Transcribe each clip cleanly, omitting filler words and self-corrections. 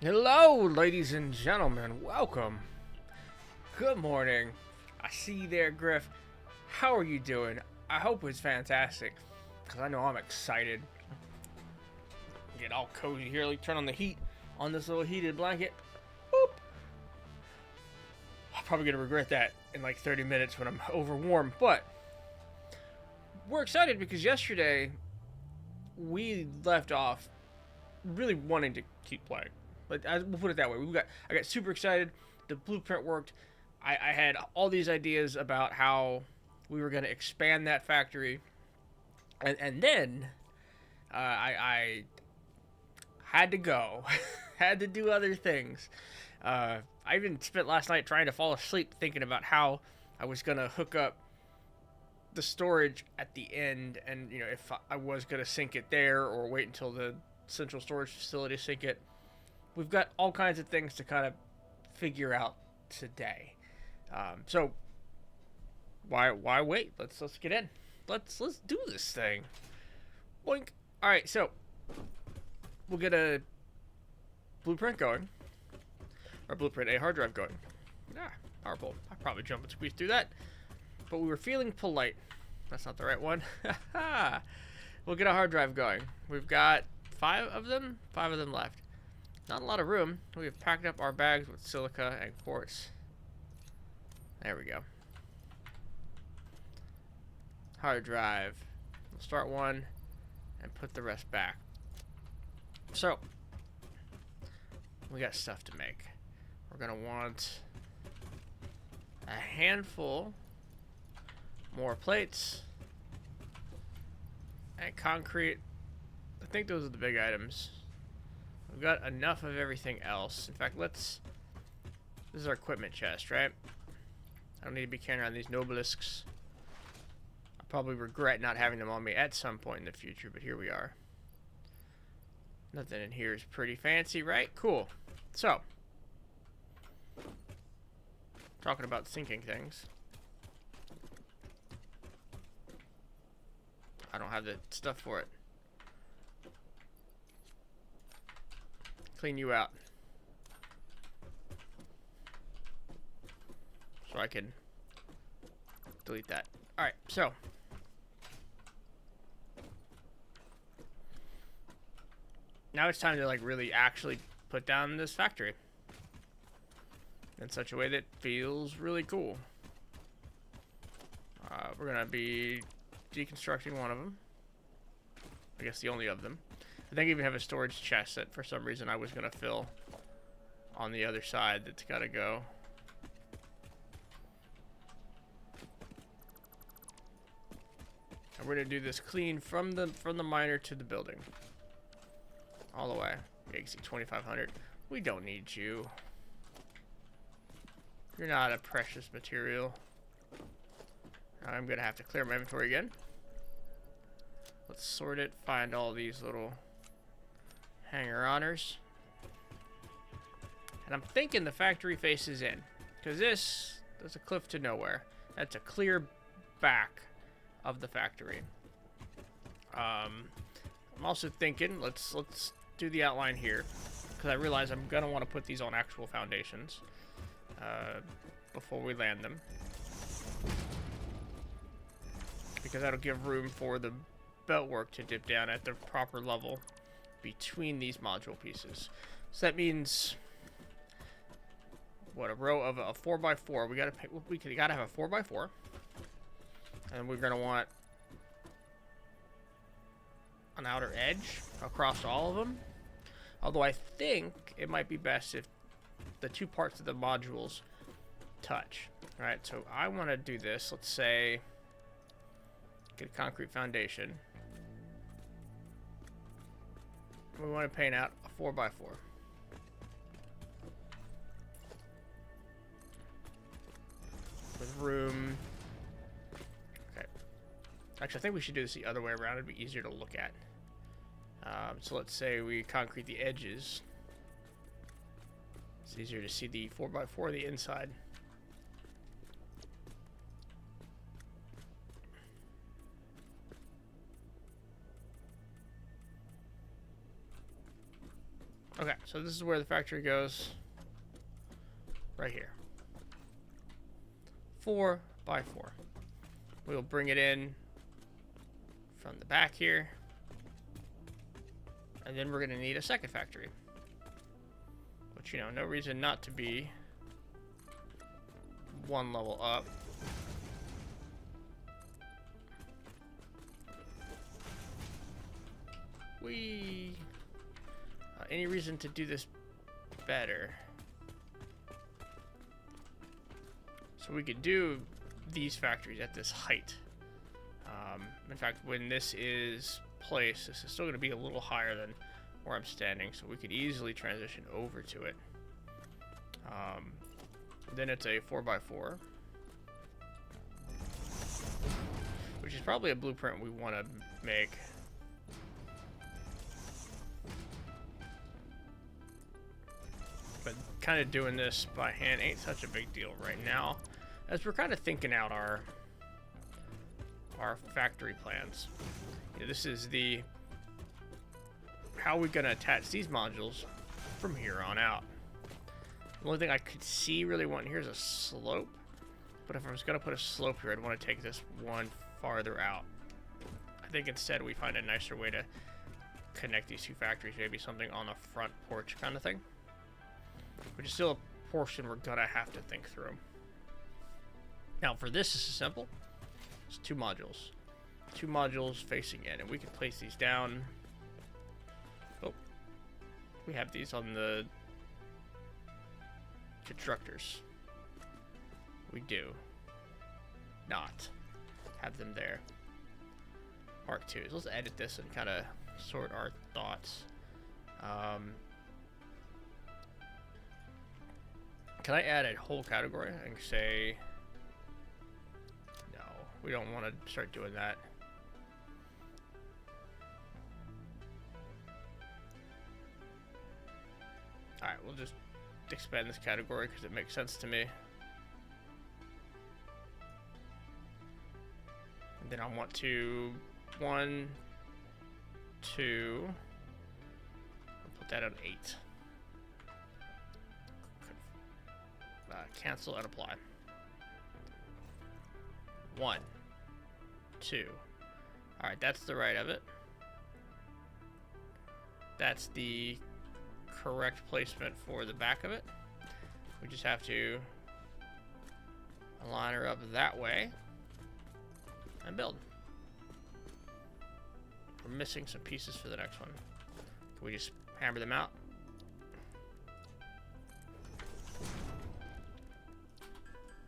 Hello, ladies and gentlemen. Welcome. Good morning. I see you there, Griff. How are you doing? I hope it's fantastic, because I know I'm excited. Get all cozy here. Like, turn on the heat on this little heated blanket. Boop. I'm probably going to regret that in like 30 minutes when I'm over warm, but we're excited because yesterday we left off really wanting to keep playing. We'll put it that way. I got super excited. The blueprint worked. I had all these ideas about how we were going to expand that factory, and then I had to go, had to do other things. I even spent last night trying to fall asleep thinking about how I was going to hook up the storage at the end, and if I was going to sync it there or wait until the central storage facility sync it. We've got all kinds of things to kind of figure out today. So why wait? Let's get in. Let's do this thing. Boink. All right, so we'll get a blueprint going, or blueprint a hard drive going. Powerful. I probably jump and squeeze through that, but we were feeling polite. That's not the right one. We'll get a hard drive going. We've got five of them left. Not a lot of room. We've packed up our bags with silica and quartz. There we go. Hard drive. We'll start one and put the rest back. So, we got stuff to make. We're going to want a handful more plates and concrete. I think those are the big items. We've got enough of everything else. In fact, this is our equipment chest, right? I don't need to be carrying around these nobelisks. I'll probably regret not having them on me at some point in the future, but here we are. Nothing in here is pretty fancy, right? Cool. So, talking about syncing things. I don't have the stuff for it. Clean you out. So I can delete that. Alright, so. Now it's time to really actually put down this factory. In such a way that feels really cool. We're going to be deconstructing one of them. I guess the only of them. I think I even have a storage chest that for some reason I was going to fill on the other side that's got to go. And we're going to do this clean from the miner to the building. All the way. XC 2500. We don't need you. You're not a precious material. I'm going to have to clear my inventory again. Let's sort it, find all these little hanger-oners. And I'm thinking the factory faces in, because there's a cliff to nowhere. That's a clear back of the factory. I'm also thinking, let's do the outline here, because I realize I'm going to want to put these on actual foundations before we land them. Because that'll give room for the beltwork to dip down at the proper level between these module pieces. So that means what, a row of a 4x4. We gotta have a 4x4, and we're gonna want an outer edge across all of them. Although I think it might be best if the two parts of the modules touch. All right, so I want to do this. Let's say get a concrete foundation. We want to paint out a 4x4. With room. Okay. Actually, I think we should do this the other way around. It'd be easier to look at. So let's say we concrete the edges. It's easier to see the 4x4 the inside. Okay, so this is where the factory goes. Right here. 4 by 4. We'll bring it in from the back here. And then we're going to need a second factory. Which, you know, no reason not to be one level up. Any reason to do this better? So we could do these factories at this height. In fact, when this is placed, this is still going to be a little higher than where I'm standing, so we could easily transition over to it. Then it's a 4x4, which is probably a blueprint we want to make. But kind of doing this by hand ain't such a big deal right now, as we're kind of thinking out our factory plans. You know, this is the how we're gonna attach these modules from here on out. The only thing I could see really wanting here is a slope, but if I was gonna put a slope here, I'd want to take this one farther out. I think instead we find a nicer way to connect these two factories, maybe something on the front porch kind of thing, which is still a portion we're gonna have to think through. Now for this, this is simple. It's two modules facing in, and we can place these down. Oh, we have these on the constructors. We do not have them there. Mark 2s. Let's edit this and kind of sort our thoughts. Can I add a whole category and say no? We don't want to start doing that. Alright, we'll just expand this category because it makes sense to me. And then I want to 1, 2, I'll put that on 8. Cancel and apply. 1, 2. Alright, that's the right of it. That's the correct placement for the back of it. We just have to align her up that way and build. We're missing some pieces for the next one. Can we just hammer them out?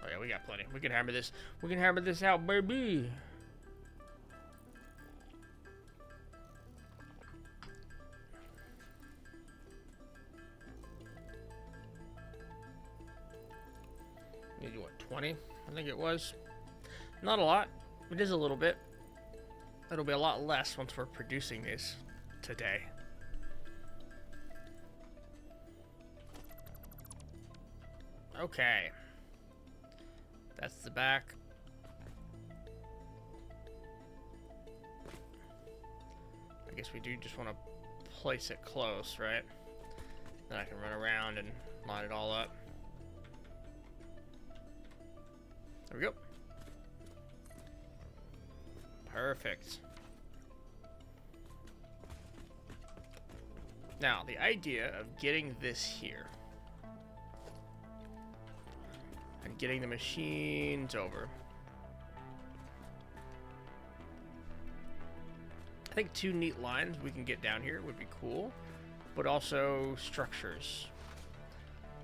Oh yeah, we got plenty. We can hammer this. We can hammer this out, baby. Maybe what, 20? I think it was. Not a lot. It is a little bit. It'll be a lot less once we're producing these today. Okay. That's the back. I guess we do just want to place it close, right? Then I can run around and line it all up. There we go. Perfect. Now, the idea of getting this here and getting the machines over. I think 2 neat lines we can get down here would be cool, but also structures.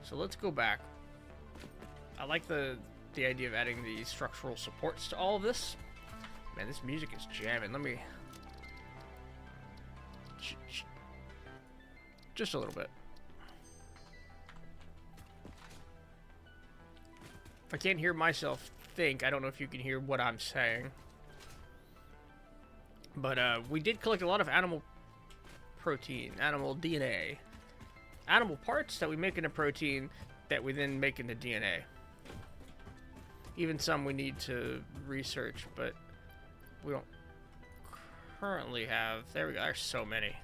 So let's go back. I like the idea of adding the structural supports to all of this. Man, this music is jamming. Let me just a little bit. If I can't hear myself think, I don't know if you can hear what I'm saying. But we did collect a lot of animal protein, animal DNA, animal parts that we make into protein that we then make into DNA. Even some we need to research, but we don't currently have. There we go. There's so many.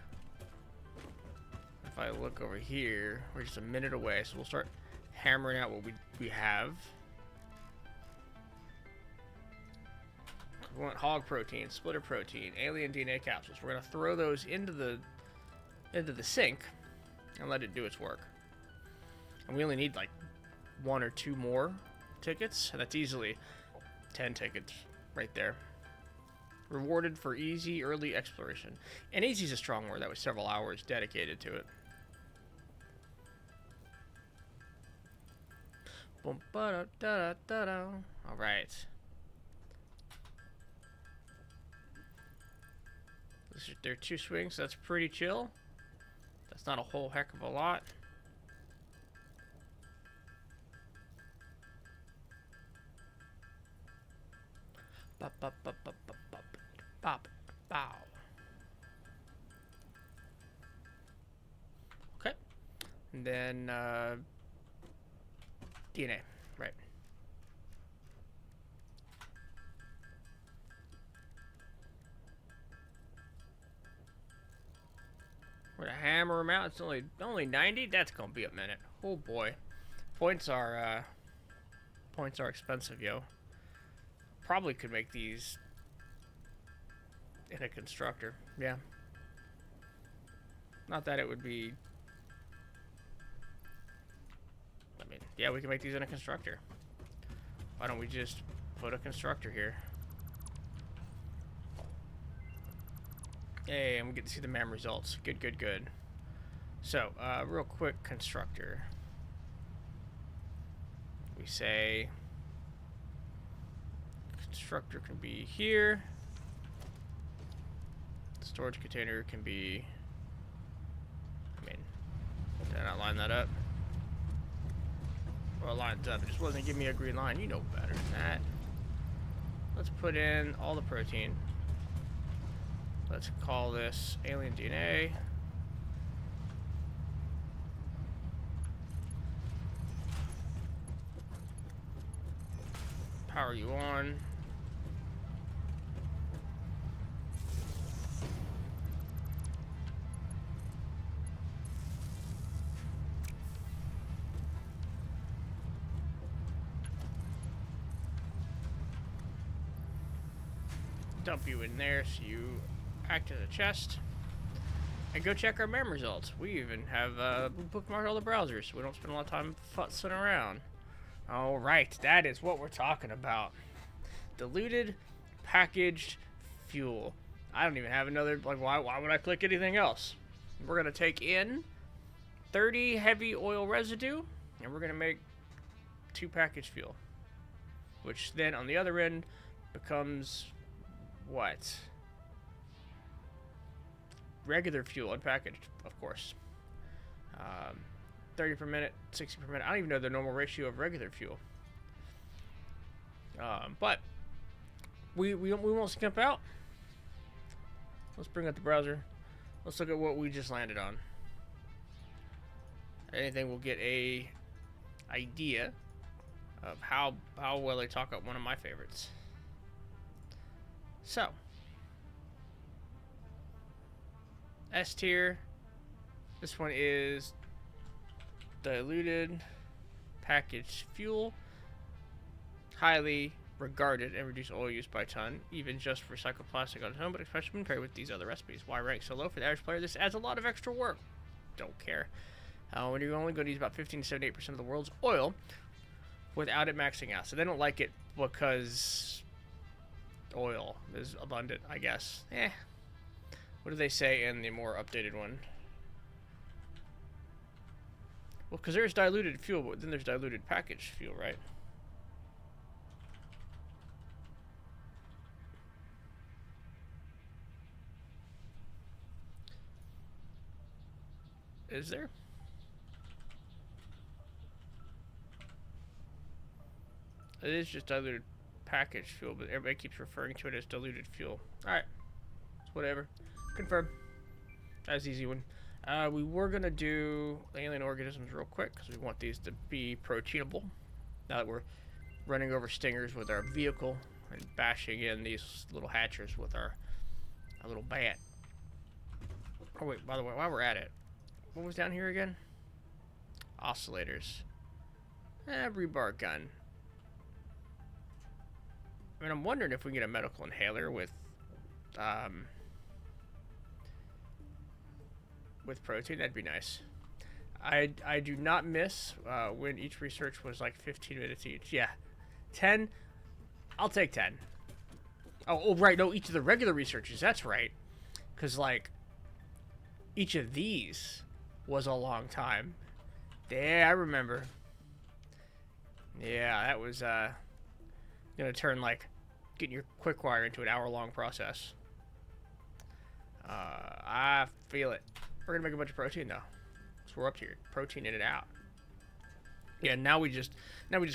if I look over here, we're just a minute away, so we'll start hammering out what we have. We want hog protein, splitter protein, alien DNA capsules. We're gonna throw those into the sink and let it do its work. And we only need like 1 or 2 more tickets, and that's easily 10 tickets right there. Rewarded for easy early exploration. And easy is a strong word. That was several hours dedicated to it. All right. There are 2 swings. That's pretty chill. That's not a whole heck of a lot. Bow. Okay. And then DNA. Right. We're gonna hammer them out. It's only 90. That's gonna be a minute. Oh boy, points are expensive, yo. Probably could make these in a constructor. Yeah. Not that it would be. I mean, yeah, we can make these in a constructor. Why don't we just put a constructor here? Hey, and we get to see the MAM results. Good. So, real quick, constructor. We say constructor can be here. Storage container can be. I mean, did I not line that up? Well, it lines up. It just wasn't giving me a green line. You know better than that. Let's put in all the protein. Let's call this alien DNA. Power you on. Dump you in there so you act as a chest. And go check our MAM results. We even have bookmarked all the browsers, so we don't spend a lot of time futzing around. Alright, that is what we're talking about. Diluted packaged fuel. I don't even have another, like, why would I click anything else? We're going to take in 30 heavy oil residue, and we're going to make 2 packaged fuel. Which then, on the other end, becomes what? Regular fuel, unpackaged, of course. 30 per minute, 60 per minute. I don't even know the normal ratio of regular fuel. But we won't skimp out. Let's bring up the browser. Let's look at what we just landed on. Anything will get a idea of how well they talk up one of my favorites. So, S tier. This one is diluted packaged fuel, highly regarded and reduced oil use by ton, even just recycled plastic on its own, but especially when paired with these other recipes. Why rank so low for the average player? This adds a lot of extra work. Don't care. When you're only going to use about 15 to 78% of the world's oil without it maxing out. So they don't like it because oil is abundant, I guess. What do they say in the more updated one? Well, because there's diluted fuel, but then there's diluted packaged fuel, right? Is there? It is just diluted packaged fuel, but everybody keeps referring to it as diluted fuel. Alright. Whatever. Confirm. That's an easy one. We were going to do alien organisms real quick, because we want these to be proteinable. Now that we're running over stingers with our vehicle and bashing in these little hatchers with our little bat. Oh wait, by the way, while we're at it, What was down here again? Oscillators. Rebar gun. I mean, I'm wondering if we can get a medical inhaler with protein. That'd be nice. I do not miss when each research was like 15 minutes each. Yeah, 10. I'll take 10. Oh, right. No, each of the regular researches. That's right. Because, like, each of these was a long time. Yeah, I remember. Yeah, that was gonna turn, like, getting your quick wire into an hour-long process. I feel it. We're gonna make a bunch of protein, though. So we're up here. Protein in and out. Yeah, now we just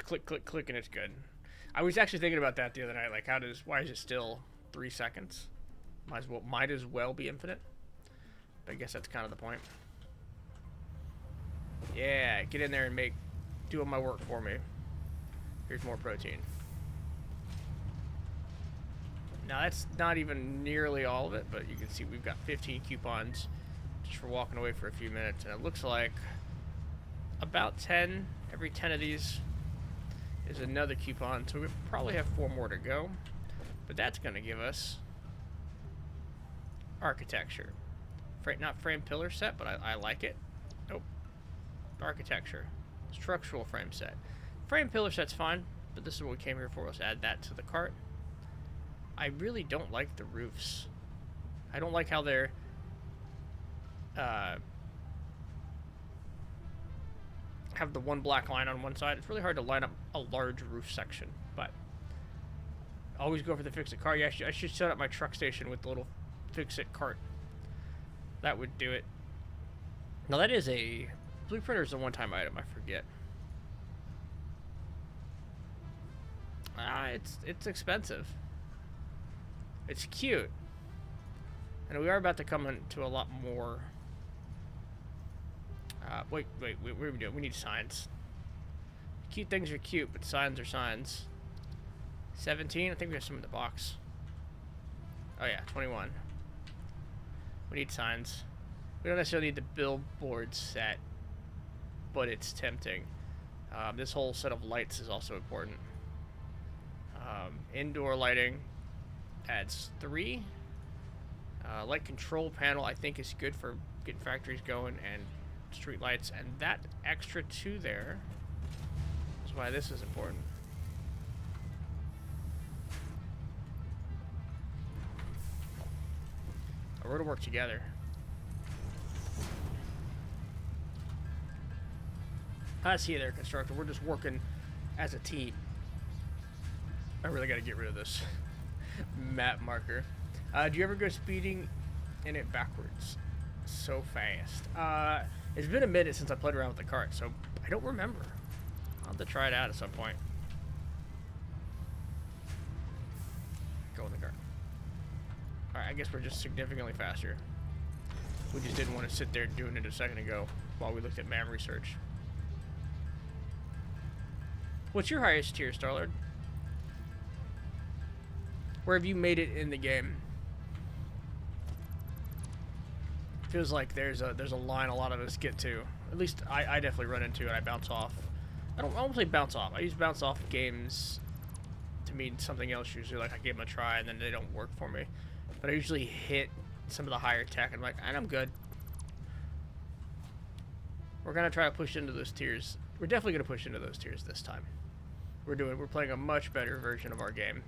click, click, click, and it's good. I was actually thinking about that the other night. Like, why is it still 3 seconds? Might as well be infinite. But I guess that's kind of the point. Yeah, get in there and do all my work for me. Here's more protein. Now that's not even nearly all of it, but you can see we've got 15 coupons just for walking away for a few minutes, and it looks like about 10, every 10 of these is another coupon, so we probably have 4 more to go, but that's going to give us architecture. Not frame pillar set, but I like it. Nope. Architecture. Structural frame set. Frame pillar set's fine, but this is what we came here for. Let's add that to the cart. I really don't like the roofs. I don't like how they're have the one black line on one side. It's really hard to line up a large roof section, but always go for the fix-it cart. Yeah, I should set up my truck station with the little fix-it cart. That would do it. Now that is a blueprinter is a one-time item. I forget. It's expensive. It's cute, and we are about to come into a lot more. Wait, what are we doing? We need signs. Cute things are cute, but signs are signs. 17. I think we have some in the box. Oh yeah, 21. We need signs. We don't necessarily need the billboard set, but it's tempting. This whole set of lights is also important. Indoor lighting adds 3. Light control panel I think is good for getting factories going and street lights, and that extra 2 there is why this is important. We're going to work together. I see you there, constructor. We're just working as a team. I really got to get rid of this map marker. Do you ever go speeding in it backwards so fast? It's been a minute since I played around with the cart, so I don't remember. I'll have to try it out at some point. Go in the cart. Alright, I guess we're just significantly faster. We just didn't want to sit there doing it a second ago while we looked at MAM research. What's your highest tier, Starlord? Where have you made it in the game? Feels like there's a line a lot of us get to. At least I definitely run into and I bounce off. I won't say bounce off. I use bounce off games to mean something else usually. Like I give them a try and then they don't work for me. But I usually hit some of the higher tech and I'm like, and I'm good. We're gonna try to push into those tiers. We're definitely gonna push into those tiers this time. We're playing a much better version of our game.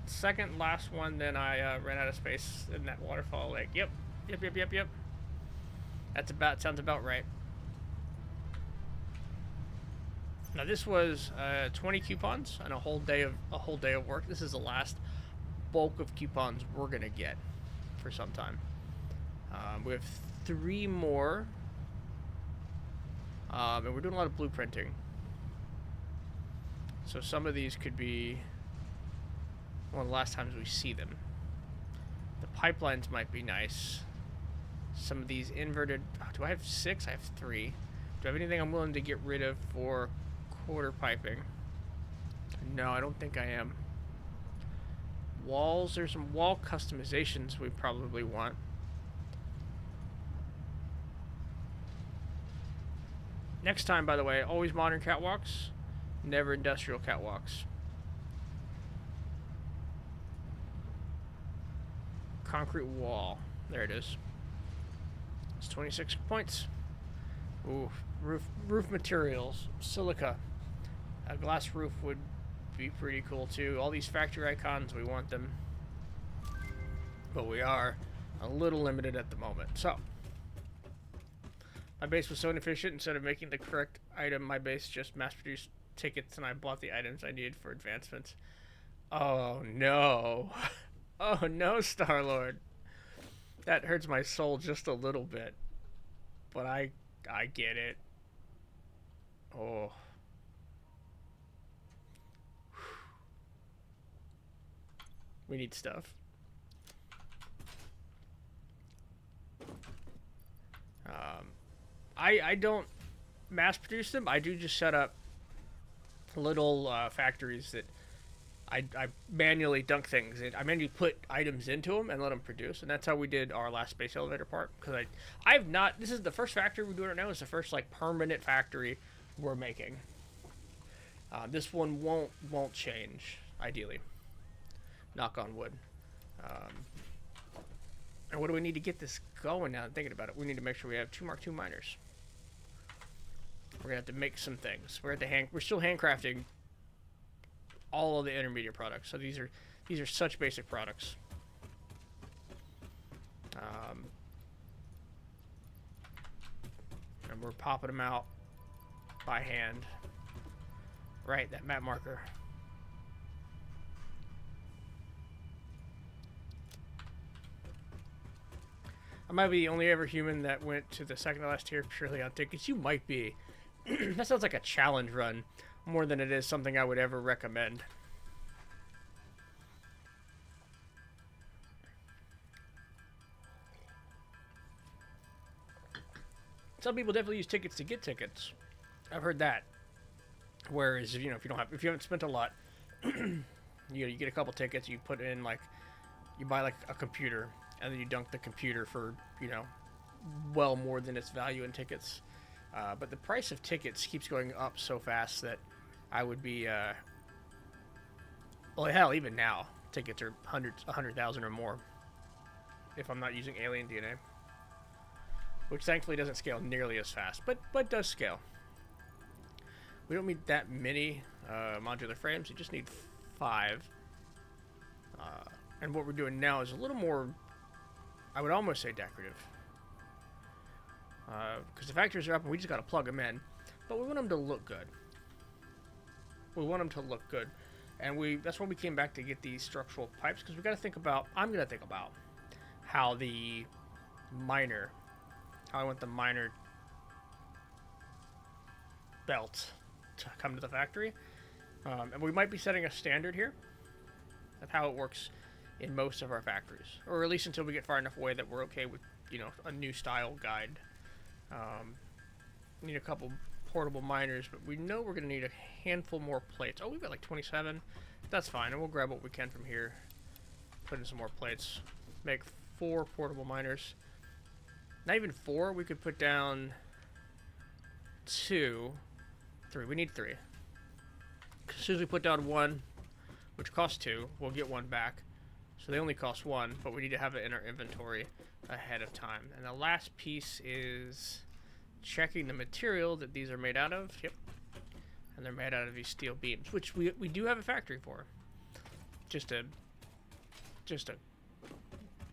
Second last one, then I ran out of space in that waterfall lake. Yep. Sounds about right. Now this was 20 coupons and a whole day of work. This is the last bulk of coupons we're gonna get for some time. We have 3 more, and we're doing a lot of blueprinting. So some of these could be one of the last times we see them. The pipelines might be nice. Some of these inverted. Do I have 6? I have 3. Do I have anything I'm willing to get rid of for quarter piping? No, I don't think I am. Walls, there's some wall customizations we probably want. Next time, by the way, always modern catwalks, never industrial catwalks. Concrete wall. There it is. It's 26 points. Ooh, roof materials. Silica. A glass roof would be pretty cool too. All these factory icons, we want them. But we are a little limited at the moment. So, my base was so inefficient, instead of making the correct item, my base just mass-produced tickets and I bought the items I needed for advancements. Oh no. Oh no, Star-Lord. That hurts my soul just a little bit. But I get it. Oh. We need stuff. I don't mass produce them. I do just set up little factories that I manually dunk things in. I manually put items into them and let them produce, and that's how we did our last space elevator part. Because I've not. This is the first factory we're doing right now. It's the first like permanent factory we're making. This one won't change. Ideally, knock on wood. And what do we need to get this going now? I'm thinking about it. We need to make sure we have 2 Mark II miners. We're gonna have to make some things. We're still handcrafting all of the intermediate products. So these are such basic products. And we're popping them out by hand. Right, that map marker. I might be the only ever human that went to the second to last tier purely on tickets. You might be. That sounds like a challenge run more than it is something I would ever recommend. Some people definitely use tickets to get tickets. I've heard that. Whereas, you know, if you haven't spent a lot, you get a couple tickets, you put in you buy like a computer, and then you dunk the computer for, you know, well more than its value in tickets. But the price of tickets keeps going up so fast that I would be, well, hell, even now, tickets are 100,000 or more if I'm not using alien DNA, which thankfully doesn't scale nearly as fast, but does scale. We don't need that many modular frames. We just need 5. And what we're doing now is a little more, I would almost say, decorative. Because the factories are up and we just got to plug them in. But we want them to look good. We want them to look good. And that's why we came back to get these structural pipes, because we got to think about, I'm going to think about how I want the miner belt to come to the factory. And we might be setting a standard here of how it works in most of our factories, or at least until we get far enough away that we're okay with, you know, a new style guide. Need a couple portable miners, but we know we're going to need a handful more plates. Oh, we've got like 27. That's fine, and we'll grab what we can from here, put in some more plates, make 4 portable miners. Not even 4, we could put down 2, 3. We need 3. As soon as we put down 1, which costs 2, we'll get 1 back. So they only cost 1, but we need to have it in our inventory ahead of time. And the last piece is checking the material that these are made out of. Yep. And they're made out of these steel beams, which we do have a factory for. Just a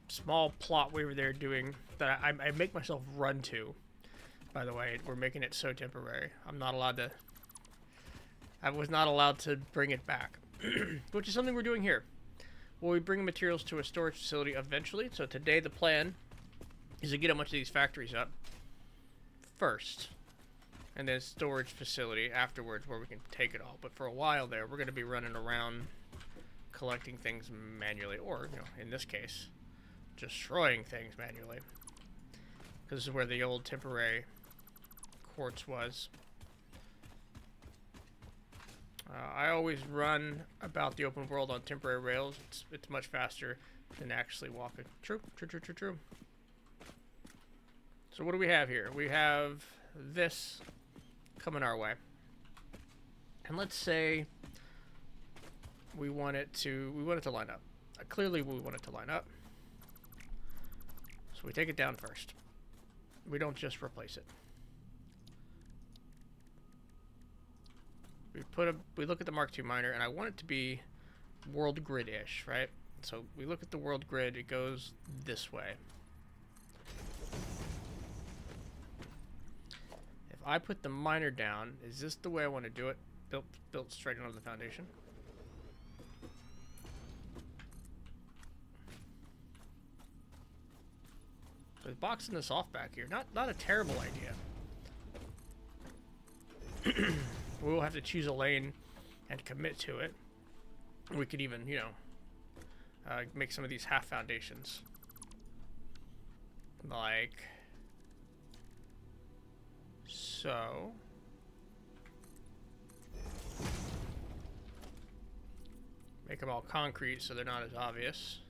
small plot we were there doing that I make myself run to. By the way, we're making it so temporary. I was not allowed to bring it back, which is something we're doing here. Well, we bring materials to a storage facility eventually. So today the plan is to get a bunch of these factories up first, and then storage facility afterwards where we can take it all. But for a while there, we're going to be running around collecting things manually, or, you know, in this case, destroying things manually. Because this is where the old temporary quartz was. I always run about the open world on temporary rails. It's much faster than actually walking. True. So what do we have here? We have this coming our way. And let's say we want it to line up. Clearly we want it to line up. So we take it down first. We don't just replace it. We look at the Mark II miner, and I want it to be world grid-ish, right? So we look at the world grid, it goes this way. If I put the miner down, is this the way I want to do it? Built straight onto the foundation. So boxing this off back here, not a terrible idea. We'll have to choose a lane and commit to it. We could even, you know, make some of these half foundations. Like so. Make them all concrete so they're not as obvious.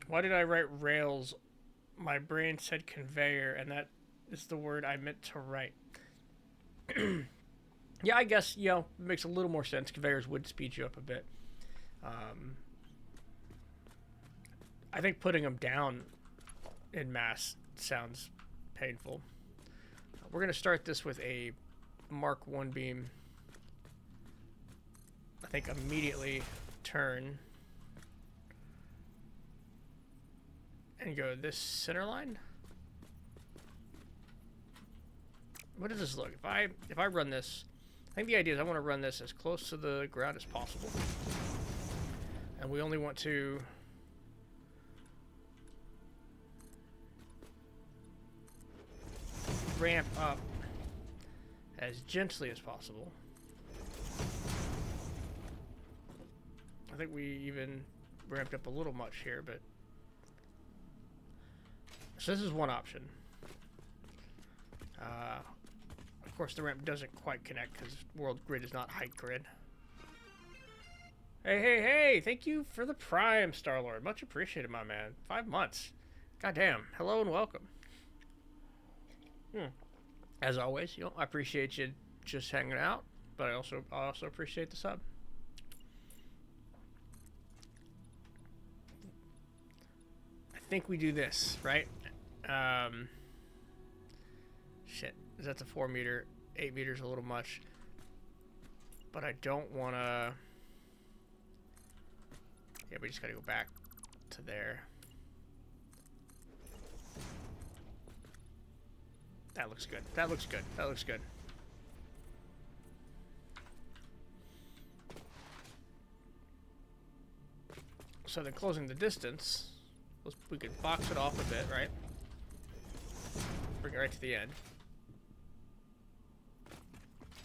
Why did I write rails? My brain said conveyor, and that is the word I meant to write. Yeah, I guess, you know, it makes a little more sense. Conveyors would speed you up a bit. I think putting them down in mass sounds painful. We're going to start this with a Mark I beam. I think immediately turn and go this center line. What does this look? If I run this, I think the idea is I want to run this as close to the ground as possible. And we only want to ramp up as gently as possible. I think we even ramped up a little much here, but so this is one option. Of course, the ramp doesn't quite connect because world grid is not height grid. Hey! Thank you for the Prime, Star-Lord. Much appreciated, my man. 5 months. Goddamn. Hello and welcome. As always, you know, I appreciate you just hanging out, but I also appreciate the sub. I think we do this, right? Shit. That's a 4 meter. 8 meters a little much. But I don't want to... Yeah, we just got to go back to there. That looks good. That looks good. That looks good. So then closing the distance, we could box it off a bit, right? Bring it right to the end.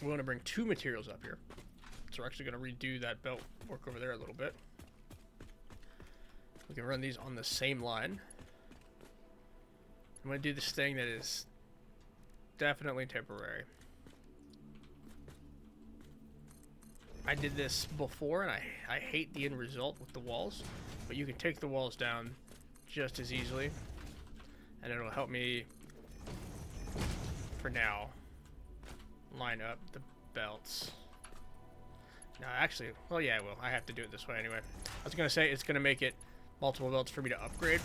We want to bring 2 materials up here. So we're actually going to redo that belt work over there a little bit. We can run these on the same line. I'm going to do this thing that is definitely temporary. I did this before, and I hate the end result with the walls. But you can take the walls down just as easily. And it'll help me, for now, line up the belts. No, actually, well, yeah, I will. I have to do it this way anyway. I was going to say it's going to make it multiple belts for me to upgrade,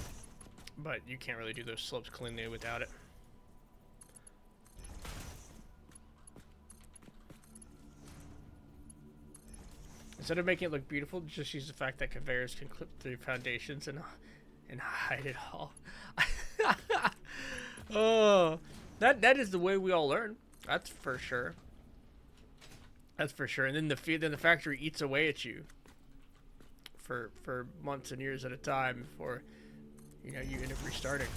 but you can't really do those slopes cleanly without it. Instead of making it look beautiful, just use the fact that conveyors can clip through foundations and hide it all. Oh, that is the way we all learn. That's for sure. That's for sure. And then the factory eats away at you for months and years at a time before you end up restarting.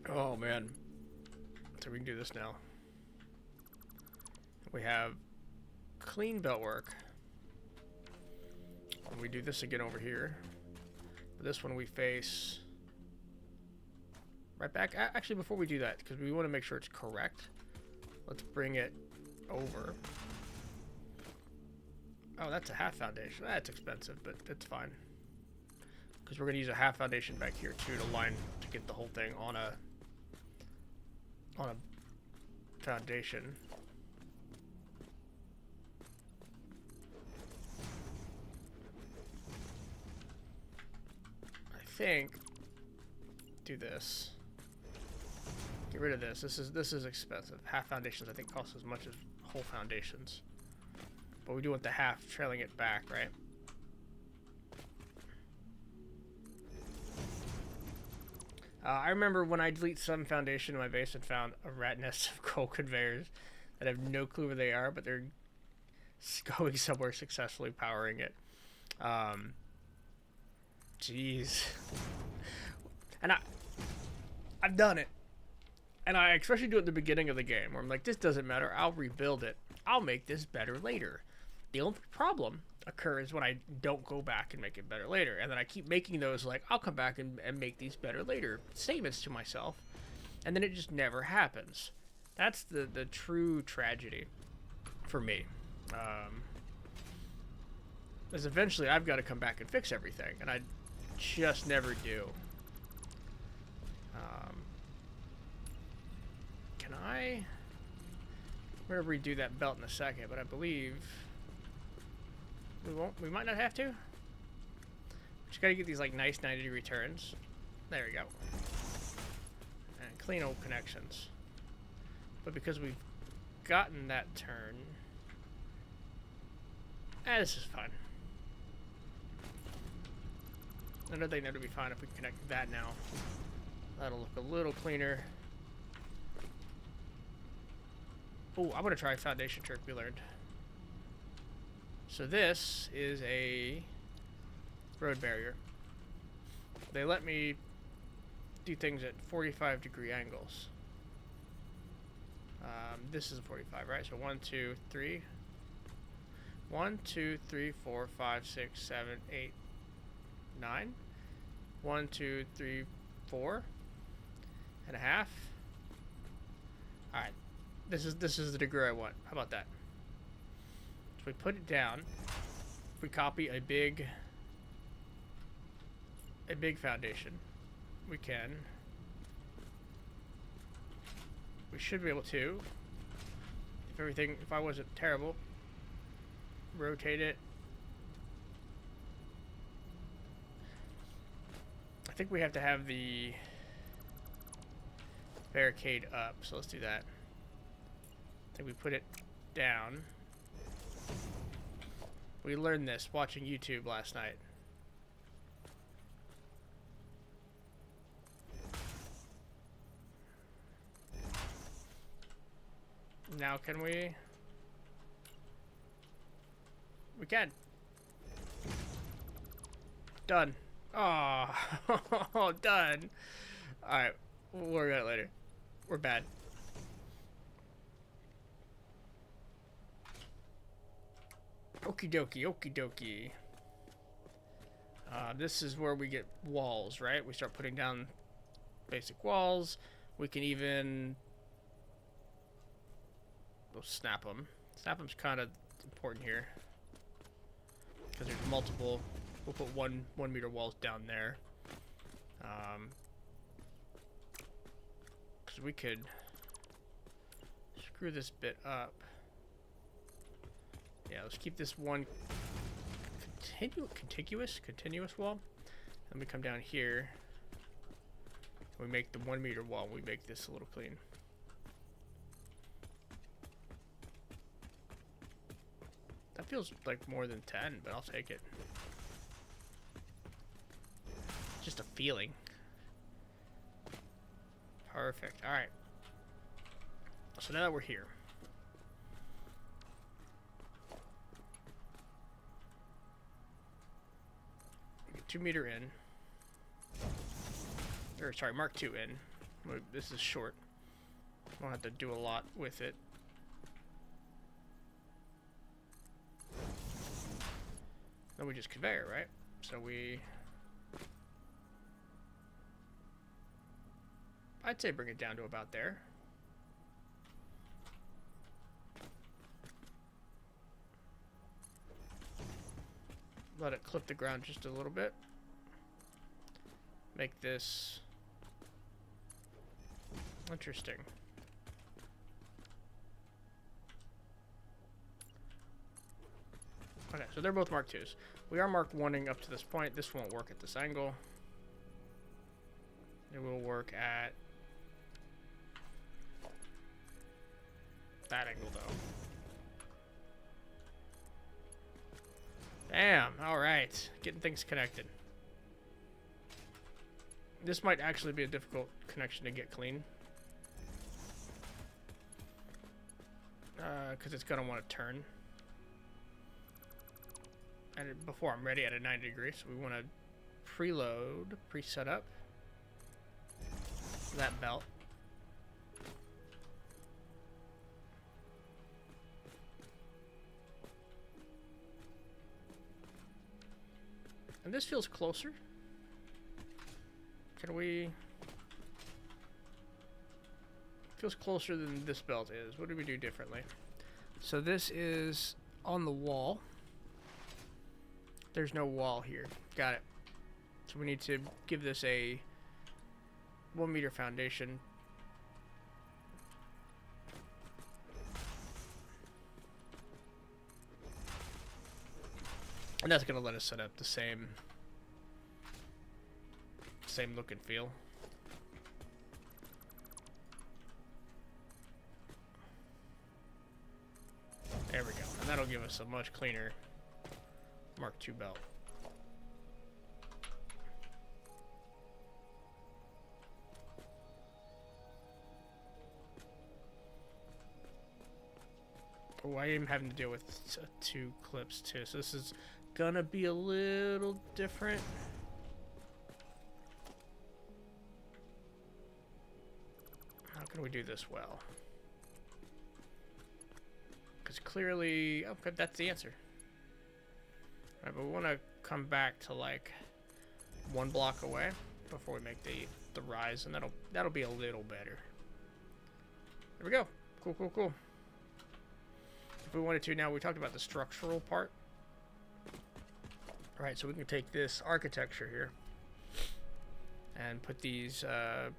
Oh man. So we can do this now. We have clean belt work. And we do this again over here. But this one we face right back. Actually, before we do that, because we want to make sure it's correct, let's bring it over. Oh, that's a half foundation. That's expensive, but that's fine. Because we're going to use a half foundation back here, too, to line, to get the whole thing on a foundation. I think, do this. Get rid of this. This is expensive. Half foundations, I think, cost as much as whole foundations. But we do want the half trailing it back, right? I remember when I delete some foundation in my base and found a rat nest of coal conveyors that I have no clue where they are, but they're going somewhere successfully powering it. Jeez. And I've done it. And I especially do it at the beginning of the game, where I'm like, this doesn't matter, I'll rebuild it. I'll make this better later. The only problem occurs when I don't go back and make it better later. And then I keep making those, like, I'll come back and make these better later statements to myself. And then it just never happens. That's the true tragedy for me. Is eventually I've got to come back and fix everything. And I just never do. Can I... We're going to redo that belt in a second, but I believe... We might not have to. Just gotta get these like nice 90-degree turns. There we go. And clean old connections. But because we've gotten that turn, this is fine. Another thing that would be fine if we connect that now. That'll look a little cleaner. Oh, I'm gonna try a foundation trick we learned. So this is a road barrier. They let me do things at 45-degree angles. This is a 45, right? So 1, 2, 3. 1, 2, 3, 4, 5, 6, 7, 8, 9. 1, 2, 3, 4 and a half. All right, this is the degree I want. How about that? So we put it down. If we copy a big foundation, we can. We should be able to. If I wasn't terrible, rotate it. I think we have to have the barricade up, so let's do that. I think we put it down. We learned this watching YouTube last night. Now can we? We can. Done. Oh, done. Alright, we'll worry about it later. We're bad. Okie dokie, okie dokie. This is where we get walls, right? We start putting down basic walls. We can even... We'll snap them. Snap them's kind of important here. Because there's multiple... We'll put one meter walls down there. Because we could screw this bit up. Yeah, let's keep this one continuous wall. Then we come down here. We make the 1 meter wall. We make this a little clean. That feels like more than 10, but I'll take it. Just a feeling. Perfect. All right. So now that we're here, we get 2 meter in. Or sorry, Mark 2 in. This is short. Don't have to do a lot with it. Then we just conveyor, right? So we... I'd say bring it down to about there. Let it clip the ground just a little bit. Make this interesting. Okay, so they're both Mark 2s. We are Mark 1ing up to this point. This won't work at this angle. It will work at that angle, though. Damn, alright. Getting things connected. This might actually be a difficult connection to get clean. Because it's going to want to turn. And before I'm ready at a 90 degree, so we want to preload, preset up that belt. And this feels closer. Can we... Feels closer than this belt is. What do we do differently? So this is on the wall. There's no wall here. Got it. So we need to give this a 1 meter foundation. And that's going to let us set up the same look and feel. There we go. And that'll give us a much cleaner Mark II belt. Oh, I am having to deal with 2 clips too, so this is gonna be a little different. How can we do this well? Because clearly, okay, that's the answer. All right, but we want to come back to like 1 block away before we make the rise, and that'll be a little better. There we go. Cool, cool, cool. If we wanted to, now we talked about the structural part. All right, so we can take this architecture here and put these. Oh,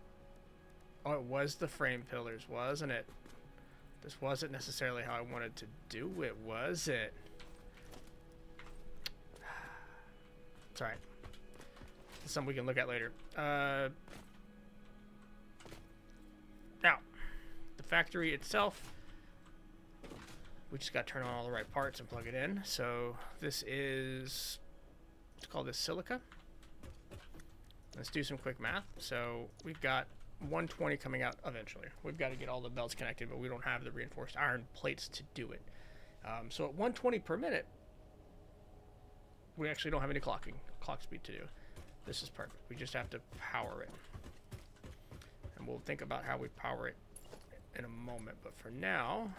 it was the frame pillars, wasn't it? This wasn't necessarily how I wanted to do it, was it? It's alright. It's something we can look at later. Now, the factory itself, we just got to turn on all the right parts and plug it in. So this is, let's call this silica. Let's do some quick math. So we've got 120 coming out eventually. We've got to get all the belts connected, but we don't have the reinforced iron plates to do it. So at 120 per minute, we actually don't have any clock speed to do. This is perfect. We just have to power it. And we'll think about how we power it in a moment. But for now,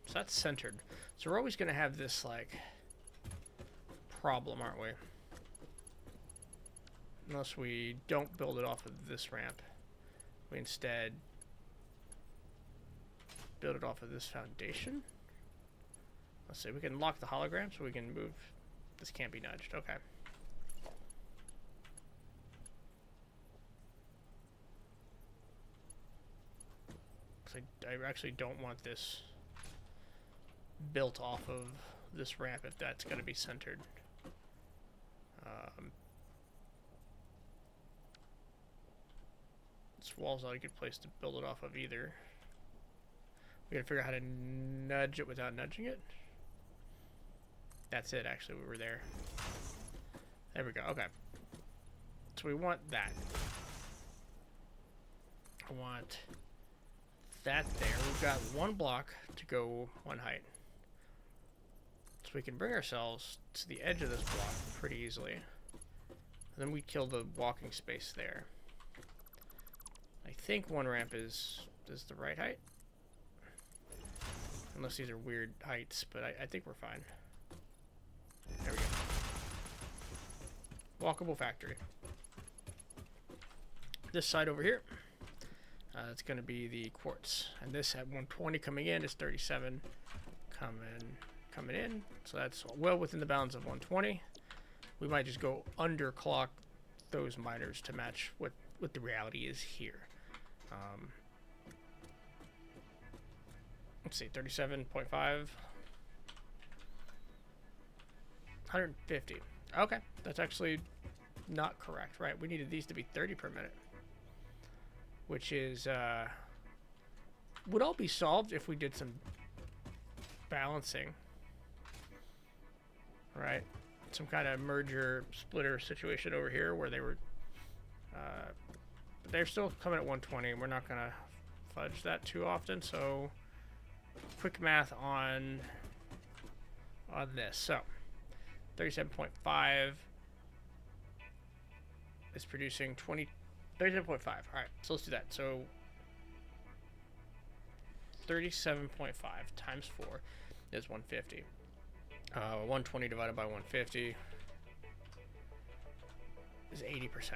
so that's centered. So we're always going to have this like problem, aren't we? Unless we don't build it off of this ramp. We instead build it off of this foundation. Let's see, we can lock the hologram so we can move. This can't be nudged. Okay. I actually don't want this built off of this ramp if that's going to be centered. This wall's not a good place to build it off of either. We gotta figure out how to nudge it without nudging it. That's it, actually, we were there. There we go, okay. So we want that. I want that there. We've got 1 block to go 1 height. So we can bring ourselves to the edge of this block pretty easily. And then we kill the walking space there. I think 1 ramp is the right height. Unless these are weird heights, but I think we're fine. There we go. Walkable factory. This side over here, it's going to be the quartz. And this at 120 coming in is 37 coming in. So that's well within the bounds of 120. We might just go underclock those miners to match what the reality is here. Let's see, 37.5. 150. Okay, that's actually not correct, right? We needed these to be 30 per minute. Which is, would all be solved if we did some balancing. Right? Some kind of merger splitter situation over here where they were, they're still coming at 120. We're not going to fudge that too often, so quick math on this. So 37.5 is producing 37.5. All right, so let's do that. So 37.5 times 4 is 150. 120 divided by 150 is 80%.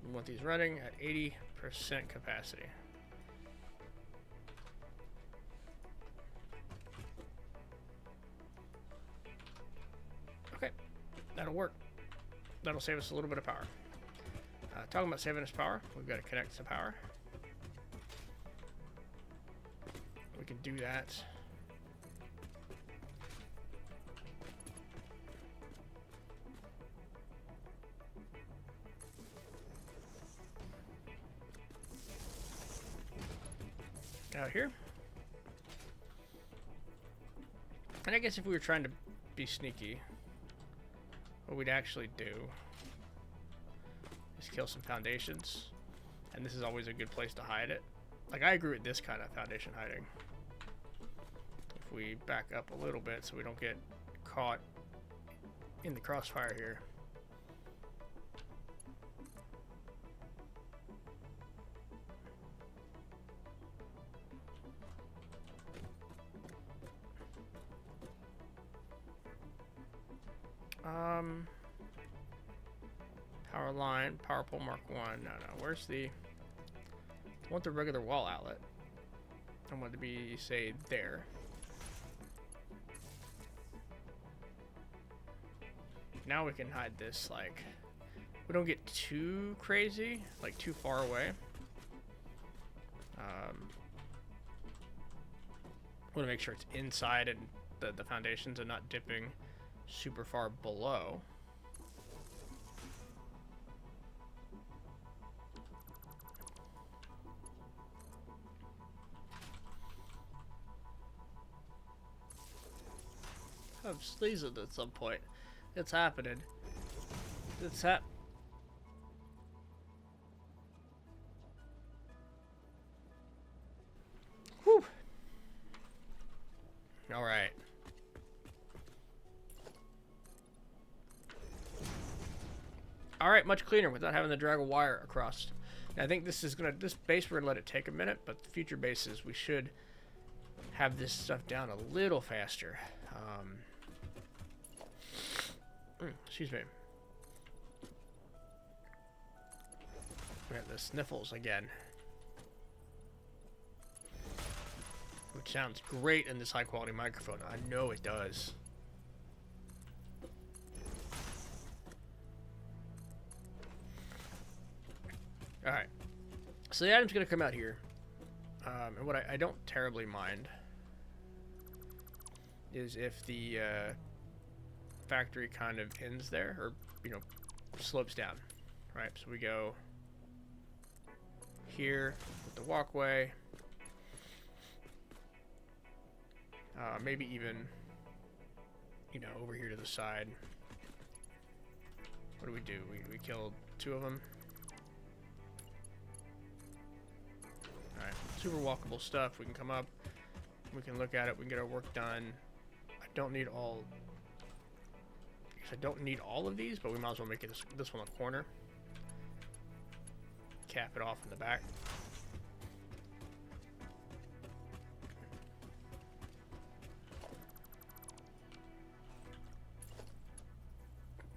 We want these running at 80% capacity. Okay, that'll work. That'll save us a little bit of power. Talking about saving us power, we've got to connect to power. We can do that. Out here. And I guess if we were trying to be sneaky, what we'd actually do is kill some foundations. And this is always a good place to hide it. Like, I agree with this kind of foundation hiding. If we back up a little bit so we don't get caught in the crossfire here. Power line, power pole mark 1. No, where's the... I want the regular wall outlet. I want it to be, say, there. Now we can hide this, like... We don't get too crazy, like too far away. Want to make sure it's inside and the foundations are not dipping super far below. I'm sneezing at some point. It's happening. It's Whew. All right. All right, much cleaner without having to drag a wire across. And I think this base we're gonna let it take a minute, but the future bases we should have this stuff down a little faster. Excuse me. We got the sniffles again, which sounds great in this high quality microphone. I know it does. Alright, so the item's going to come out here, and what I don't terribly mind is if the factory kind of ends there, or, you know, slopes down, right? So we go here with the walkway, maybe even, you know, over here to the side. What do? We killed 2 of them. Alright, super walkable stuff. We can come up, we can look at it, we can get our work done. I don't need all of these, but we might as well make it this one a corner. cap it off in the back.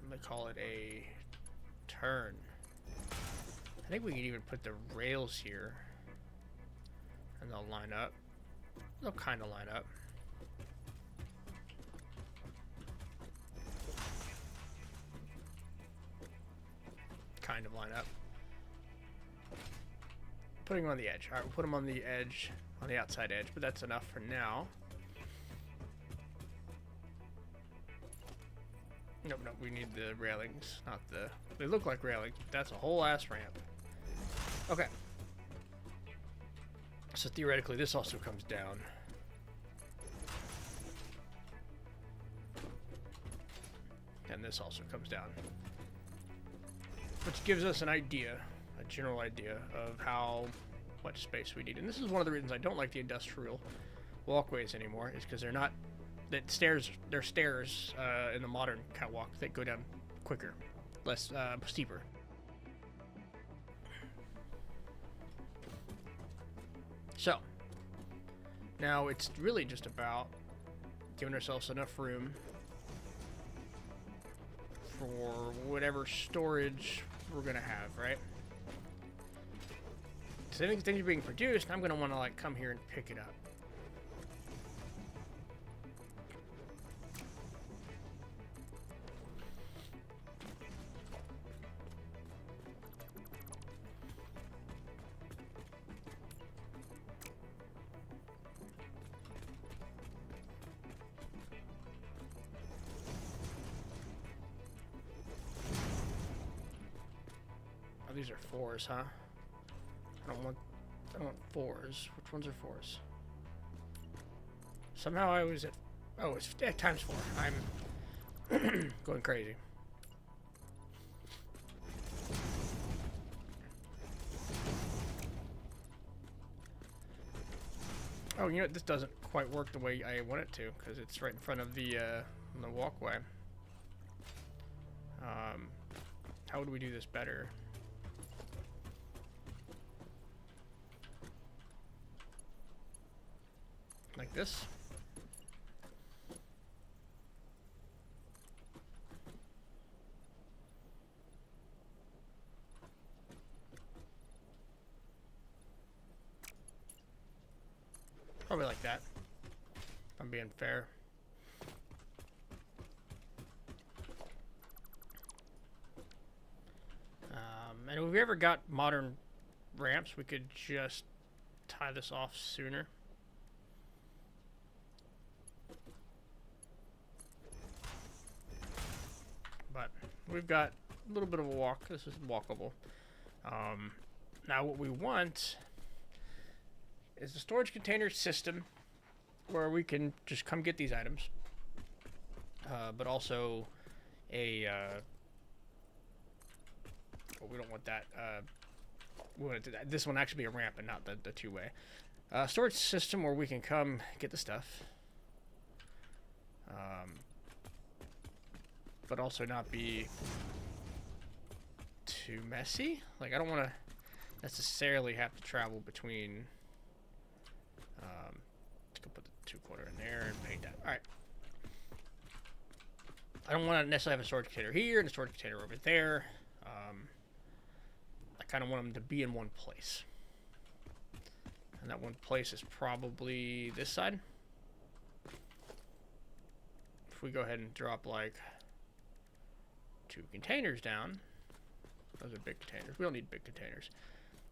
I'm gonna call it a turn. I think we can even put the rails here, and they'll line up. They'll kind of line up. Kind of line up. Putting them on the edge. Alright, we'll put them on the edge, on the outside edge, but that's enough for now. Nope, nope, we need the railings, not the... They look like railings, but that's a whole ass ramp. Okay. So theoretically, this also comes down. And this also comes down. Which gives us an idea, a general idea of how much space we need. And this is one of the reasons I don't like the industrial walkways anymore, is because they're not... They're stairs in the modern catwalk that go down quicker, less steeper. So, now it's really just about giving ourselves enough room for whatever storage we're gonna have, right? So things are being produced, I'm gonna want to like come here and pick it up. Oh, these are 4s, huh? I don't want 4s. Which ones are 4s? Somehow I was at... Oh, it's times 4. I'm going crazy. Oh, you know what? This doesn't quite work the way I want it to, because it's right in front of the walkway. How would we do this better? Like this? Probably like that, if I'm being fair. And if we ever got modern ramps, we could just tie this off sooner. But we've got a little bit of a walk. This is walkable. Now what we want is a storage container system where we can just come get these items. But also a... well, we don't want that. We want this one actually be a ramp and not the two-way. Storage system where we can come get the stuff. But also not be too messy. Like, I don't want to necessarily have to travel between... let's go put the 2/4 in there and paint that. Alright. I don't want to necessarily have a storage container here and a storage container over there. I kind of want them to be in one place. And that one place is probably this side. If we go ahead and drop like 2 containers down. Those are big containers. We don't need big containers.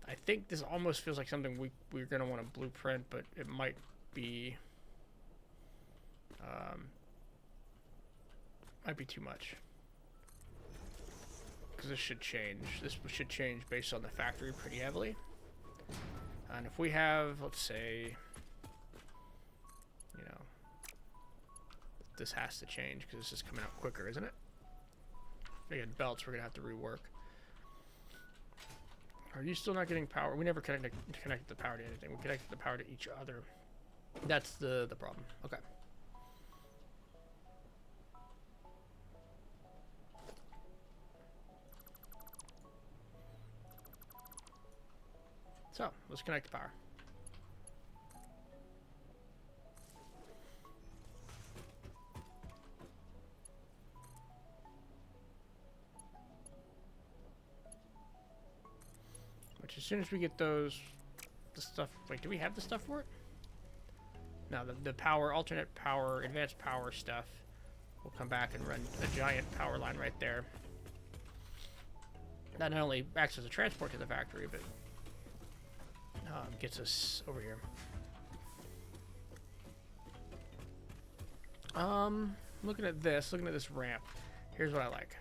I think this almost feels like something we're going to want to blueprint, but it might be too much. Because this should change. This should change based on the factory pretty heavily. And if we have, let's say, you know, this has to change because this is coming out quicker, isn't it? Again, belts we're going to have to rework. Are you still not getting power? We never connected the power to anything. We connected the power to each other. That's the problem. Okay. So, let's connect the power. Which, as soon as we get the stuff... Wait, do we have the stuff for it? No, the power, alternate power, advanced power stuff. We'll come back and run a giant power line right there. That not only acts as a transport to the factory, but gets us over here. Looking at this ramp, here's what I like.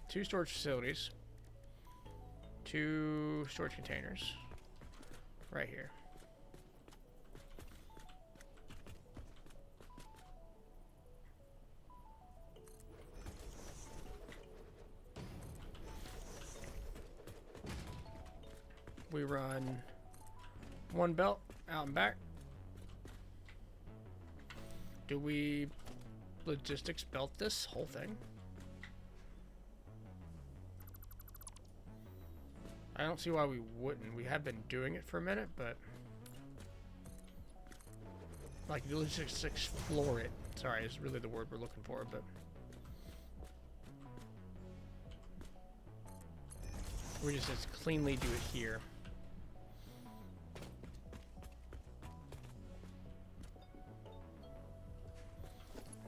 Two storage facilities. Two storage containers. Right here. We run one belt out and back. Do we logistics belt this whole thing? I don't see why we wouldn't. We have been doing it for a minute, but like logistics explore it. Sorry, is really the word we're looking for, but we just cleanly do it here.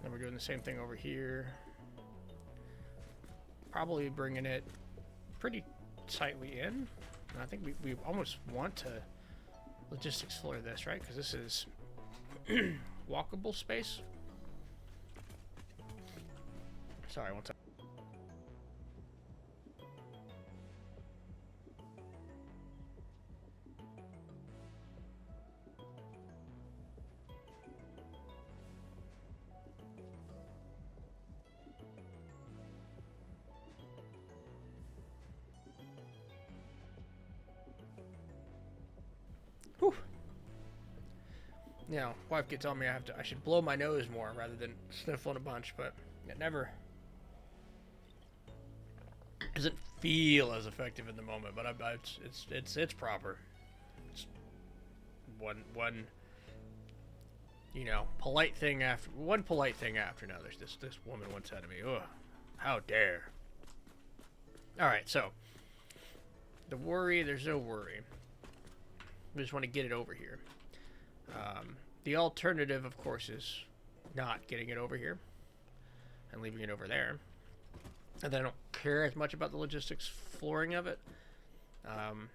And we're doing the same thing over here. Probably bringing it pretty tightly in. And I think we almost want to logistics floor this, right? Because this is walkable space. Sorry, one second. Whew. You know, wife keeps telling me I should blow my nose more rather than sniffling a bunch, but it never doesn't feel as effective in the moment. But it's proper. It's one you know, polite thing after another. This woman once said to me, "Ugh, how dare!" All right, so the worry, there's no worry. We just want to get it over here. The alternative, of course, is not getting it over here and leaving it over there. And then I don't care as much about the logistics flooring of it. And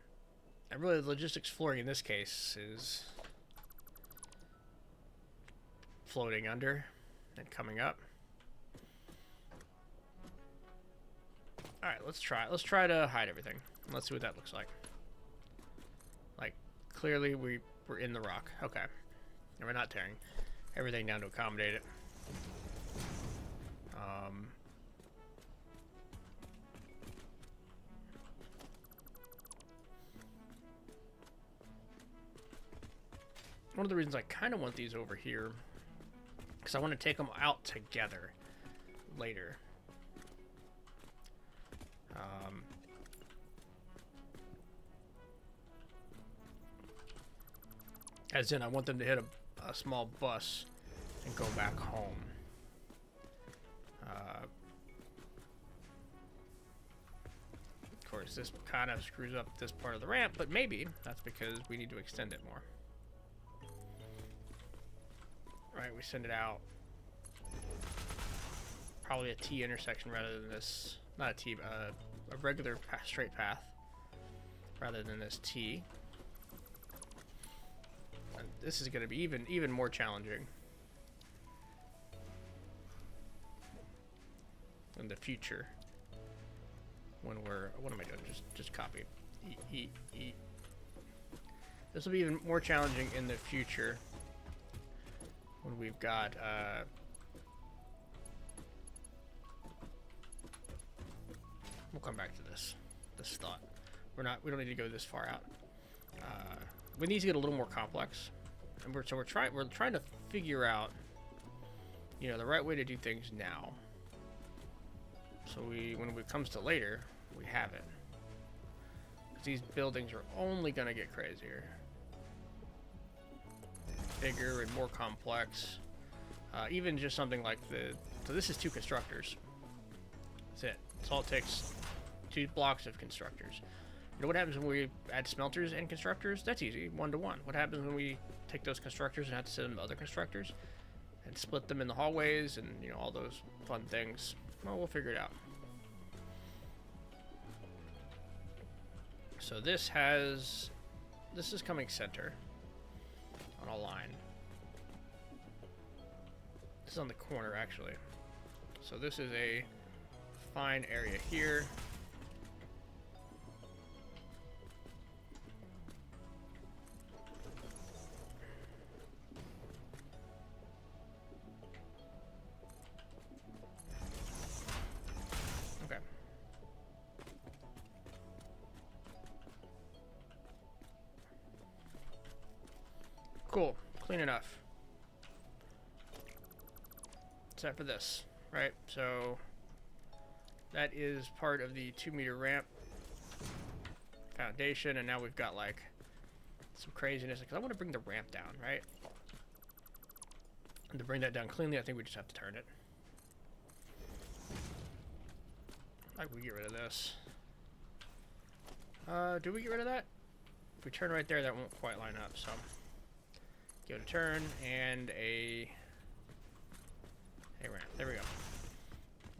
really, the logistics flooring in this case is floating under and coming up. All right, let's try it. Let's try to hide everything. Let's see what that looks like. Like, clearly we're in the rock. Okay. And we're not tearing everything down to accommodate it. One of the reasons I kind of want these over here, because I want to take them out together later. As in, I want them to hit a small bus and go back home. Of course, this kind of screws up this part of the ramp, but maybe that's because we need to extend it more. Right, we send it out. Probably a T intersection rather than this, not a T, a regular straight path rather than this T. And this is going to be even more challenging in the future when we're, what am I doing? Just copy. E. This will be even more challenging in the future when we've got we'll come back to this thought. We don't need to go this far out. When these get a little more complex, and we're trying to figure out, you know, the right way to do things now. So when it comes to later, We haven't. These buildings are only going to get crazier. Bigger and more complex. Even just something like the... So this is 2 constructors. That's it. That's all it takes. 2 blocks of constructors. You know what happens when we add smelters and constructors? That's easy. 1 to 1. What happens when we take those constructors and have to send them to other constructors? And split them in the hallways and, you know, all those fun things. Well, we'll figure it out. So this has... This is coming center. On a line. This is on the corner, actually. So this is a fine area here. Okay. Cool. Clean enough. Except for this, right? So that is part of the 2-meter ramp foundation, and now we've got like some craziness because I want to bring the ramp down, right? And to bring that down cleanly, I think we just have to turn it. Like we get rid of this. Do we get rid of that? If we turn right there, that won't quite line up. So give it a turn and a ramp. There we go.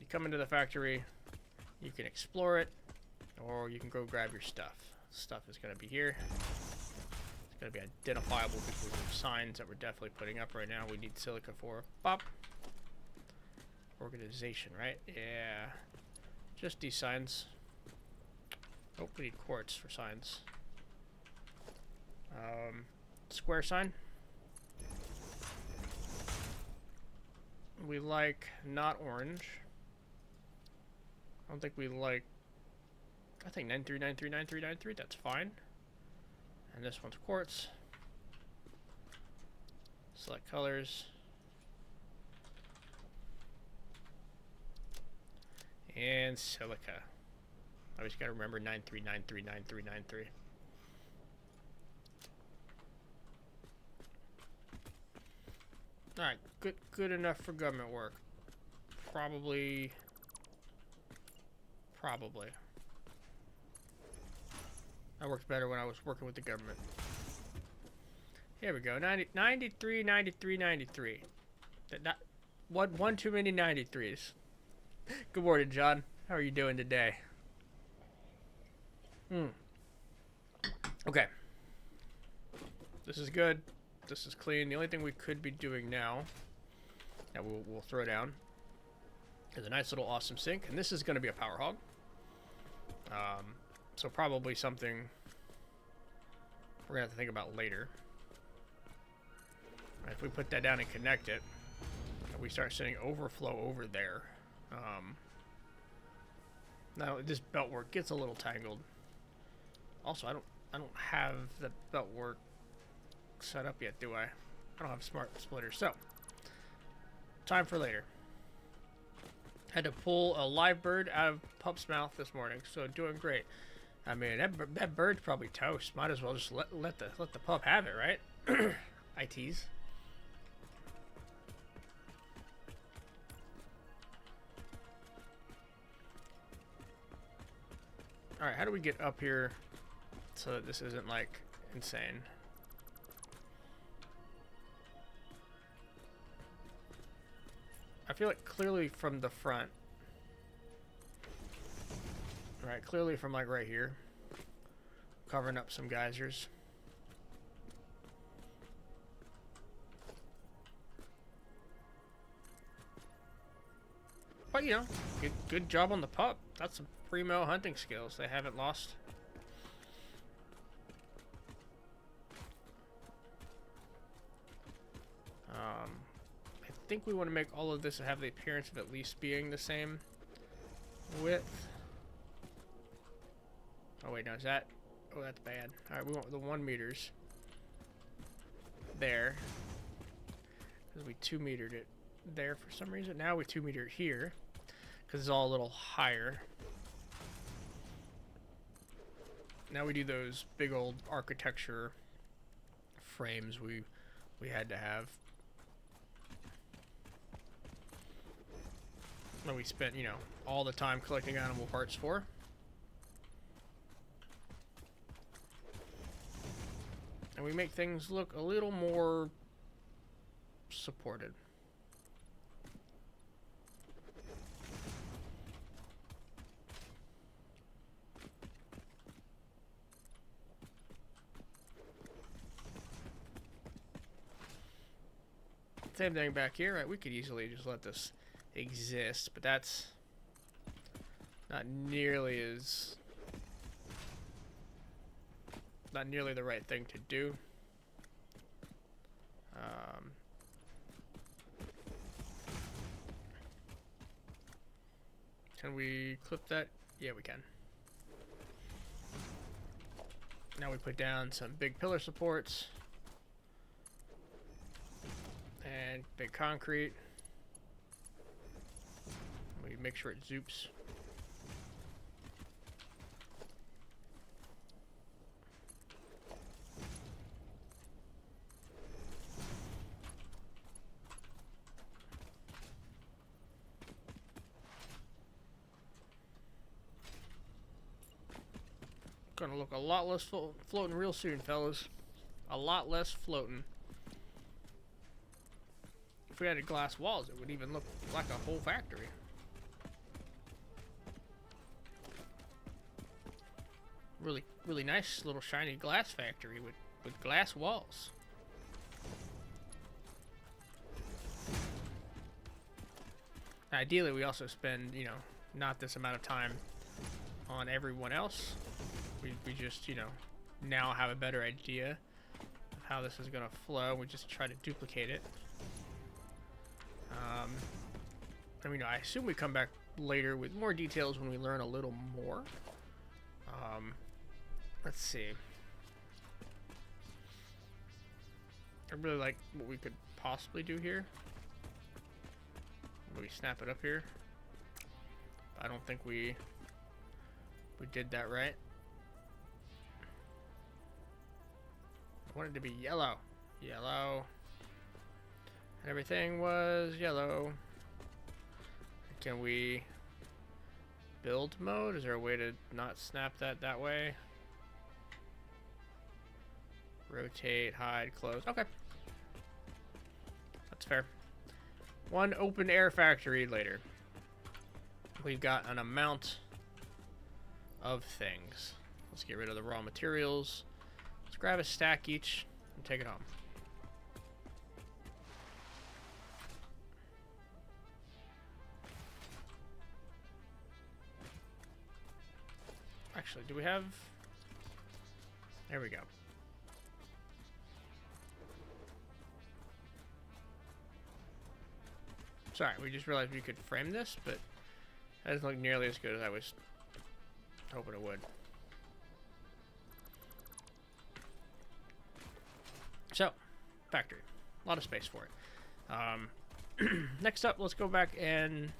You come into the factory, you can explore it, or you can go grab your stuff. Stuff is going to be here. It's going to be identifiable because of signs that we're definitely putting up right now. We need silica for pop. Organization, right? Yeah. Just these signs. Oh, we need quartz for signs. Square sign. We like not orange. I don't think we like... I think 93939393, that's fine. And this one's quartz. Select colors. And silica. I just gotta remember 93939393. Alright, good enough for government work. Probably. That worked better when I was working with the government. Here we go. 93, 93, 93. One too many 93s. Good morning, John. How are you doing today? Okay. This is good. This is clean. The only thing we could be doing now that we'll throw down is a nice little awesome sink, and this is going to be a power hog. So probably something we're going to have to think about later. Right, if we put that down and connect it, and we start sending overflow over there. Now this belt work gets a little tangled. Also, I don't have the belt work set up yet, do I? I don't have smart splitters, so time for later. Had to pull a live bird out of pup's mouth this morning, so doing great. I mean, that bird's probably toast. Might as well just let the pup have it, right? I tease. All right, how do we get up here so that this isn't like insane? I feel like clearly from the front. Right, clearly from like right here. Covering up some geysers. But you know, good job on the pup. That's some primo hunting skills they haven't lost. I think we want to make all of this have the appearance of at least being the same width. Oh wait, no, is that... Oh, that's bad. Alright, we want the 1 meters there. Because we 2 metered it there for some reason. Now we 2 meter it here. Because it's all a little higher. Now we do those big old architecture frames we had to have. That we spent, you know, all the time collecting animal parts for. And we make things look a little more supported. Same thing back here, right? We could easily just let this exist, but that's not nearly the right thing to do. Can we clip that? Yeah, we can. Now we put down some big pillar supports and big concrete. We make sure it zoops. Gonna look a lot less floating real soon, fellas. A lot less floating. If we added glass walls, it would even look like a whole factory. Really nice little shiny glass factory with glass walls. Ideally, we also spend, you know, not this amount of time on everyone else. We just, you know, now have a better idea of how this is gonna flow. We just try to duplicate it. I mean, I assume we come back later with more details when we learn a little more. Let's see. I really like what we could possibly do here. Maybe snap it up here. I don't think we did that right. I wanted it to be yellow. Yellow. And everything was yellow. Can we build mode? Is there a way to not snap that way? Rotate, hide, close. Okay. That's fair. One open air factory later. We've got an amount of things. Let's get rid of the raw materials. Let's grab a stack each and take it home. Actually, do we have... There we go. Sorry, we just realized we could frame this, but that doesn't look nearly as good as I was hoping it would. So, factory. A lot of space for it. Next up, let's go back and...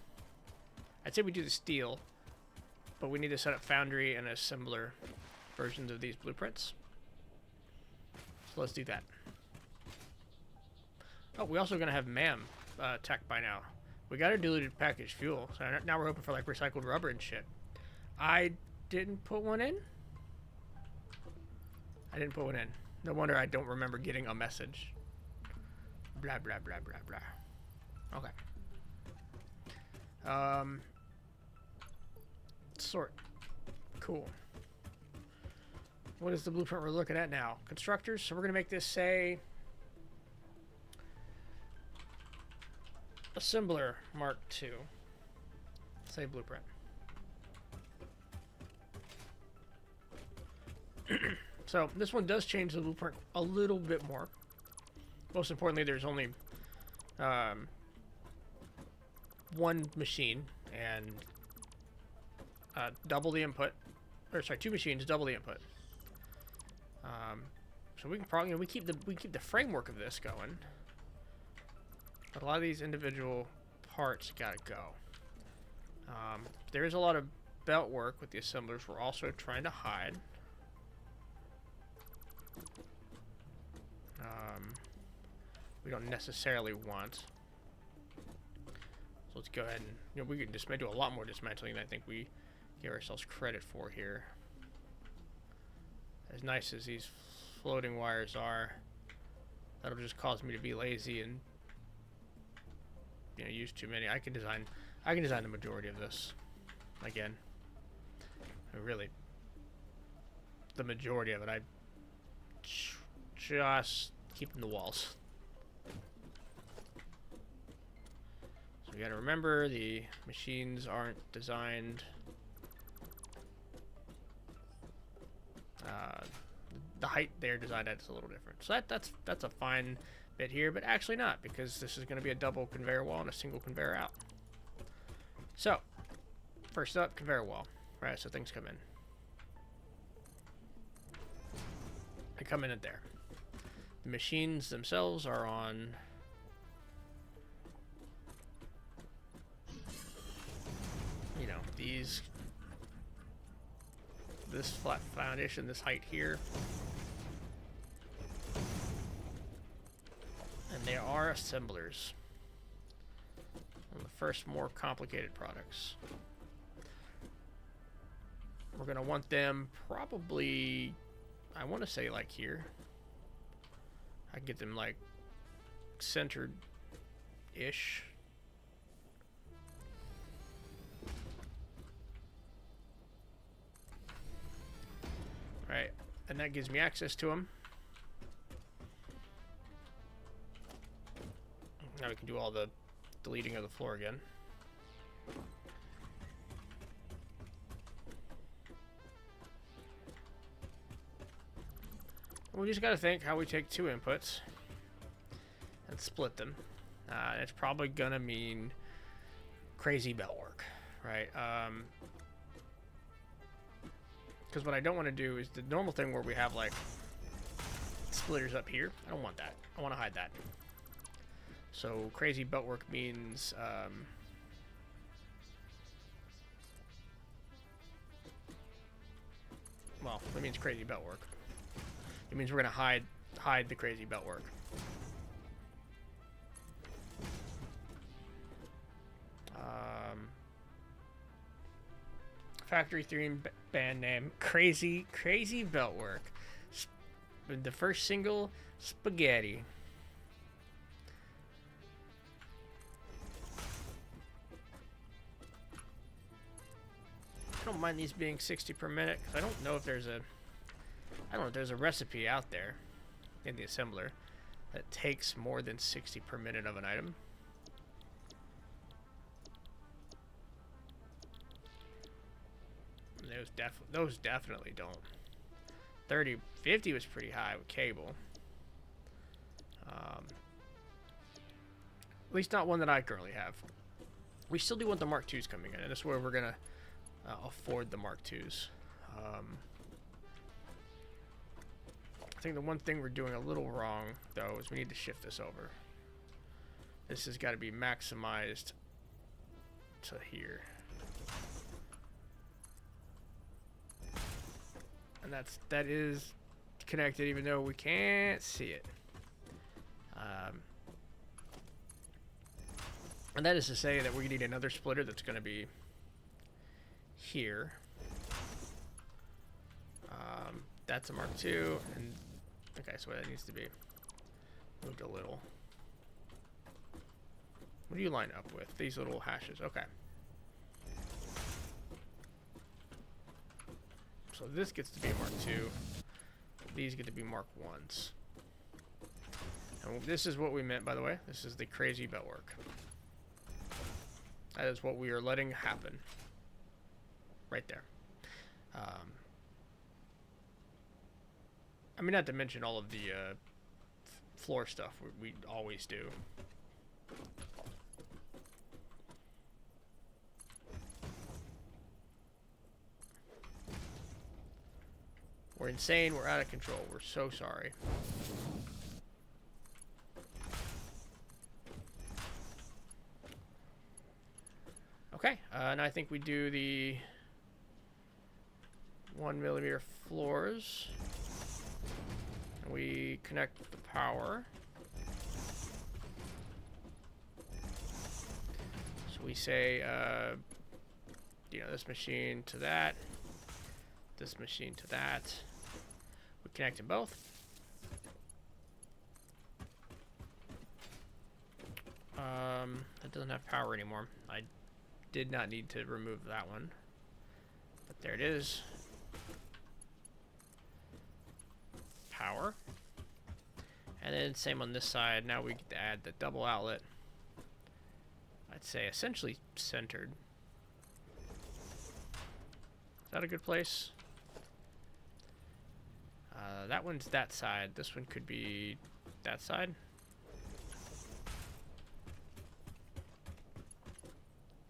I'd say we do the steel, but we need to set up foundry and assembler versions of these blueprints. So let's do that. Oh, we're also going to have MAM tech by now. We got our diluted packaged fuel, so now we're hoping for like recycled rubber and shit. I didn't put one in. I didn't put one in. No wonder I don't remember getting a message. Blah, blah, blah, blah, blah. Okay. Sort. Cool. What is the blueprint we're looking at now? Constructors. So we're going to make this say... Assembler Mark II. Say blueprint. So this one does change the blueprint a little bit more. Most importantly, there's only one machine and double the input. Or sorry, two machines, double the input. So we can probably, you know, we keep the framework of this going. But a lot of these individual parts gotta go. There is a lot of belt work with the assemblers we're also trying to hide. We don't necessarily want. So let's go ahead and, you know, we can just do a lot more dismantling than I think we give ourselves credit for here. As nice as these floating wires are, that'll just cause me to be lazy and, you know, use too many. I can design the majority of this. Again, really, the majority of it, I just keeping the walls. So we got to remember the machines aren't designed. The height they're designed at is a little different. So that's a fine bit here, but actually not, because this is going to be a double conveyor wall and a single conveyor out. So first up, conveyor wall. Right, so things come in. They come in at there. The machines themselves are on this flat foundation, this height here. And they are assemblers on the first more complicated products. We're gonna want them probably, I want to say like here. I can get them like centered-ish. Right, and that gives me access to them. Now we can do all the deleting of the floor again. We just got to think how we take two inputs and split them. It's probably going to mean crazy belt work, right? Because what I don't want to do is the normal thing where we have like splitters up here. I don't want that. I want to hide that. So crazy belt work means well, it means crazy belt work. It means we're gonna hide the crazy belt work. Factory theme band name: Crazy Belt Work. The first single, Spaghetti. I don't mind these being 60 per minute, because I don't know if there's a recipe out there in the assembler that takes more than 60 per minute of an item. Those definitely don't. 30, 50 was pretty high with cable. At least not one that I currently have. We still do want the Mark IIs coming in, and this is where we're gonna afford the Mark IIs. I think the one thing we're doing a little wrong, though, is we need to shift this over. This has got to be maximized to here. And that is connected, even though we can't see it. And that is to say that we need another splitter that's going to be here. That's a Mark II, and okay, so that needs to be moved a little. What do you line up with? These little hashes. Okay. So this gets to be a Mark II. These get to be Mark Is. And this is what we meant, by the way. This is the crazy belt work. That is what we are letting happen. Right there. I mean, not to mention all of the floor stuff we always do. We're insane. We're out of control. We're so sorry. Okay, and I think we do the 1mm floors. We connect the power. So we say, you know, this machine to that, this machine to that. We connect them both. That doesn't have power anymore. I did not need to remove that one, but there it is. Power. And then same on this side. Now we get to add the double outlet. I'd say essentially centered. Is that a good place? That one's that side. This one could be that side.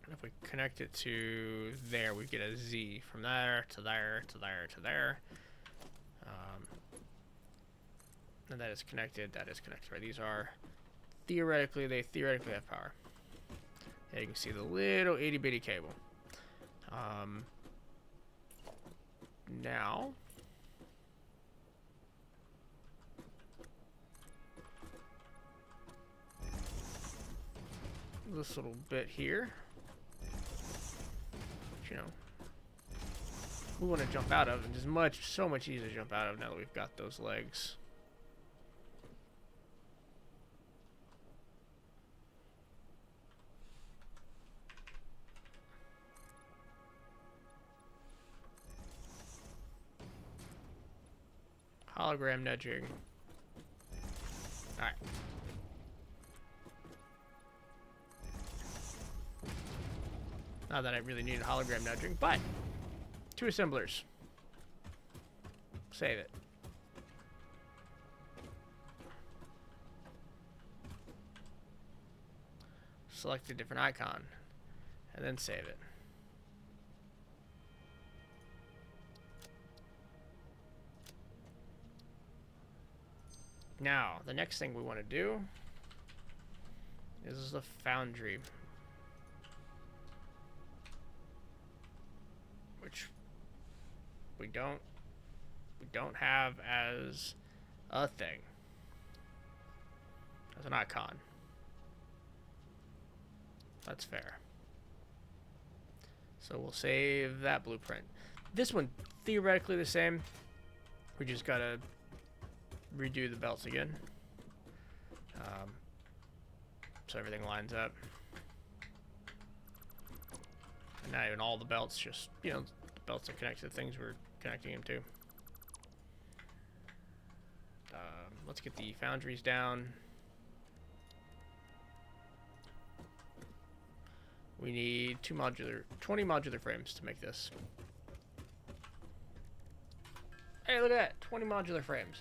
And if we connect it to there, we get a Z from there to there to there to there. And that is connected. That is connected. Right? These are theoretically, they theoretically have power. Yeah, you can see the little itty bitty cable. Now, this little bit here, which, you know, we want to jump out of, and it's so much easier to jump out of now that we've got those legs. Hologram nudging. Alright. Not that I really needed hologram nudging, but 2 assemblers. Save it. Select a different icon, and then save it. Now, the next thing we want to do is the foundry, which we don't have as a thing, as an icon. That's fair. So we'll save that blueprint. This one, theoretically the same. We just gotta redo the belts again, so everything lines up. And not even all the belts, just, you know, the belts that connect to the things we're connecting them to. Let's get the foundries down. We need 20 modular frames to make this. Hey, look at that, 20 modular frames.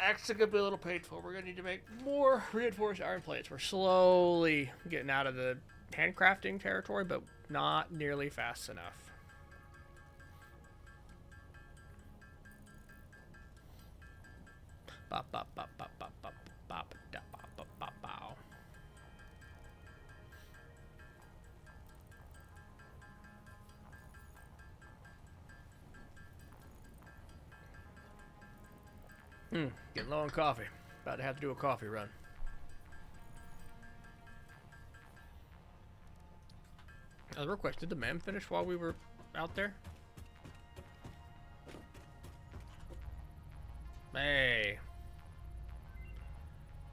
Actually gonna be a little painful. We're gonna need to make more reinforced iron plates. We're slowly getting out of the handcrafting territory, but not nearly fast enough. Bop, bop, bop, bop, bop, bop, bop, da, bop, bop, bop, bow. Getting low on coffee. About to have to do a coffee run. Real quick, did the man finish while we were out there? Hey.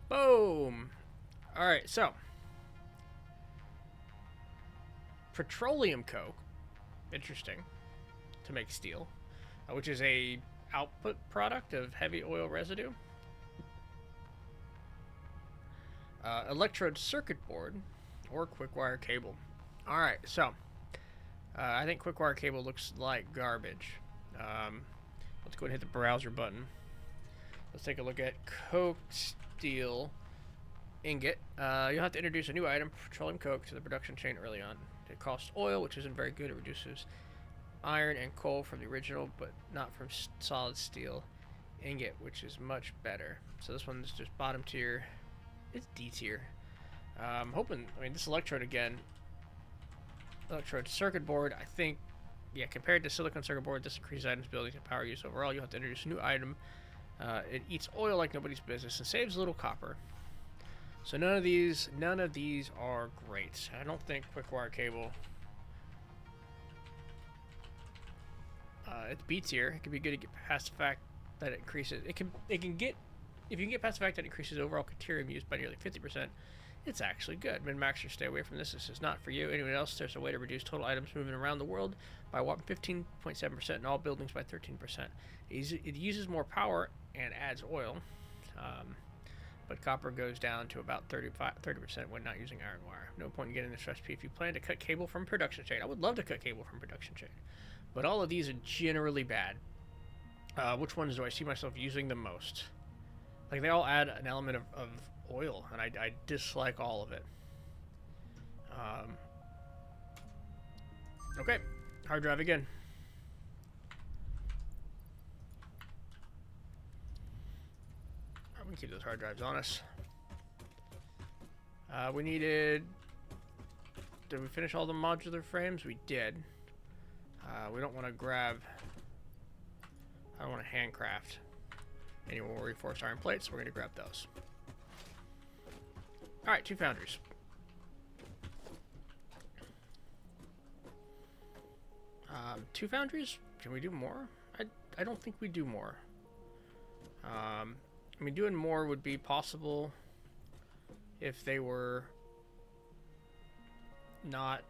Boom. Alright, so. Petroleum coke. Interesting. To make steel. Which is a output product of heavy oil residue. Electrode circuit board or quick wire cable. Alright, so I think quick wire cable looks like garbage. Let's go ahead and hit the browser button. Let's take a look at coke steel ingot. You'll have to introduce a new item, petroleum coke, to the production chain early on. It costs oil, which isn't very good. It reduces iron and coal from the original, but not from solid steel ingot, which is much better. So this one's just bottom tier. It's D tier. I'm hoping, I mean, this electrode again, electrode circuit board, I think, yeah, compared to silicon circuit board, this increases items ability and power use overall. You'll have to introduce a new item It eats oil like nobody's business and saves a little copper. So none of these are great. I don't think quick wire cable. It beats here. It could be good to get past the fact that it increases. It can get, if you can get past the fact that it increases overall deuterium use by nearly 50%. It's actually good. Min-maxers, stay away from this. This is not for you. Anyone else, there's a way to reduce total items moving around the world by 15.7% and all buildings by 13%. It uses more power and adds oil, but copper goes down to about 30% when not using iron wire. No point in getting this recipe if you plan to cut cable from production chain. I would love to cut cable from production chain, but all of these are generally bad. Which ones do I see myself using the most? Like, they all add an element of oil, and I dislike all of it. Okay, hard drive again. We can keep those hard drives on us. We needed... Did we finish all the modular frames? We did. We don't want to grab... I don't want to handcraft any more reinforced iron plates, so we're going to grab those. Alright, 2 foundries. Two foundries? Can we do more? I don't think we do more. I mean, doing more would be possible if they were not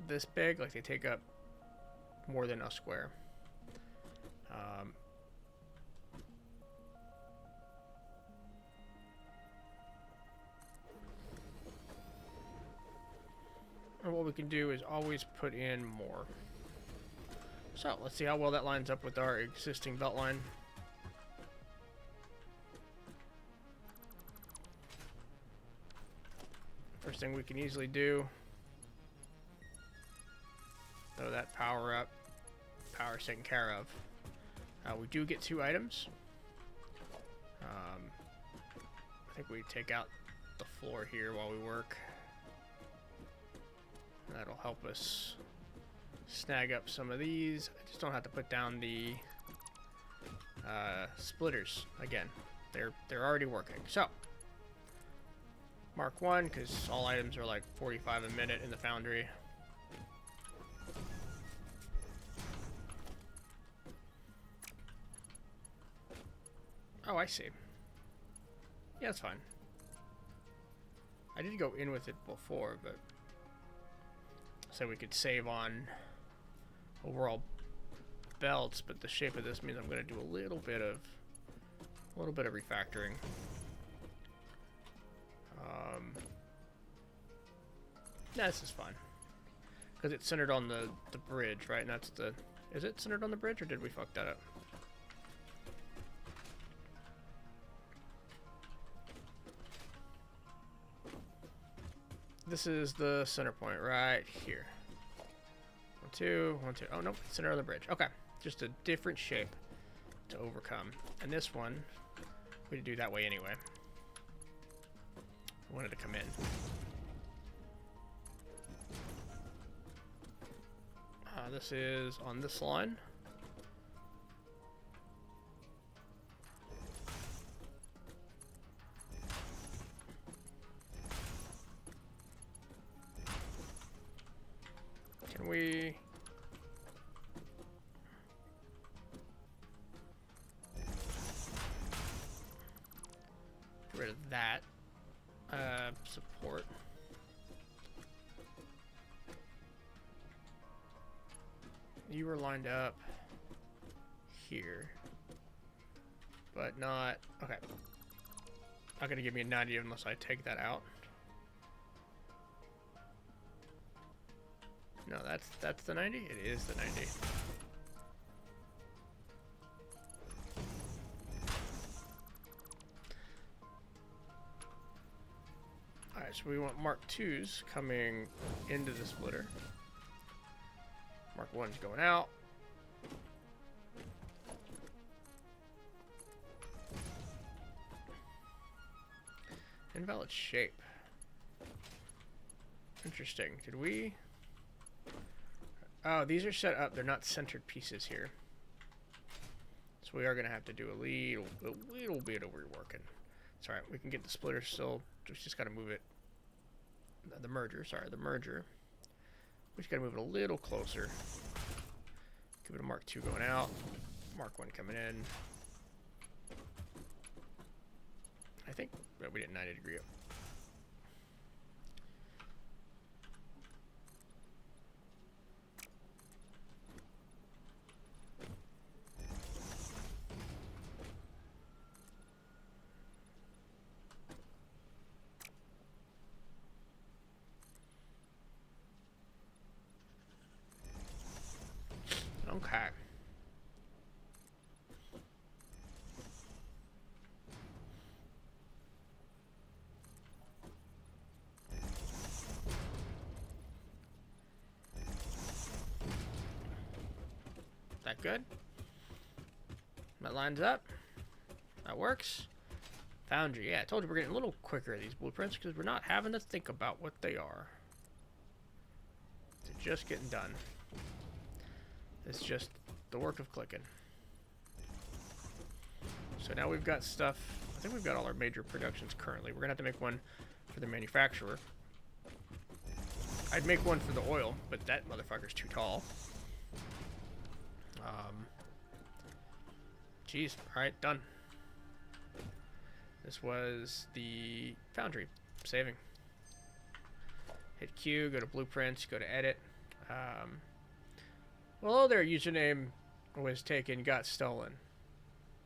this big, like they take up more than a square. And what we can do is always put in more. So let's see how well that lines up with our existing belt line. First thing we can easily do, throw that power up. Power's taken care of. We do get 2 items. I think we take out the floor here while we work. That'll help us snag up some of these. I just don't have to put down the splitters again. They're already working. So Mark 1, because all items are like 45 a minute in the foundry. Oh, I see. Yeah, that's fine. I did go in with it before, but so we could save on overall belts, but the shape of this means I'm going to do a little bit of refactoring. Yeah, this is fun because it's centered on the bridge, right? And that's the... Is it centered on the bridge, or did we fuck that up? This is the center point right here. 1, 2, 1, 2. Oh, nope. Center on the bridge. Okay. Just a different shape to overcome. And this one, we do that way anyway. I wanted to come in. This is on this line. Can we... get rid of that support. You were lined up here, but not... Okay. Not gonna give me a 90 unless I take that out. No, that's the 90? It is the 90. Alright, so we want Mark 2s coming into the splitter. Mark 1's going out. Invalid shape. Interesting. Did we... Oh, these are set up. They're not centered pieces here. So we are going to have to do a little bit of reworking. It's alright, we can get the splitter still. Just got to move it. The merger, sorry, the merger. We just got to move it a little closer. Give it a Mark II going out. Mark 1 coming in. I think we did 90 degree up. Okay. That good? That lines up. That works. Foundry, yeah, I told you we're getting a little quicker at these blueprints because we're not having to think about what they are. They're just getting done. It's just the work of clicking. So now we've got stuff. I think we've got all our major productions currently. We're gonna have to make one for the manufacturer. I'd make one for the oil, but that motherfucker's too tall. Geez, alright, done. This was the foundry. Saving. Hit Q, go to blueprints, go to edit. Well, their username was taken, got stolen.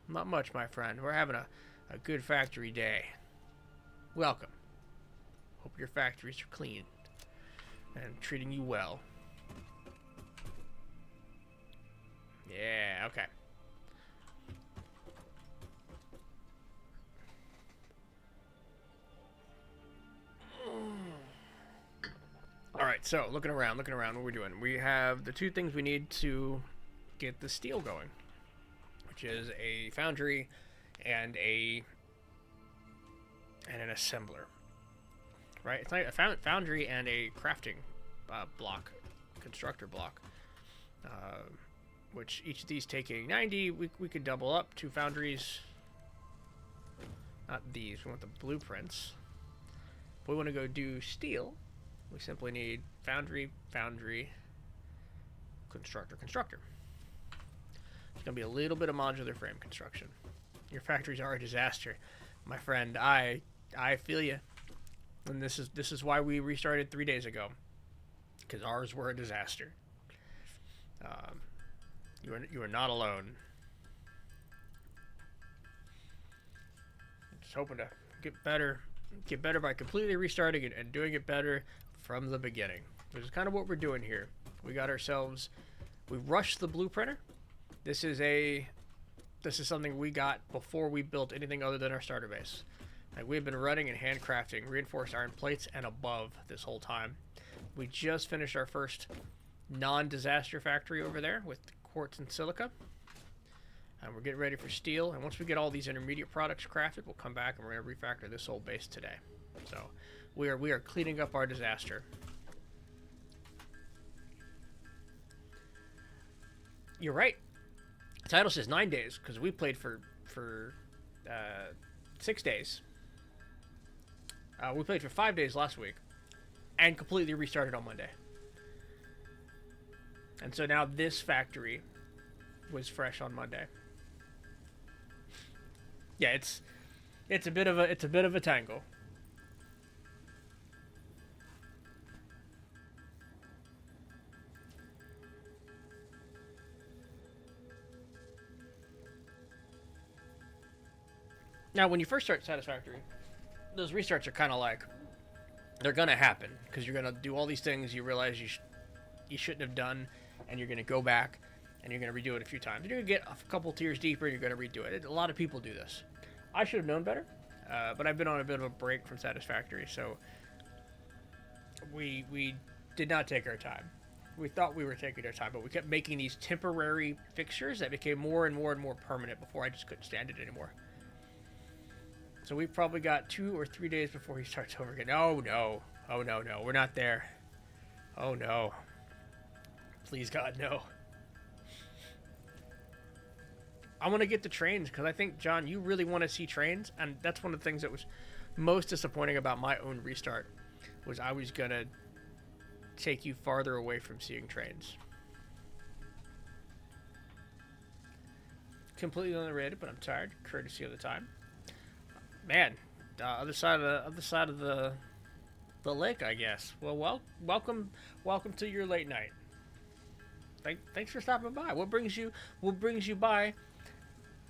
Not much, my friend. We're having a good factory day. Welcome. Hope your factories are clean and treating you well. Yeah, okay. Alright, so looking around, what are we doing? We have the two things we need to get the steel going, which is a foundry and an assembler. Right? It's like a foundry and a crafting block, constructor block. Which each of these taking 90, we could double up 2 foundries. Not these, we want the blueprints. If we want to go do steel, we simply need foundry, constructor. It's going to be a little bit of modular frame construction. Your factories are a disaster. My friend, I feel you. And this is why we restarted 3 days ago. Because ours were a disaster. You are not alone. Just hoping to get better by completely restarting it and doing it better from the beginning, which is kind of what we're doing here. We rushed the blueprinter. This is something we got before we built anything other than our starter base. Like, we've been running and handcrafting reinforced iron plates and above this whole time. We just finished our first non-disaster factory over there with quartz and silica. And we're getting ready for steel. And once we get all these intermediate products crafted, we'll come back and we're going to refactor this whole base today. So we are cleaning up our disaster. You're right. The title says 9 days because we played for 6 days. We played for 5 days last week and completely restarted on Monday. And so now this factory was fresh on Monday. Yeah, it's a bit of a tangle. Now, when you first start Satisfactory, those restarts are kind of like, they're gonna happen because you're gonna do all these things you realize you shouldn't have done, and you're gonna go back and you're gonna redo it a few times. You're gonna get a couple tiers deeper, and you're gonna redo it. A lot of people do this. I should have known better, but I've been on a bit of a break from Satisfactory, so we did not take our time. We thought we were taking our time, but we kept making these temporary fixtures that became more and more and more permanent before I just couldn't stand it anymore. So we've probably got 2 or 3 days before he starts over again. Oh no, we're not there. Oh no. Please God, no. I want to get the trains because I think, John, you really want to see trains, and that's one of the things that was most disappointing about my own restart was I was gonna take you farther away from seeing trains. Completely unrelated, but I'm tired, courtesy of the time. Man, other side of the lake, I guess. Well, welcome to your late night. Thanks for stopping by. What brings you by,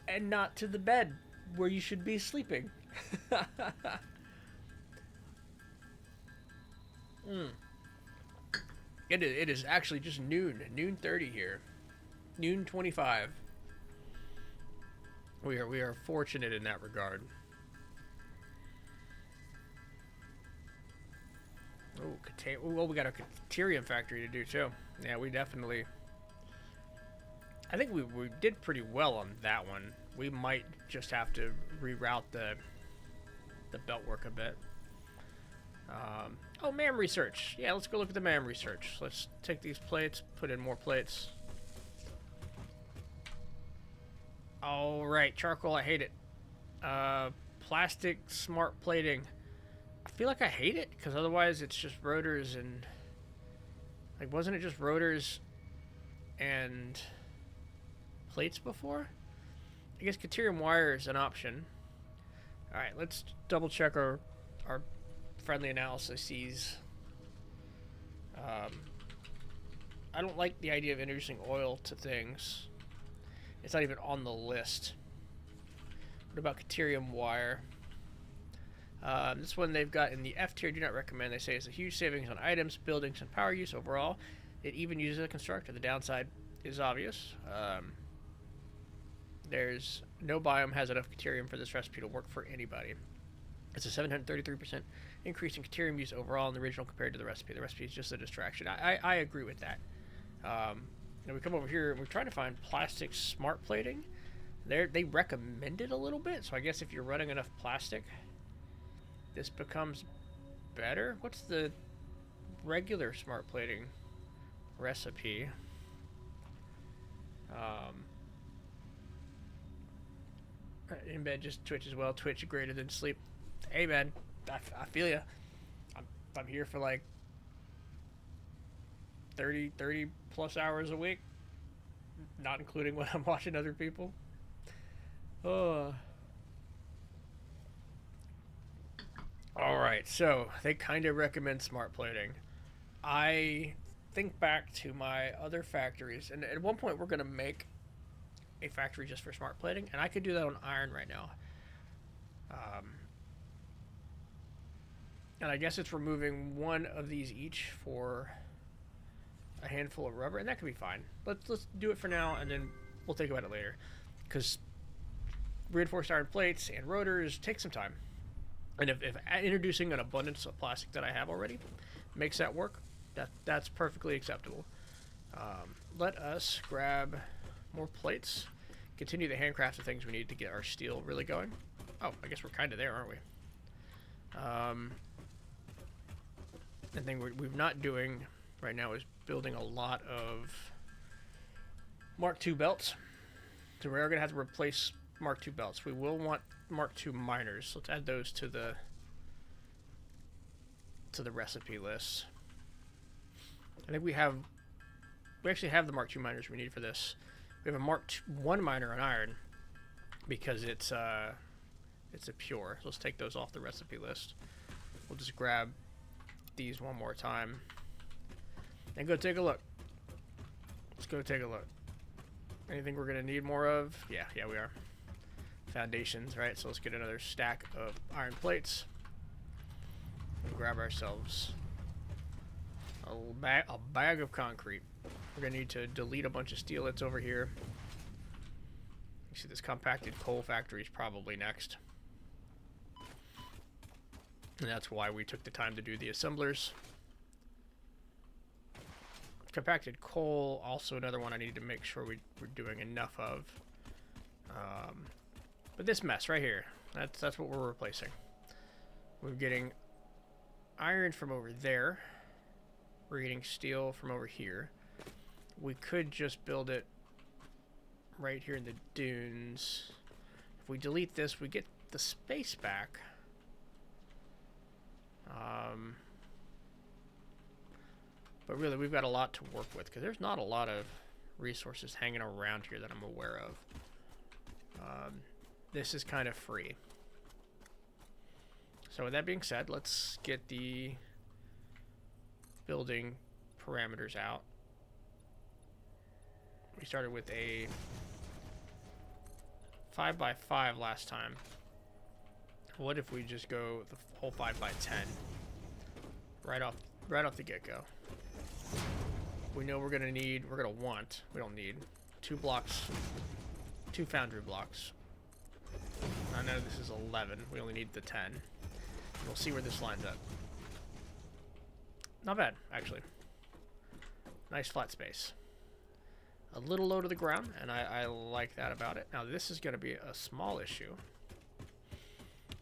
and not to the bed where you should be sleeping? mm. It is actually just noon 30 here, noon 25. We are fortunate in that regard. Oh, well, we got a Caterium factory to do too. Yeah, we definitely. I think we did pretty well on that one. We might just have to reroute the belt work a bit. Oh, MAM research. Yeah, let's go look at the MAM research. Let's take these plates, put in more plates. All right, charcoal. I hate it. Plastic smart plating. I feel like I hate it because otherwise it's just rotors and like wasn't it just rotors and plates before? I guess Caterium wire is an option. All right, let's double check our friendly analyses. I don't like the idea of introducing oil to things. It's not even on the list. What about Caterium wire? This one they've got in the F tier, do not recommend. They say it's a huge savings on items, buildings, and power use overall. It even uses a constructor. The downside is obvious. There's no biome has enough Caterium for this recipe to work for anybody. It's a 733% increase in Caterium use overall in the original compared to the recipe. The recipe is just a distraction. I agree with that. We come over here and we're trying to find plastic smart plating. They recommend it a little bit, so I guess if you're running enough plastic, this becomes better. What's the regular smart plating recipe? In bed, just Twitch as well. Twitch greater than sleep. Hey man, I feel ya. I'm here for like 30 plus hours a week, not including when I'm watching other people. All right, so they kind of recommend smart plating. I think back to my other factories, and at one point we're gonna make a factory just for smart plating, and I could do that on iron right now. And I guess it's removing one of these each for a handful of rubber, and that could be fine. Let's do it for now, and then we'll think about it later. Because reinforced iron plates and rotors take some time. And if introducing an abundance of plastic that I have already makes that work, that's perfectly acceptable. Let us grab more plates. Continue the handcrafted things we need to get our steel really going. Oh, I guess we're kind of there, aren't we? The thing we're not doing right now is building a lot of Mark II belts. So we are going to have to replace Mark II belts. We will want Mark II miners. Let's add those to the recipe list. I think we actually have the Mark II miners we need for this. We have a Mark I miner on iron because it's a pure. So let's take those off the recipe list. We'll just grab these one more time and go take a look. Let's go take a look. Anything we're gonna need more of? Yeah, we are. Foundations, right? So let's get another stack of iron plates and grab ourselves a bag of concrete. We're gonna need to delete a bunch of steel that's over here. You see this compacted coal factory is probably next. And that's why we took the time to do the assemblers. Compacted coal, also another one I need to make sure we're doing enough of. But this mess right here, that's what we're replacing. We're getting iron from over there. We're getting steel from over here. We could just build it right here in the dunes. If we delete this, we get the space back. But really, we've got a lot to work with because there's not a lot of resources hanging around here that I'm aware of. This is kind of free. So with that being said, let's get the building parameters out. We started with a 5x5 last time. What if we just go the whole 5x10 right off the get-go? We know we're gonna want, we don't need 2 blocks, 2 foundry blocks. I know this is 11, we only need the 10. We'll see where this lines up. Not bad, actually. Nice flat space. A little low to the ground, and I like that about it. Now this is gonna be a small issue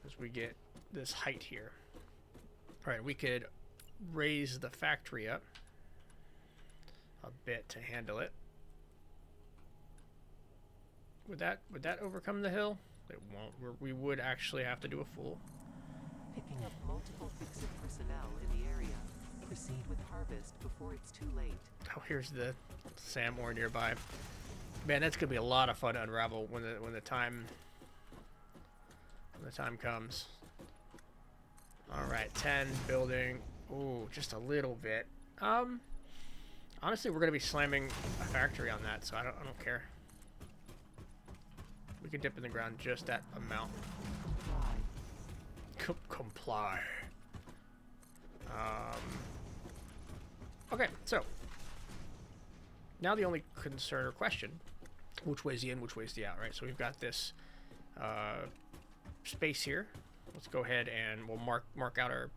as we get this height here. All right, we could raise the factory up a bit to handle it. Would that overcome the hill? It won't. We would actually have to do a full. Picking up multiple fixed personnel in the area. Proceed with harvest before it's too late. Oh, here's the Sam ore nearby. Man, that's gonna be a lot of fun to unravel when the time comes. All right, 10 building. Ooh, just a little bit. Honestly, we're gonna be slamming a factory on that, so I don't care. We can dip in the ground just that amount. Comply. Okay, so now the only concern or question: which way's the in, which way's the out, right? So we've got this space here. Let's go ahead and we'll mark out our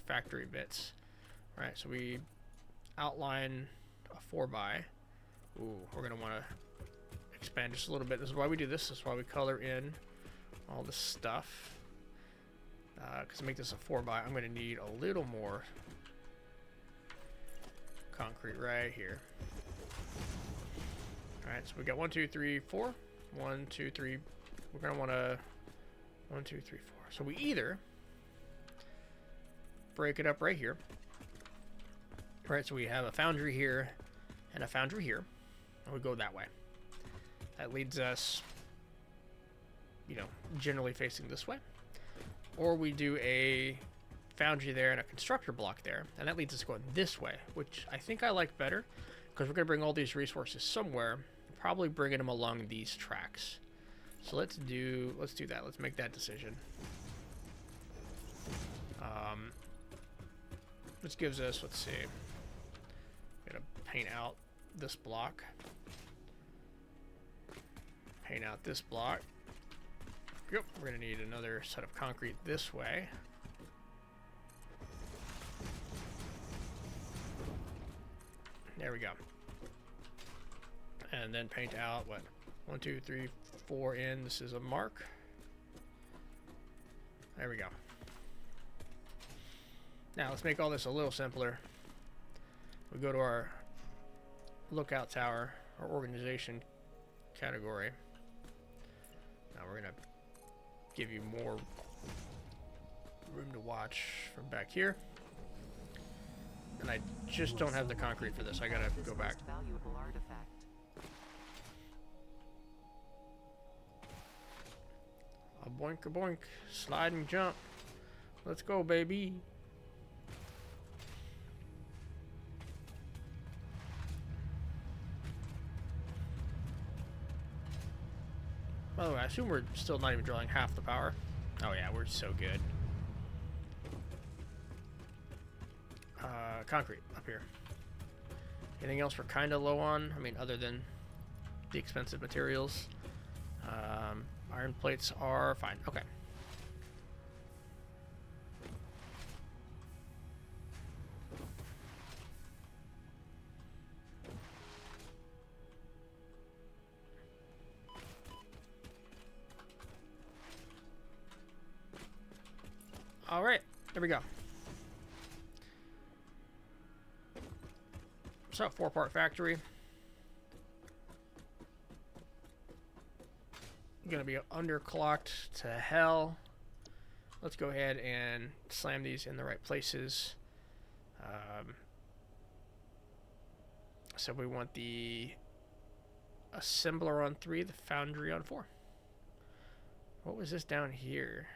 factory bits. All right, so we outline a 4x. Ooh, we're gonna want to expand just a little bit. This is why we do this. This is why we color in all this stuff. Because to make this a 4x, I'm going to need a little more concrete right here. Alright, so we got 1, 2, 3, 4. 1, 2, 3. We're going to want to 1, 2, 3, 4. So we either break it up right here. Right, so we have a foundry here and a foundry here. And we go that way. That leads us, you know, generally facing this way. Or we do a foundry there and a constructor block there, and that leads us going this way, which I think I like better, because we're going to bring all these resources somewhere, probably bringing them along these tracks. So let's do that. Let's make that decision. Which gives us, let's see, I'm going to paint out this block. Paint out this block. Yep, we're going to need another set of concrete this way. There we go. And then paint out, what, 1, 2, 3, 4 in. This is a mark. There we go. Now, let's make all this a little simpler. We go to our lookout tower, our organization category. Now we're going to give you more room to watch from back here. And I just don't have the concrete for this. I gotta go back. Valuable artifact. A boink a boink. Slide and jump. Let's go, baby. By the way, I assume we're still not even drawing half the power. Oh yeah, we're so good. Concrete up here. Anything else we're kind of low on? I mean, other than the expensive materials. Iron plates are fine. Okay. All right, there we go. So, 4-part factory. gonna be underclocked to hell. Let's go ahead and slam these in the right places. So we want the assembler on 3, the foundry on 4. What was this down here?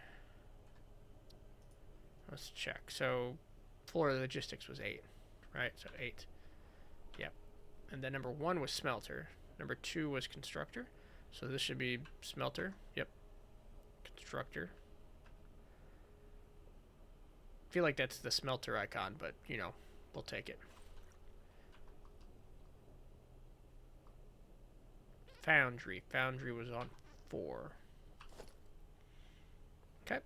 Let's check. So floor logistics was 8, right? So 8. Yep. And then number 1 was smelter. Number 2 was constructor. So this should be smelter. Yep. Constructor. I feel like that's the smelter icon, but you know, we'll take it. Foundry. Foundry was on 4. Okay.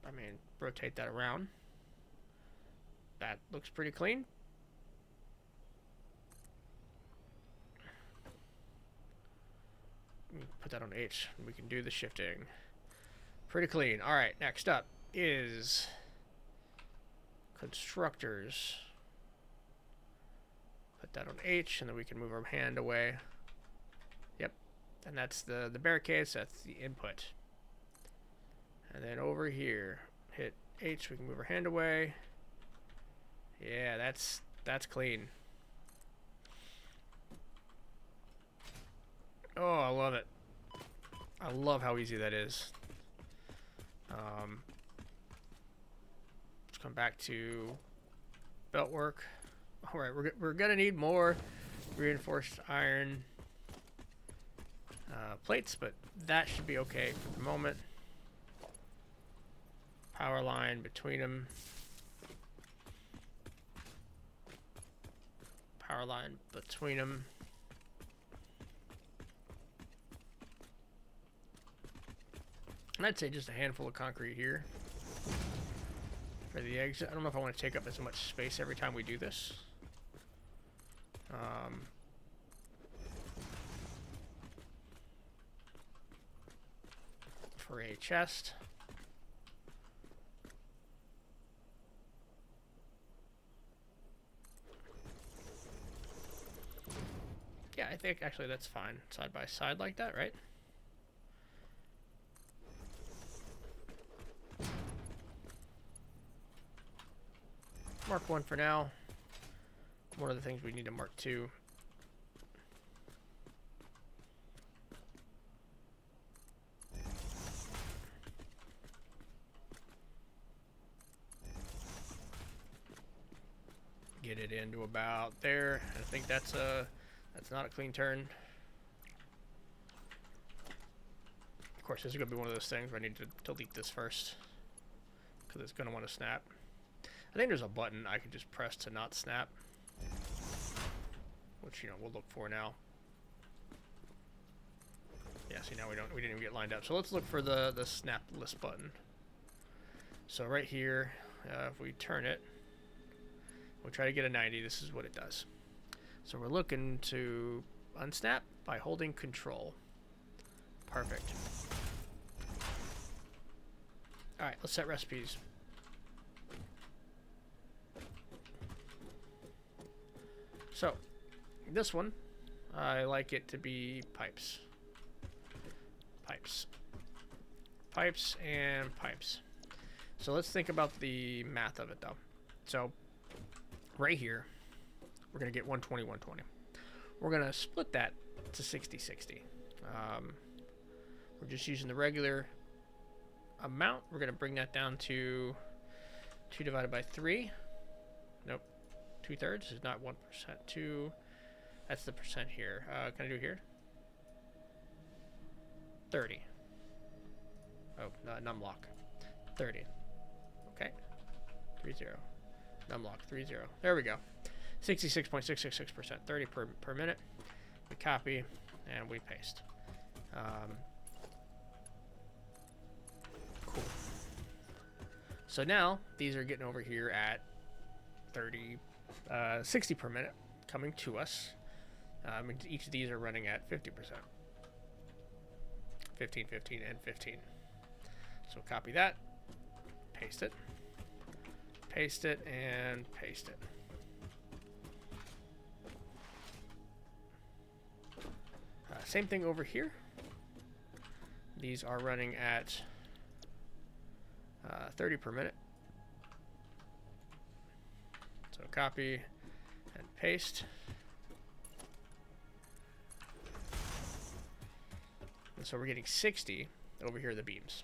I mean, rotate that around. That looks pretty clean. Put that on H. We can do the shifting. Pretty clean. All right, next up is constructors. Put that on H, and then we can move our hand away. Yep, and that's the barricades. That's the input. And then over here, hit H. We can move our hand away. Yeah, that's clean. Oh, I love it. I love how easy that is. Let's come back to belt work. All right, we're gonna need more reinforced iron plates, but that should be okay for the moment. Power line between them. Power line between them. And I'd say just a handful of concrete here for the exit. I don't know if I want to take up as much space every time we do this. For a chest. Yeah, I think actually that's fine. Side by side like that, right? Mark 1 for now. One of the things we need to mark 2. Get it into about there. I think that's not a clean turn. Of course, this is gonna be one of those things where I need to delete this first because it's gonna want to snap. I think there's a button I could just press to not snap, which, you know, we'll look for now. Yeah, see, now we didn't even get lined up. So let's look for the snap list button. So right here, if we turn it, we'll try to get a 90. This is what it does. So we're looking to unsnap by holding control. Perfect. All right, let's set recipes. So, this one, I like it to be pipes. Pipes. Pipes and pipes. So let's think about the math of it though. So, right here, we're going to get 120, 120. We're going to split that to 60, 60. We're just using the regular amount. We're going to bring that down to 2 divided by 3. Nope. 2/3 is not 1%. 2. That's the percent here. Can I do here? 30. Oh, numlock. 30. Okay. 30. Numlock 30. There we go. 66.666%. 30 per minute. We copy and we paste. Cool. So now these are getting over here at 60 per minute coming to us. Each of these are running at 50%. 15, 15, and 15. So copy that, paste it, and paste it. Same thing over here. These are running at 30 per minute. So copy and paste. And so we're getting 60 over here, the beams.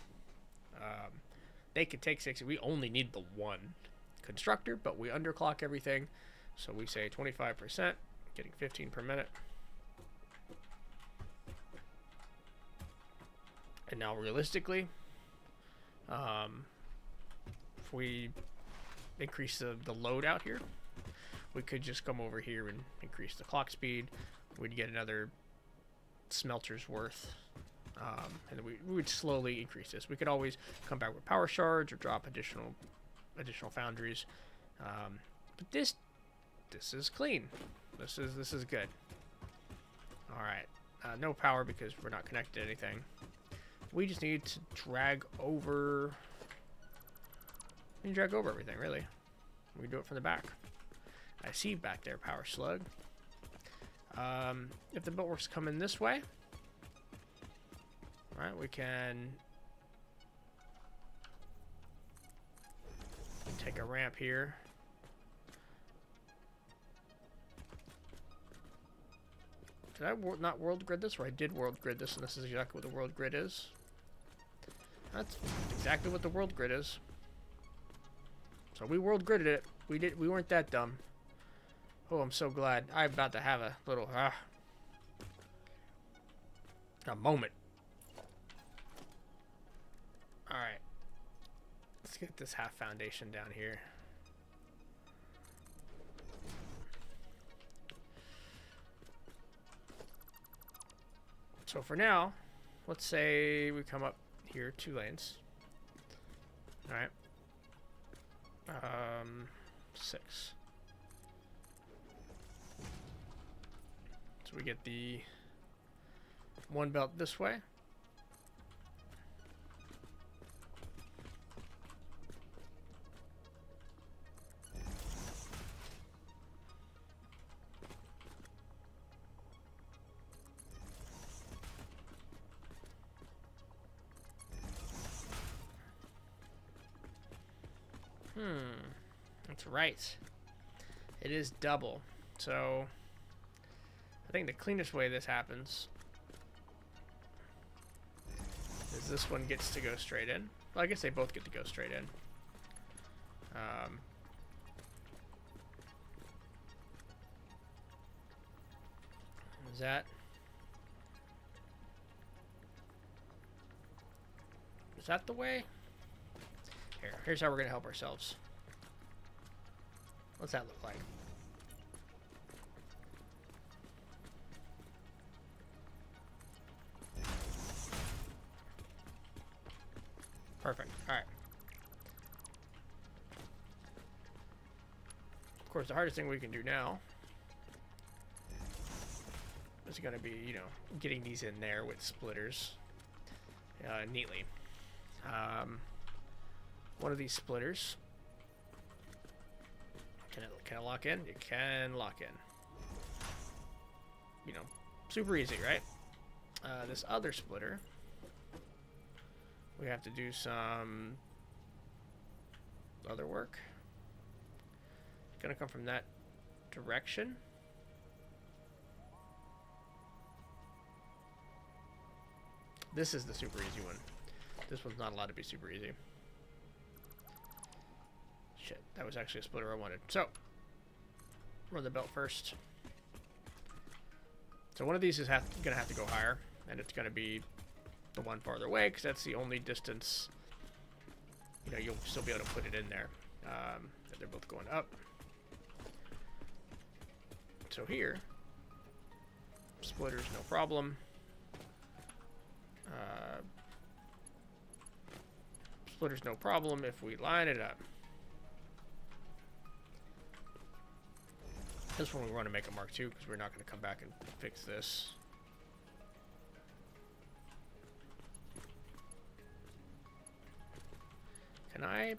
They could take 60. We only need the one constructor, but we underclock everything. So we say 25%, getting 15 per minute. And now realistically, if we increase the load out here, we could just come over here and increase the clock speed. We'd get another smelter's worth. And then we would slowly increase this. We could always come back with power shards or drop additional foundries. But this is clean. This is good. All right. No power because we're not connected to anything. We just need to drag over. We can drag over everything, really. We can do it from the back. I see back there, power slug. If the bulwarks come in this way, all right, we can take a ramp here. Did I not world grid this, or I did world grid this, and this is exactly what the world grid is? That's exactly what the world grid is. So we world gridded it. We weren't that dumb. Oh, I'm so glad. I'm about to have a little a moment. All right. Let's get this half foundation down here. So for now, let's say we come up here 2 lanes. All right. 6. So we get the one belt this way. That's right. It is double. So I think the cleanest way this happens is this one gets to go straight in. Well, I guess they both get to go straight in. Is that the way? Here's how we're gonna help ourselves. What's that look like? Perfect. All right. Of course, the hardest thing we can do now is going to be, you know, getting these in there with splitters neatly. One of these splitters, can it lock in? It can lock in. You know, super easy, right? This other splitter, we have to do some other work. It's gonna come from that direction. This is the super easy one. This one's not allowed to be super easy. Shit, that was actually a splitter I wanted. So, run the belt first. So one of these is gonna have to go higher, and it's gonna be the one farther away, because that's the only distance, you know, you'll still be able to put it in there. They're both going up. So here, splitters, no problem. Splitters, no problem if we line it up. This one we want to make a Mark II, because we're not going to come back and fix this. Can I?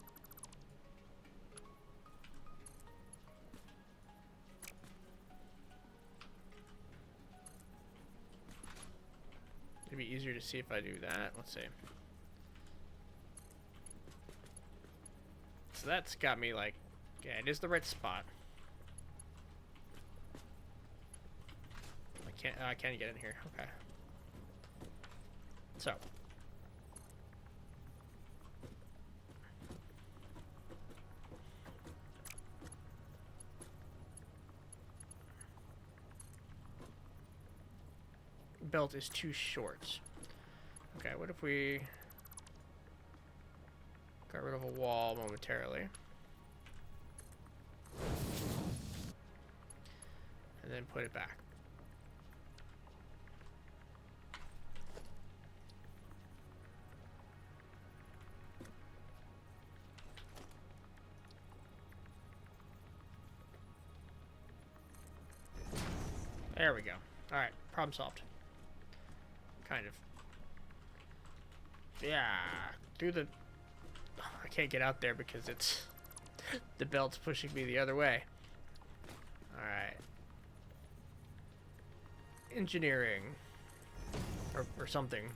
easier to see if I do that. Let's see. So that's got me like, yeah, it is the right spot. I can't get in here. Okay. So. Belt is too short. Okay, what if we got rid of a wall momentarily? And then put it back. There we go. Alright, problem solved. Kind of. Yeah, do the... I can't get out there because it's... the belt's pushing me the other way. Alright. Engineering. Or something.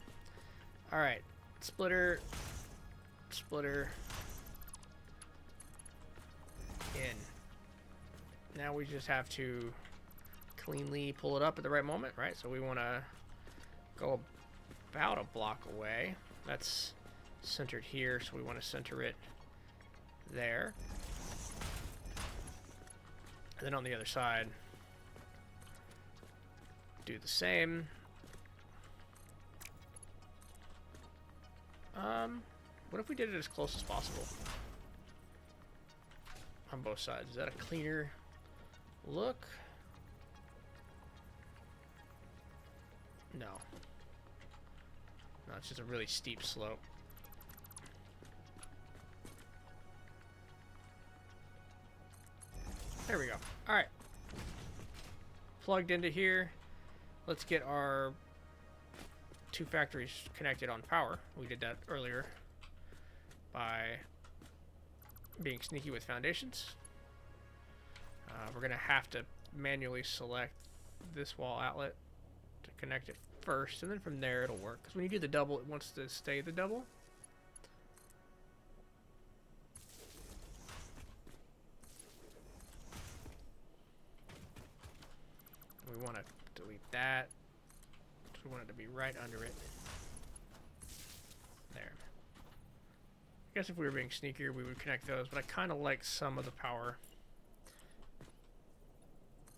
Alright. Splitter. Splitter. In. Now we just have to cleanly pull it up at the right moment, right? So we want to go about a block away. That's centered here, so we want to center it there. And then on the other side, do the same. What if we did it as close as possible on both sides? Is that a cleaner look? No. No, it's just a really steep slope. There we go. Alright. Plugged into here. Let's get our two factories connected on power. We did that earlier by being sneaky with foundations. We're going to have to manually select this wall outlet to connect it first, and then from there it'll work. Because when you do the double, it wants to stay the double. We want to delete that. We want it to be right under it. There. I guess if we were being sneakier, we would connect those, but I kind of like some of the power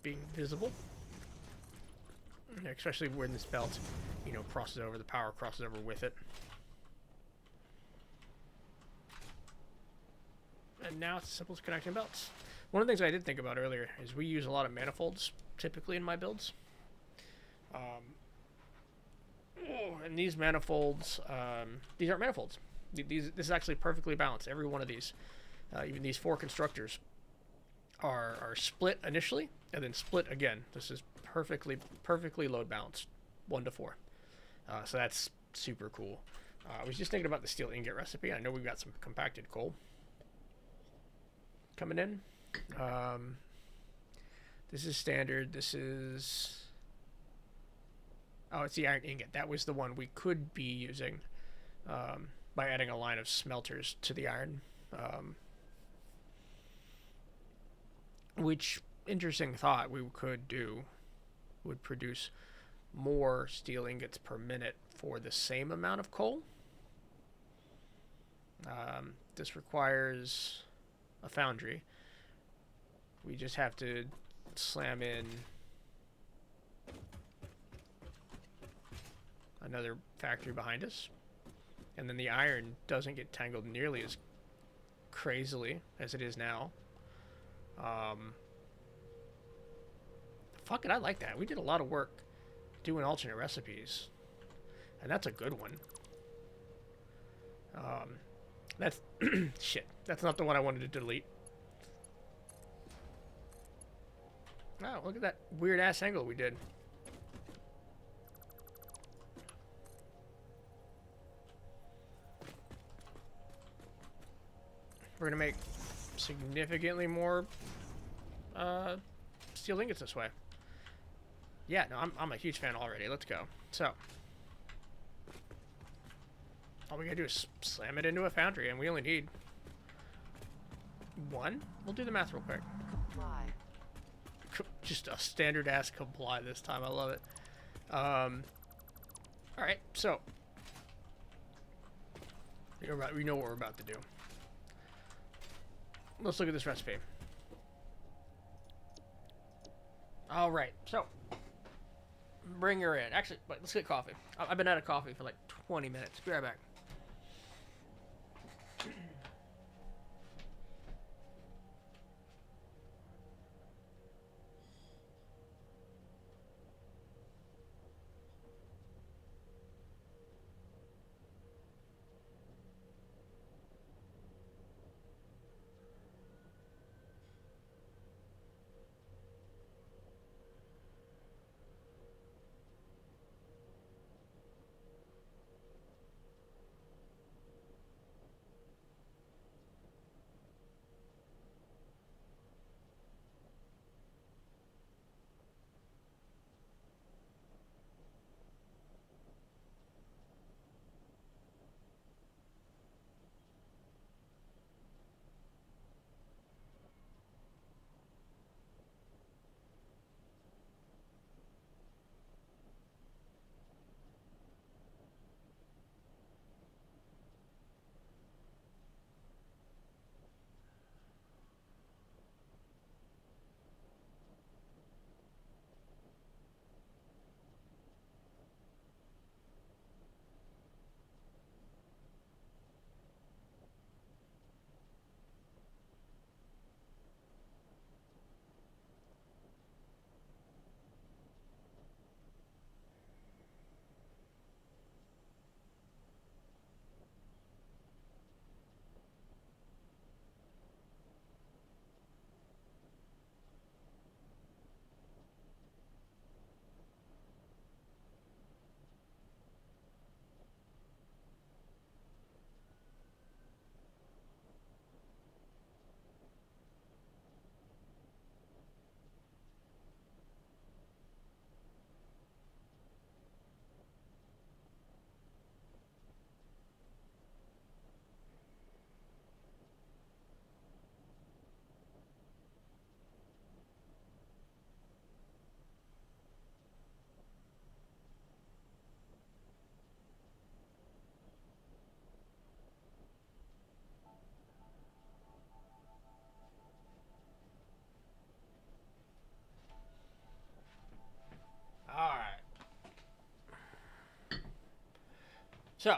being visible. Especially when this belt, you know, crosses over, the power crosses over with it. And now it's as simple as connecting belts. One of the things I did think about earlier is we use a lot of manifolds typically in my builds. And these manifolds, these aren't manifolds. This is actually perfectly balanced. Every one of these, even these four constructors, are split initially and then split again. This is perfectly load balanced, 1 to 4. So that's super cool. I was just thinking about the steel ingot recipe. I know we've got some compacted coal coming in. This is standard. This is... oh, it's the iron ingot. That was the one we could be using by adding a line of smelters to the iron. Which, interesting thought, we could do would produce more steel ingots per minute for the same amount of coal. This requires a foundry. We just have to slam in another factory behind us, and then the iron doesn't get tangled nearly as crazily as it is now. Fuck it, I like that. We did a lot of work doing alternate recipes, and that's a good one. That's shit. That's not the one I wanted to delete. Wow, look at that weird ass angle we did. We're gonna make significantly more steel ingots this way. Yeah, no, I'm a huge fan already. Let's go. So, All we gotta do is slam it into a foundry, and we only need one. We'll do the math real quick. Comply. Just a standard ass comply this time. I love it. All right, so we know what we're about to do. Let's look at this recipe. All right, so bring her in. Actually, wait, let's get coffee. I've been out of coffee for like 20 minutes. Be right back. All right. So,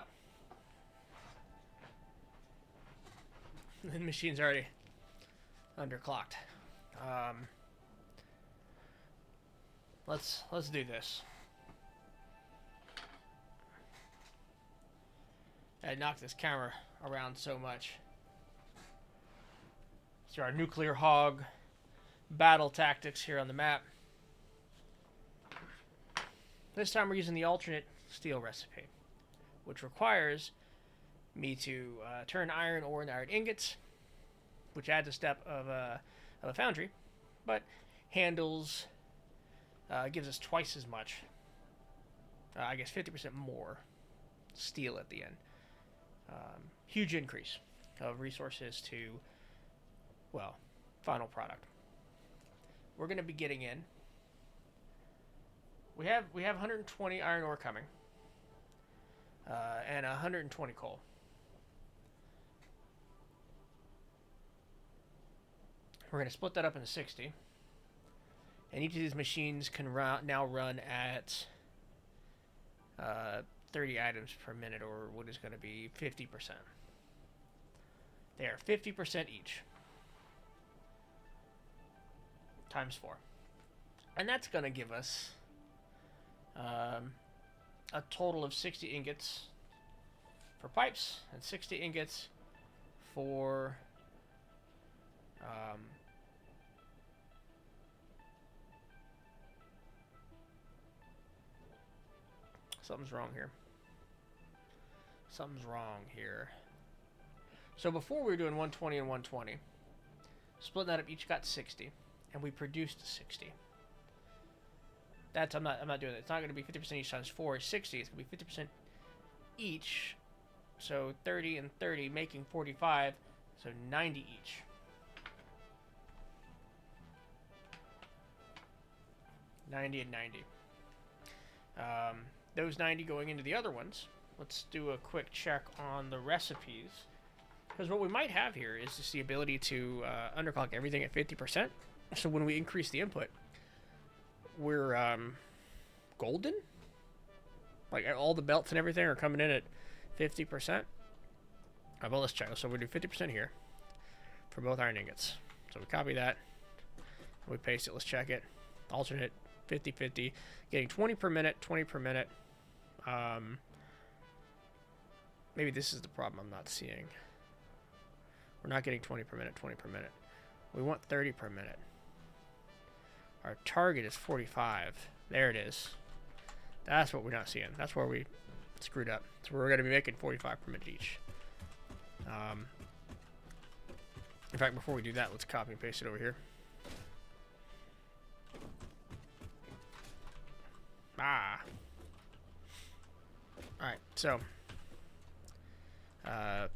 the machine's already underclocked. Let's do this. I knocked this camera around so much. So our nuclear hog battle tactics here on the map. This time we're using the alternate steel recipe, which requires me to turn iron ore into iron ingots, which adds a step of a foundry, but handles, gives us twice as much, I guess 50% more steel at the end. Huge increase of resources to, well, final product. We're going to be getting in. We have 120 iron ore coming, and 120 coal. We're going to split that up into 60, and each of these machines can now run at 30 items per minute, or what is going to be 50%. They are 50% each, times 4. And that's going to give us a total of 60 ingots for pipes and 60 ingots for something's wrong here. Something's wrong here. So before we were doing 120 and 120, splitting that up, each got 60, and we produced 60. That's I'm not doing that. It's not going to be 50% each times 4 is 60. It's going to be 50% each So 30 and 30 making 45, so 90 each. $90 and $90. Those 90 going into the other ones. Let's do a quick check on the recipes. Because what we might have here is just the ability to underclock everything at 50%. So when we increase the input, we're golden. Like all the belts and everything are coming in at 50%. Well, let's check. So we do 50% here for both iron ingots. So we copy that. We paste it. Let's check it. Alternate 50-50. Getting 20 per minute, 20 per minute. Maybe this is the problem I'm not seeing. We're not getting 20 per minute, 20 per minute. We want 30 per minute. Our target is 45. There it is. That's what we're not seeing. That's where we screwed up. So we're going to be making 45 per minute each. In fact, before we do that, let's copy and paste it over here. Alright, so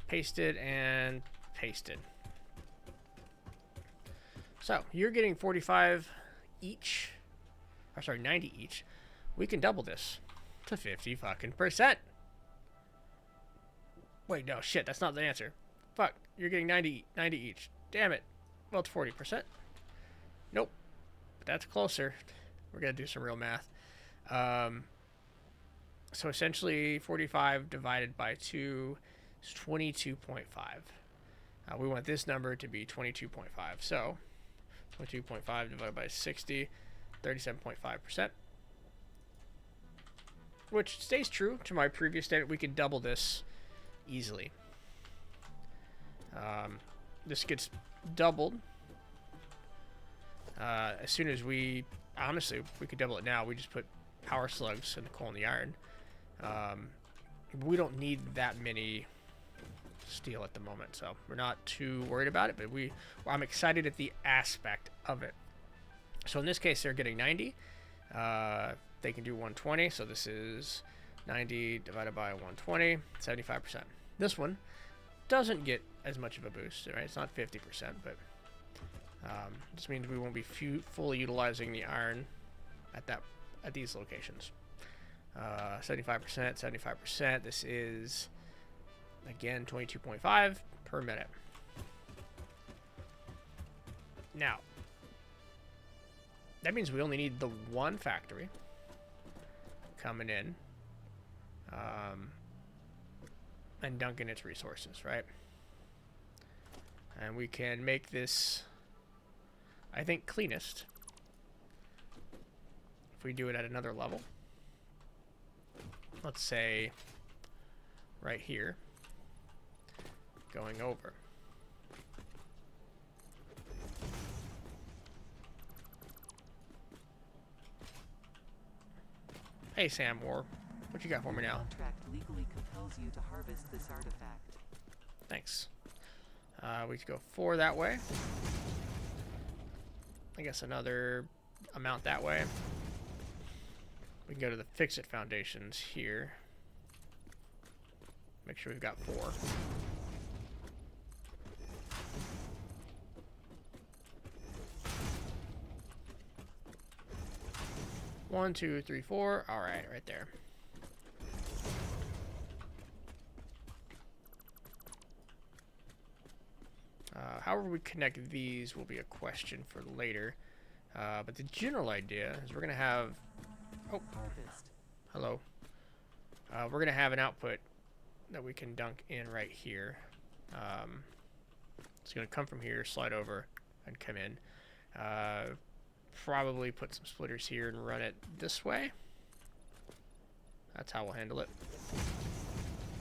pasted and pasted. So you're getting 45 each, or sorry, 90 each. We can double this to 50 fucking %. Wait, no, shit, that's not the answer. Fuck, you're getting 90 each. Damn it. Well, it's 40%. Nope, but that's closer. We're gonna do some real math. So essentially 45 divided by 2 is 22.5. We want this number to be 22.5. So 22.5 divided by 60, 37.5%. Which stays true to my previous statement. We can double this easily. This gets doubled as soon as we... Honestly, we could double it now. We just put power slugs in the coal and the iron. We don't need that many steel at the moment, so we're not too worried about it, but I'm excited at the aspect of it. So in this case, they're getting 90. They can do 120, so this is 90 divided by 120, 75%. This one doesn't get as much of a boost, right? It's not 50%, but this means we won't be fully utilizing the iron at these locations. 75%, 75%. This is, again, 22.5 per minute. Now, that means we only need the one factory coming in and dunking its resources, right? And we can make this, I think, cleanest if we do it at another level. Let's say right here, going over. Hey, Sam Moore, what you got for me now? Contract legally compels you to harvest this artifact. Thanks. We could go 4 that way. I guess another amount that way. We can go to the Fix-It Foundations here. Make sure we've got 4. One, 2, 3, 4. All right, right there. However we connect these will be a question for later. But the general idea is we're going to have... Oh, Harvest. hello. We're going to have an output that we can dunk in right here. It's going to come from here, slide over, and come in. Probably put some splitters here and run it this way. That's how we'll handle it.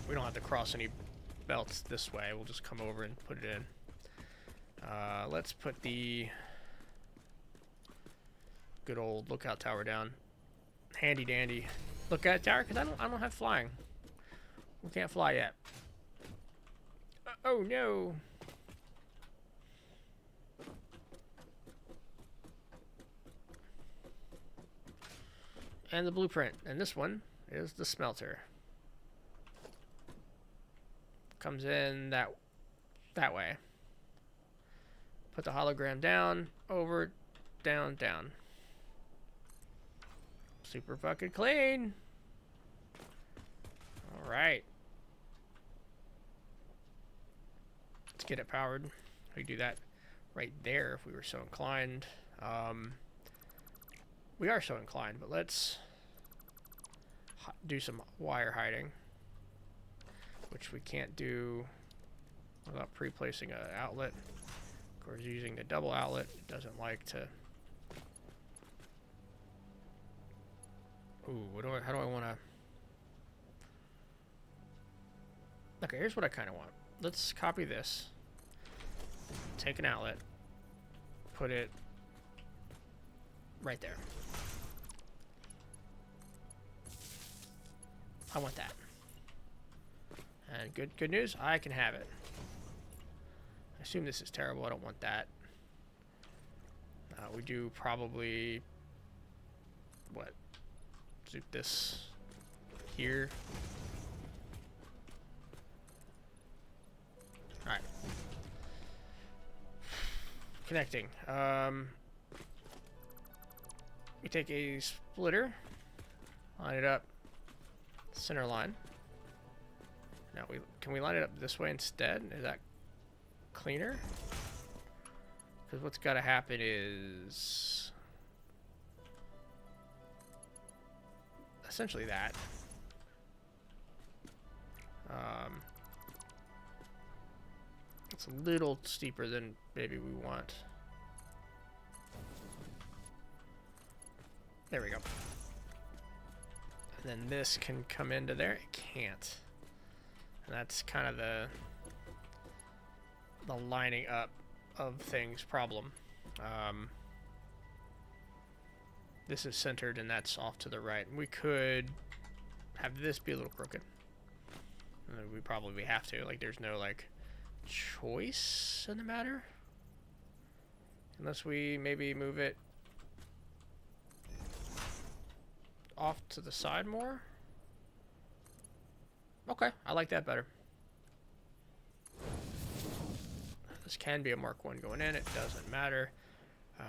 We don't have to cross any belts this way. We'll just come over and put it in. Let's put the good old lookout tower down. Handy dandy lookout tower, because I don't have flying. We can't fly yet. Oh no. And the blueprint. And this one is the smelter. comes in that way. Put the hologram down, over, down, down. Super fucking clean. All right. Let's get it powered. We do that right there if we were so inclined. We are so inclined, but let's do some wire hiding, which we can't do without pre-placing an outlet. Of course, using the double outlet, it doesn't like to. Ooh, how do I want to? Okay, here's what I kind of want. Let's copy this. Take an outlet. Put it right there. I want that. And good news, I can have it. I assume this is terrible. I don't want that. We do probably what? Zoop this here. All right. Connecting. We take a splitter, line it up, center line. Now can we line it up this way instead? Is that cleaner? Because what's got to happen is essentially that. It's a little steeper than maybe we want. There we go. And then this can come into there. It can't. And that's kind of the lining up of things problem. This is centered and that's off to the right. And we could have this be a little crooked. And we probably have to. Like, there's no, like, choice in the matter. Unless we maybe move it off to the side more. Okay, I like that better. This can be a Mark 1 going in. It doesn't matter.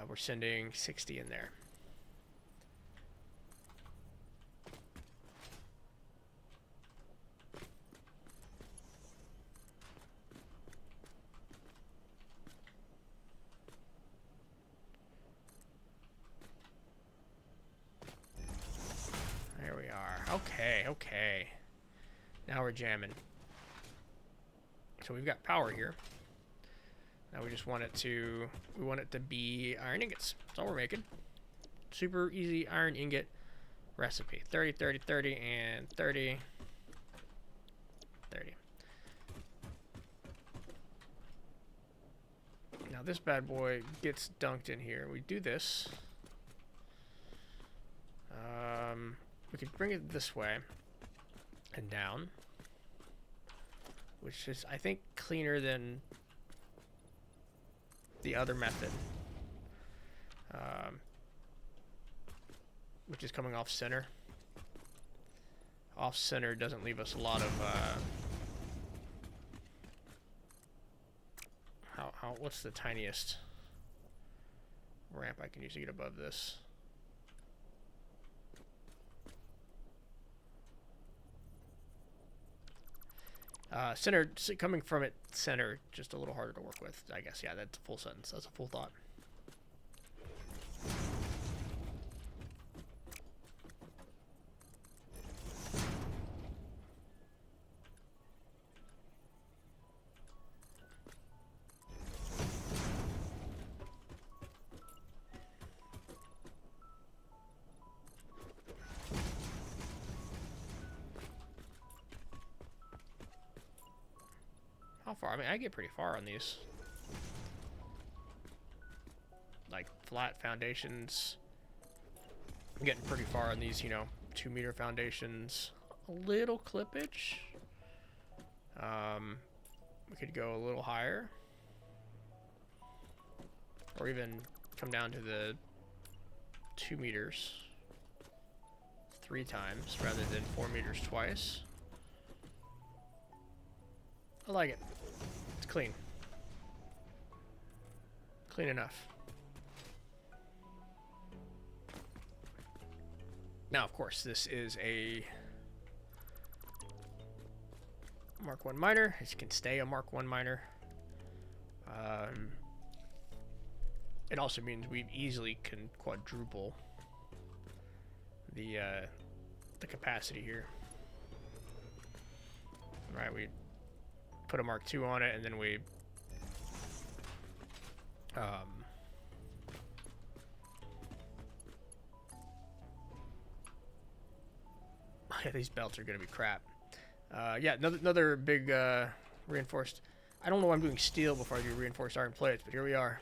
We're sending 60 in there. There we are. Okay, okay. Now we're jamming. So we've got power here. Now we just want it to, we want it to be iron ingots. That's all we're making. Super easy iron ingot recipe. 30, 30, 30, and 30, 30. Now this bad boy gets dunked in here. We do this. We could bring it this way and down, which is, I think, cleaner than the other method, which is coming off center. Off center doesn't leave us a lot of what's the tiniest ramp I can use to get above this? Center, coming from it center, just a little harder to work with, I guess. Yeah, that's a full sentence. That's a full thought. How far? I mean, I get pretty far on these. Like, flat foundations. I'm getting pretty far on these, you know, 2-meter foundations. A little clippage. We could go a little higher. Or even come down to the 2 meters 3 times rather than 4 meters twice. I like it. It's clean. Clean enough. Now, of course, this is a Mark 1 miner. It can stay a Mark 1 miner. It also means we easily can quadruple the capacity here. Right, we put a Mark 2 on it, and then we yeah, these belts are gonna be crap. Yeah, another big reinforced. I don't know why I'm doing steel before I do reinforced iron plates, but here we are.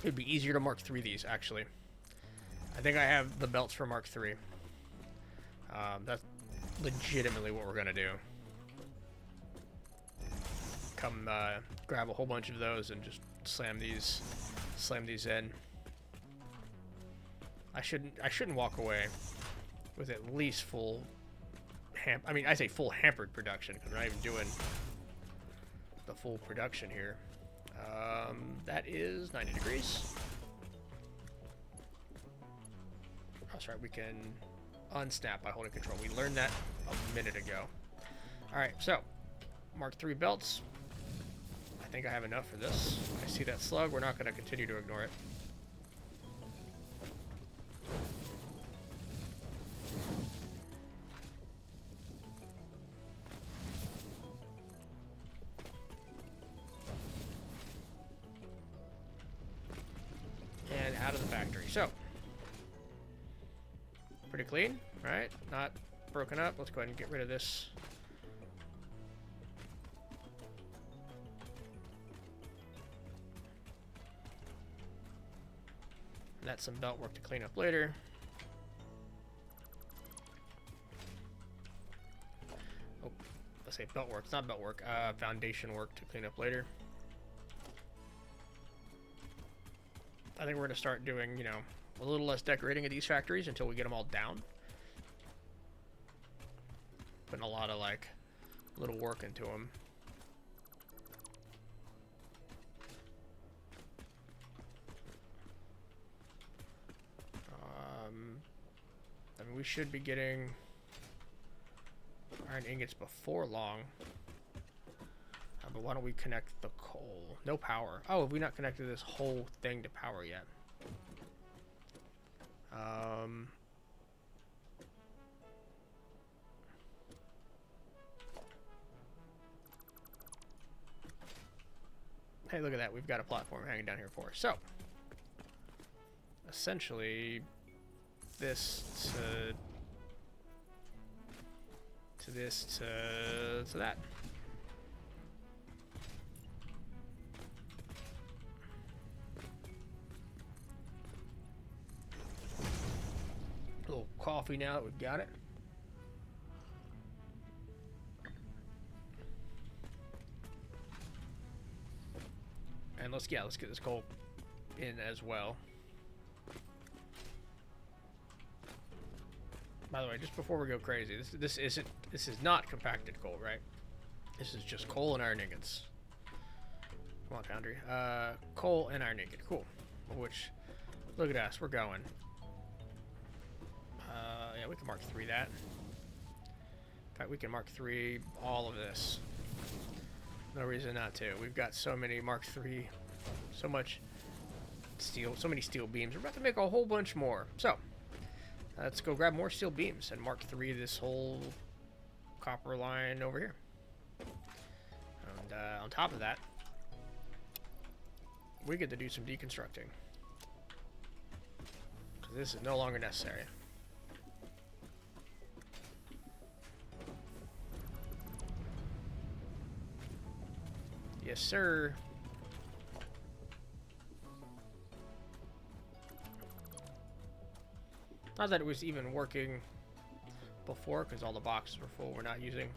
It'd be easier to Mark 3 these, actually. I think I have the belts for Mark 3. That's legitimately what we're gonna do. Come grab a whole bunch of those and just slam these in. I shouldn't walk away with at least full I mean, I say full hampered production because we're not even doing the full production here. That is 90 degrees. That's right, we can unsnap by holding control. We learned that a minute ago. Alright, so Mark 3 belts. I think I have enough for this. I see that slug. We're not going to continue to ignore it. And out of the factory. So, pretty clean, right? Not broken up. Let's go ahead and get rid of this. That's some belt work to clean up later. Oh, let's say belt work. It's not belt work. Foundation work to clean up later. I think we're going to start doing, you know, a little less decorating at these factories until we get them all down. Putting a lot of, like, little work into them. I mean, we should be getting iron ingots before long. But why don't we connect the coal? No power. Oh, have we not connected this whole thing to power yet? Hey, look at that. We've got a platform hanging down here for us. So, essentially, this to this to that. A little coffee now that we've got it. And let's get this coal in as well. By the way, just before we go crazy, this is not compacted coal, right? This is just coal and iron ingots. Come on, Foundry. Coal and iron ingot, cool. Which, look at us, we're going. Yeah, we can Mark 3 that. In fact, we can Mark 3 all of this. No reason not to. We've got so many Mark 3, so much steel, so many steel beams. We're about to make a whole bunch more. So, let's go grab more steel beams and Mark 3 this whole copper line over here. And on top of that, we get to do some deconstructing. Because this is no longer necessary. Yes, sir. Not that it was even working before, because all the boxes were full. We're not using...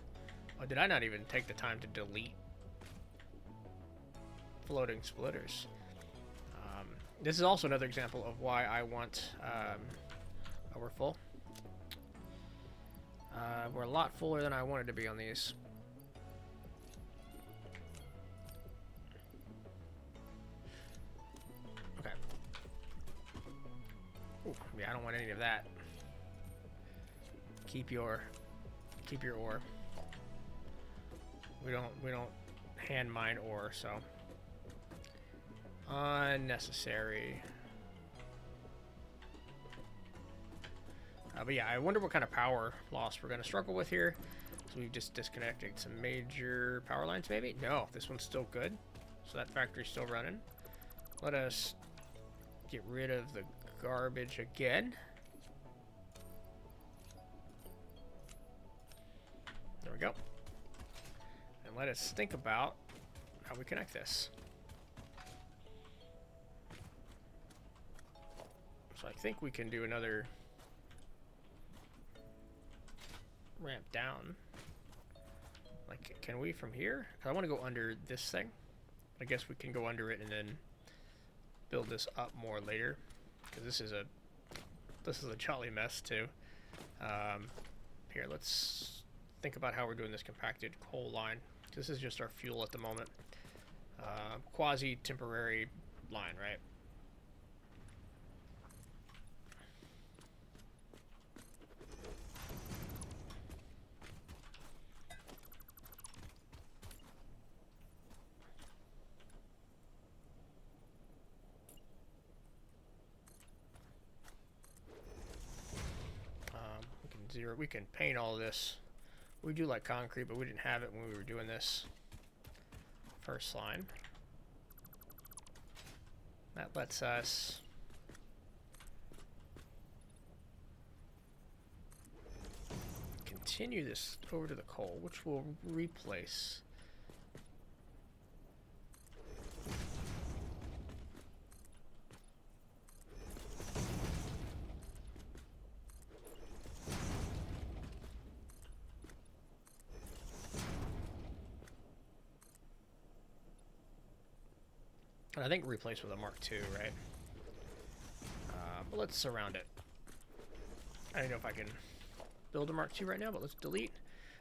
Oh, did I not even take the time to delete floating splitters. This is also another example of why I want... oh, we're full. We're a lot fuller than I wanted to be on these. Okay. Ooh, yeah, I don't want any of that. Keep your ore. We don't hand mine ore, so unnecessary. But yeah, I wonder what kind of power loss we're going to struggle with here. So we've just disconnected some major power lines, maybe? No, this one's still good. So that factory's still running. Let us get rid of the garbage again. There we go. And let us think about how we connect this. So I think we can do another ramp down. Like, can we from here? 'Cause I want to go under this thing. I guess we can go under it and then build this up more later. Because this is a jolly mess too. Here, let's think about how we're doing this compacted coal line. This is just our fuel at the moment. Quasi-temporary line, right? We can paint all this. We do like concrete, but we didn't have it when we were doing this first line. That lets us continue this over to the coal, which will replace. And I think replace with a Mark II, right? But let's surround it. I don't know if I can build a Mark II right now, but let's delete.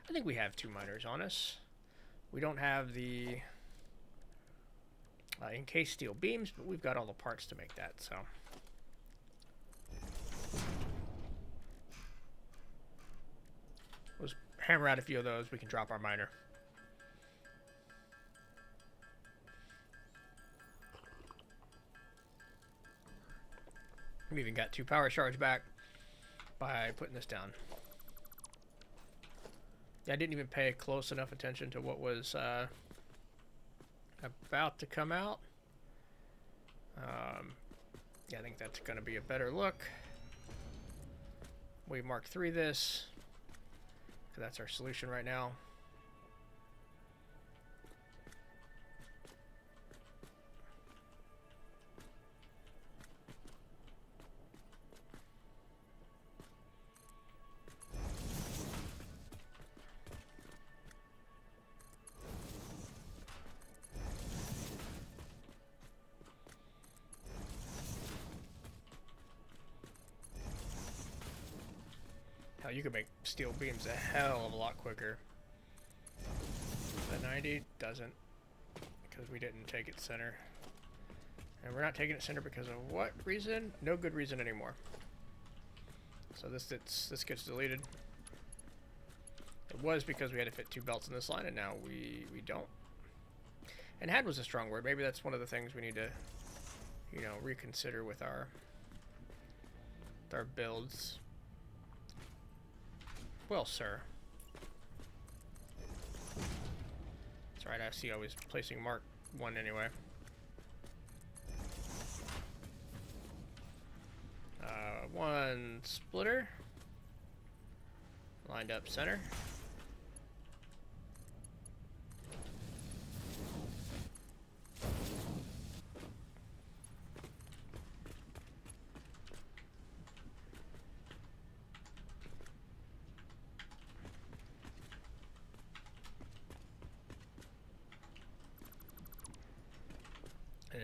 I think we have 2 miners on us. We don't have the encased steel beams, but we've got all the parts to make that, so. Let's hammer out a few of those. We can drop our miner. We even got 2 power shards back by putting this down. Yeah, I didn't even pay close enough attention to what was about to come out. Yeah, I think that's going to be a better look. We Mark III this, because that's our solution right now. You can make steel beams a hell of a lot quicker. The 90 doesn't, because we didn't take it center. And we're not taking it center because of what reason? No good reason anymore. So this gets deleted. It was because we had to fit 2 belts in this line, and now we don't. And had was a strong word. Maybe that's one of the things we need to, you know, reconsider with our builds. Well, sir. That's right, I see I was placing Mark 1 anyway. One splitter. Lined up center.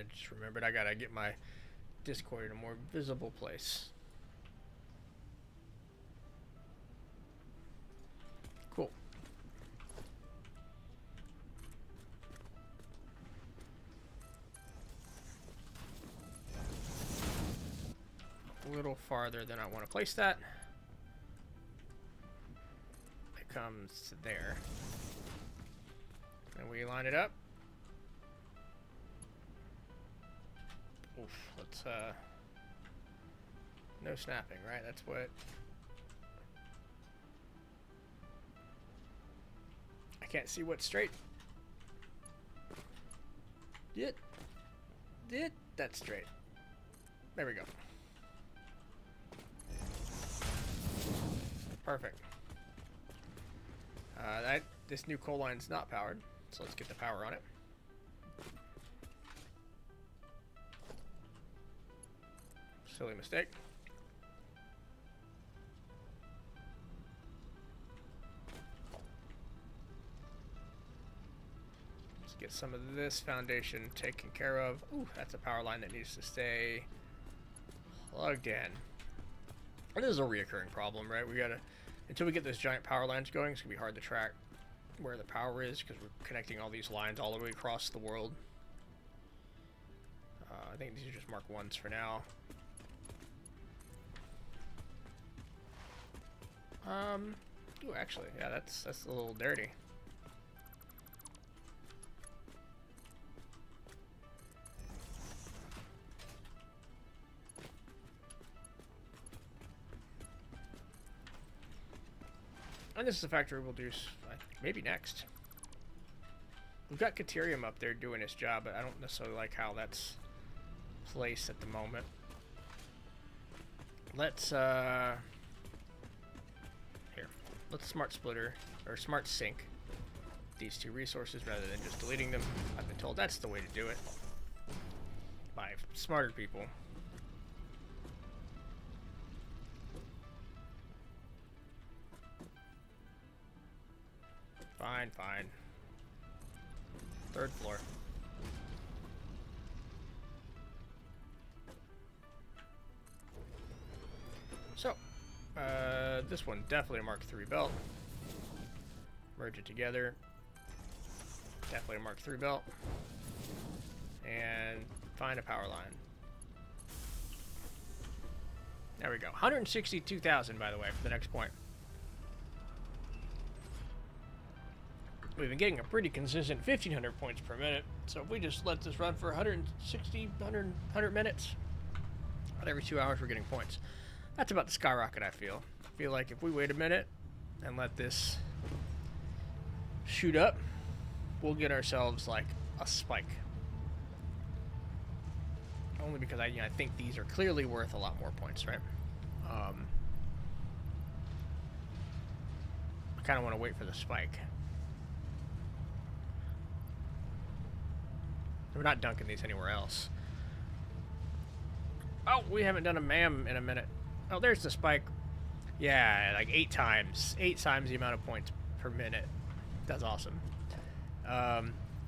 I just remembered I gotta get my Discord in a more visible place. Cool. A little farther than I want to place that. It comes to there. And we line it up. Oof, let's no snapping, right? That's what I can't see what's straight. That's straight. There we go. Perfect. This new coal line's not powered, so let's get the power on it. Silly mistake. Let's get some of this foundation taken care of. Ooh, that's a power line that needs to stay plugged in. And this is a reoccurring problem, right? We gotta, until we get those giant power lines going, it's gonna be hard to track where the power is because we're connecting all these lines all the way across the world. I think these are just Mark 1s for now. Ooh, actually, yeah, that's a little dirty. And this is a factory we'll do maybe next. We've got Caterium up there doing its job, but I don't necessarily like how that's placed at the moment. Let's let's smart splitter or smart sync these two resources rather than just deleting them. I've been told that's the way to do it by smarter people. Fine, fine. Third floor. So, this one definitely a Mark III belt. Merge it together. Definitely a Mark III belt. And find a power line. There we go. 162,000, by the way, for the next point. We've been getting a pretty consistent 1,500 points per minute. So if we just let this run for 160, 100 minutes, about every 2 hours we're getting points. That's about the skyrocket, I feel. I feel like if we wait a minute and let this shoot up, we'll get ourselves like a spike. Only because I think these are clearly worth a lot more points, right? I kind of want to wait for the spike. We're not dunking these anywhere else. Oh, we haven't done a MAM in a minute. Oh, there's the spike. Yeah, like 8 times. 8 times the amount of points per minute. That's awesome.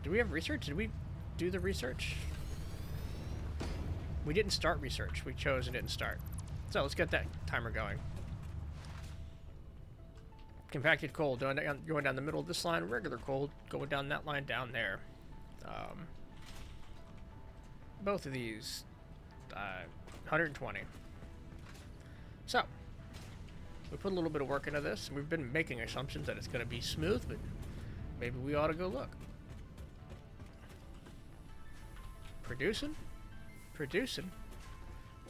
Do we have research? Did we do the research? We didn't start research. We chose and didn't start. So let's get that timer going. Compacted coal going down the middle of this line. Regular coal going down that line down there. Both of these, 120. So, we put a little bit of work into this. We've been making assumptions that it's going to be smooth, but maybe we ought to go look. Producing,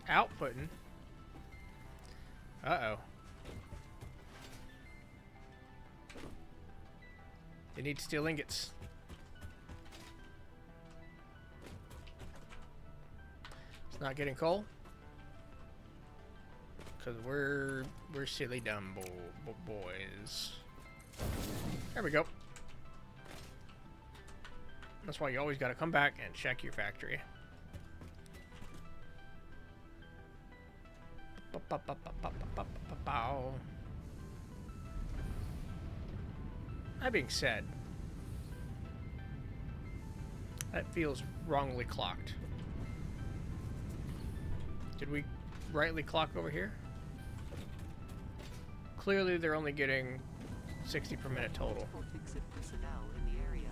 outputting. Uh-oh. You need steel ingots. It's not getting coal. Because we're silly dumb boys. There we go. That's why you always got to come back and check your factory. That being said, that feels wrongly clocked. Did we rightly clock over here? Clearly, they're only getting 60 per minute total. Multiple fix-it personnel in the area.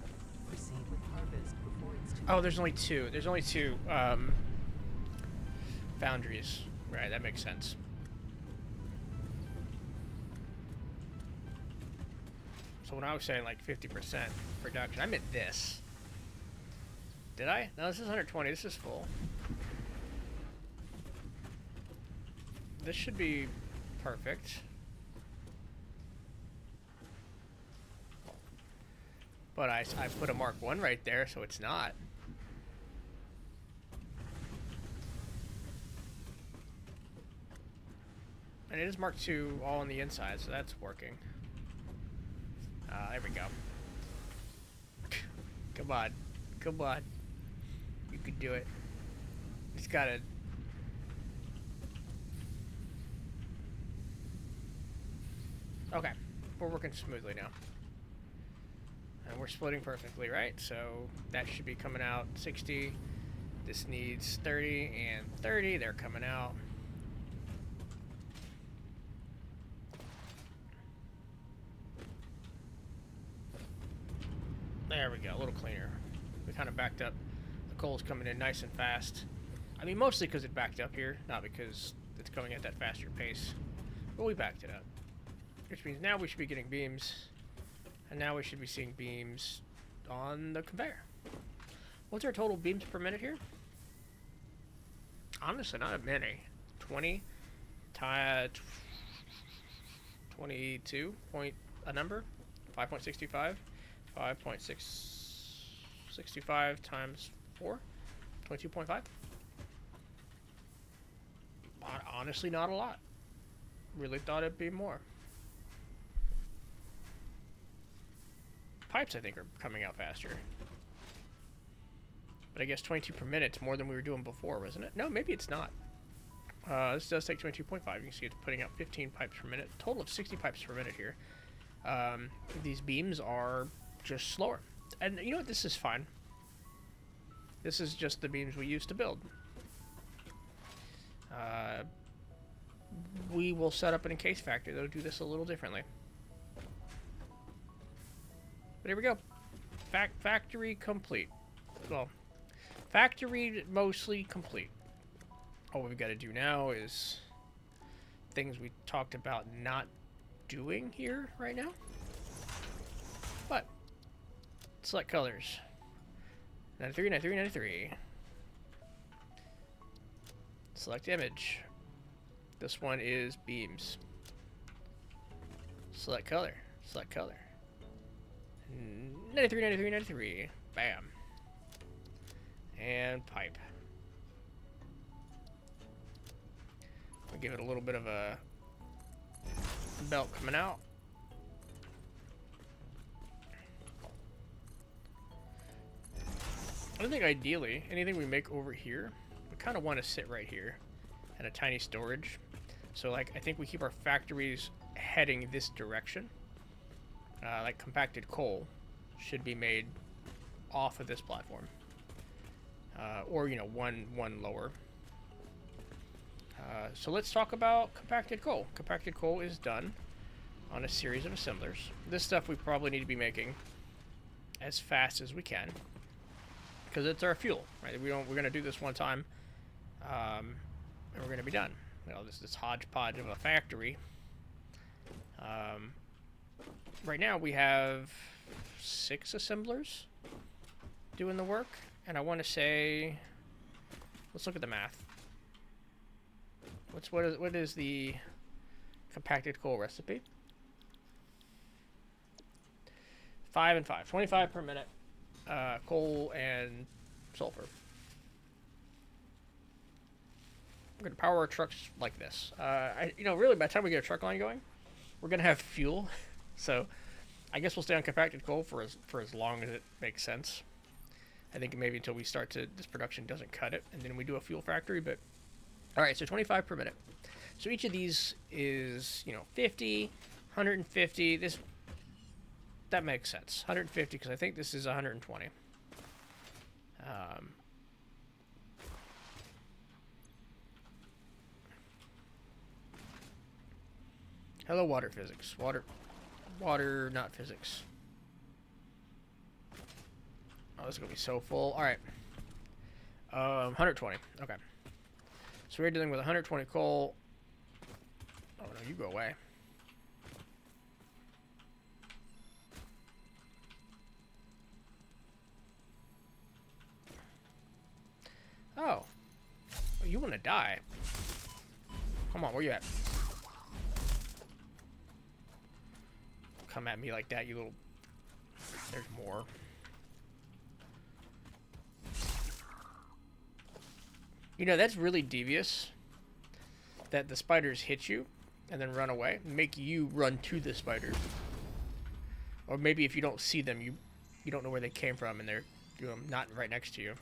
Proceed with harvest before it's too Oh, there's only two. There's only two foundries. Right, that makes sense. So when I was saying like 50% reduction, I meant this. Did I? No, this is 120. This is full. This should be perfect. But I put a Mark 1 right there, so it's not. And it is Mark 2 all on the inside, so that's working. There we go. Come on. Come on. You can do it. Just gotta... Okay. We're working smoothly now. And we're splitting perfectly, right? So that should be coming out 60. This needs 30 and 30. They're coming out. There we go, a little cleaner. We kind of backed up. The coal's coming in nice and fast. I mean, mostly because it backed up here, not because it's going at that faster pace. But we backed it up. Which means now we should be getting beams. And now we should be seeing beams on the conveyor. What's our total beams per minute here? Honestly, not a many. 20 22 point a number. 5.65. 5.665 times 4. 22.5. Honestly, not a lot. Really thought it'd be more. Pipes, I think, are coming out faster. But I guess 22 per minute's more than we were doing before, wasn't it? No, maybe it's not. This does take 22.5. You can see it's putting out 15 pipes per minute. Total of 60 pipes per minute here. These beams are just slower. And you know what? This is fine. This is just the beams we used to build. We will set up an encase factory that'll do this a little differently. But here we go. Factory complete. Well, factory mostly complete. All we've got to do now is things we talked about not doing here right now. But select colors. 93, 93, 93. Select image. This one is beams. Select color. Select color. 93, 93, 93. Bam. And pipe. We'll give it a little bit of a belt coming out. I think ideally, anything we make over here, we kind of want to sit right here in a tiny storage. So like, I think we keep our factories heading this direction. Like compacted coal should be made off of this platform. Or, you know, one lower. So let's talk about compacted coal. Compacted coal is done on a series of assemblers. This stuff we probably need to be making as fast as we can, because it's our fuel, right? We're going to do this one time, and we're going to be done. You know, this hodgepodge of a factory. Right now we have 6 assemblers doing the work, and I want to say, let's look at the math. What is the compacted coal recipe? 5 and 5, 25 per minute, coal and sulfur. We're gonna power our trucks like this. You know, really, by the time we get a truck line going, we're gonna have fuel. So, I guess we'll stay on compacted coal for as long as it makes sense. I think maybe until we start to, this production doesn't cut it, and then we do a fuel factory. But all right, so 25 per minute. So each of these is, you know, 50, 150. That makes sense. 150 because I think this is 120. Hello, water physics. Water, not physics. Oh, this is gonna be so full. All right. 120. Okay. So we're dealing with 120 coal. Oh no, you go away. Oh. Oh, you want to die? Come on, where you at? Come at me like that, you little... There's more. You know, that's really devious. That the spiders hit you and then run away. Make you run to the spiders. Or maybe if you don't see them, you don't know where they came from and they're not right next to you.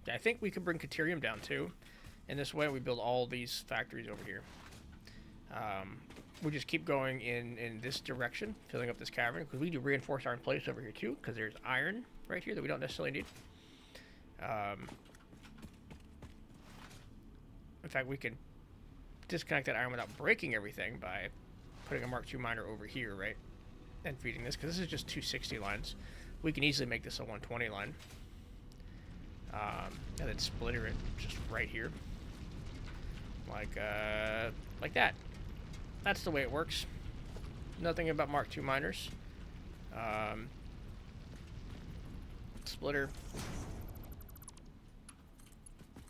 I think we could bring Caterium down too. In this way, we build all these factories over here. We just keep going in this direction, filling up this cavern, because we do reinforced iron plates over here too, because there's iron right here that we don't necessarily need. In fact, we can disconnect that iron without breaking everything by putting a Mark II miner over here, right? And feeding this, because this is just 260 lines. We can easily make this a 120 line. And then splitter it just right here. Like that. That's the way it works. Nothing about Mark II miners. Splitter.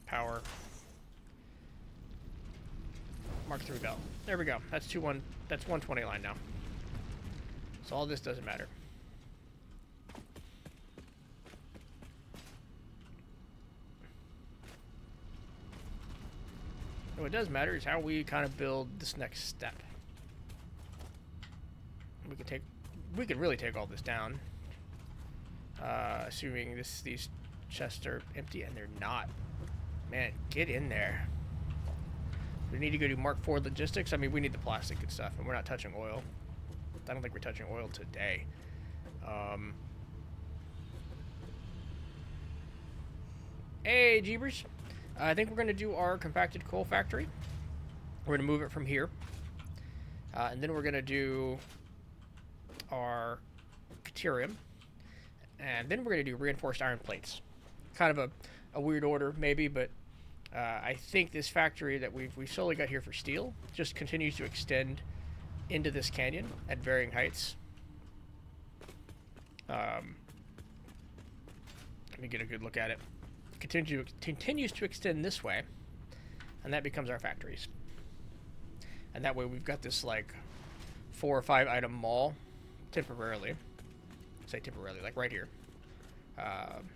Power. Mark III belt. There we go. That's 120 line now. So all this doesn't matter. What does matter is how we kind of build this next step. We could really take all this down, assuming these chests are empty, and they're not. Man, get in there. We need to go do Mark IV logistics. I mean, we need the plastic and stuff, and we're not touching oil. I don't think we're touching oil today. Hey, Jeebers. I think we're going to do our compacted coal factory. We're going to move it from here. And then we're going to do our Caterium. And then we're going to do reinforced iron plates. Kind of a weird order, maybe, but I think this factory that we've slowly got here for steel just continues to extend into this canyon at varying heights. Let me get a good look at it. Continues to extend this way, and that becomes our factories. And that way we've got this like 4 or 5 item mall temporarily. Say temporarily, like right here.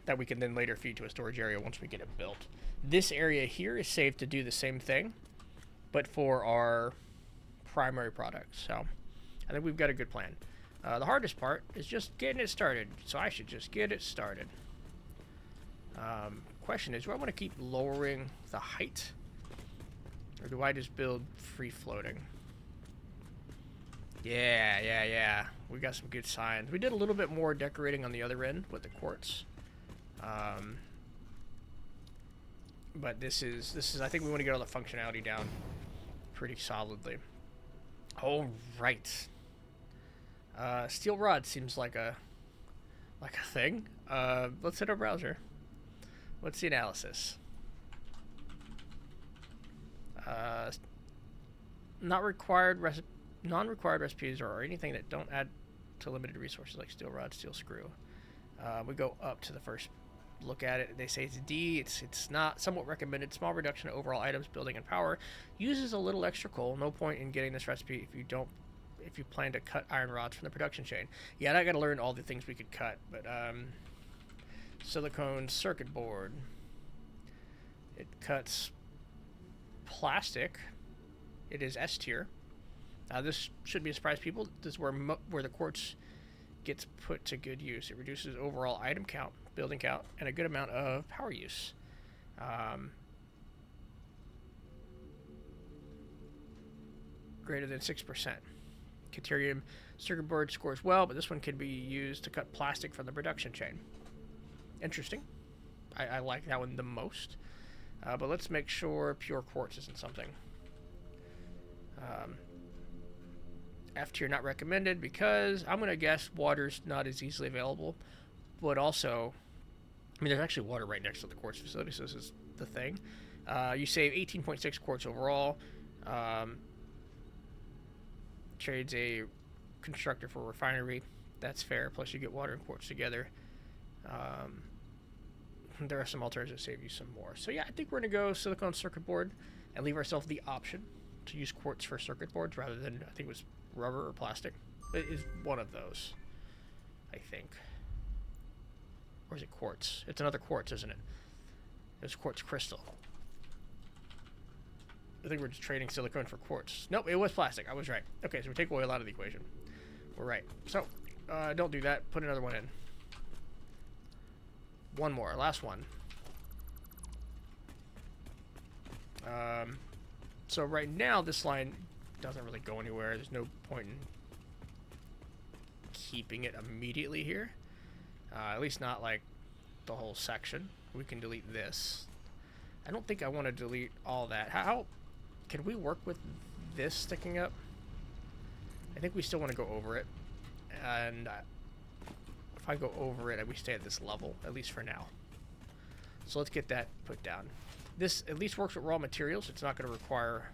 That we can then later feed to a storage area once we get it built. This area here is safe to do the same thing, but for our primary products. So I think we've got a good plan. The hardest part is just getting it started. So I should just get it started. Question is, do I want to keep lowering the height, or do I just build free floating? Yeah. We got some good signs. We did a little bit more decorating on the other end with the quartz. But this is I think we want to get all the functionality down pretty solidly. All right. Steel rod seems like a thing. Let's hit our browser. What's the analysis? Non-required recipes or anything that don't add to limited resources like steel rod, steel screw. We go up to the first look at it. They say it's D. It's not somewhat recommended. Small reduction of overall items, building, and power. Uses a little extra coal. No point in getting this recipe if you plan to cut iron rods from the production chain. Yeah, I got to learn all the things we could cut, but silicone circuit board. It cuts plastic. It is S tier. This should be a surprise to people. This is where the quartz gets put to good use. It reduces overall item count, building count, and a good amount of power use. Greater than 6%. Caterium circuit board scores well, but this one can be used to cut plastic from the production chain. Interesting. I like that one the most. But let's make sure pure quartz isn't something. F tier not recommended because I'm going to guess water's not as easily available. But also, I mean, there's actually water right next to the quartz facility, so this is the thing. You save 18.6 quartz overall. Trades a constructor for a refinery. That's fair. Plus, you get water and quartz together. There are some alternatives that save you some more. So yeah, I think we're going to go silicon circuit board and leave ourselves the option to use quartz for circuit boards rather than, I think it was rubber or plastic. It is one of those, I think. Or is it quartz? It's another quartz, isn't it? It's quartz crystal. I think we're just trading silicone for quartz. Nope, it was plastic. I was right. Okay, so we take oil out of the equation. We're right. So, don't do that. Put another one in. One more. Last one. So right now, this line doesn't really go anywhere. There's no point in keeping it immediately here. At least not like the whole section. We can delete this. I don't think I want to delete all that. How can we work with this sticking up? I think we still want to go over it. And if I go over it, we stay at this level, at least for now. So let's get that put down. This at least works with raw materials. It's not going to require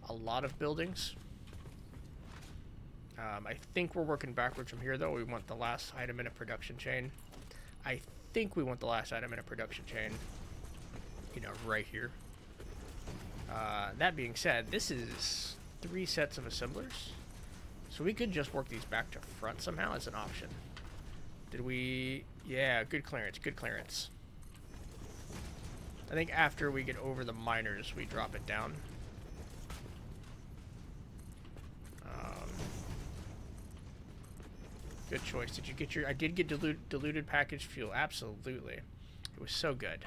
a lot of buildings. I think we're working backwards from here, though. We want the last item in a production chain. I think we want the last item in a production chain, you know, right here. That being said, this is 3 sets of assemblers. So we could just work these back to front somehow as an option. Did we? Yeah, good clearance, good clearance. I think after we get over the miners, we drop it down. Good choice. Did you get your... I did get diluted packaged fuel. Absolutely. It was so good.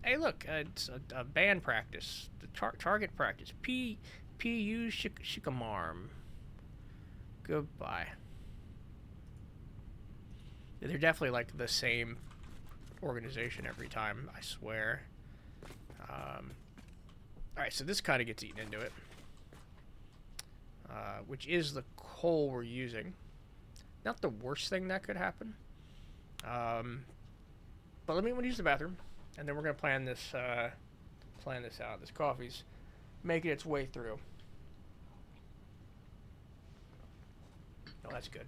Hey, look. It's a band practice. The target practice. P.U. Shikamarm. Goodbye. They're definitely like the same organization every time, I swear. Alright, so this kind of gets eaten into it. Which is the coal we're using. Not the worst thing that could happen. But let me use the bathroom, and then we're gonna plan this out. This coffee's making its way through. Oh, that's good.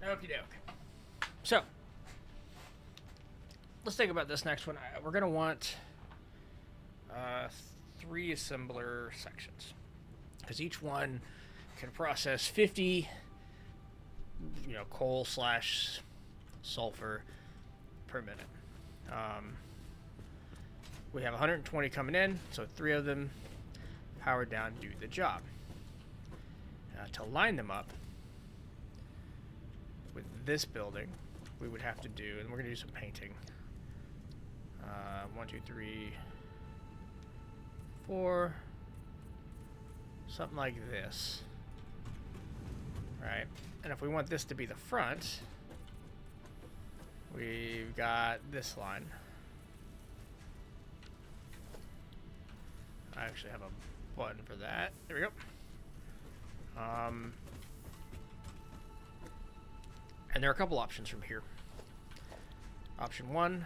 Okie doke. So, let's think about this next one. We're going to want 3 assembler sections. Because each one can process 50, coal/sulfur per minute. We have 120 coming in, so 3 of them powered down do the job. To line them up with this building, we would have to do, and we're going to do some painting. 1, 2, 3, 4, something like this, right? And if we want this to be the front, we've got this line. I actually have a button for that. There we go. And there are a couple options from here. Option 1,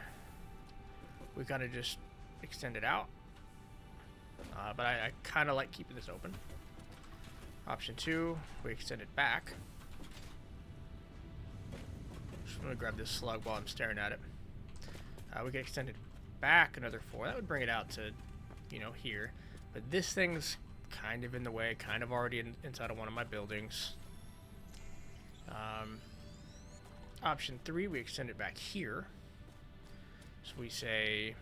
we kind of just extend it out, but I kind of like keeping this open. Option 2, we extend it back. Just want to grab this slug while I'm staring at it. We can extend it back another 4. That would bring it out to, you know, here. But this thing's kind of in the way, kind of already inside of one of my buildings. Option 3, we extend it back here. So we say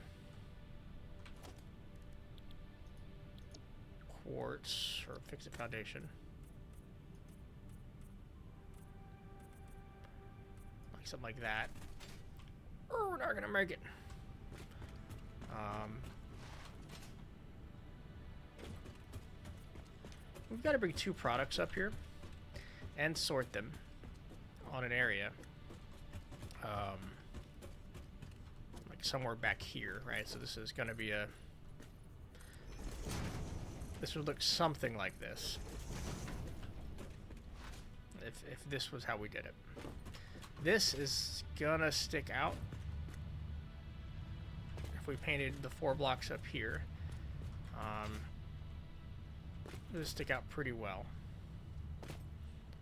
quartz or fix the foundation. Like something like that. Oh, we're not gonna make it. We've got to bring 2 products up here and sort them on an area. Like somewhere back here, right? So this is going to be a... This would look something like this. If this was how we did it. This is gonna stick out. If we painted the 4 blocks up here, it would stick out pretty well.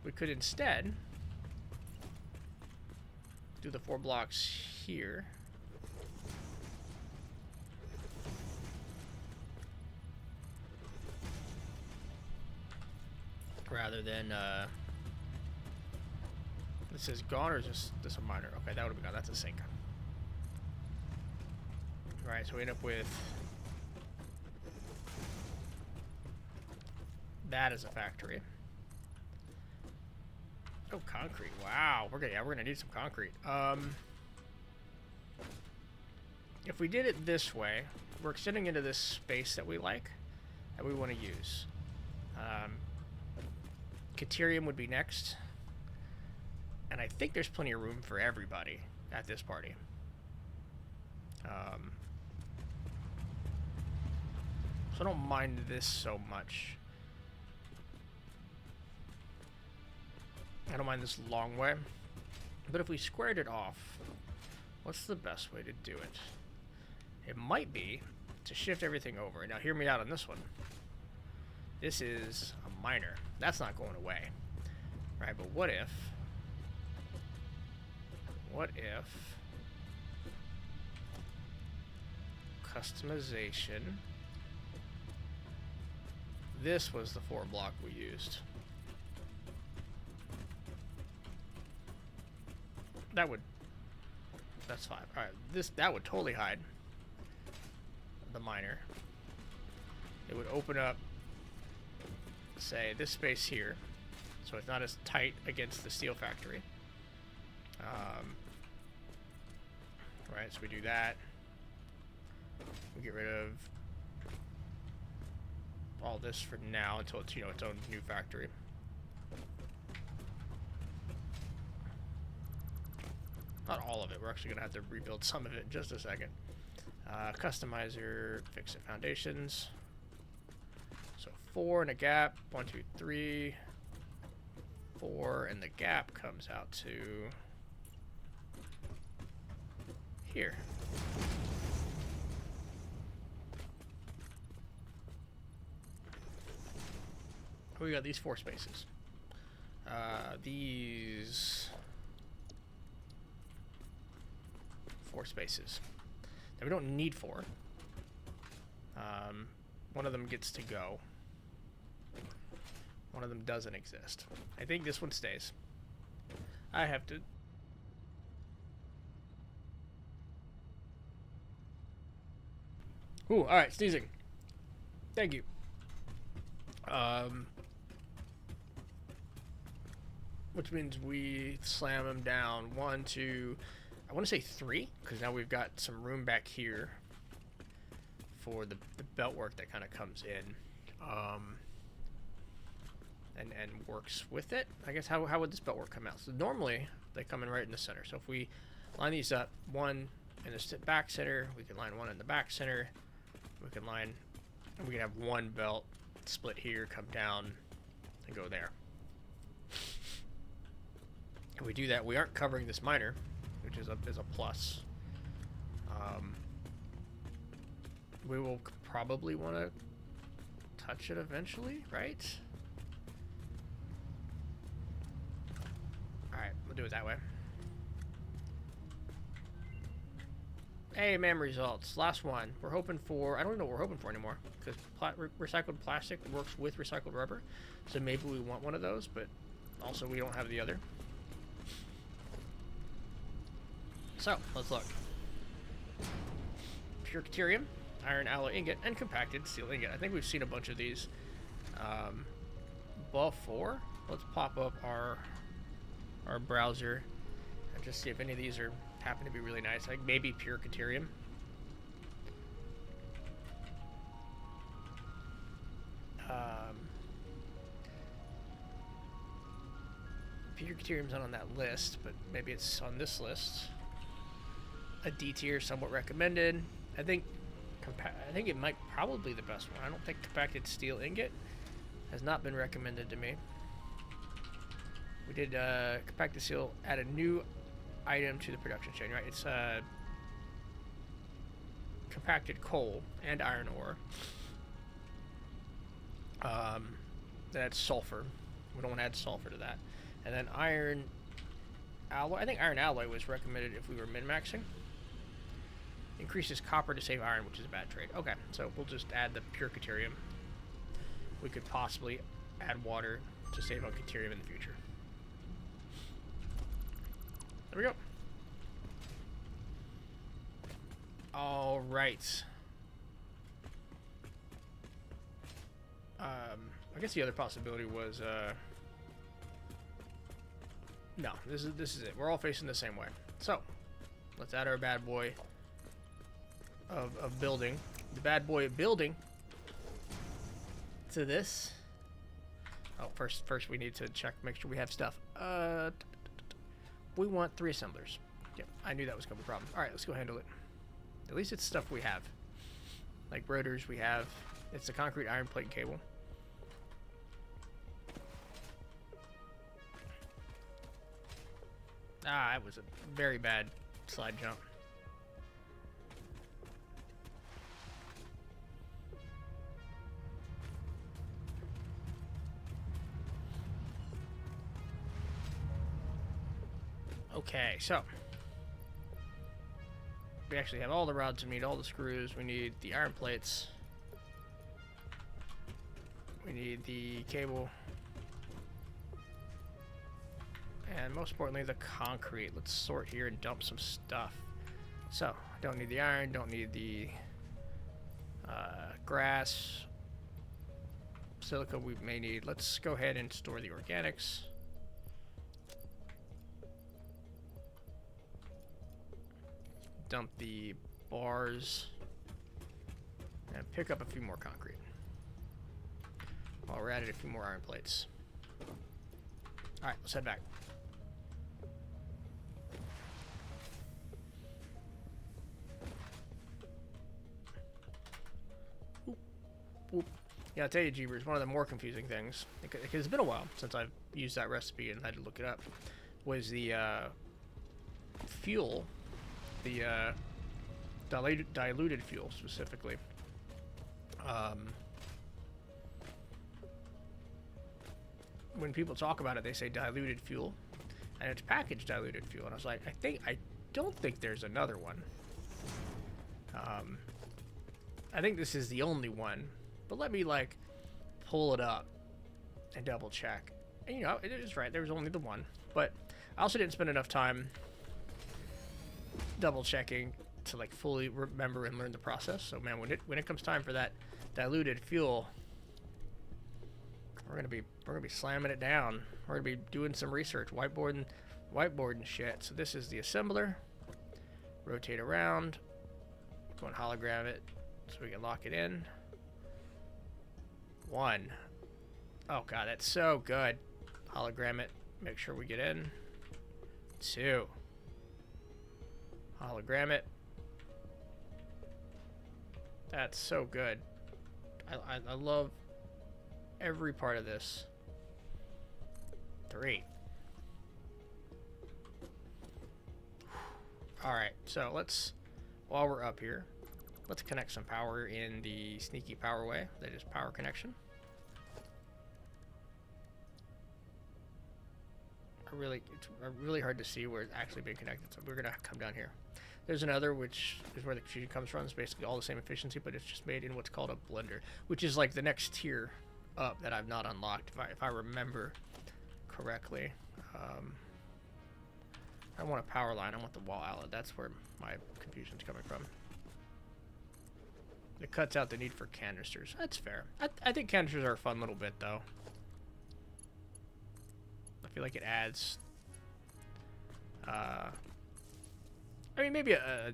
We could instead do the 4 blocks here. Rather than, this is gone, or is this a minor? Okay, that would have been gone. That's a sink. Alright, so we end up with that as a factory. Oh, concrete. Wow. We're gonna need some concrete. If we did it this way, we're extending into this space that we like, that we want to use. Caterium would be next. And I think there's plenty of room for everybody at this party. So I don't mind this so much. I don't mind this long way. But if we squared it off, what's the best way to do it? It might be to shift everything over. Now hear me out on this one. This is a minor. That's not going away. Right, but what if customization, this was the 4 block we used. That's fine. Alright, that would totally hide the minor. It would open up, say, this space here, so it's not as tight against the steel factory. Right, so we do that. We get rid of all this for now until it's, you know, its own new factory. Not all of it. We're actually going to have to rebuild some of it in just a second. Customizer, fix it foundations. So 4 and a gap. 1, 2, 3. 4 and the gap comes out to here. We got these 4 spaces. These 4 spaces. Now we don't need 4. One of them gets to go. One of them doesn't exist. I think this one stays. I have to... Ooh, all right, sneezing. Thank you. Which means we slam them down. 1, 2, I want to say 3, because now we've got some room back here for the belt work that kind of comes in, and works with it. I guess how would this belt work come out? So normally they come in right in the center. So if we line these up, 1 in the back center, we can line 1 in the back center. We can line, and we can have 1 belt split here, come down, and go there. If we do that, we aren't covering this miner, which is a plus. We will probably want to touch it eventually, right? Alright, we'll do it that way. Hey, man, results. Last one. We're hoping for... I don't know what we're hoping for anymore, because recycled plastic works with recycled rubber, so maybe we want one of those, but also we don't have the other. So, let's look. Pure Caterium, iron alloy ingot, and compacted steel ingot. I think we've seen a bunch of these before. Let's pop up our browser and just see if any of these happen to be really nice. Like maybe Pure Caterium. Pure Caterium's not on that list, but maybe it's on this list. A D tier, somewhat recommended. I think it might probably be the best one. I don't think compacted steel ingot has not been recommended to me. We did compacted steel, add a new item to the production chain, right? It's compacted coal and iron ore. That's sulfur. We don't want to add sulfur to that. And then iron alloy. I think iron alloy was recommended if we were min-maxing. Increases copper to save iron, which is a bad trade. Okay, so we'll just add the pure Caterium. We could possibly add water to save on Caterium in the future. There we go. All right. I guess the other possibility was no. This is it. We're all facing the same way. So let's add our bad boy of building. The bad boy of building to this. Oh, first we need to check, make sure we have stuff. We want 3 assemblers. Yep, I knew that was going to be a problem. All right, let's go handle it. At least it's stuff we have. Like rotors we have. It's a concrete iron plate and cable. Ah, that was a very bad slide jump. Okay, so we actually have all the rods we need, all the screws. We need the iron plates. We need the cable. And most importantly, the concrete. Let's sort here and dump some stuff. So, don't need the iron, don't need the grass. Silica we may need. Let's go ahead and store the organics. Dump the bars. And pick up a few more concrete. While we're at it, a few more iron plates. Alright, let's head back. Whoop. Yeah, I'll tell you, Jeebers, one of the more confusing things, because it's been a while since I've used that recipe and had to look it up, was the fuel, the diluted fuel specifically. When people talk about it, they say diluted fuel, and it's packaged diluted fuel, and I was like, I don't think there's another one. I think this is the only one, but let me like pull it up and double check. And you know, it is right, there was only the one, but I also didn't spend enough time double checking to like fully remember and learn the process. So man, when it comes time for that diluted fuel, we're gonna be slamming it down. We're gonna be doing some research, whiteboarding shit. So this is the assembler. Rotate around, go and hologram it so we can lock it in. 1. Oh god, that's so good. Hologram it, make sure we get in. 2. Hologram it. That's so good. I love every part of this. 3. Alright, so let's, while we're up here, let's connect some power in the sneaky power way. That is power connection. It's really hard to see where it's actually being connected, so we're gonna come down here. There's another, which is where the fusion comes from. It's basically all the same efficiency, but it's just made in what's called a blender, which is like the next tier up that I've not unlocked, if I remember correctly. I don't want a power line, I want the wall outlet. That's where my confusion's coming from. It cuts out the need for canisters. That's fair. I think canisters are a fun little bit, though. I feel like it adds... I mean, maybe a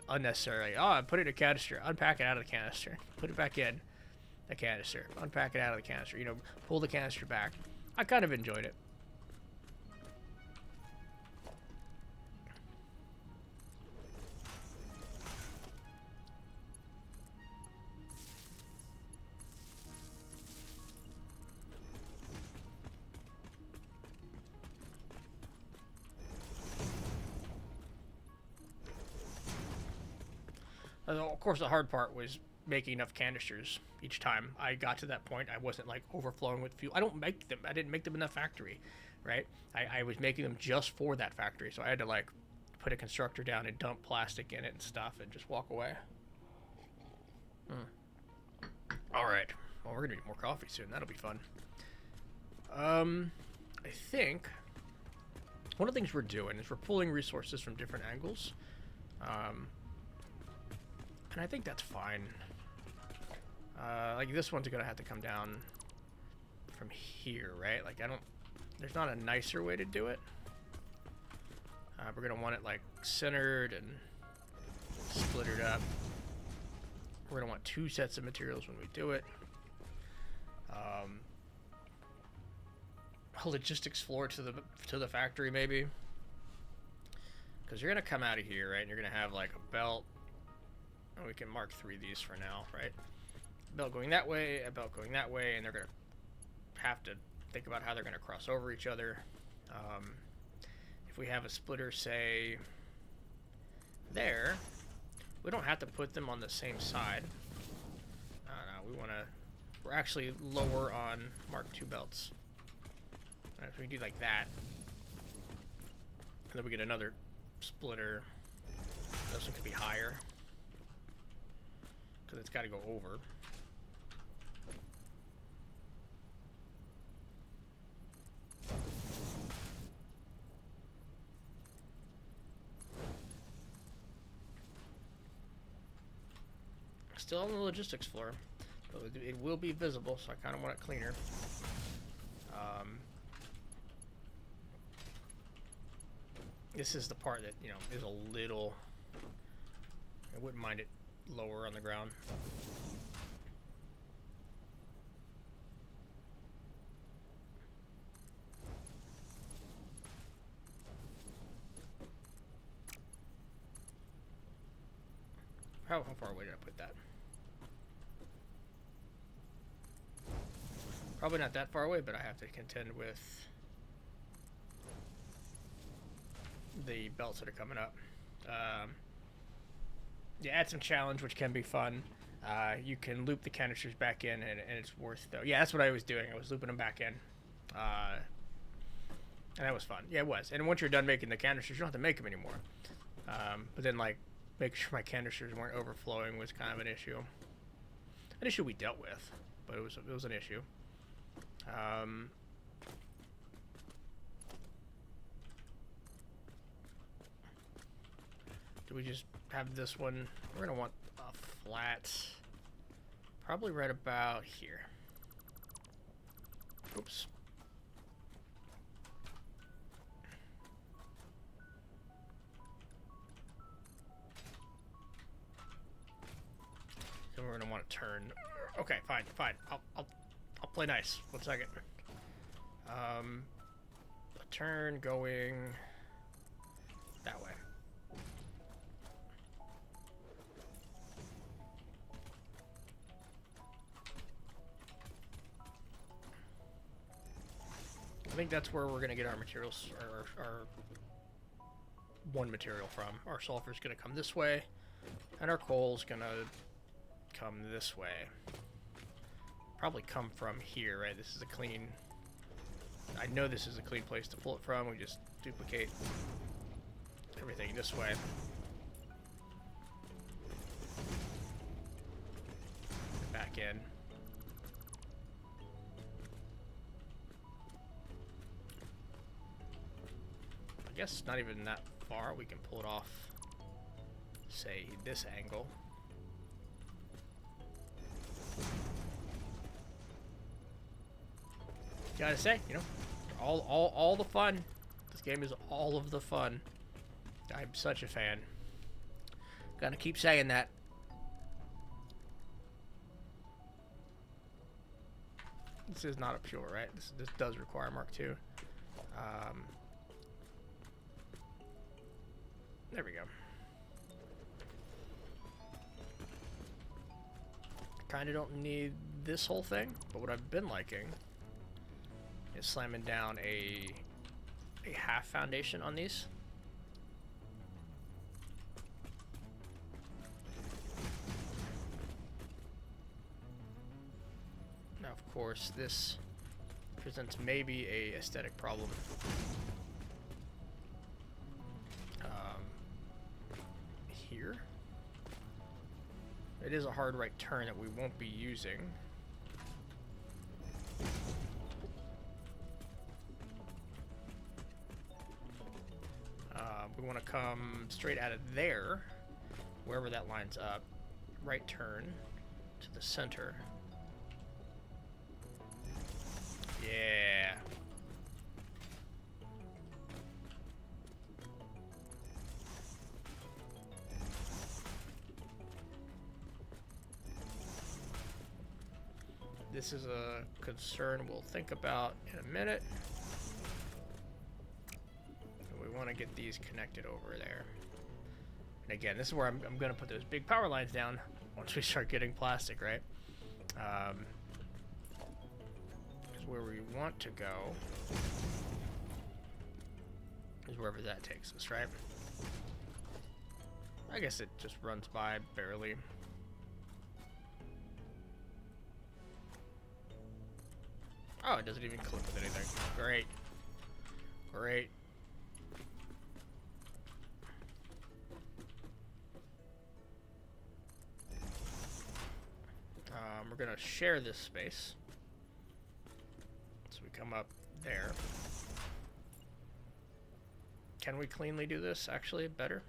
unnecessarily... Oh, put it in a canister. Unpack it out of the canister. Put it back in the canister. Unpack it out of the canister. You know, pull the canister back. I kind of enjoyed it. Of course, the hard part was making enough canisters each time I got to that point. I wasn't like overflowing with fuel. I didn't make them in the factory, right? I was making them just for that factory, so I had to like put a constructor down and dump plastic in it and stuff and just walk away. All right. Well, we're gonna need more coffee soon. That'll be fun. I think one of the things we're doing is we're pulling resources from different angles. And I think that's fine. Like this one's gonna have to come down from here, right? Like there's not a nicer way to do it. We're gonna want it like centered and splittered up. We're gonna want 2 sets of materials when we do it. A logistics floor to the factory maybe, because you're gonna come out of here, right? And you're gonna have like a belt. And we can mark 3 of these for now, right? A belt going that way, a belt going that way, and they're gonna have to think about how they're gonna cross over each other. If we have a splitter, say, there, we don't have to put them on the same side. No, we're actually lower on Mark II belts. Alright, so we do like that. And then we get another splitter. This one could be higher, because it's got to go over. Still on the logistics floor, but it will be visible, so I kind of want it cleaner. This is the part that, you know, is a little... I wouldn't mind it lower on the ground. How far away did I put that? Probably not that far away, but I have to contend with the belts that are coming up. Yeah, add some challenge, which can be fun. You can loop the canisters back in, and it's worth though. Yeah, that's what I was doing. I was looping them back in, and that was fun. Yeah, it was. And once you're done making the canisters, you don't have to make them anymore. But then, like, making sure my canisters weren't overflowing was kind of an issue. An issue we dealt with, but it was an issue. Do we just have this one? We're gonna want a flat, probably right about here. Oops. So we're gonna want to turn. Okay, fine. I'll play nice. 1 second. A turn going that way. I think that's where we're gonna get our materials, our one material from. Our sulfur's gonna come this way, and our coal's gonna come this way. Probably come from here, right? This is a clean. I know this is a clean place to pull it from. We just duplicate everything this way. Back in. I guess not even that far. We can pull it off, say, this angle. Gotta say, you know, all the fun. This game is all of the fun. I'm such a fan. Gotta keep saying that. This is not a pure, right? This does require Mark II. There we go. Kinda don't need this whole thing, but what I've been liking is slamming down a half foundation on these. Now, of course, this presents maybe a aesthetic problem. Here. It is a hard right turn that we won't be using. We want to come straight out of there, wherever that lines up. Right turn to the center. Yeah. This is a concern we'll think about in a minute. We want to get these connected over there. And again, this is where I'm going to put those big power lines down once we start getting plastic, right? Because where we want to go is wherever that takes us, right? I guess it just runs by barely. Oh, it doesn't even clip with anything. Great. Great. We're going to share this space. So we come up there. Can we cleanly do this, actually, better?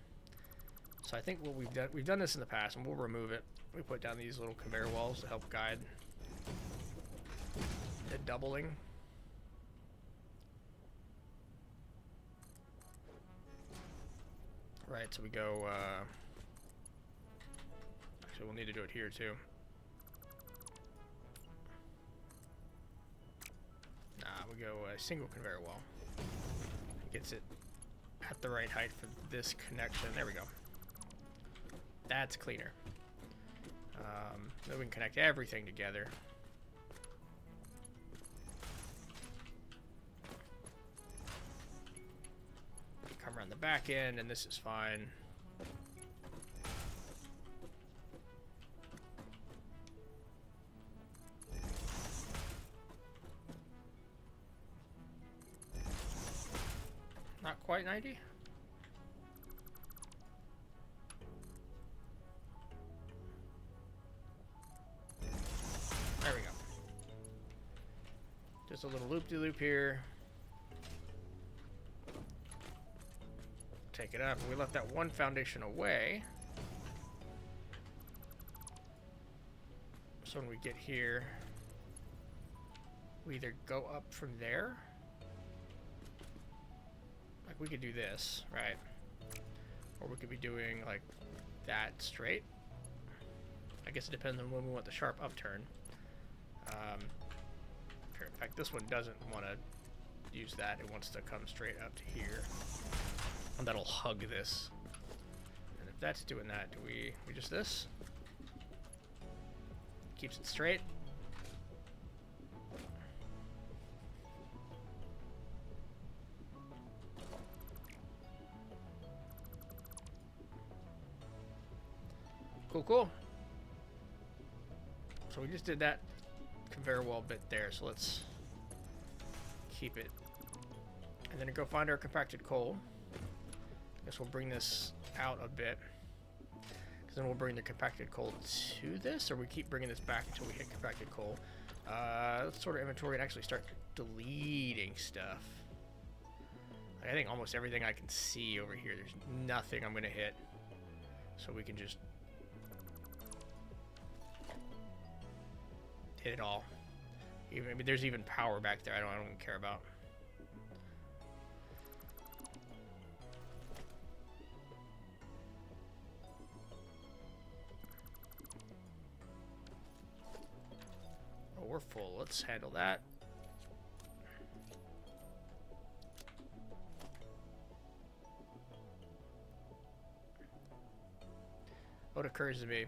So I think what we've done this in the past, and we'll remove it. We put down these little conveyor walls to help guide the doubling. Right, so we go, actually we'll need to do it here too. We go a single conveyor wall. Gets it at the right height for this connection. There we go. That's cleaner. Then we can connect everything together. Come around the back end, and this is fine. Not quite 90. There we go. Just a little loop-de-loop here. take it up. We left that one foundation away. So when we get here, we either go up from there. Like, we could do this, right? Or we could be doing, like, that straight. I guess it depends on when we want the sharp upturn. Here, in fact, this one doesn't want to use that. It wants to come straight up to here. And that'll hug this. And if that's doing that, do we just this? Keeps it straight. Cool, cool. So we just did that conveyor wall bit there, so let's keep it. And then go find our compacted coal. Guess we'll bring this out a bit. Because then we'll bring the compacted coal to this, or we keep bringing this back until we hit compacted coal. Let's sort of inventory and actually start deleting stuff. I think almost everything I can see over here, there's nothing I'm going to hit. So we can just hit it all. Even, I mean, there's even power back there. I don't care about. Oh, we're full. Let's handle that. What occurs to me?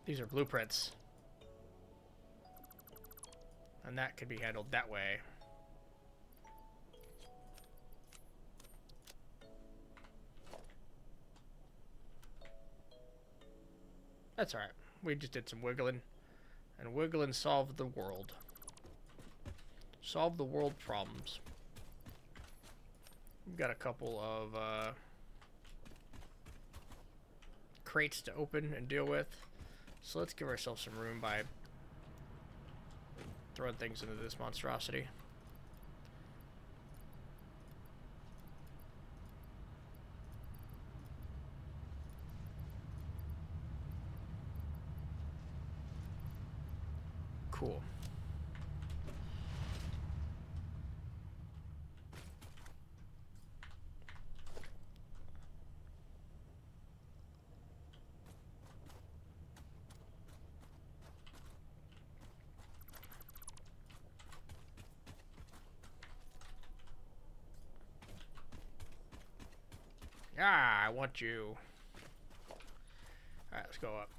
These are blueprints. And that could be handled that way. That's alright. We just did some wiggling. And wiggling solved the world. Solved the world problems. We've got a couple of crates to open and deal with. So let's give ourselves some room by throwing things into this monstrosity. Cool. Ah, I want you. Alright, let's go up.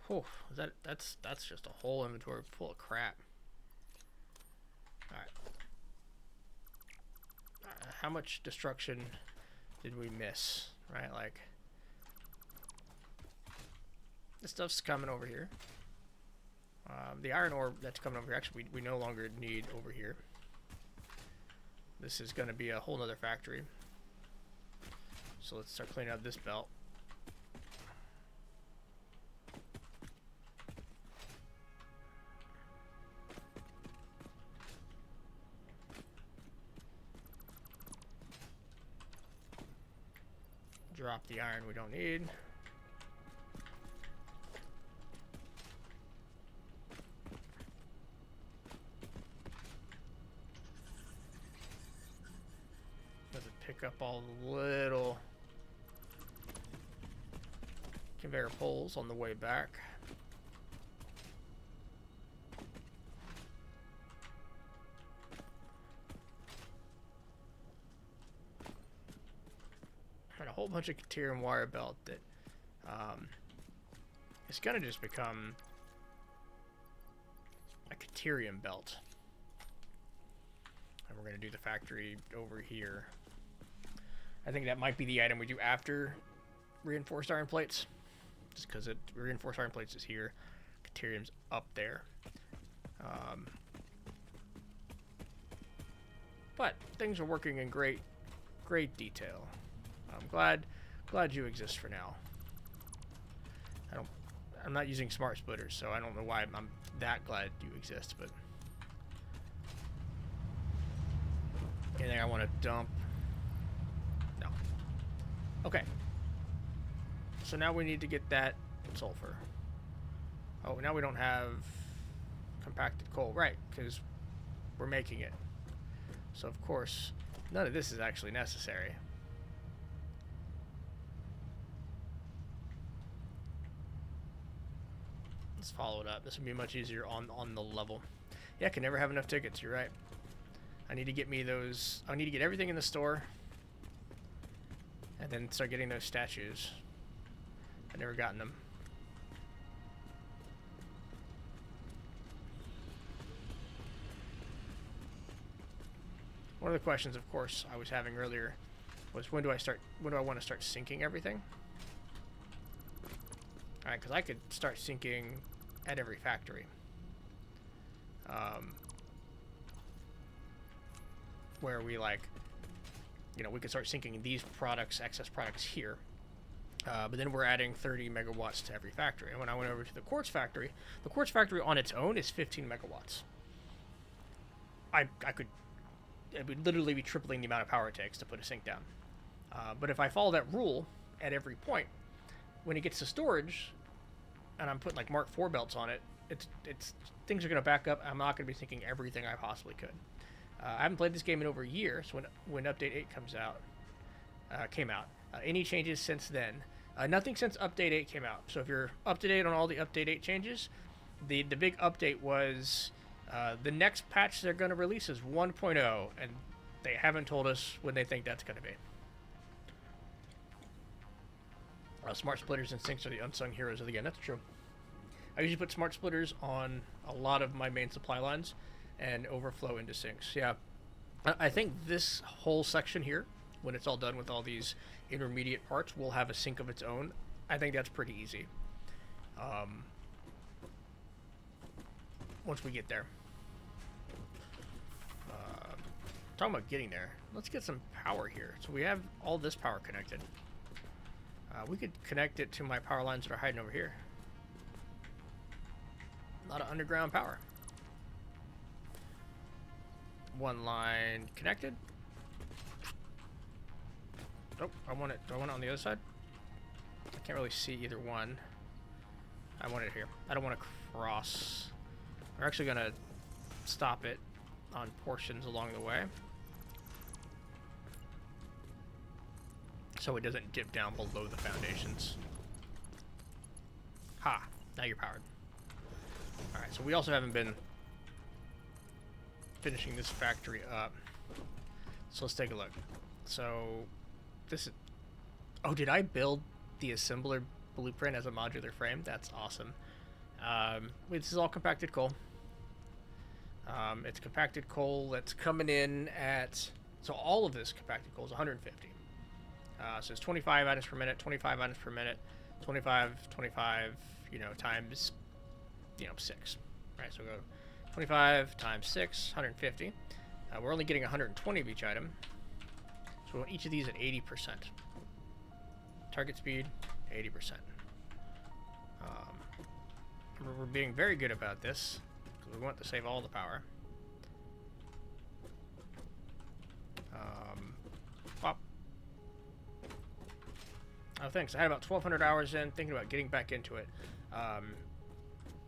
Whew, that's just a whole inventory full of crap. Alright. How much destruction did we miss? Right, like this stuff's coming over here. The iron ore that's coming over here, actually, we no longer need over here. This is going to be a whole nother factory. So let's start cleaning up this belt. Drop the iron we don't need. Pick up all the little conveyor poles on the way back. And a whole bunch of Caterium wire belt that it's gonna just become a Caterium belt. And we're gonna do the factory over here. I think that might be the item we do after reinforced iron plates. Just because reinforced iron plates is here. Caterium's up there. But things are working in great detail. I'm glad you exist for now. I'm not using smart splitters, so I don't know why I'm that glad you exist, but... Anything I want to dump? No. Okay. So now we need to get that sulfur. Oh, now we don't have compacted coal. Right, because we're making it. So, of course, none of this is actually necessary. Let's follow it up. This will be much easier on the level. Yeah, I can never have enough tickets. You're right. I need to get me those. I need to get everything in the store. And then start getting those statues. I've never gotten them. One of the questions, of course, I was having earlier was when do I want to start syncing everything? Alright, because I could start syncing at every factory. Where we we could start syncing these products, excess products here. But then we're adding 30 megawatts to every factory. And when I went over to the quartz factory on its own is 15 megawatts. It would literally be tripling the amount of power it takes to put a sink down. But if I follow that rule at every point, when it gets to storage, and I'm putting like Mark IV belts on it, it's things are going to back up. I'm not going to be syncing everything I possibly could. I haven't played this game in over a year, so when Update 8 came out. Any changes since then? Nothing since Update 8 came out. So if you're up to date on all the Update 8 changes, the big update was the next patch they're going to release is 1.0, and they haven't told us when they think that's going to be. Smart splitters and sinks are the unsung heroes of the game. That's true. I usually put smart splitters on a lot of my main supply lines and overflow into sinks. Yeah, I think this whole section here, when it's all done with all these intermediate parts, will have a sink of its own. I think that's pretty easy. Once we get there. Talking about getting there, let's get some power here. So we have all this power connected. We could connect it to my power lines that are hiding over here. A lot of underground power. One line connected. Oh, I want it. Do I want it on the other side? I can't really see either one. I want it here. I don't want to cross. We're actually going to stop it on portions along the way, so it doesn't dip down below the foundations. Ha! Now you're powered. Alright, so we also haven't been finishing this factory up. So let's take a look. So this is... Oh, did I build the assembler blueprint as a modular frame? That's awesome. This is all compacted coal. It's compacted coal that's coming in at... So all of this compacted coal is 150. So it's 25 items per minute, 25 items per minute, 25, 25, times, 6. Right, so we'll go 25 times 6, 150. We're only getting 120 of each item. So we want each of these at 80%. Target speed, 80%. We're being very good about this, because we want to save all the power. Pop. Oh, thanks. I had about 1,200 hours in, thinking about getting back into it.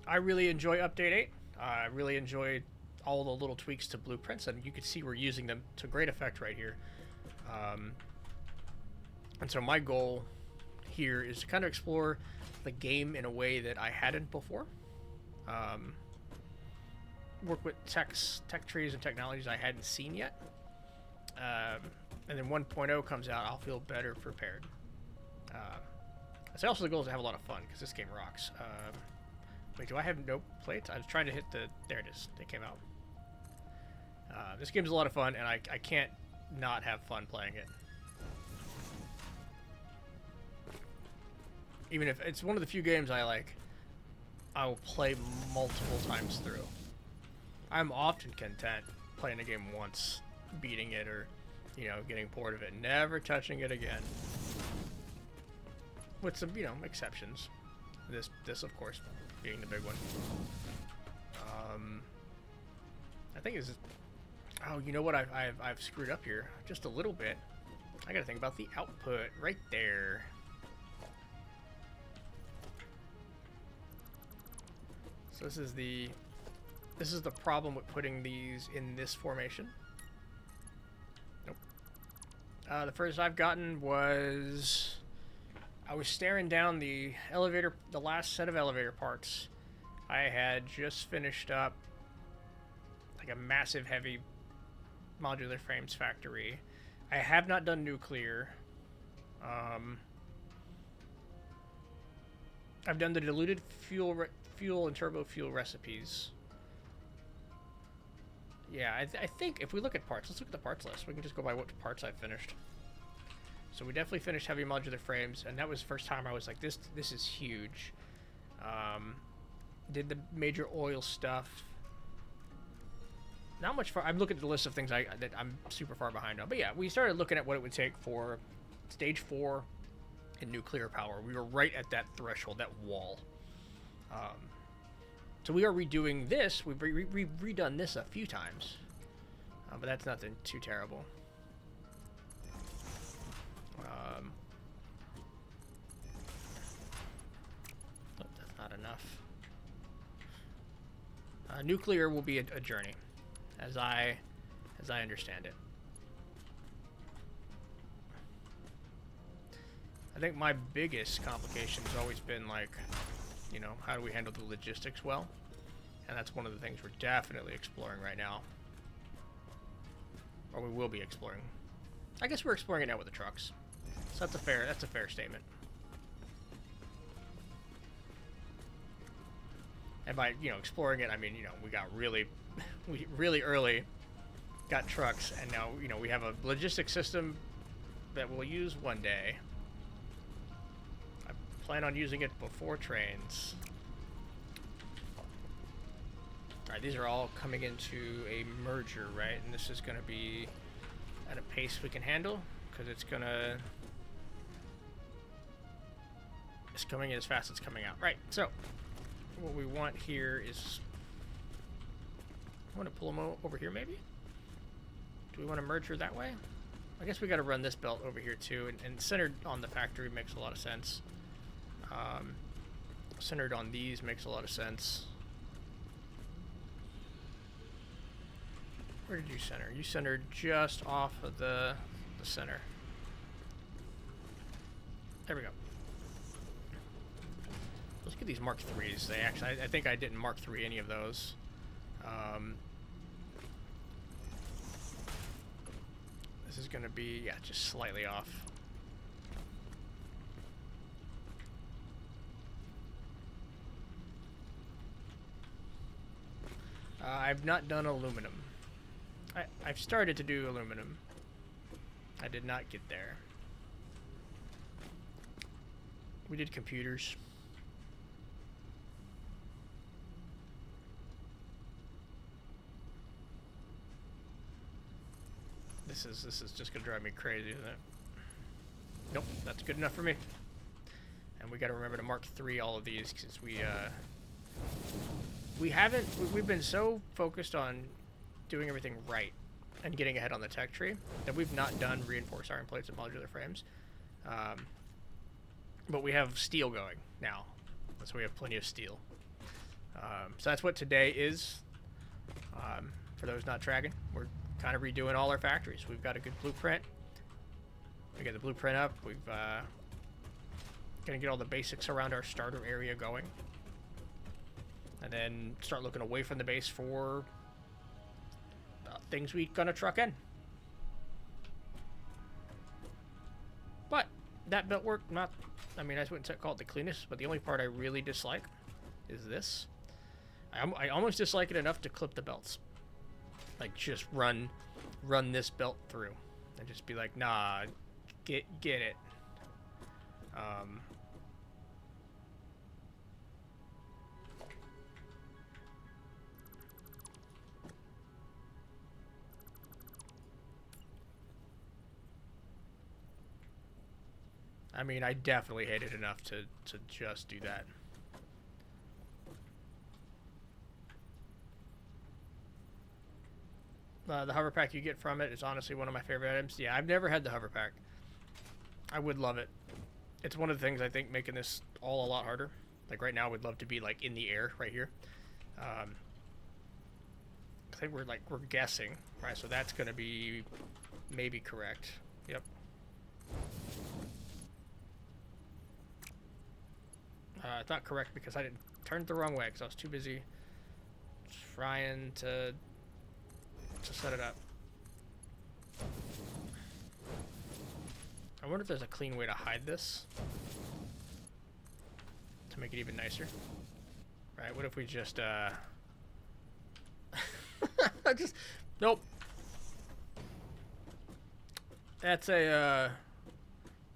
I really enjoy Update 8. I really enjoy all the little tweaks to blueprints, and you can see we're using them to great effect right here. And so my goal here is to kind of explore the game in a way that I hadn't before. Work with tech trees and technologies I hadn't seen yet. And then 1.0 comes out, I'll feel better prepared. So also the goal is to have a lot of fun, because this game rocks. Wait, do I have no plates? I was trying to hit the... There it is. They came out. This game's a lot of fun, and I can't not have fun playing it. Even if it's one of the few games I will play multiple times through. I'm often content playing a game once, beating it, or, getting bored of it, never touching it again. With some, exceptions. This of course being the big one. I think is. Oh, you know what? I've screwed up here just a little bit. I gotta think about the output right there. So this is the problem with putting these in this formation. Nope. The furthest I've gotten was I was staring down the last set of elevator parts. I had just finished up like a massive heavy modular frames factory. I have not done nuclear. I've done the diluted fuel and turbo fuel recipes. Yeah, I think if we look at parts, let's look at the parts list. We can just go by what parts I've finished. So we definitely finished heavy modular frames, and that was the first time I was like, this is huge. Did the major oil stuff. Not much far. I'm looking at the list of things that I'm super far behind on. But yeah, we started looking at what it would take for stage 4 in nuclear power. We were right at that threshold, that wall. So we are redoing this. We've redone this a few times, but that's nothing too terrible. Oh, that's not enough. Nuclear will be a journey, as I understand it. I think my biggest complication has always been like, you know, how do we handle the logistics well? And that's one of the things we're definitely exploring right now. Or we will be exploring. I guess we're exploring it now with the trucks. So that's a fair statement. And by, you know, exploring it, I mean, you know, we got we really early got trucks, and now, you know, we have a logistics system that we'll use one day. I plan on using it before trains. Alright, these are all coming into a merger, right? And this is going to be at a pace we can handle, because it's coming in as fast as it's coming out. Right, so what we want here is, I want to pull them over here maybe? Do we want to merge her that way? I guess we got to run this belt over here too, and centered on the factory makes a lot of sense. Centered on these makes a lot of sense. Where did you center? You centered just off of the center. There we go. Let's get these Mark IIIs. They actually, I think I didn't Mark III any of those. This is going to be, yeah, just slightly off. I've not done aluminum. I've started to do aluminum. I did not get there. We did computers. This is just gonna drive me crazy, isn't it? Nope, that's good enough for me. And we got to remember to Mark III all of these, because we've been so focused on doing everything right and getting ahead on the tech tree that we've not done reinforced iron plates and modular frames. But we have steel going now, so we have plenty of steel. So that's what today is. For those not tracking, we're kind of redoing all our factories. We've got a good blueprint. We got the blueprint up. We've gonna get all the basics around our starter area going, and then start looking away from the base for things we gonna truck in. But that belt work, I wouldn't call it the cleanest, but the only part I really dislike is this. I almost dislike it enough to clip the belts. Like, just run this belt through and just be like, nah, get it. I mean, I definitely hate it enough to just do that. The hover pack you get from it is honestly one of my favorite items. Yeah, I've never had the hover pack. I would love it. It's one of the things I think making this all a lot harder. Like right now, we'd love to be like in the air right here. I think we're guessing, right? So that's gonna be maybe correct. Yep. It's not correct because I didn't turn it the wrong way because I was too busy trying to set it up. I wonder if there's a clean way to hide this to make it even nicer. Right? What if we just just nope. That's a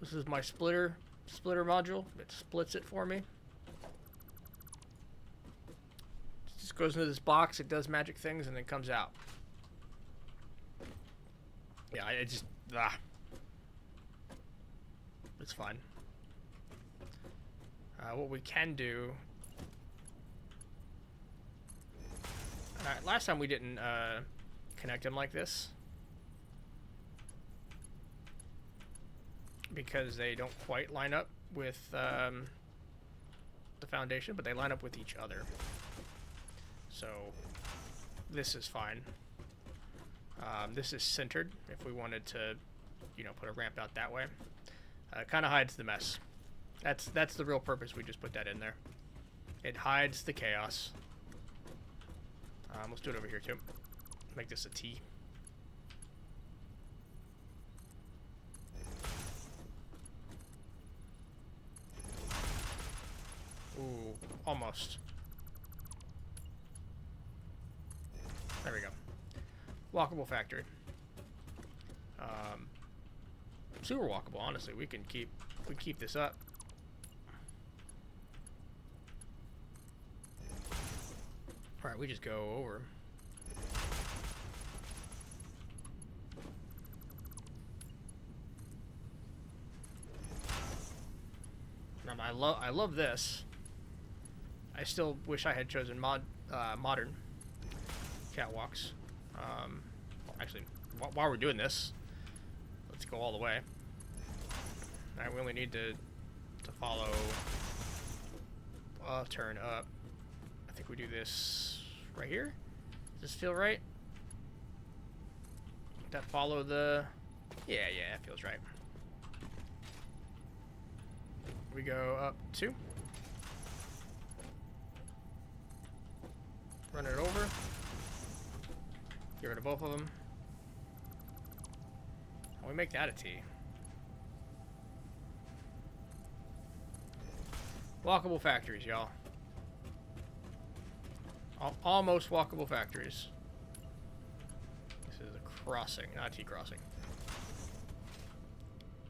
this is my splitter module. It splits it for me. It just goes into this box, it does magic things, and then comes out. Yeah, it just it's fine. What we can do. Last time we didn't connect them like this because they don't quite line up with the foundation, but they line up with each other. So this is fine. This is centered if we wanted to, you know, put a ramp out that way. It kind of hides the mess. That's the real purpose. We just put that in there. It hides the chaos. Let's do it over here too. Make this a T. Ooh, almost. There we go. Walkable factory. Super walkable, honestly. We can keep this up. Alright, we just go over. Now, I love this. I still wish I had chosen modern catwalks. Actually, while we're doing this, let's go all the way. Alright, we only need to follow turn up. I think we do this right here. Does this feel right? That follow the... Yeah, it feels right. We go up 2. Run it over. Get rid of both of them. And we make that a T. Walkable factories, y'all. Almost walkable factories. This is a crossing, not a T crossing.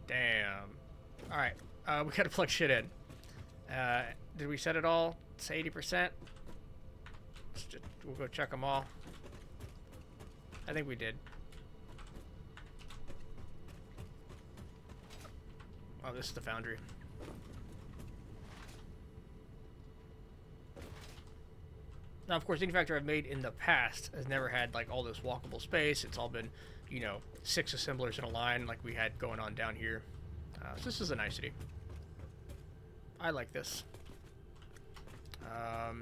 Damn. Alright, we gotta plug shit in. Did we set it all? It's 80%. We'll go check them all. I think we did. Oh, this is the foundry. Now, of course, any factory I've made in the past has never had like all this walkable space. It's all been, you know, 6 assemblers in a line like we had going on down here. So this is a nicety. I like this.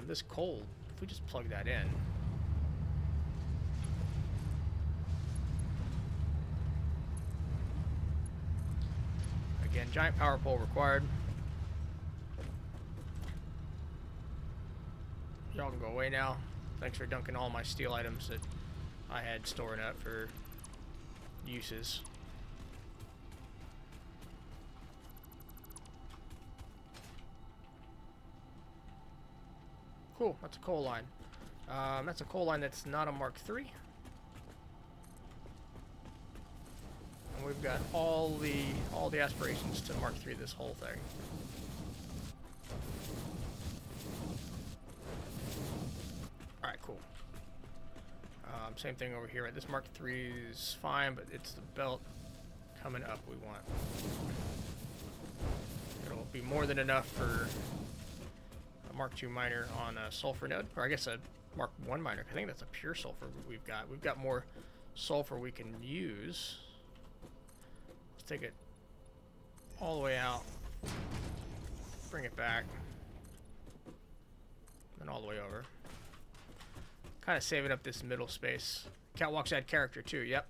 This coal, if we just plug that in. Again, giant power pole required. Y'all can go away now. Thanks for dunking all my steel items that I had storing up for uses. Cool, that's a coal line. That's a coal line that's not a Mark III. And we've got all the aspirations to Mark III this whole thing. Alright, cool. Same thing over here. Right? This Mark III is fine, but it's the belt coming up we want. It'll be more than enough for a Mark II miner on a sulfur node, or I guess a Mark I miner. I think that's a pure sulfur we've got. We've got more sulfur we can use. Let's take it all the way out, bring it back, then all the way over. Kind of saving up this middle space. Catwalks add character too. Yep.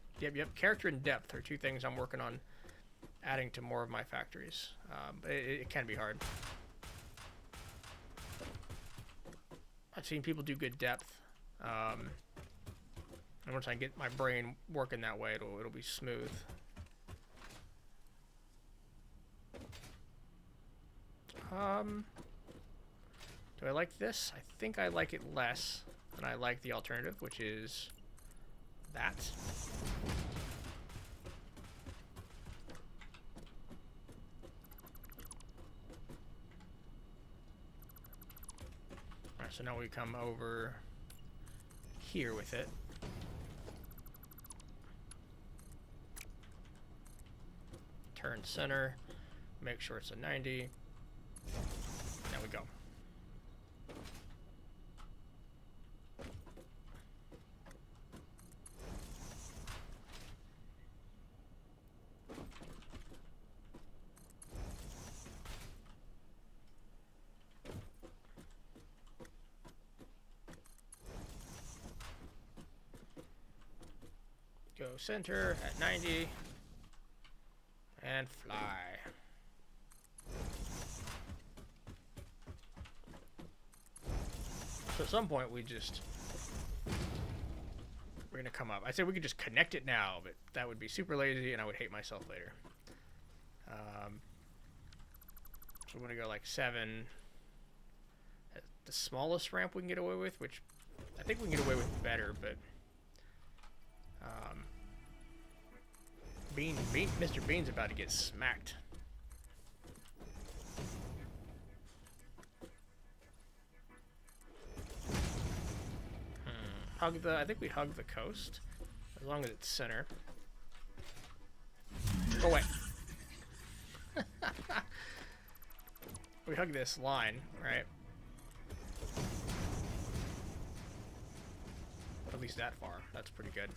Character and depth are two things I'm working on adding to more of my factories. But it can be hard. I've seen people do good depth. And once I get my brain working that way, it'll be smooth. Do I like this? I think I like it less than I like the alternative, which is that. Alright, so now we come over here with it. Turn center, make sure it's a 90. There we go. Go center at 90 and fly. So at some point we're gonna come up. I said we could just connect it now, but that would be super lazy and I would hate myself later. So we're gonna go like 7. The smallest ramp we can get away with, which I think we can get away with better, but Mr. Bean's about to get smacked. I think we hug the coast, as long as it's center. Go away. We hug this line, right? At least that far. That's pretty good.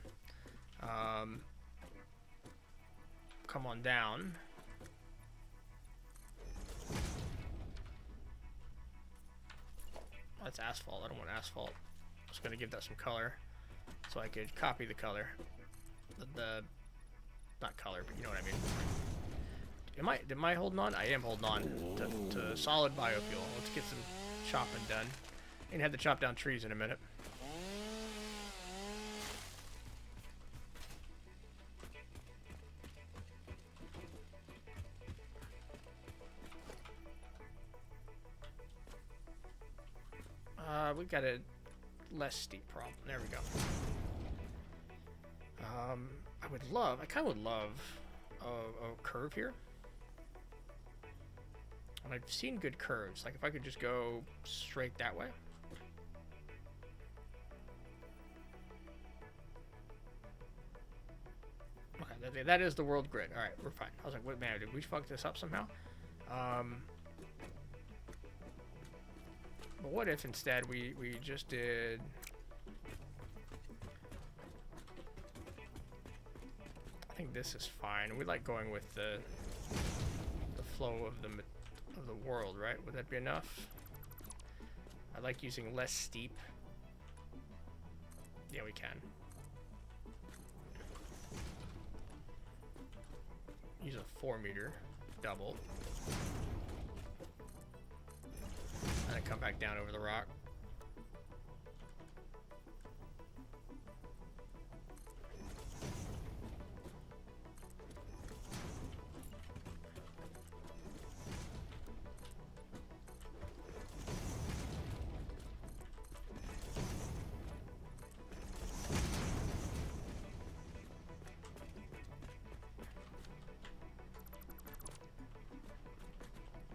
Come on down. That's asphalt. I don't want asphalt. Just gonna give that some color, so I could copy the color. Not color, but you know what I mean. Am I holding on? I am holding on to solid biofuel. Let's get some chopping done. And have to chop down trees in a minute. We got a less steep problem. There we go. I kind of would love a curve here. And I've seen good curves. Like if I could just go straight that way. Okay, that is the world grid. All right, we're fine. I was like, wait, man, did we fuck this up somehow? But what if instead we just did... I think this is fine. We like going with the flow of the world, right? Would that be enough? I like using less steep. Yeah, we can. Use a 4 meter double. And then come back down over the rock.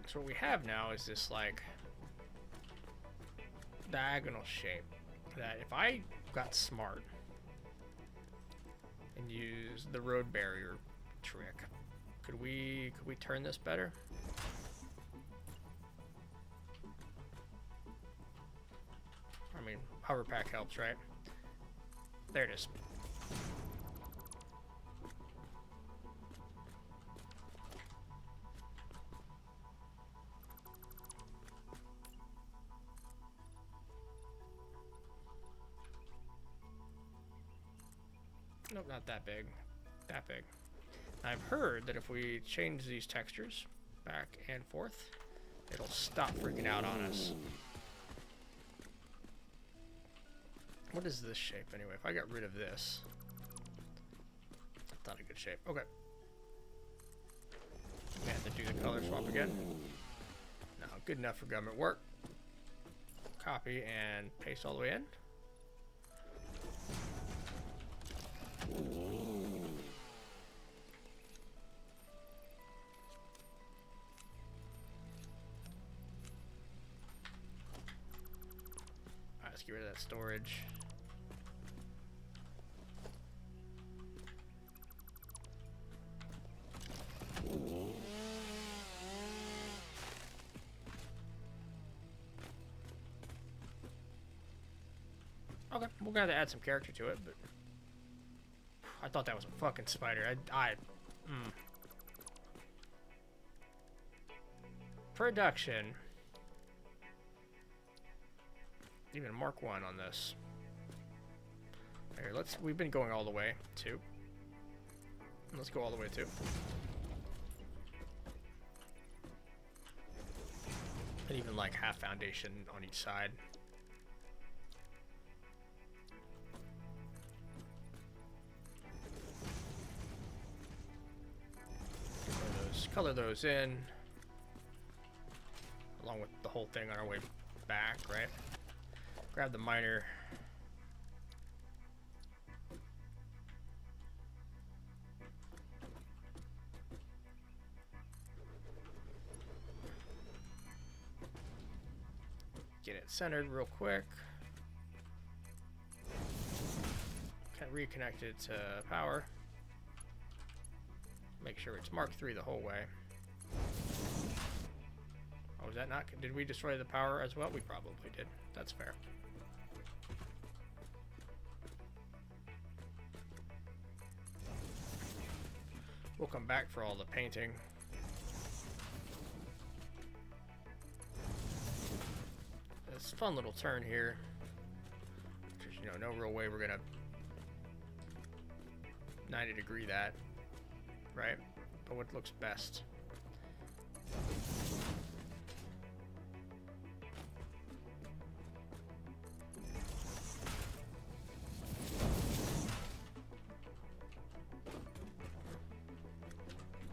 So what we have now is this like diagonal shape that if I got smart and used the road barrier trick, could we turn this better? I mean, hover pack helps, right? There it is. Nope, not that big. That big. I've heard that if we change these textures back and forth, it'll stop freaking out on us. What is this shape anyway? If I got rid of this, that's not a good shape. Okay. We have to do the color swap again. No, good enough for government work. Copy and paste all the way in. Alright, let's get rid of that storage. Okay, we're gonna have to add some character to it, but I thought that was a fucking spider. Production. Even Mark 1 on this. Here, we've been going all the way, 2. Let's go all the way, 2. And even like half foundation on each side. Color those in, along with the whole thing on our way back, right? Grab the miner. Get it centered real quick. Kind of reconnect it to power. Make sure it's Mark 3 the whole way. Oh, was that not? Did we destroy the power as well? We probably did. That's fair. We'll come back for all the painting. This fun little turn here. Just, you know, no real way we're gonna 90-degree that. Right? But what looks best?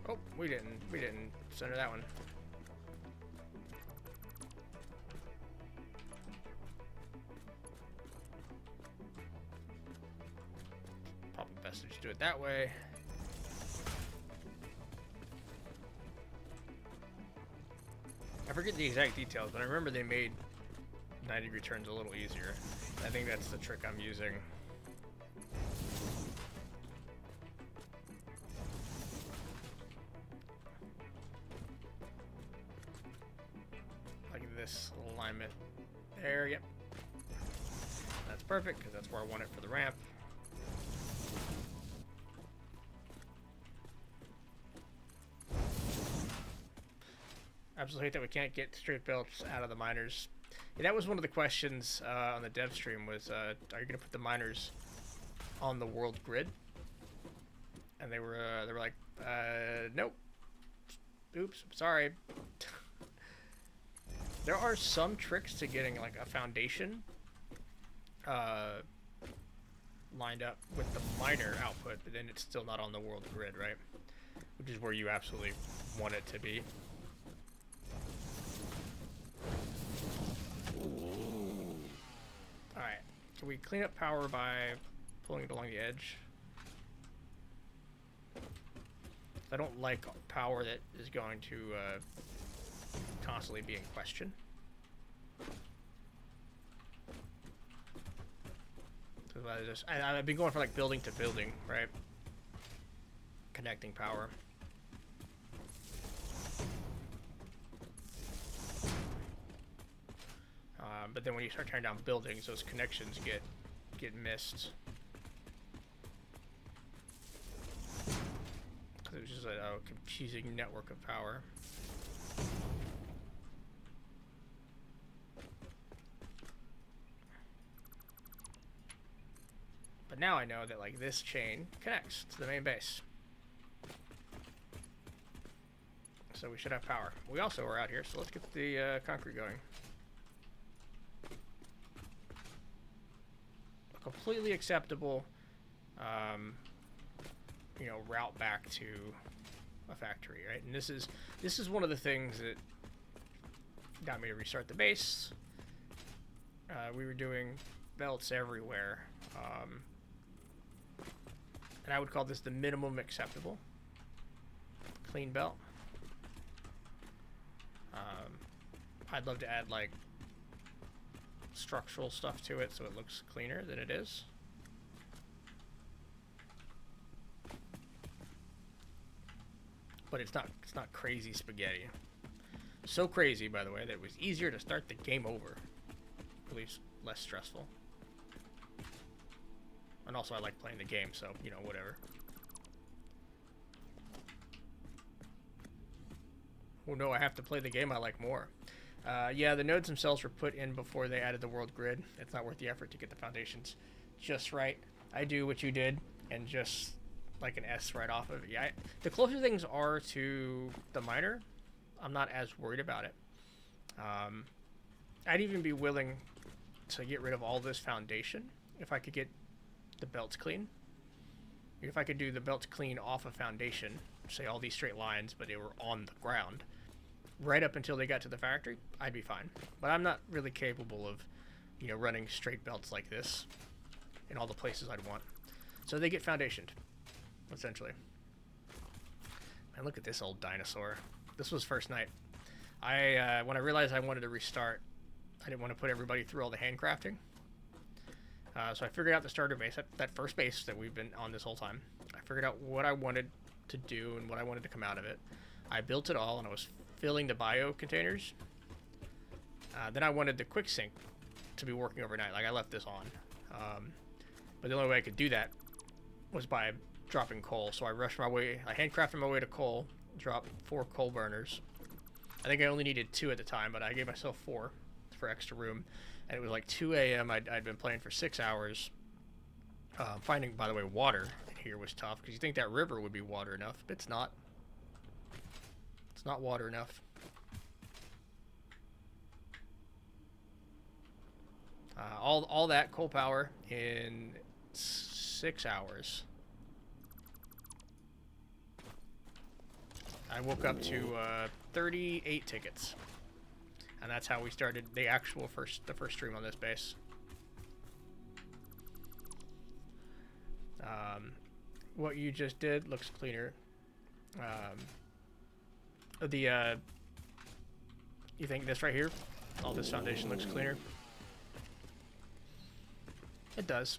Oh, we didn't center that one. Probably best to just do it that way. I forget the exact details, but I remember they made 90-degree turns a little easier. I think that's the trick I'm using. Like this alignment there, yep. That's perfect, because that's where I want it for the ramp. Absolutely hate that we can't get straight builds out of the miners. Yeah, that was one of the questions on the dev stream was, are you gonna put the miners on the world grid? And they were like, nope. Oops, sorry. There are some tricks to getting like a foundation lined up with the miner output, but then it's still not on the world grid, right? Which is where you absolutely want it to be. Alright, can we clean up power by pulling it along the edge? I don't like power that is going to constantly be in question. I've been going from like building to building, right? Connecting power. But then when you start tearing down buildings, those connections get missed. Because it was just a confusing network of power. But now I know that like this chain connects to the main base. So we should have power. We also are out here, so let's get the concrete going. A completely acceptable, you know, route back to a factory, right? And this is one of the things that got me to restart the base. We were doing belts everywhere, and I would call this the minimum acceptable clean belt. I'd love to add like structural stuff to it so it looks cleaner than it is. But it's not crazy spaghetti. So crazy, by the way, that it was easier to start the game over. At least less stressful. And also I like playing the game, so, you know, whatever. Well, no, I have to play the game I like more. Yeah, the nodes themselves were put in before they added the world grid. It's not worth the effort to get the foundations just right. I do what you did, and just like an S right off of it. Yeah, the closer things are to the miner, I'm not as worried about it. I'd even be willing to get rid of all this foundation if I could get the belts clean. If I could do the belts clean off of foundation, say all these straight lines, but they were on the ground, right up until they got to the factory, I'd be fine. But I'm not really capable of, you know, running straight belts like this in all the places I'd want. So they get foundationed, essentially. Man, look at this old dinosaur. This was first night. When I realized I wanted to restart, I didn't want to put everybody through all the handcrafting. So I figured out the starter base, that first base that we've been on this whole time. I figured out what I wanted to do and what I wanted to come out of it. I built it all, and I was filling the bio containers. Then I wanted the quick sync to be working overnight. Like, I left this on. But the only way I could do that was by dropping coal. So I handcrafted my way to coal, dropped 4 coal burners. I think I only needed 2 at the time, but I gave myself 4 for extra room. And it was like 2 a.m. I'd been playing for 6 hours. Finding, by the way, water here was tough, because you think that river would be water enough, but it's not. It's not water enough. All that coal power in 6 hours. I woke up to 38 tickets. And that's how we started the first stream on this base. What you just did looks cleaner. You think this right here, all this foundation looks cleaner? It does.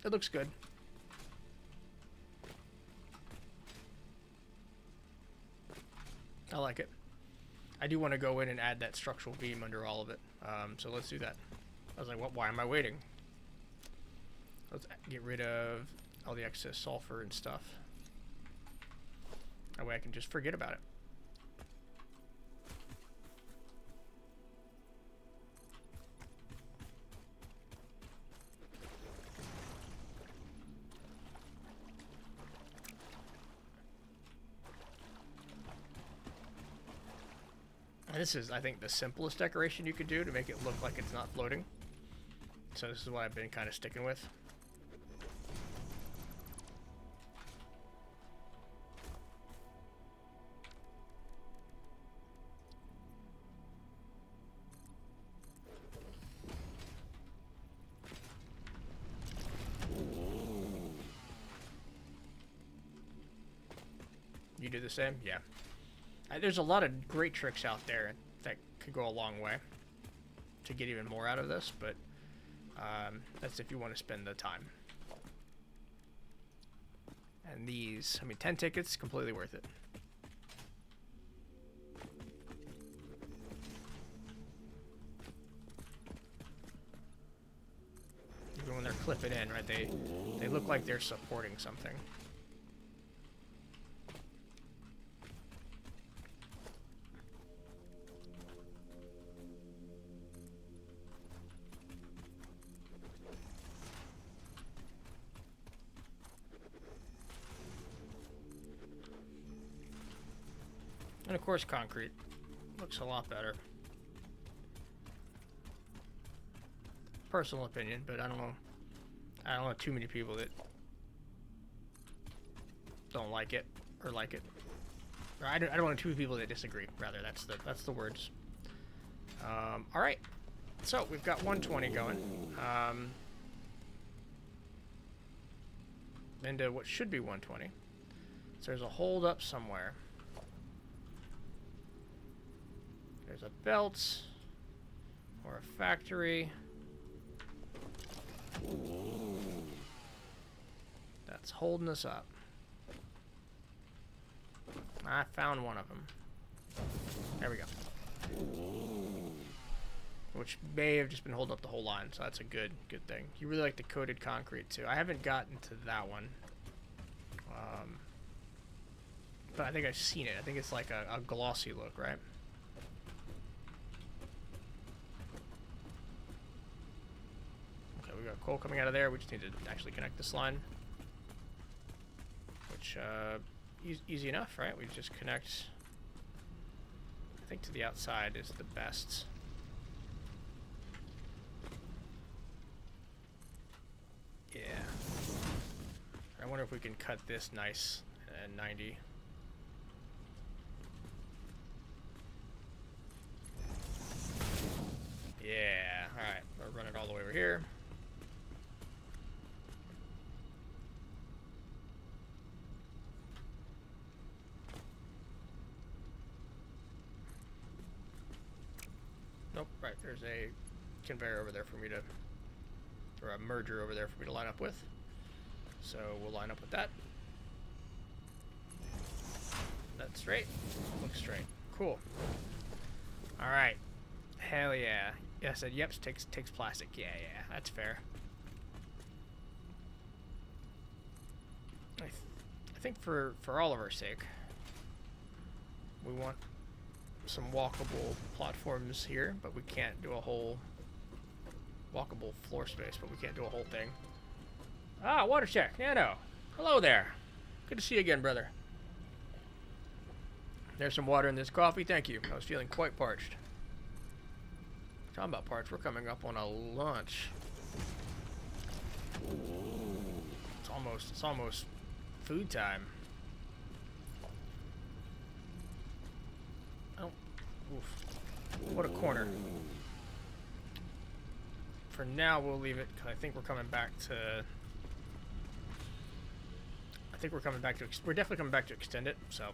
It looks good. I like it. I do want to go in and add that structural beam under all of it. So let's do that. I was like, why am I waiting? Let's get rid of all the excess sulfur and stuff. That way I can just forget about it. And this is, I think, the simplest decoration you could do to make it look like it's not floating. So this is what I've been kind of sticking with. You do the same? Yeah. There's a lot of great tricks out there that could go a long way to get even more out of this, but that's if you want to spend the time. And these, I mean, 10 tickets, completely worth it. Even when they're clipping in, right, they look like they're supporting something. And of course concrete. Looks a lot better. Personal opinion, but I don't know too many people that don't like it or like it. Or I don't know too many people that disagree. Rather, that's the words. All right. So we've got 120 going. Into what should be 120. So there's a hold up somewhere. There's a belt or a factory. That's holding us up. I found one of them. There we go. Which may have just been holding up the whole line, so that's a good thing. You really like the coated concrete too. I haven't gotten to that one. But I think I've seen it. I think it's like a glossy look, right? Okay, we got coal coming out of there. We just need to actually connect this line. Which, easy enough, right? We just connect, I think, to the outside is the best. Yeah. I wonder if we can cut this nice at 90. Yeah, alright. I'll run it all the way over here. Nope, right, there's a conveyor over there for me to, or a merger over there for me to line up with. So we'll line up with that. That's straight. Looks straight. Cool. Alright. Hell yeah. Yeah, I said, yep, takes plastic. Yeah, that's fair. I think for all of our sake, we want some walkable platforms here, but we can't do a whole walkable floor space, but we can't do a whole thing. Ah, water check. Nano. Hello there. Good to see you again, brother. There's some water in this coffee. Thank you. I was feeling quite parched. Talking about parched, we're coming up on a lunch. It's almost food time. Oh, oof. What a corner. For now, we'll leave it because I think we're coming back to. We're definitely coming back to extend it, so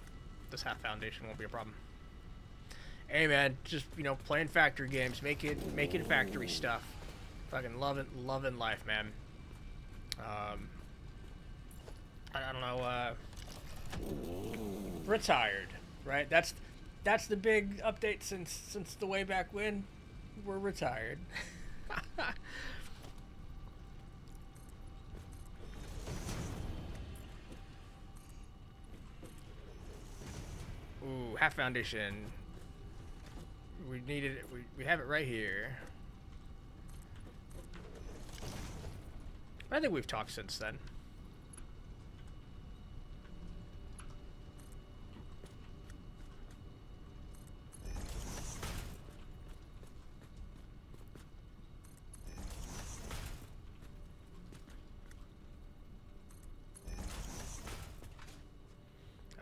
this half foundation won't be a problem. Hey man, just, you know, playing factory games, making factory stuff. Fucking loving life, man. I don't know, retired, right? That's the big update since the way back when. We're retired. Ooh, half foundation. We needed it. We have it right here. I think we've talked since then.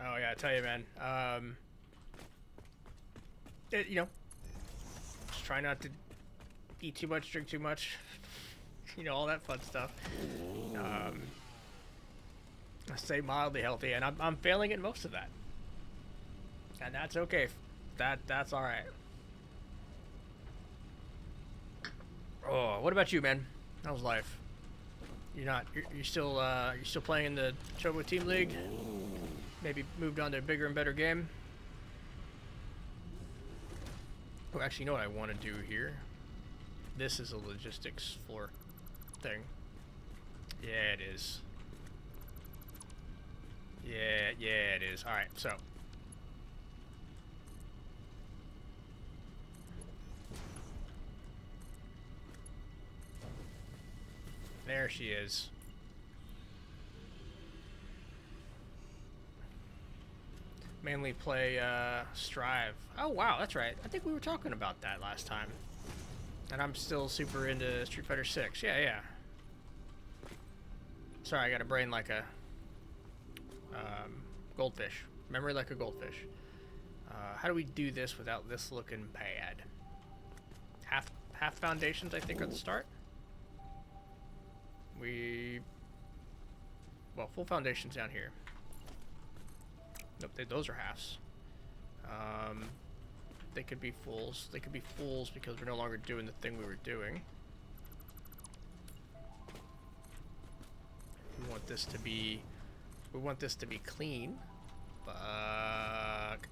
Oh yeah, I tell you, man. You know, just try not to eat too much, drink too much. You know, all that fun stuff. I say mildly healthy, and I'm failing at most of that, and that's okay. That's all right. Oh, what about you, man? How's life? You're still playing in the Chobo Team League? Maybe moved on to a bigger and better game? Oh, actually, you know what I want to do here? This is a logistics floor thing. Yeah, it is. Yeah, it is. Alright, so. There she is. Mainly play Strive. Oh wow, that's right. I think we were talking about that last time. And I'm still super into Street Fighter 6. Yeah, yeah. Sorry, I got a brain like a goldfish. Memory like a goldfish. How do we do this without this looking bad? Half foundations, I think, at the start. Well, full foundations down here. Nope, those are halves. They could be fulls. They could be fulls because we're no longer doing the thing we were doing. We want this to be clean. Fuck.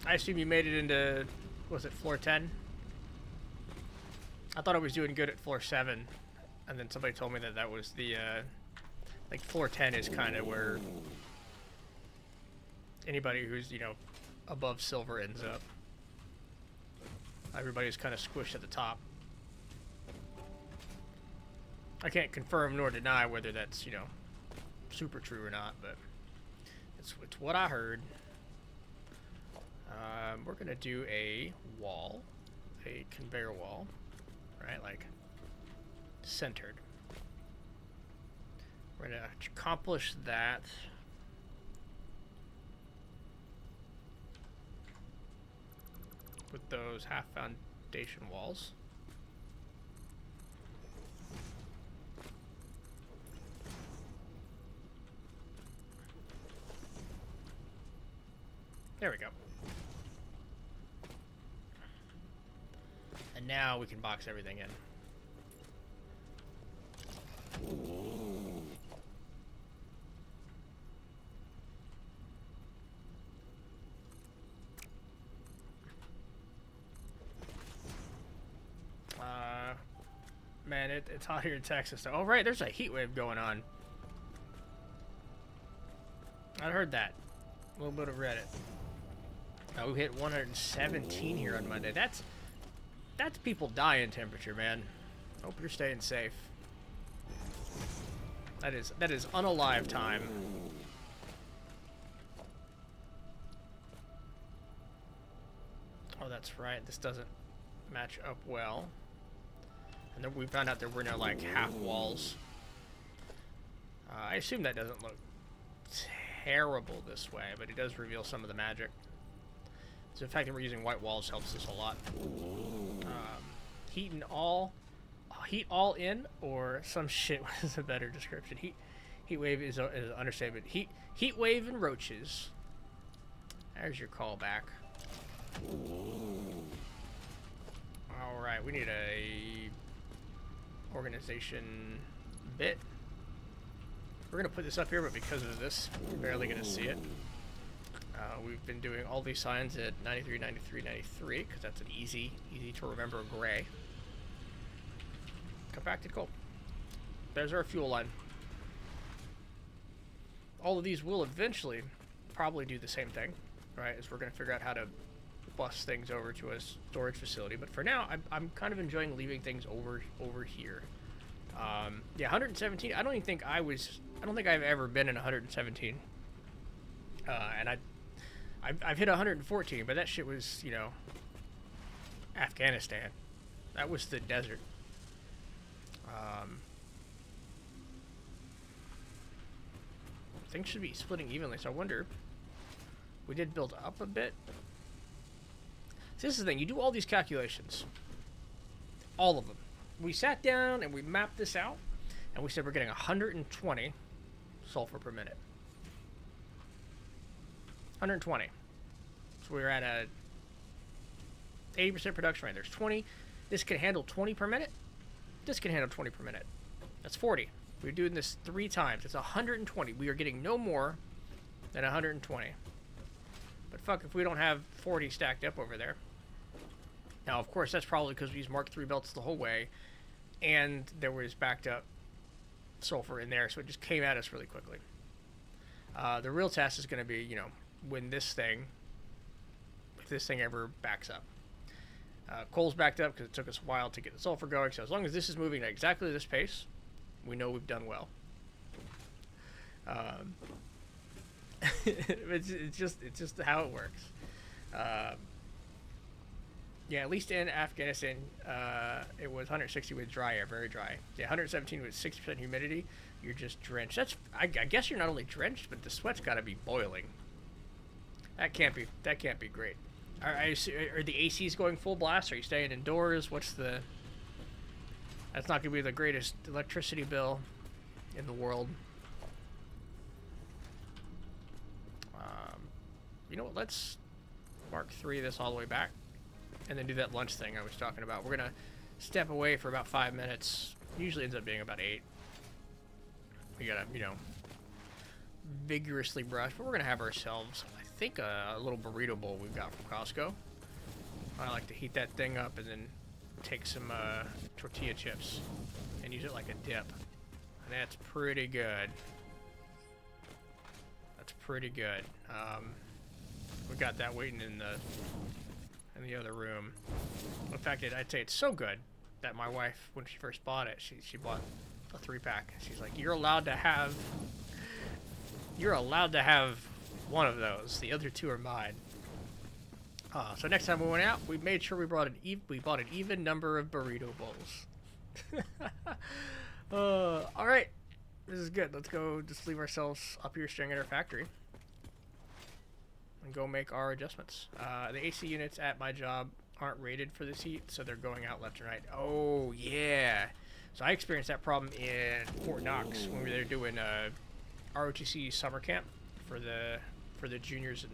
I assume you made it into, was it floor 10? I thought I was doing good at floor 7, and then somebody told me that that was the, like floor 10 is kind of where anybody who's, you know, above silver ends up. Everybody's kind of squished at the top. I can't confirm nor deny whether that's, you know, super true or not, but it's what I heard. We're gonna do a wall, a conveyor wall, right? Like centered. We're gonna accomplish that. With those half foundation walls. There we go. And now we can box everything in. Man, it's hot here in Texas. Oh, right, there's a heat wave going on. I heard that. A little bit of Reddit. We hit 117 here on Monday. That's people dying temperature, man. Hope you're staying safe. That is unalive time. Oh, that's right. This doesn't match up well. And then we found out there were no, like, half walls. I assume that doesn't look terrible this way, but it does reveal some of the magic. So the fact that we're using white walls helps us a lot. Heat all in, or some shit was a better description. Heat wave is an understatement. Heat wave and roaches. There's your callback. All right, we need a organization bit. We're gonna put this up here, but because of this, we're barely gonna see it. We've been doing all these signs at 93, 93, 93, because that's an easy to remember gray. Compacted coal. There's our fuel line. All of these will eventually probably do the same thing, right? As we're going to figure out how to bus things over to a storage facility. But for now, I'm kind of enjoying leaving things over here. Yeah, 117. I don't think I've ever been in 117. And I've hit 114, but that shit was, you know, Afghanistan. That was the desert. Things should be splitting evenly, so I wonder. We did build up a bit. So this is the thing. You do all these calculations. All of them. We sat down and we mapped this out, and we said we're getting 120 sulfur per minute. 120. So we're at a 80% production rate. There's 20. This can handle 20 per minute. This can handle 20 per minute. That's 40. We're doing this 3 times. It's 120. We are getting no more than 120. But fuck if we don't have 40 stacked up over there. Now, of course, that's probably because we used Mark III belts the whole way, and there was backed up sulfur in there, so it just came at us really quickly. The real test is going to be, you know, when this thing, if this thing ever backs up. Coal's backed up because it took us a while to get the sulfur going, so as long as this is moving at exactly this pace, we know we've done well. It's just how it works. Yeah, at least in Afghanistan, it was 160 with dry air, very dry. Yeah, 117 with 60% humidity. You're just drenched. I guess you're not only drenched, but the sweat's got to be boiling. That can't be great. Are the ACs going full blast? Are you staying indoors? That's not gonna be the greatest electricity bill in the world. You know what? Let's Mark 3 this all the way back, and then do that lunch thing I was talking about. We're gonna step away for about 5 minutes. Usually ends up being about 8. We gotta, vigorously brush, but we're gonna have ourselves, I think, a little burrito bowl we've got from Costco. I like to heat that thing up and then take some tortilla chips and use it like a dip. And that's pretty good. That's pretty good. We got that waiting in the other room. In fact, I'd say it's so good that my wife, when she first bought it, she bought a 3-pack. She's like, you're allowed to have one of those. The other 2 are mine. So next time we went out, we made sure we bought an even number of burrito bowls. All right, this is good. Let's go. Just leave ourselves up here staying at our factory and go make our adjustments. The AC units at my job aren't rated for this heat, so they're going out left and right. Oh yeah. So I experienced that problem in Fort Knox when we were doing ROTC summer camp for the juniors and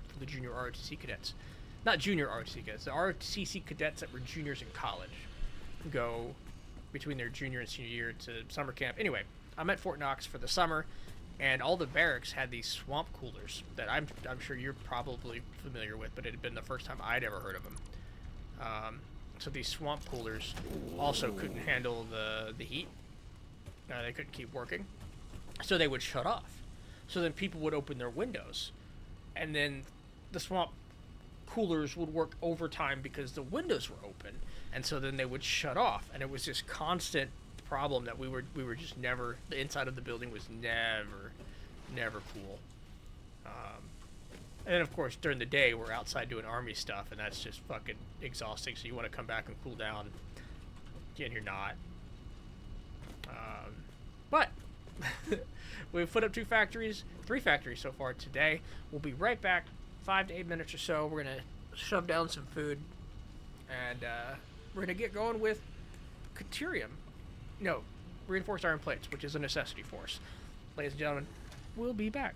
for the junior ROTC cadets. Not junior ROTC cadets, the ROTC cadets that were juniors in college go between their junior and senior year to summer camp. Anyway, I'm at Fort Knox for the summer, and all the barracks had these swamp coolers that I'm sure you're probably familiar with, but it had been the first time I'd ever heard of them. So these swamp coolers also couldn't handle the heat. They couldn't keep working, so they would shut off. So then people would open their windows, and then the swamp coolers would work overtime because the windows were open, and so then they would shut off, and it was this constant problem that we were just never, the inside of the building was never cool. And then of course during the day we're outside doing army stuff, and that's just fucking exhausting, so you want to come back and cool down, and you're not. But we've put up 3 factories so far today. We'll be right back, 5 to 8 minutes or so. We're gonna shove down some food, and we're gonna get going with Caterium. No, reinforced iron plates, which is a necessity for us. Ladies and gentlemen, we'll be back.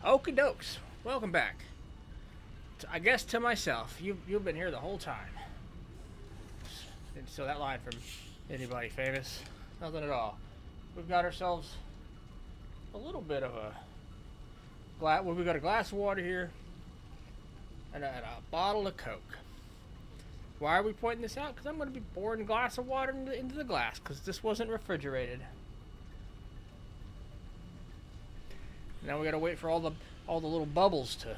Okie dokes. Welcome back. I guess to myself, you've been here the whole time. Didn't steal that line from anybody famous. Nothing at all. We've got ourselves a little bit of a glass. Well, we got a glass of water here and a bottle of Coke. Why are we pointing this out? Because I'm going to be pouring a glass of water into the glass because this wasn't refrigerated. Now we got to wait for all the little bubbles to.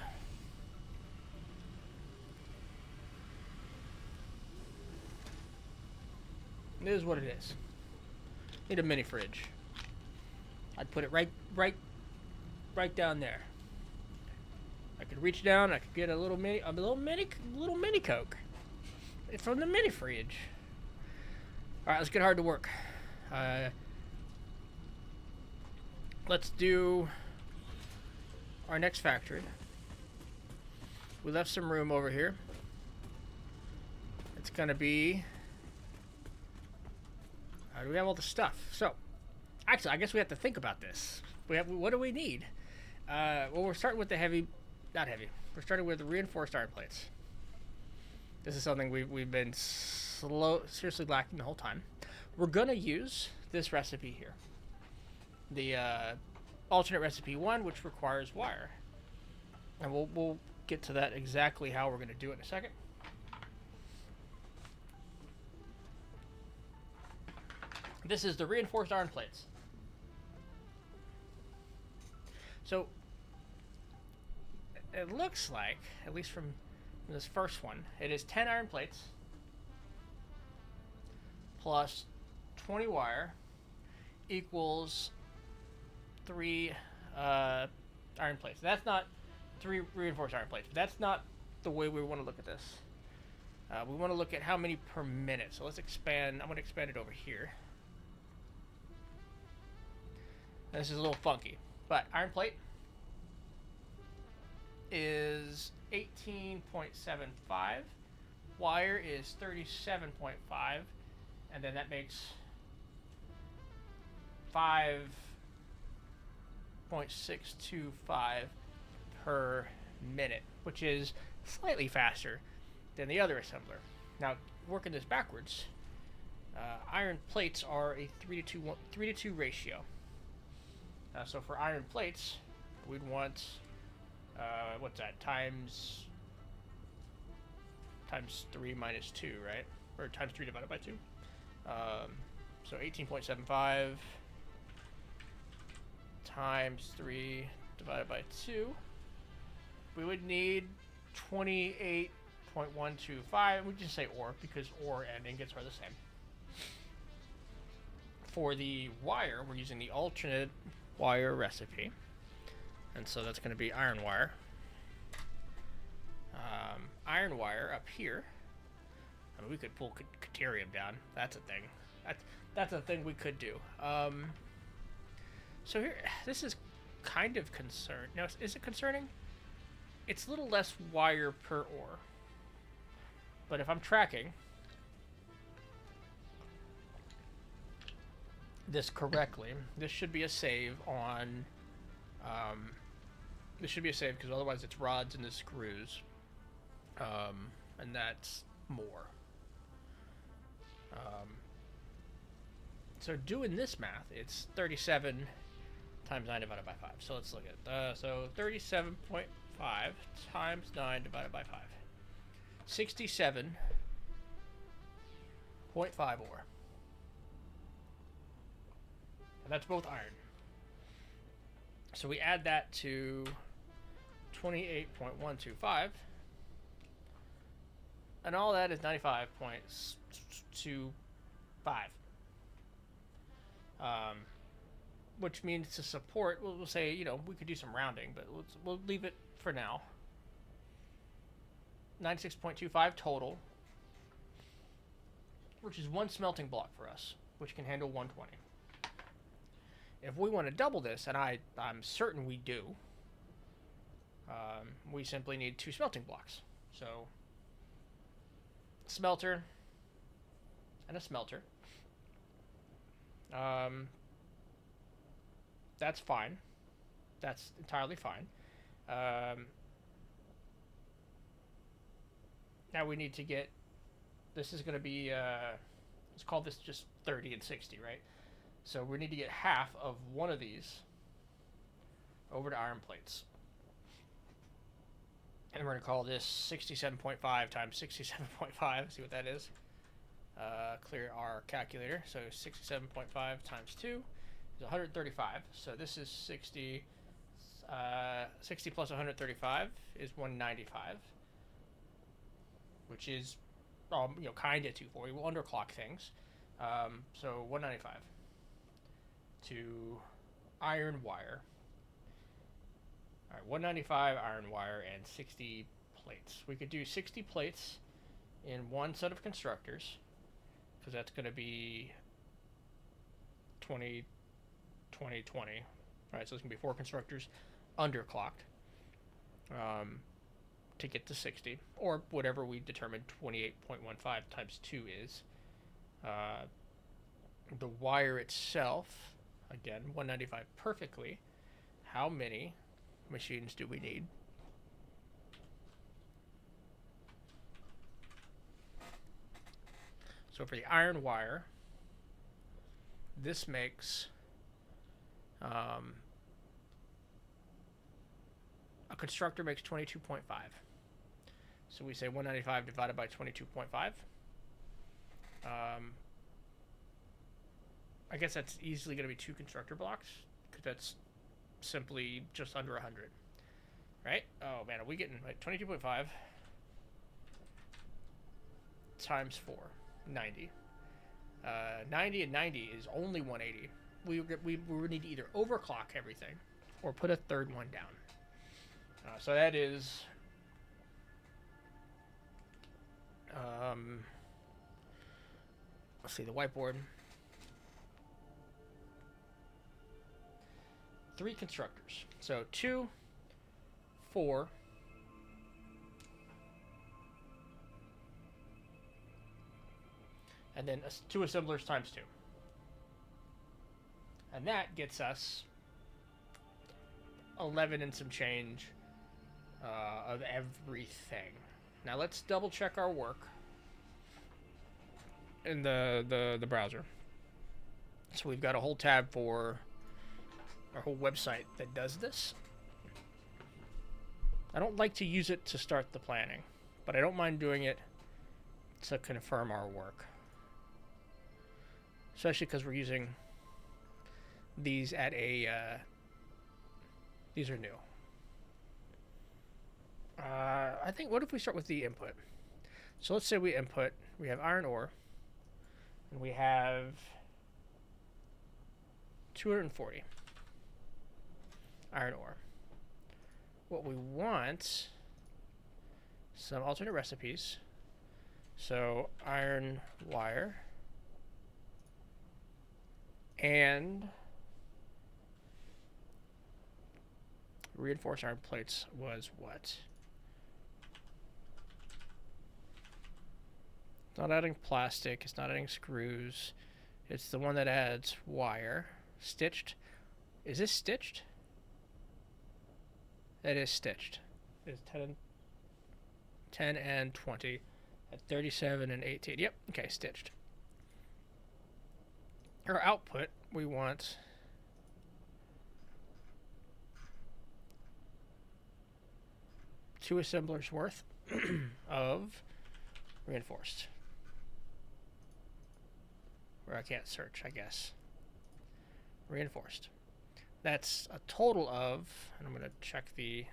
It is what it is. Need a mini fridge. I'd put it right down there. I could reach down. I could get a little mini Coke from the mini fridge. All right, let's get hard to work. Let's do our next factory. We left some room over here. It's gonna be. Do we have all the stuff? So, actually, I guess we have to think about this. What do we need? Well, we're starting with the not heavy. We're starting with the reinforced iron plates. This is something we've been seriously lacking the whole time. We're gonna use this recipe here, the alternate recipe 1, which requires wire, and we'll get to that exactly how we're gonna do it in a second. This is the reinforced iron plates. So it looks like, at least from this first one, it is 10 iron plates plus 20 wire equals 3 iron plates. That's not 3 reinforced iron plates. But that's not the way we want to look at this. We want to look at how many per minute. So let's expand. I'm going to expand it over here. This is a little funky, but iron plate is 18.75, wire is 37.5, and then that makes 5.625 per minute, which is slightly faster than the other assembler. Now, working this backwards, iron plates are a 3 to 2 ratio. So for iron plates, we'd want what's that, times 3 minus 2, right? Or times 3 divided by 2. So 18.75 times 3 divided by 2. We would need 28.125. We just say or because or and ingots are the same. For the wire, we're using the alternate wire recipe, and so that's going to be iron wire. Iron wire up here. I mean, we could pull Caterium down. That's a thing. That's a thing we could do. So here, this is kind of concerned. Now, is it concerning? It's a little less wire per ore, but if I'm tracking this correctly, this should be a save on. This should be a save because otherwise it's rods and the screws, and that's more. So doing this math, it's 37 times 9 divided by 5. So let's look at so 37.5 times 9 divided by 5. 67.5 ore. And that's both iron. So we add that to 28.125. And all that is 95.25. Which means to support, we'll say, we could do some rounding, but we'll leave it for now. 96.25 total, which is 1 smelting block for us, which can handle 120. If we want to double this, and I'm certain we do, we simply need 2 smelting blocks. So, smelter and a smelter. That's fine. That's entirely fine. Um, now we need to get. This is going to be. Let's call this just 30 and 60, right? So we need to get half of one of these over to iron plates. And we're going to call this 67.5 times 67.5. See what that is? Clear our calculator. So 67.5 times 2 is 135. So this is 60. 60 plus 135 is 195, which is, kind of 240. We'll underclock things. So 195 to iron wire. All right, 195 iron wire and 60 plates. We could do 60 plates in one set of constructors, because that's going to be 20, 20, 20. All right, so it's going to be 4 constructors underclocked to get to 60, or whatever we determined 28.15 times 2 is. The wire itself, again, 195 perfectly. How many machines do we need? So for the iron wire, this makes a constructor makes 22.5. So we say 195 divided by 22.5. I guess that's easily going to be 2 constructor blocks, because that's simply just under 100. Right? Oh man, are we getting like 22.5 times 4? 90. 90 and 90 is only 180. We would need to either overclock everything or put a third one down. So that is let's see, the whiteboard. 3 constructors. So 2, 4, and then 2 assemblers times 2. And that gets us 11 and some change of everything. Now let's double check our work in the browser. So we've got a whole tab for our whole website that does this. I don't like to use it to start the planning, but I don't mind doing it to confirm our work. Especially because we're using these at a, these are new. I think, what if we start with the input? So let's say we have iron ore, and we have 240 iron ore. What we want, some alternate recipes. So iron wire and reinforced iron plates was what? It's not adding plastic, it's not adding screws. It's the one that adds wire. Stitched. Is this stitched? That is stitched. It's 10 and 20 at 37 and 18. Yep, okay, stitched. Our output, we want two assemblers worth of reinforced. Or I can't search, I guess. Reinforced. That's a total of, and I'm going to check the,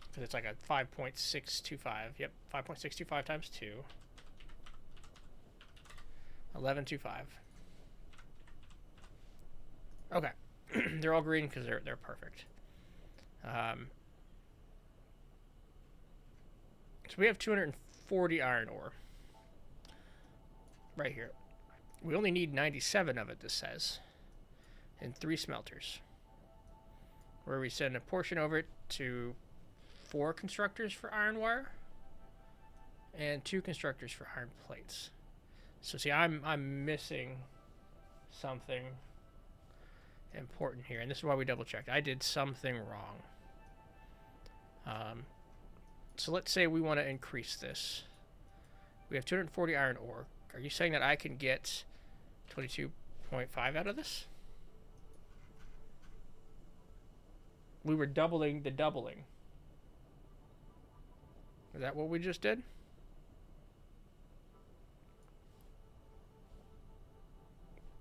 because it's like a 5.625. Yep, 5.625 times 2. 1125. Okay. They're all green because they're perfect. So we have 240 iron ore right here. We only need 97 of it, this says, in 3 smelters, where we send a portion over to 4 constructors for iron wire and 2 constructors for iron plates. So see, I'm missing something important here, and this is why we double checked. I did something wrong. So let's say we want to increase this. We have 240 iron ore. Are you saying that I can get 22.5 out of this? We were doubling the doubling. Is that what we just did?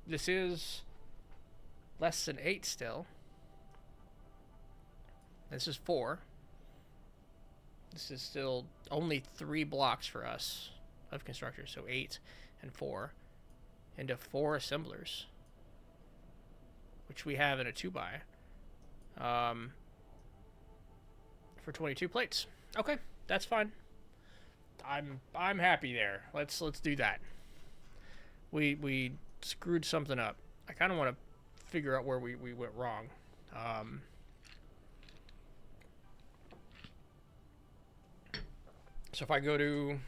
This is less than 8 still. This is 4. This is still only 3 blocks for us of constructors. So 8 and 4 into 4 assemblers, which we have in a 2x. For 22 plates. Okay, that's fine. I'm happy there. Let's do that. We screwed something up. I kind of want to figure out where we went wrong. So if I go to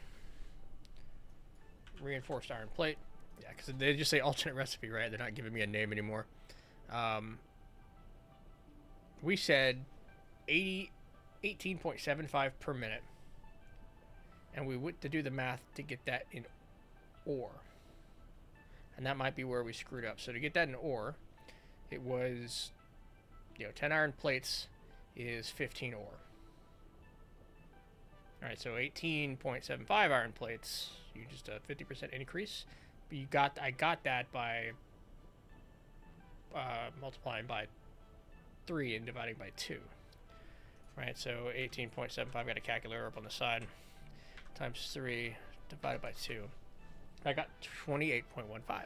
reinforced iron plate, yeah, because they just say alternate recipe, right? They're not giving me a name anymore. We said 18.75 per minute, and we went to do the math to get that in ore, and that might be where we screwed up. So to get that in ore, it was, 10 iron plates is 15 ore. All right, so 18.75 iron plates, you just a 50% increase. But I got that by multiplying by 3 and dividing by 2. Right, so 18.75, got a calculator up on the side, times 3 divided by 2. I got 28.15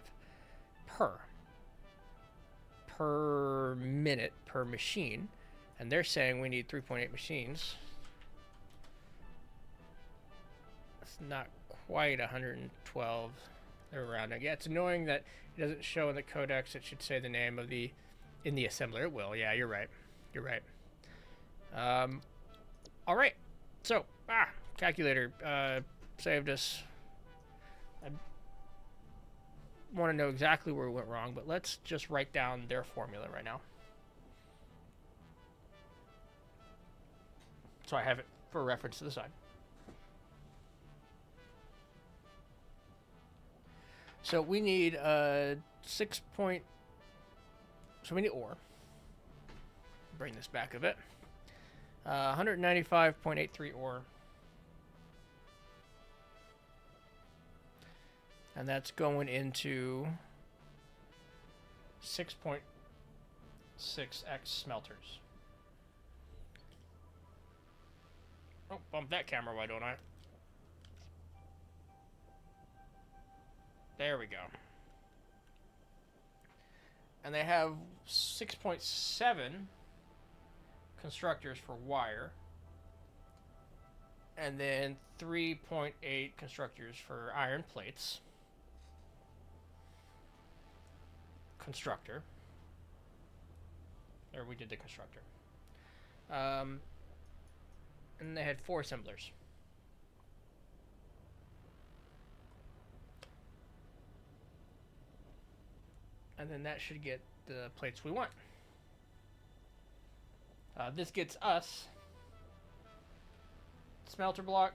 per minute per machine, and they're saying we need 3.8 machines. It's not quite 112. They're around it. Yeah, it's annoying that it doesn't show in the codex. It should say the name of the in the assembler. It will. Yeah, you're right. You're right. All right. So, calculator saved us. I want to know exactly where we went wrong, but let's just write down their formula right now. So I have it for reference to the side. So we need so we need ore. Bring this back a bit. 195.83 ore. And that's going into 6.6x smelters. Oh, bump that camera, why don't I? There we go. And they have 6.7 constructors for wire, and then 3.8 constructors for iron plates. Constructor. Or we did the constructor. And they had 4 assemblers. And then that should get the plates we want. This gets us smelter block,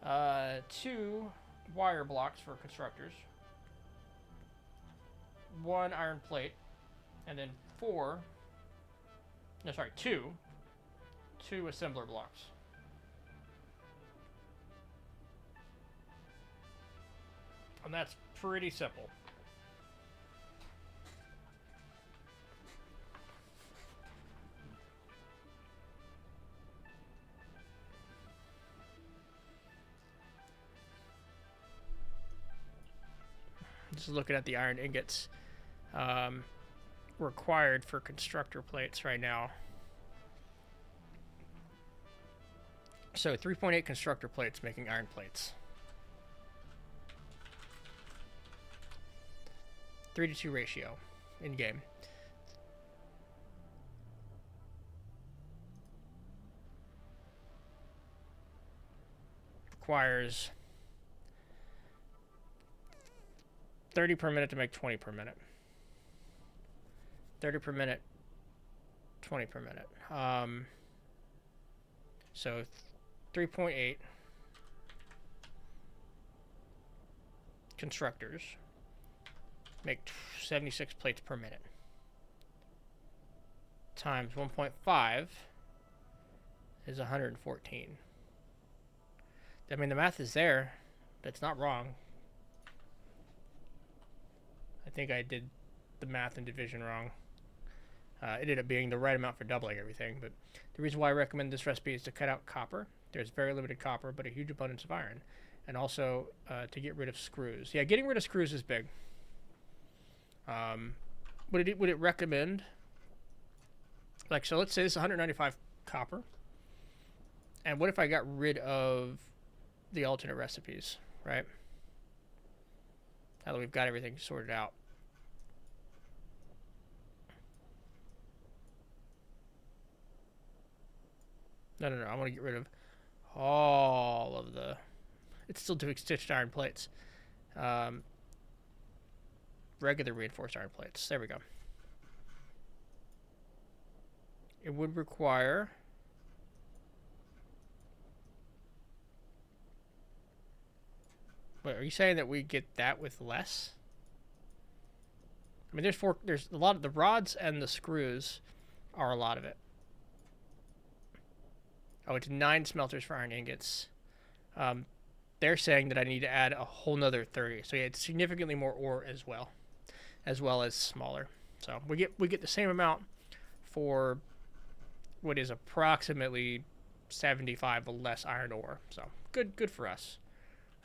2 wire blocks for constructors, 1 iron plate, and then 2 assembler blocks. And that's pretty simple. Just looking at the iron ingots required for constructor plates right now. So 3.8 constructor plates making iron plates. 3-to-2 ratio in game. Requires 30 per minute to make 20 per minute. 30 per minute, 20 per minute. So 3.8 constructors make 76 plates per minute. Times 1.5 is 114. I mean, the math is there. That's not wrong. I think I did the math and division wrong. It ended up being the right amount for doubling everything, but the reason why I recommend this recipe is to cut out copper. There's very limited copper, but a huge abundance of iron. And also to get rid of screws. Yeah, getting rid of screws is big. Would it recommend, like, so let's say this is 195 copper. And what if I got rid of the alternate recipes, right? Now that we've got everything sorted out. No, I want to get rid of all of the... It's still doing stitched iron plates. Regular reinforced iron plates. There we go. It would require... Wait, are you saying that we get that with less? I mean, there's a lot of the rods and the screws are a lot of it. Oh, it's 9 smelters for iron ingots. They're saying that I need to add a whole nother 30. So yeah, it's significantly more ore as well as smaller. So we get the same amount for what is approximately 75 less iron ore. So good for us.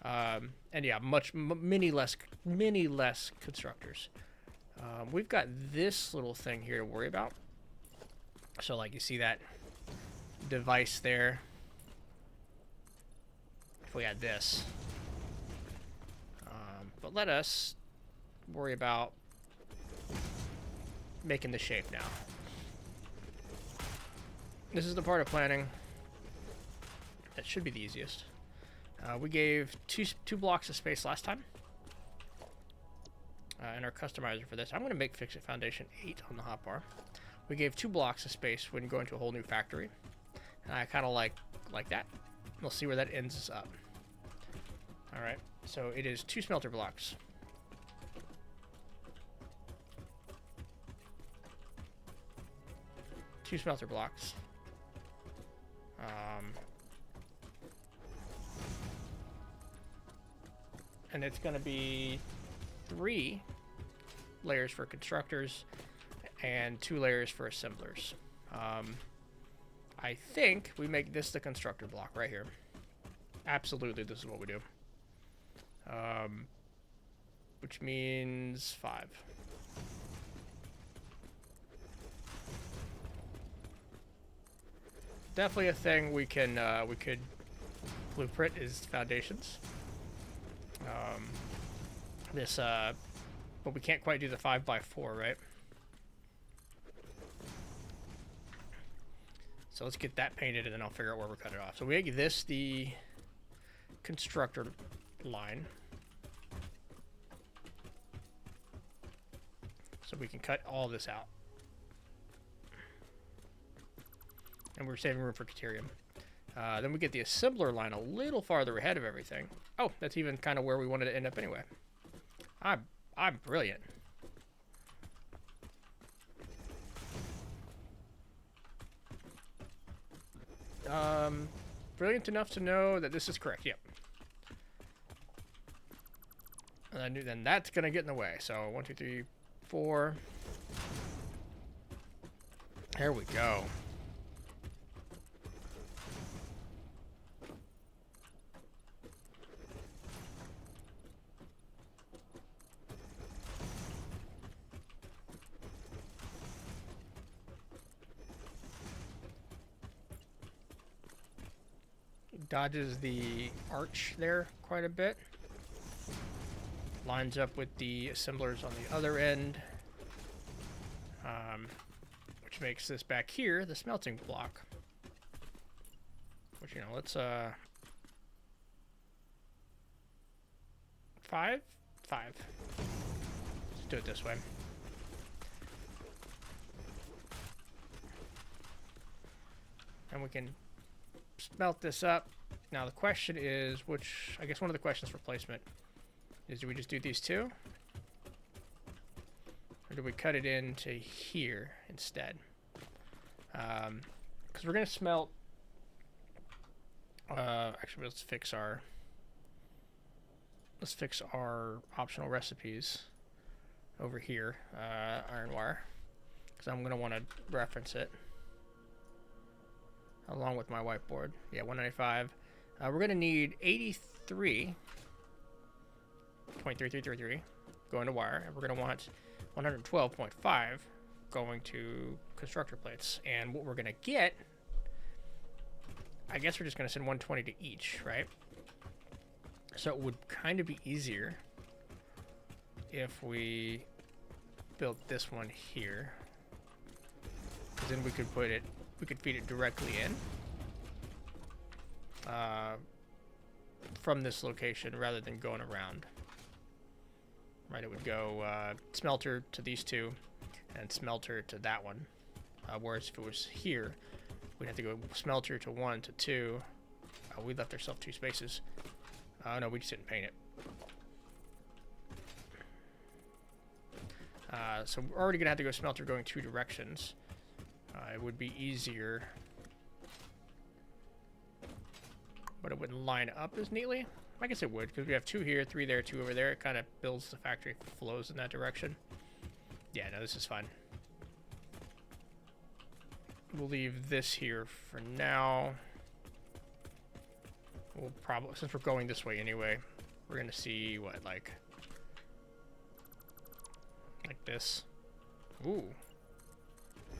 And yeah, many less constructors. We've got this little thing here to worry about. So like you see that device there. If we had this, but let us worry about making the shape now. This is the part of planning that should be the easiest. We gave two blocks of space last time in our customizer for this. I'm going to make fix it foundation 8 on the hotbar. We gave 2 blocks of space when going to a whole new factory. And I kind of like that. We'll see where that ends us up. Alright, so it is 2 smelter blocks. Two smelter blocks. And it's going to be 3 layers for constructors and 2 layers for assemblers. I think we make this the constructor block right here. Absolutely, this is what we do. Which means 5. Definitely a thing we could blueprint is foundations. But we can't quite do the 5x4, right? So let's get that painted and then I'll figure out where we're cutting it off. So we make this the constructor line. So we can cut all this out. And we're saving room for Caterium. Then we get the assembler line a little farther ahead of everything. Oh, that's even kind of where we wanted to end up anyway. I'm brilliant. Brilliant enough to know that this is correct. Yep. And I knew then that's gonna get in the way. So 1, 2, 3, 4. There we go. Dodges the arch there quite a bit. Lines up with the assemblers on the other end. Which makes this back here the smelting block. Which, you know, let's 5? 5. Let's do it this way. and we can smelt this up. Now the question is, which, I guess one of the questions for placement is, do we just do these two? Or do we cut it into here instead? Because we're going to smelt, actually let's fix our optional recipes over here, iron wire, because I'm going to want to reference it along with my whiteboard. Yeah, 195. We're going to need 83.3333 going to wire, and we're going to want 112.5 going to constructor plates. And what we're going to get, I guess we're just going to send 120 to each, right? So it would kind of be easier if we built this one here, because then we could feed it directly in from this location rather than going around. Right, it would go smelter to these two and smelter to that one. Whereas if it was here, we'd have to go smelter to 1 to 2. We left ourselves 2 spaces. No, we just didn't paint it. So we're already going to have to go smelter going 2 directions. It would be easier, but it wouldn't line up as neatly. I guess it would, because we have 2 here, 3 there, 2 over there. It kind of builds the factory flows in that direction. Yeah, no, this is fine. We'll leave this here for now. We'll probably, since we're going this way anyway, we're going to see what, like this. Ooh.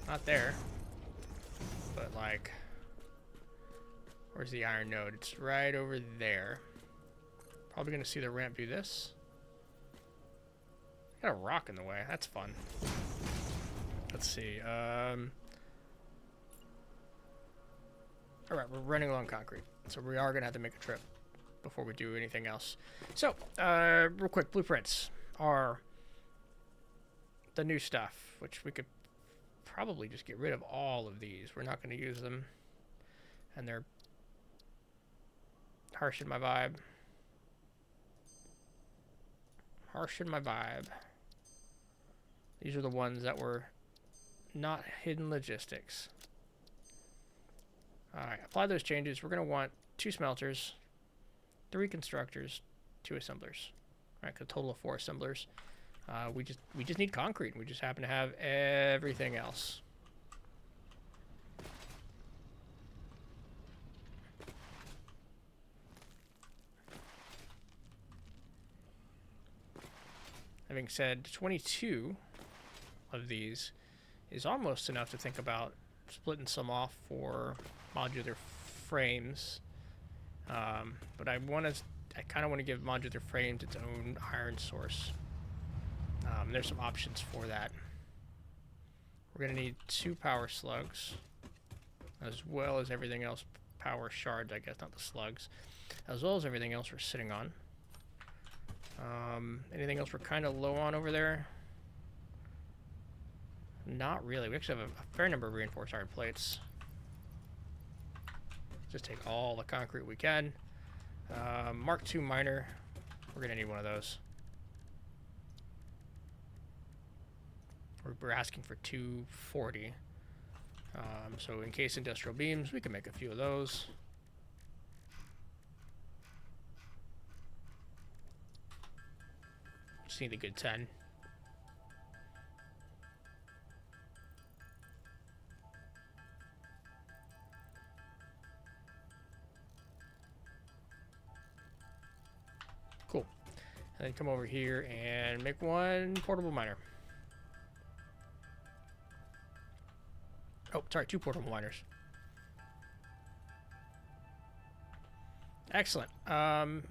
Not there. But like, where's the iron node? It's right over there. Probably gonna see the ramp do this. Got a rock in the way. That's fun. Let's see. All right, we're running low on concrete, so we are gonna have to make a trip before we do anything else. So, real quick, blueprints are the new stuff, which we could probably just get rid of all of these. We're not going to use them, and they're harshing my vibe. Harshing my vibe. These are the ones that were not hidden logistics. Alright, apply those changes. We're going to want 2 smelters, 3 constructors, 2 assemblers. Alright, a total of 4 assemblers. We just need concrete, and we just happen to have everything else. Having said 22 of these is almost enough to think about splitting some off for modular frames. But I kind of want to give modular frames its own iron source. There's some options for that. We're going to need 2 power slugs, as well as everything else. Power shards, I guess, not the slugs. As well as everything else we're sitting on. Anything else we're kind of low on over there? Not really. We actually have a fair number of reinforced iron plates. Just take all the concrete we can. Mark II miner. We're going to need one of those. We're asking for 240. So in case industrial beams, we can make a few of those. Just need a good 10. Cool. And then come over here and make 1 portable miner. Oh, sorry, 2 portable miners. Excellent. We're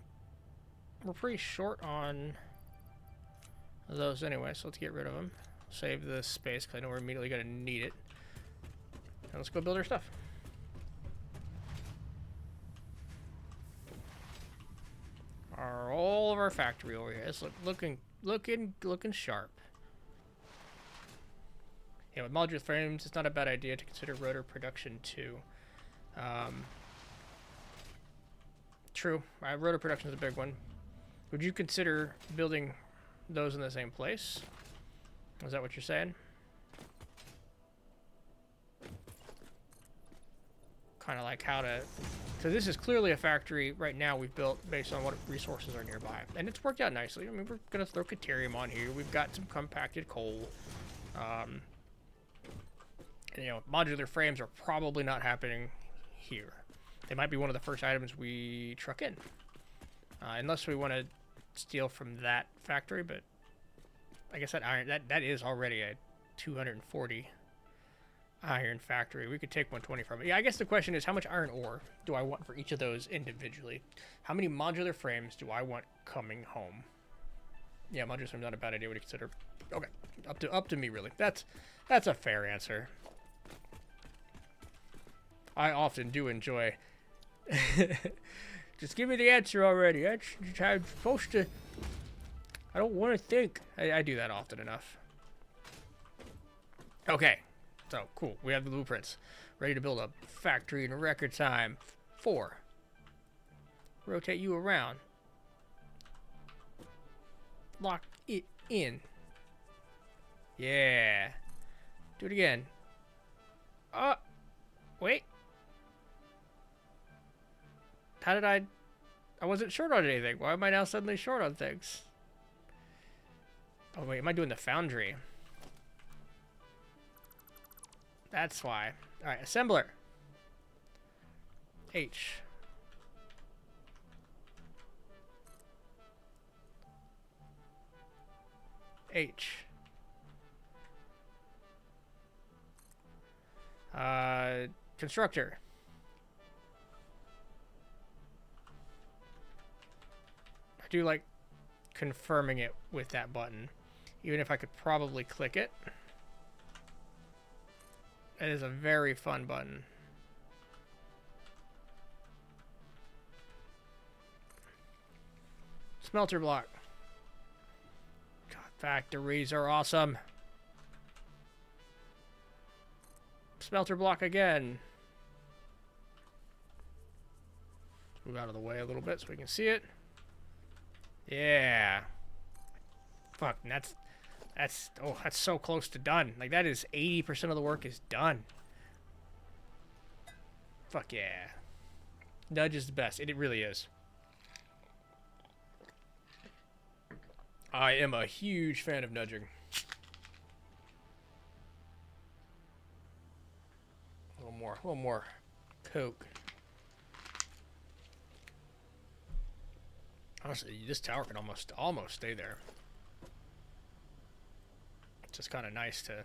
pretty short on those anyway, so let's get rid of them. Save the space, because I know we're immediately going to need it. And let's go build our stuff. All of our factory over here. It's looking sharp. Yeah, with modular frames, it's not a bad idea to consider rotor production too. True. Rotor production is a big one. Would you consider building those in the same place? Is that what you're saying? Kind of like how to... So this is clearly a factory right now we've built based on what resources are nearby. And it's worked out nicely. I mean, we're going to throw Caterium on here. We've got some compacted coal. And, you know, modular frames are probably not happening here. They might be one of the first items we truck in. Unless we want to steal from that factory, but I guess that iron, that is already a 240 iron factory. We could take 120 from it. Yeah, I guess the question is, how much iron ore do I want for each of those individually? How many modular frames do I want coming home? Yeah, modular frames not a bad idea. Would you consider? Okay, up to me really. That's a fair answer. I often do enjoy. Just give me the answer already. I'm supposed to. I don't want to think. I do that often enough. Okay. So, cool. We have the blueprints. Ready to build a factory in record time. 4. Rotate you around. Lock it in. Yeah. Do it again. Wait. How did I wasn't short on anything. Why am I now suddenly short on things? Oh, wait. Am I doing the foundry? That's why. Alright, assembler. H. H. Constructor. I do like confirming it with that button, even if I could probably click it. It is a very fun button. Smelter block. God, factories are awesome. Smelter block again. Let's move out of the way a little bit so we can see it. Yeah. Fuck, and that's so close to done. Like, that is 80% of the work is done. Fuck yeah. Nudge is the best. It really is. I am a huge fan of nudging. A little more Coke. Honestly, this tower can almost stay there. It's just kind of nice to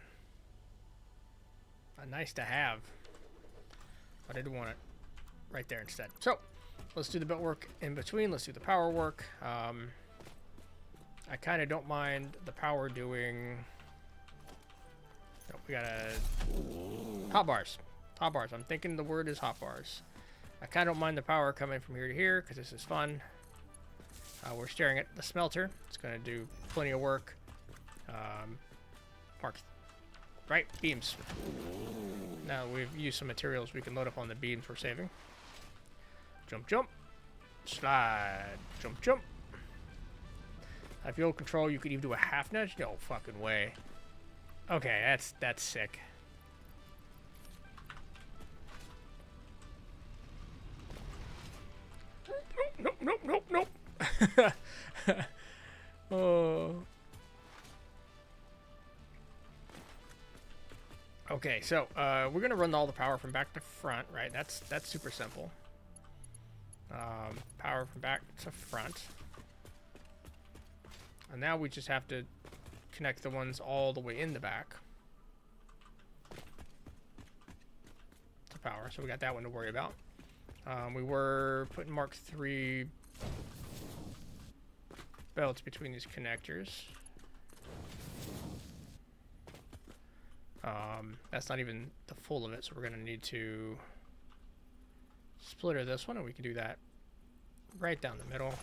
have. But I did want it right there instead. So let's do the belt work in between. Let's do the power work. I kind of don't mind the power doing. No, we gotta hotbars. Hotbars. I'm thinking the word is hotbars. I kind of don't mind the power coming from here to here because this is fun. We're staring at the smelter. It's gonna do plenty of work. Right, beams. Now we've used some materials we can load up on the beams we're saving. Jump, jump. Slide. Jump, jump. If you hold control, you could even do a half nudge. No fucking way. Okay, that's sick. Nope. Oh. Okay, so we're gonna run all the power from back to front, right? That's super simple. Power from back to front, and now we just have to connect the ones all the way in the back to power. So we got that one to worry about. We were putting Mark III belts between these connectors. That's not even the full of it, so we're going to need to splitter this one, and we can do that right down the middle.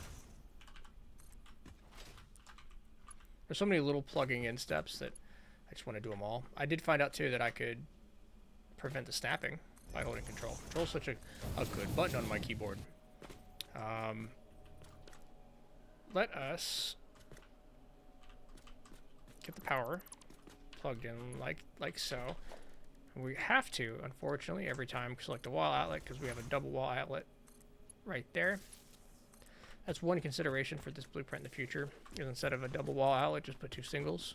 There's so many little plugging in steps that I just want to do them all. I did find out too that I could prevent the snapping by holding control. Control's such a good button on my keyboard. Let us get the power plugged in like so. We have to, unfortunately, every time select a wall outlet because we have a double wall outlet right there. That's one consideration for this blueprint in the future, is instead of a double wall outlet, just put 2 singles.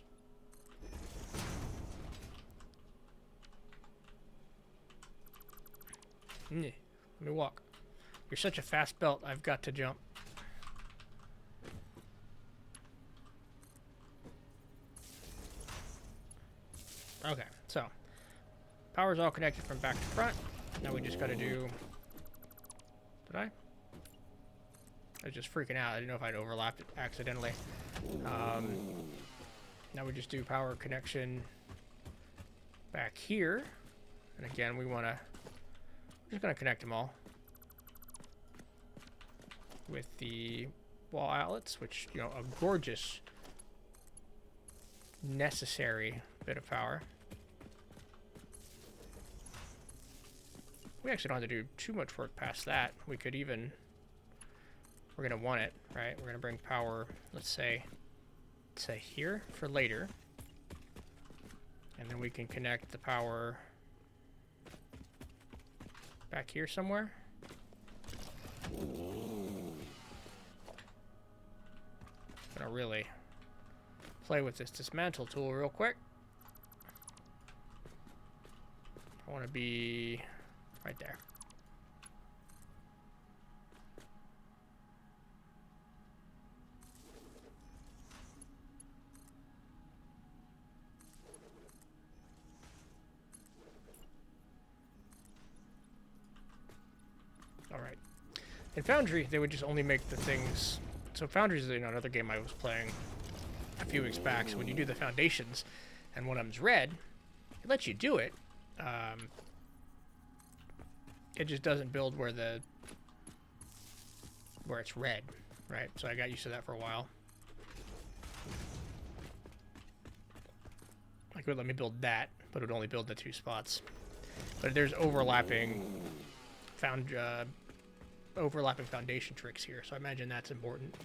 Let me walk. You're such a fast belt, I've got to jump. Okay, so power's all connected from back to front. Now we just gotta do... Did I? I was just freaking out. I didn't know if I'd overlapped it accidentally. Now we just do power connection back here. And again, we want to... We're just going to connect them all with the wall outlets, which, you know, a gorgeous, necessary bit of power. We actually don't have to do too much work past that. We could even... We're going to want it, right? We're going to bring power, let's say here for later. And then we can connect the power back here somewhere. Gonna really play with this dismantle tool real quick. I want to be right there. Alright. In Foundry, they would just only make the things... So Foundry is another game I was playing a few weeks back. So when you do the foundations, and one of them's red, it lets you do it. It just doesn't build where it's red, right? So I got used to that for a while. Like, it would let me build that, but it would only build the 2 spots. But there's overlapping foundation tricks here, so I imagine that's important.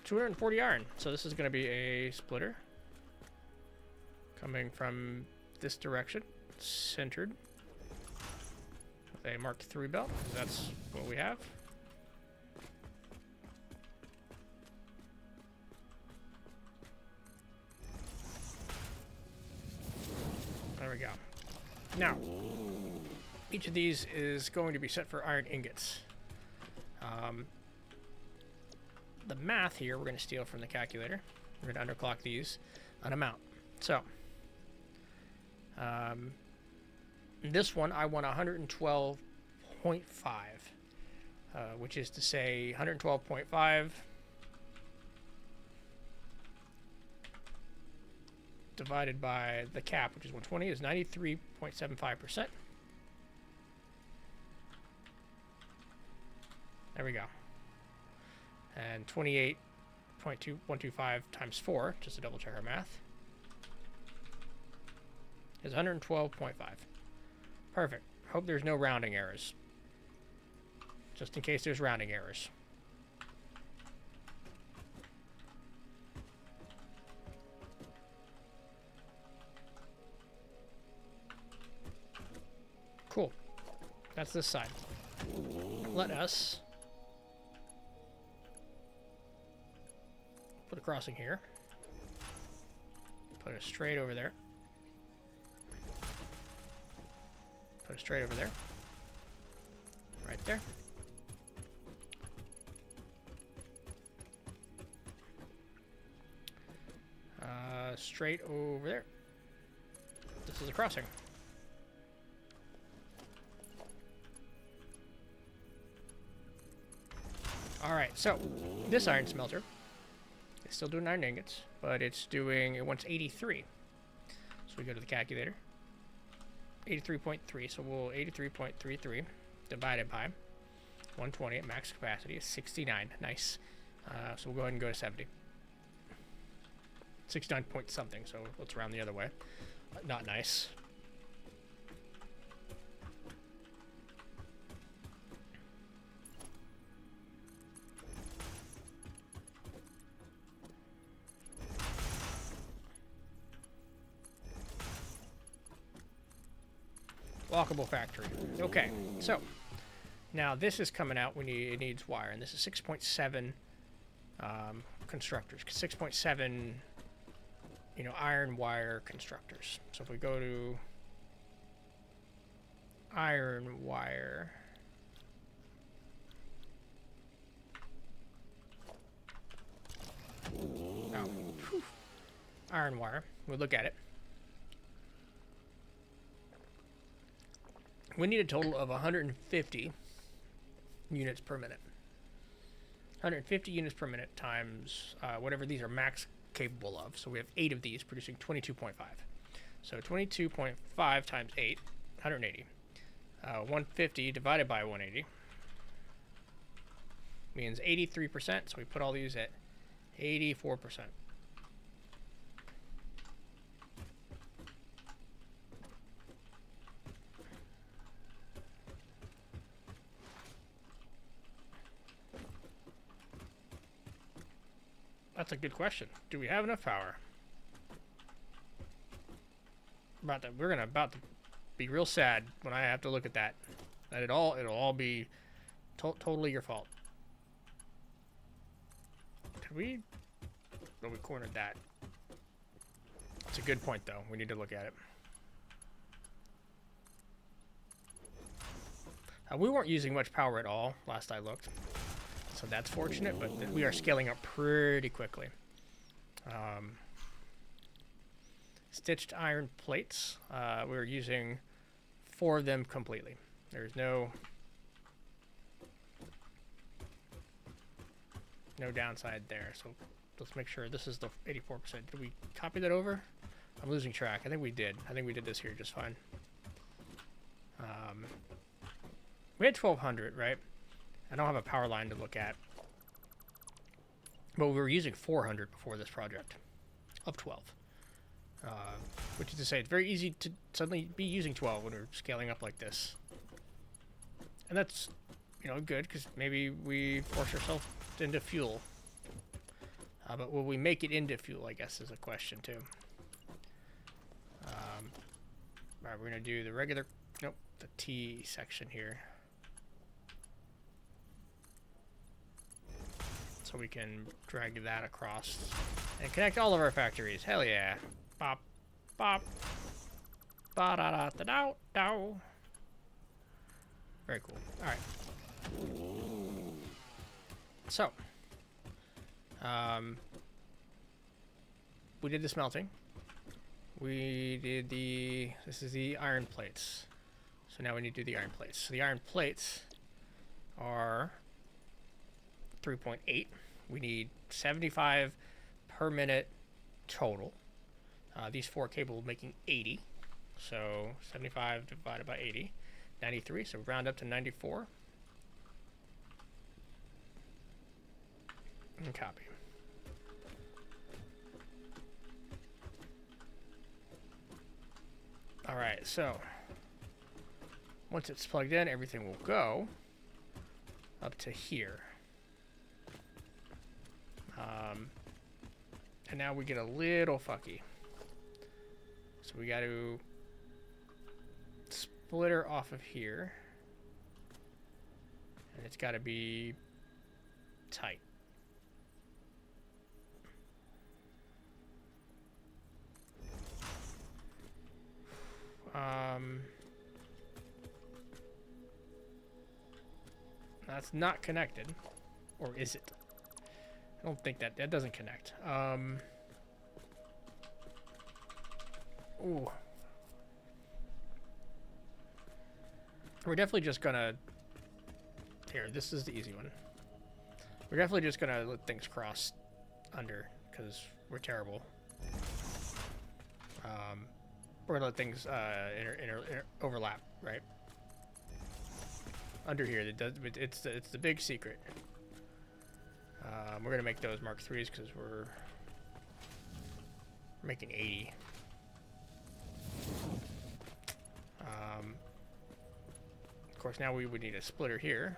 240 iron, so this is going to be a splitter coming from this direction, centered with a Mark III belt, because that's what we have. There we go. Now, each of these is going to be set for iron ingots. The math here, we're going to steal from the calculator. We're going to underclock these an amount. So, this one I want 112.5, which is to say 112.5 divided by the cap, which is 120, is 93.75%. There we go. And 28.2125 times 4, just to double check our math, is 112.5. Perfect. Hope there's no rounding errors. Just in case there's rounding errors. Cool. That's this side. Let us put a crossing here. Put it straight over there. Put it straight over there. Right there. Straight over there. This is a crossing. Alright, so this iron smelter is still doing iron ingots, but it wants 83. So we go to the calculator. 83.3, so we'll 83.33 divided by 120 at max capacity is 69. Nice. So we'll go ahead and go to 70. 69 point something, so let's round the other way. Not nice. Walkable factory. Okay, so now this is coming out. It needs wire, and this is 6.7 constructors. 6.7, iron wire constructors. So if we go to iron wire, iron wire. We'll look at it. We need a total of 150 units per minute. 150 units per minute times whatever these are max capable of. So we have 8 of these producing 22.5. So 22.5 times 8, 180. 150 divided by 180 means 83%. So we put all these at 84%. That's a good question. Do we have enough power? We're about to be real sad when I have to look at that. That it'll all be totally your fault. Did we? Oh, we cornered that. That's a good point, though. We need to look at it. We weren't using much power at all last I looked. So that's fortunate, but we are scaling up pretty quickly. Stitched iron plates. We're using 4 of them completely. There's no downside there. So let's make sure this is the 84%. Did we copy that over? I'm losing track. I think we did. I think we did this here just fine. We had 1,200, right? I don't have a power line to look at. But we were using 400 before this project of 12. Which is to say, it's very easy to suddenly be using 12 when we're scaling up like this. And that's, good, because maybe we force ourselves into fuel. But will we make it into fuel, I guess, is a question, too. Alright, we're going to do the regular, the T section here. So we can drag that across and connect all of our factories. Hell yeah. Bop, bop, ba da da da da da. Very cool. Alright. So, we did the smelting. We did this is the iron plates. So now we need to do the iron plates. So the iron plates are 3.8. We need 75 per minute total. These 4 capable of making 80. So 75 divided by 80, 93. So round up to 94. And copy. All right, so once it's plugged in, everything will go up to here. And now we get a little fucky. So we got to split her off of here. And it's got to be tight. That's not connected. Or is it? I don't think that doesn't connect. Ooh. We're definitely just gonna... Here, this is the easy one. We're definitely just gonna let things cross under, because we're terrible. We're gonna let things overlap, right? Under here, it's the big secret. We're gonna make those Mark IIIs because we're making 80. Of course, now we would need a splitter here.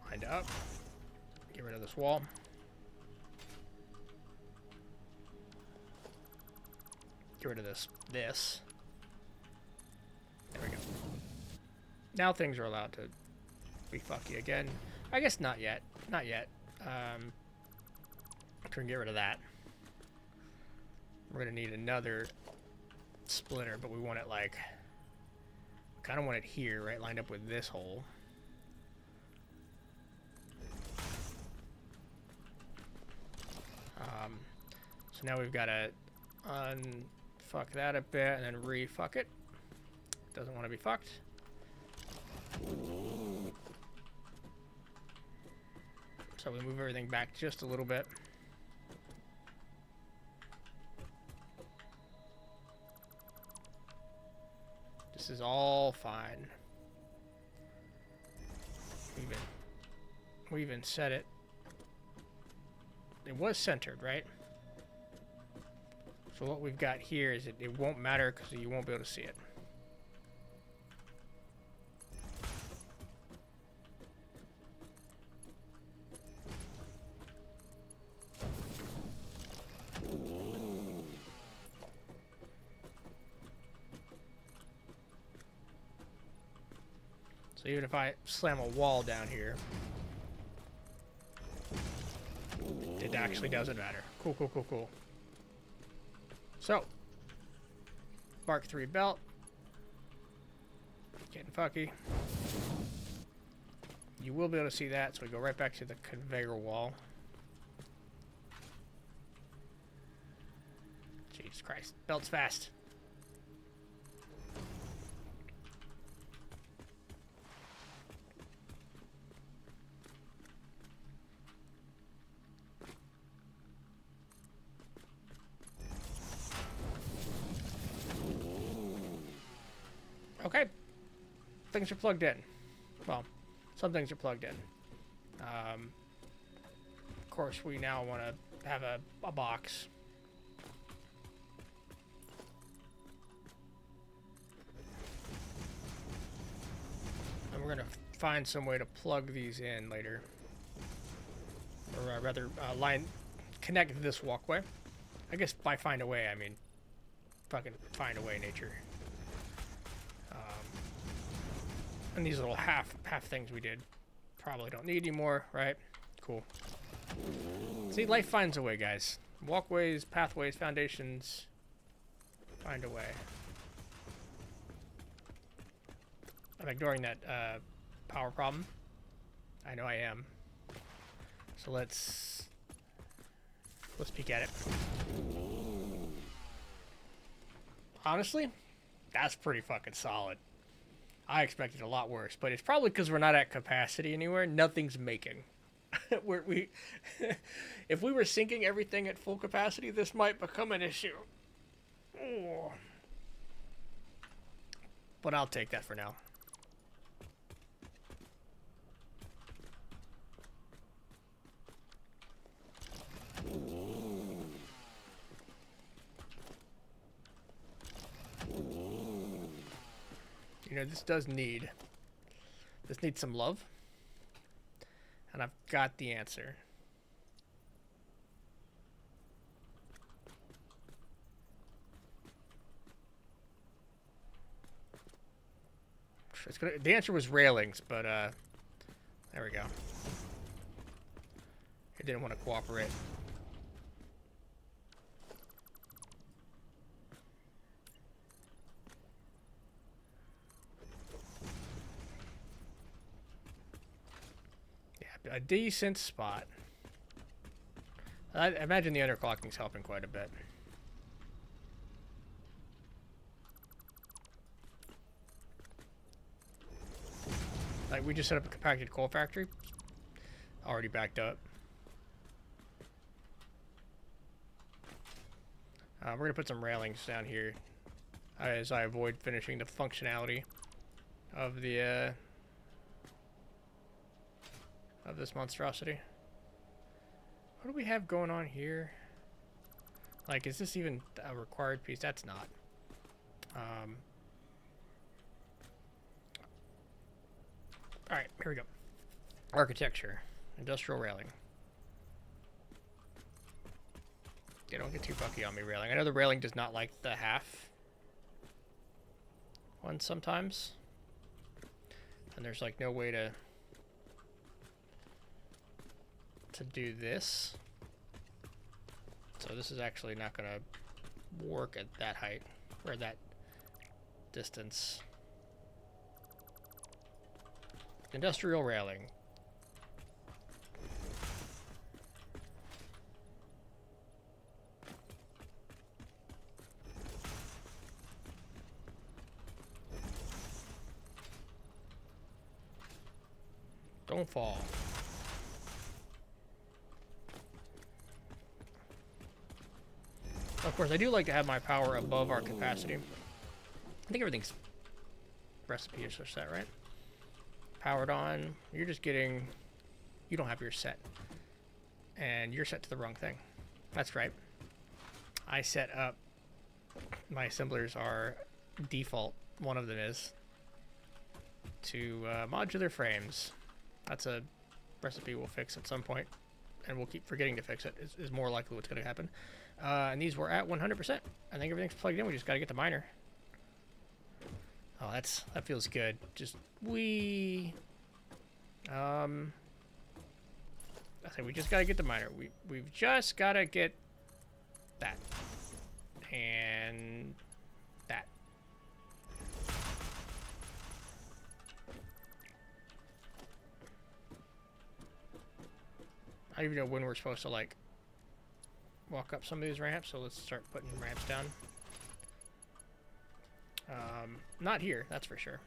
Lined up. Get rid of this wall. Get rid of this. Now things are allowed to be fucky again. I guess not yet. Not yet. Can get rid of that. We're gonna need another splitter, but we want it like, kind of want it here, right, lined up with this hole. So now we've got to unfuck that a bit and then refuck it. Doesn't want to be fucked. So we move everything back just a little bit. This is all fine. We even set it. It was centered, right? So what we've got here is it won't matter because you won't be able to see it. So even if I slam a wall down here, it actually doesn't matter. Cool, cool, cool, cool. So, Mark III belt. Getting fucky. You will be able to see that, so we go right back to the conveyor wall. Jesus Christ. Belt's fast. Okay. Things are plugged in. Well, some things are plugged in. Of course, we now want to have a box. And we're going to find some way to plug these in later. Or rather, connect this walkway. I guess by find a way, I mean fucking find a way, nature. And these little half things we did probably don't need anymore, right? Cool. See, life finds a way, guys. Walkways, pathways, foundations, find a way. I'm ignoring that power problem. I know I am. So let's peek at it. Honestly, that's pretty fucking solid. I expected a lot worse, but it's probably because we're not at capacity anywhere. Nothing's making. If we were syncing everything at full capacity, this might become an issue. Oh. But I'll take that for now. You know, this needs some love. And I've got the answer. The answer was railings, but there we go. It didn't want to cooperate. A decent spot. I imagine the underclocking's helping quite a bit. Like, we just set up a compacted coal factory. Already backed up. We're going to put some railings down here as I avoid finishing the functionality of the of this monstrosity. What do we have going on here? Like, is this even a required piece? That's not. Alright, here we go. Architecture. Industrial railing. Yeah, don't get too fucky on me, railing. I know the railing does not like the half one sometimes. And there's like no way to do this. So this is actually not gonna work at that height or that distance. Industrial railing. Don't fall. Of course, I do like to have my power above our capacity. I think everything's recipes are set, right? Powered on. You're just getting... You don't have your set. And you're set to the wrong thing. That's right. I set up... My assemblers are default. One of them is. To modular frames. That's a recipe we'll fix at some point. And we'll keep forgetting to fix it. Is more likely what's going to happen. And these were at 100%. I think everything's plugged in. We just got to get the miner. Oh, that feels good. Just I think we just got to get the miner. We've just got to get that and that. I don't even know when we're supposed to like walk up some of these ramps, so let's start putting ramps down. Not here, that's for sure.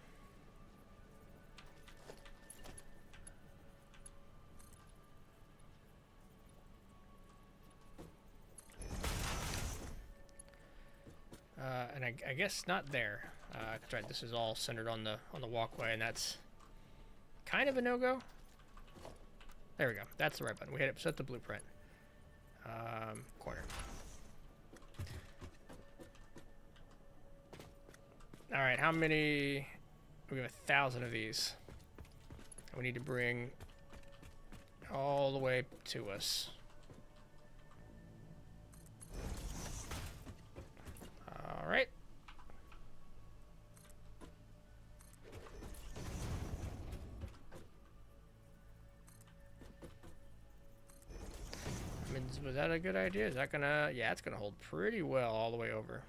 And I guess not there. That's right. This is all centered on the walkway, and that's kind of a no-go. There we go. That's the right button. We hit it. Set the blueprint. Corner. All right. How many? We have 1,000 of these. We need to bring all the way to us. All right. I mean, was that a good idea? Is that gonna... Yeah, it's gonna hold pretty well all the way over.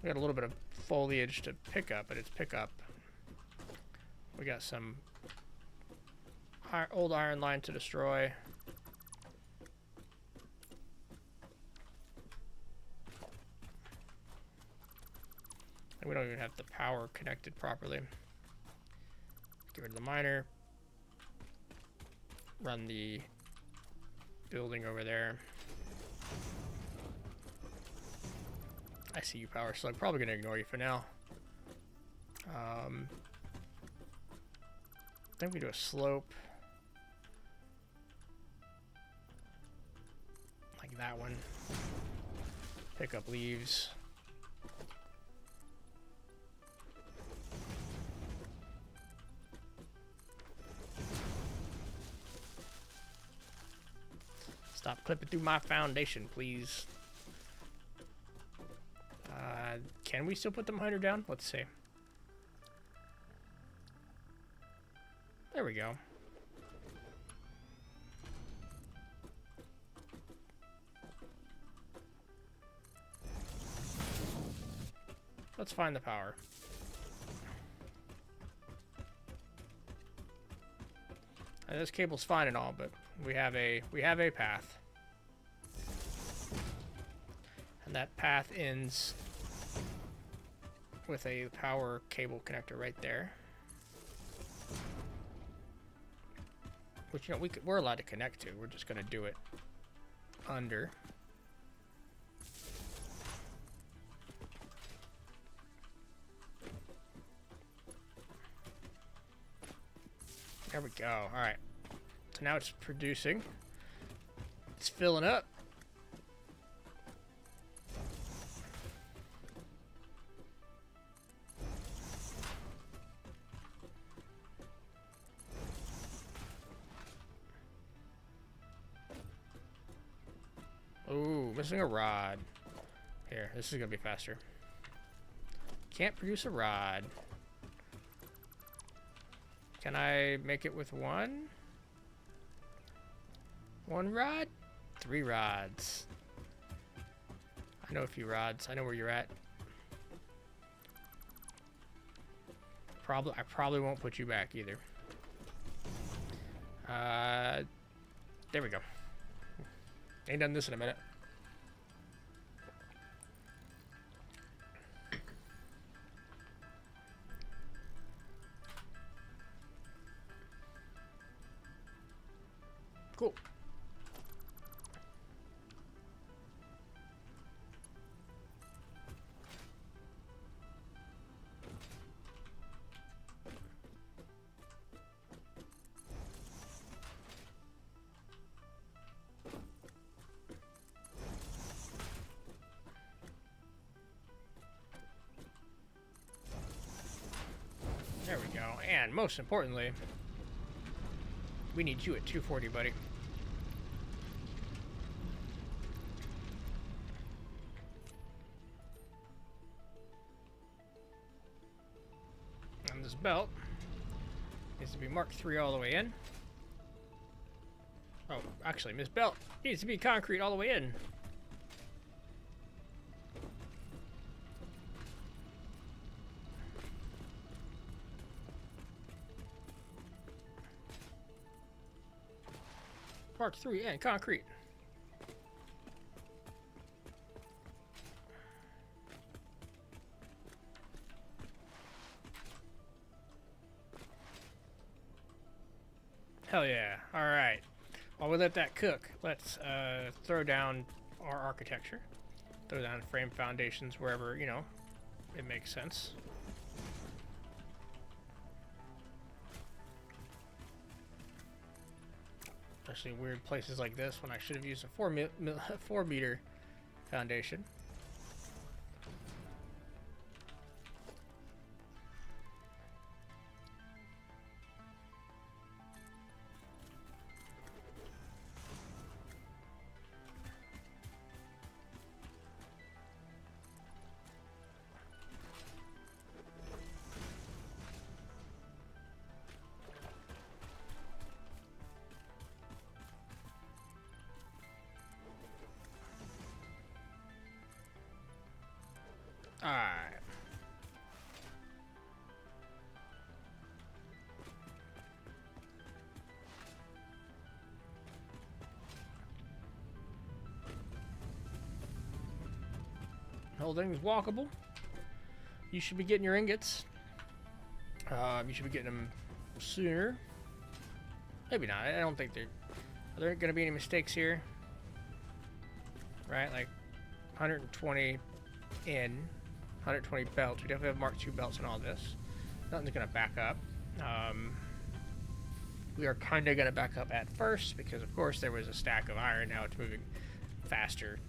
We got a little bit of foliage to pick up, but it's pick up. We got some old iron line to destroy. And we don't even have the power connected properly. Get rid of the miner. Run the building over there. I see you, Power Slug. Probably gonna ignore you for now. I think we do a slope. Like that one. Pick up leaves. Stop clipping through my foundation, please. Can we still put the miner down? Let's see. There we go. Let's find the power. Now, this cable's fine and all, but we have a path. And that path ends with a power cable connector right there. Which, you know, we're allowed to connect to. We're just going to do it under. There we go. All right. So now it's producing. It's filling up. Ooh, missing a rod. Here, this is gonna be faster. Can't produce a rod. Can I make it with one? One rod? 3 rods. I know a few rods. I know where you're at. I probably won't put you back either. There we go. Ain't done this in a minute. Cool. There we go. And most importantly, we need you at 240, buddy. And this belt needs to be Mark 3 all the way in. Oh, actually, this belt needs to be concrete all the way in. Mark 3 and concrete. Hell yeah. Alright. While we let that cook, let's throw down our architecture. Throw down frame foundations wherever, you know, it makes sense. Especially in weird places like this when I should have used a 4 meter foundation. Alright. Whole thing's walkable. You should be getting your ingots. You should be getting them sooner. Maybe not. I don't think are there going to be any mistakes here? Right, like 120 in, 120 belts. We definitely have Mark II belts in all this. Nothing's going to back up. We are kind of going to back up at first because, of course, there was a stack of iron. Now it's moving faster.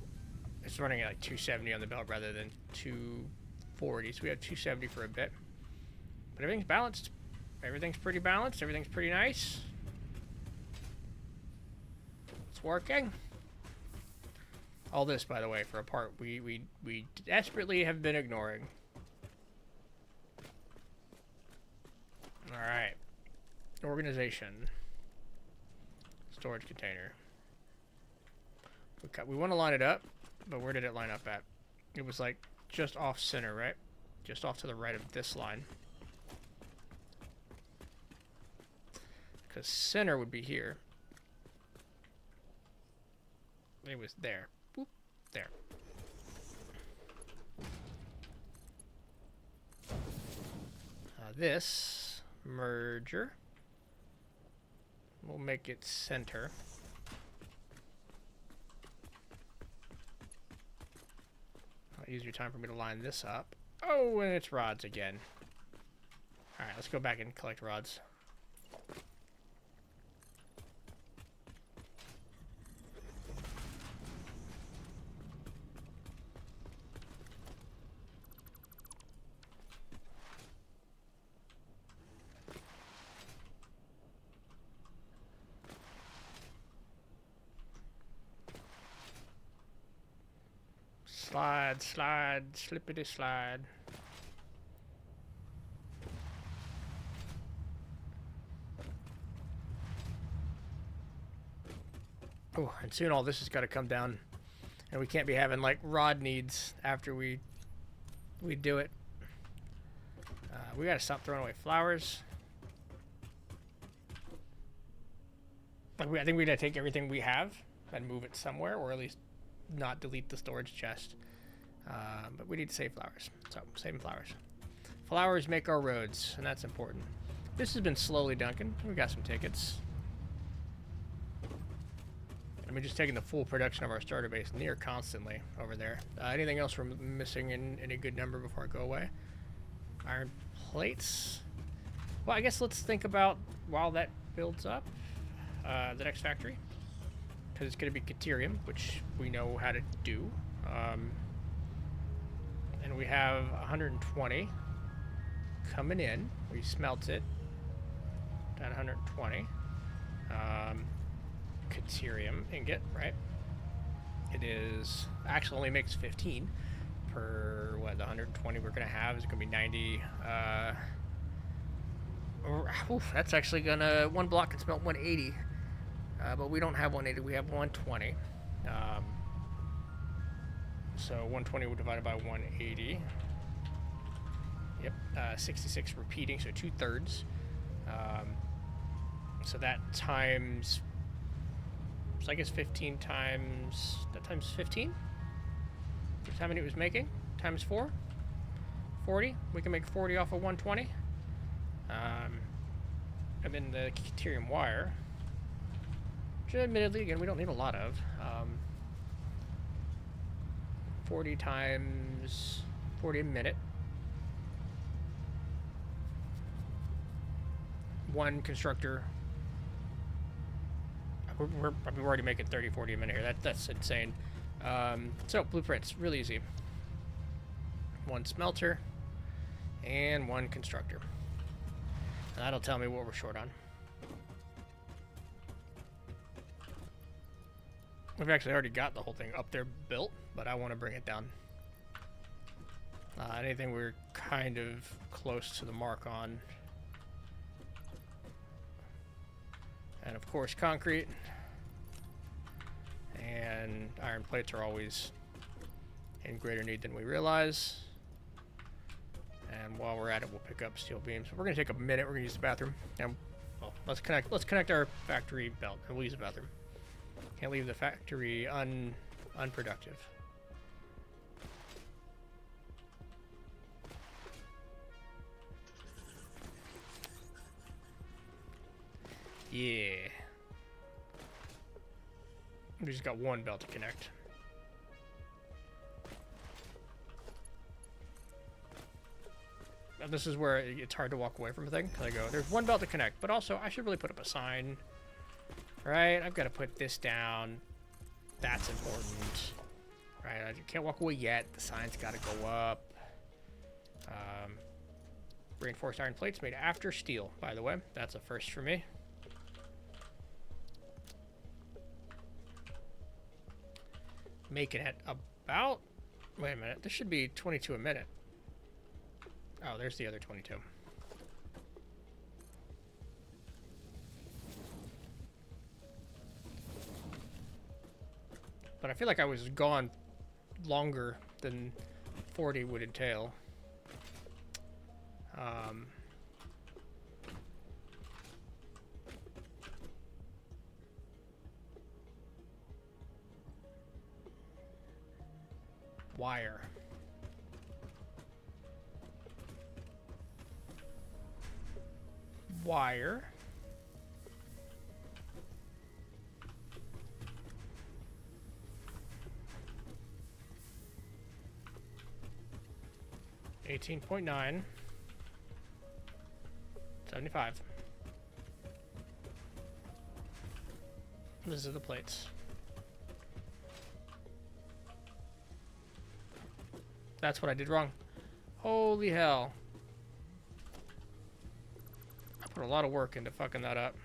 It's running at like 270 on the belt rather than 240. So we have 270 for a bit. But everything's balanced. Everything's pretty balanced. Everything's pretty nice. It's working. All this, by the way, for a part we desperately have been ignoring. All right. Organization. Storage container. We want to line it up, but where did it line up at? It was like just off center, right? Just off to the right of this line. Because center would be here. It was there. Boop. There. This merger. We'll make it center. Easier time for me to line this up. Oh, and it's rods again. Alright, let's go back and collect rods. Slide, slide, slippity slide. Oh, and soon all this has got to come down, and we can't be having like rod needs after we do it. We got to stop throwing away flowers. Like I think we got to take everything we have and move it somewhere, or at least not delete the storage chest. But we need to save flowers, so saving flowers. Flowers make our roads, and that's important. This has been slowly dunking. We got some tickets. I mean, just taking the full production of our starter base near constantly over there. Anything else we're missing in any good number before I go away? Iron plates. Well, I guess let's think about, while that builds up, the next factory. Because it's going to be Caterium, which we know how to do. And we have 120 coming in. We smelt it at 120. Caterium ingot, right? It is actually only makes 15 per what the 120 we're gonna have is gonna be 90. That's actually gonna, one block can smelt 180, but we don't have 180. We have 120. So 120 divided by 180. Yep, 66 repeating, so 2/3. So that times, so I guess 15 times, that times 15? That's how many it was making? Times 4? 40? We can make 40 off of 120. And then the Caterium wire, which admittedly, again, we don't need a lot of. 40 times 40 a minute. One constructor. We're already making 30, 40 a minute here. That's insane. So blueprints, really easy. One smelter and one constructor. And that'll tell me what we're short on. We've actually already got the whole thing up there built, but I want to bring it down. Anything we're kind of close to the mark on. And of course concrete. And iron plates are always in greater need than we realize. And while we're at it, we'll pick up steel beams. We're gonna take a minute, we're gonna use the bathroom. And well, let's connect our factory belt, and we'll use the bathroom. Can't leave the factory unproductive. Yeah. We just got one belt to connect. Now this is where it's hard to walk away from a thing. Cause I go, there's one belt to connect, but also I should really put up a sign. Right? I've got to put this down. That's important. Right? I can't walk away yet. The sign's got to go up. Reinforced iron plates made after steel, by the way. That's a first for me. Making it about... Wait a minute. This should be 22 a minute. Oh, there's the other 22. But I feel like I was gone longer than 40 would entail. Wire. Wire. $18.9. 75. These are the plates. That's what I did wrong. Holy hell. I put a lot of work into fucking that up.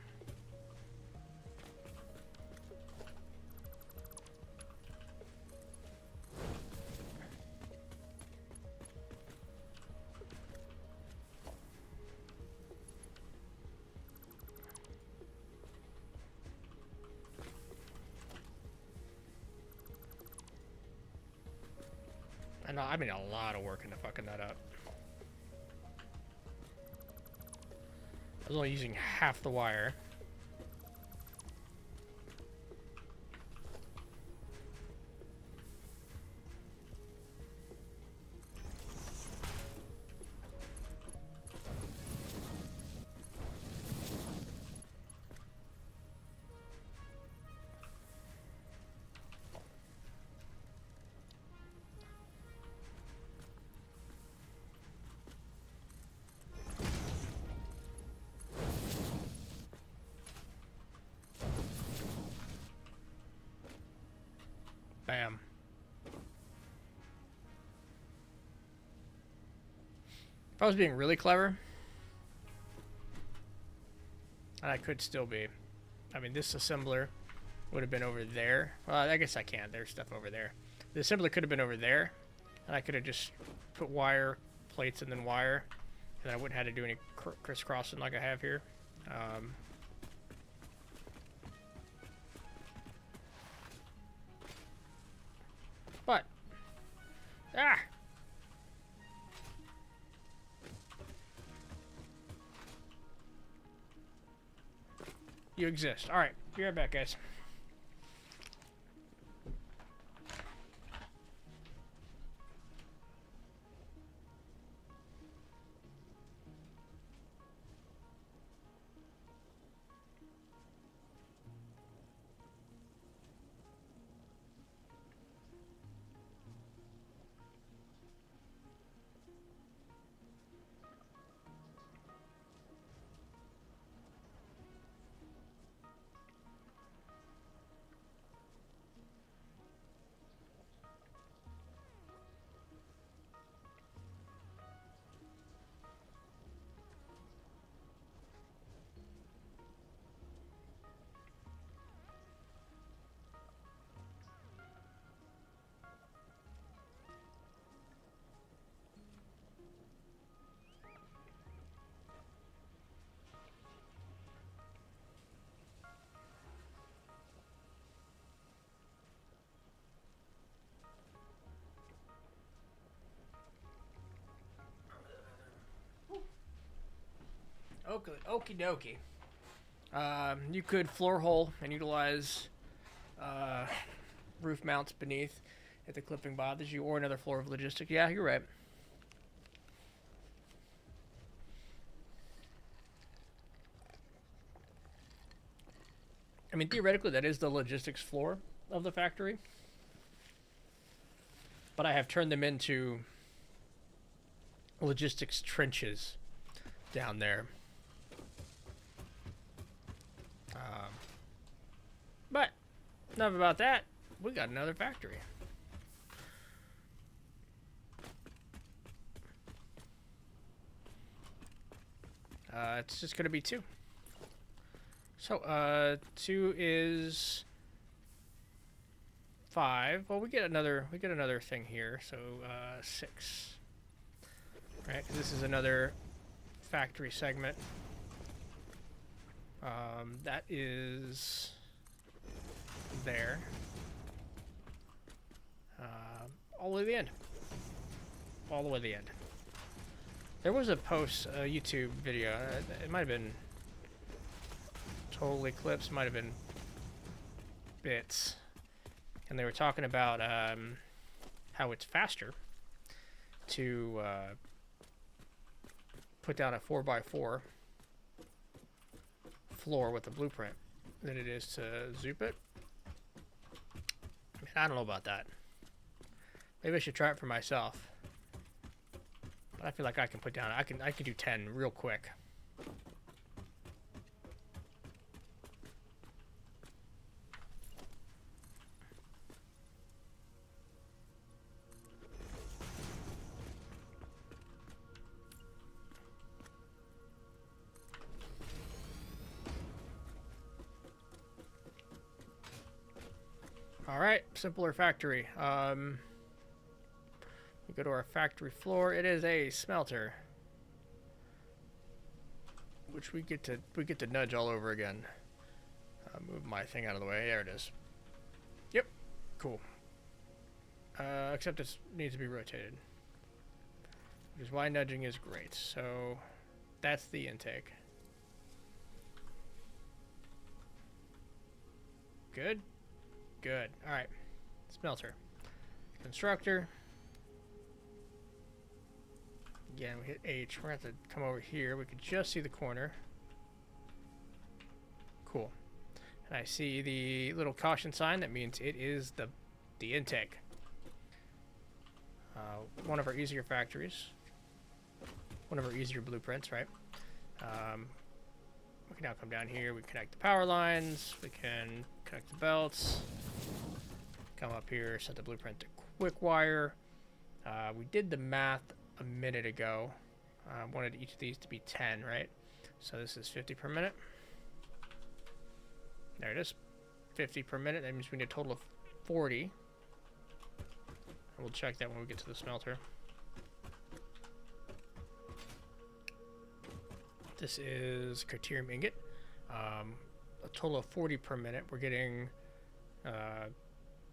I mean a lot of work into fucking that up. I was only using half the wire. Bam. If I was being really clever, and I could still be. I mean, this assembler would have been over there. Well, I guess I can't. There's stuff over there. The assembler could have been over there, and I could have just put wire, plates, and then wire, and I wouldn't have to do any crisscrossing like I have here. But, you exist. All right, be right back, guys. Okie dokie. You could floor hole and utilize roof mounts beneath if the clipping bothers you, or another floor of logistic. Yeah, you're right. I mean, theoretically, that is the logistics floor of the factory. But I have turned them into logistics trenches down there. But enough about that. We got another factory. It's just gonna be 2. So 2 is 5. Well, we get another thing here. So 6. Right, 'cause this is another factory segment. That is there. All the way to the end. All the way to the end. There was a post, a YouTube video. It might have been Total Eclipse, might have been Bits, and they were talking about how it's faster to put down a 4x4 floor with a blueprint than it is to zoop it. I mean, I don't know about that. Maybe I should try it for myself. But I feel like I can put down, I can do 10 real quick. Alright, simpler factory. We go to our factory floor. It is a smelter, which we get to nudge all over again. Move my thing out of the way. There it is. Yep, cool. Except it needs to be rotated. Which is why nudging is great. So that's the intake. Good? Good. Alright. Smelter. Constructor. Again, we hit H. We're going to have to come over here. We can just see the corner. Cool. And I see the little caution sign. That means it is the intake. One of our easier factories. One of our easier blueprints, right? We can now come down here. We connect the power lines. We can connect the belts. Come up here, set the blueprint to quick wire. We did the math a minute ago. Wanted each of these to be 10, right? So this is 50 per minute. There it is. 50 per minute. That means we need a total of 40. And we'll check that when we get to the smelter. This is Criterium ingot. A total of 40 per minute. We're getting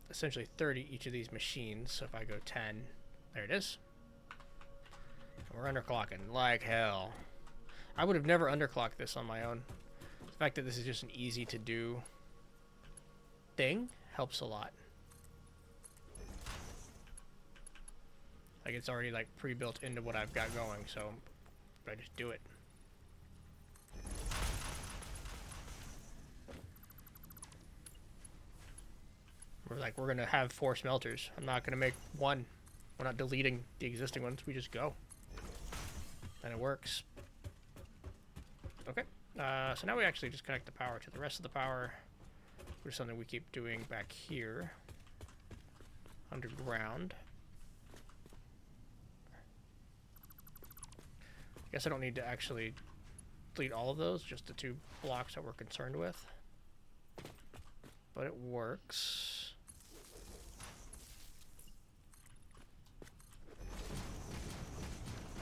essentially 30 each of these machines. So if I go 10, there it is. And we're underclocking like hell. I would have never underclocked this on my own. The fact that this is just an easy to do thing helps a lot. Like it's already like pre-built into what I've got going, so I just do it. We're gonna have 4 smelters. I'm not gonna make one. We're not deleting the existing ones. We just go, and it works. Okay. So now we actually just connect the power to the rest of the power, which is something we keep doing back here, underground. I guess I don't need to actually delete all of those, just the 2 blocks that we're concerned with. But it works.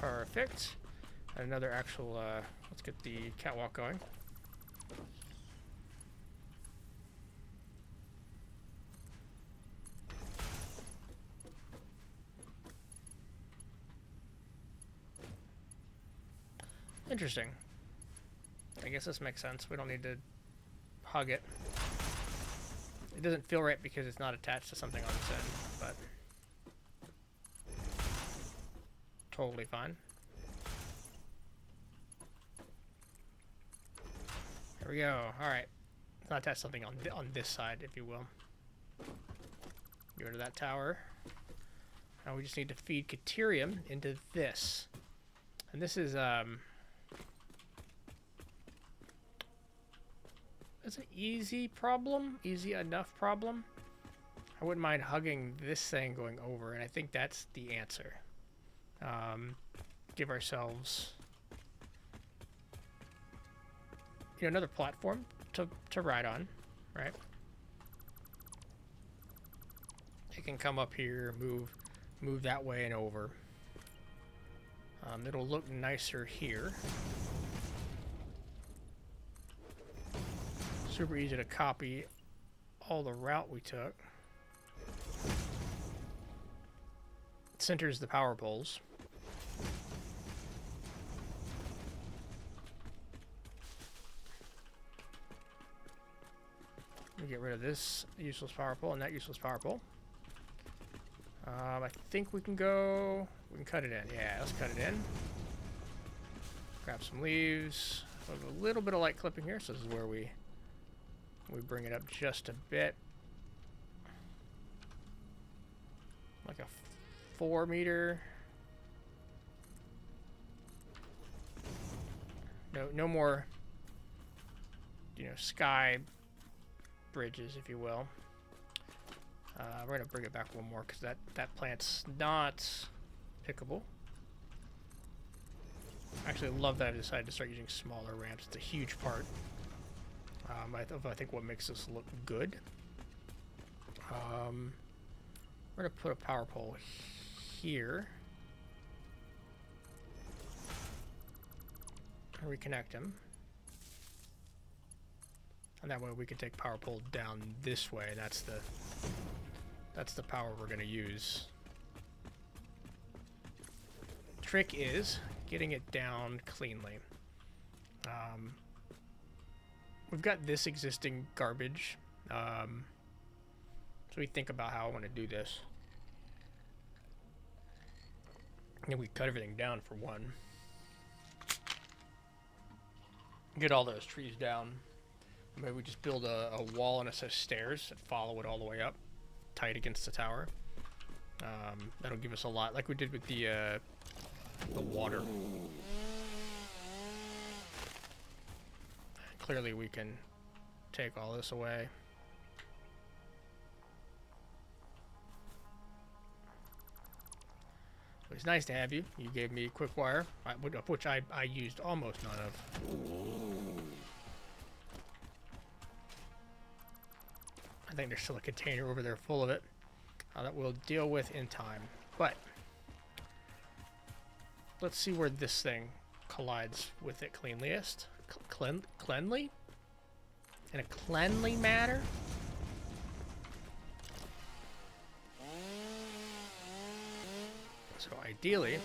Perfect. And another actual, let's get the catwalk going. Interesting. I guess this makes sense. We don't need to hug it. It doesn't feel right because it's not attached to something on this end, but totally fine. There we go. All right. It's not attached to something on this side, if you will. Go to that tower. Now we just need to feed Caterium into this. And this is it's an easy problem, easy enough problem. I wouldn't mind hugging this thing going over, and I think that's the answer. Give ourselves, another platform to ride on, right? It can come up here, move that way and over. It'll look nicer here. Super easy to copy all the route we took. It centers the power poles. We get rid of this useless power pole and that useless power pole. I think we can cut it in. Yeah, let's cut it in. Grab some leaves. A little bit of light clipping here, so this is where we bring it up just a bit. Like a 4 meter. No more, sky bridges, if you will. We're gonna bring it back one more because that plant's not pickable. I actually love that I decided to start using smaller ramps. It's a huge part. I think what makes this look good. We're gonna put a power pole here. And reconnect him. And that way we can take power pole down this way. That's That's the power we're going to use. Trick is getting it down cleanly. We've got this existing garbage. So we think about how I want to do this. And we cut everything down for one. Get all those trees down. Maybe we just build a wall and a set of stairs and follow it all the way up, tight against the tower. That'll give us a lot, like we did with the water. Clearly we can take all this away. It's nice to have you. You gave me quick wire, which I used almost none of. I think there's still a container over there full of it that we'll deal with in time. But let's see where this thing collides with it cleanliest. Cleanly? In a cleanly manner? So ideally,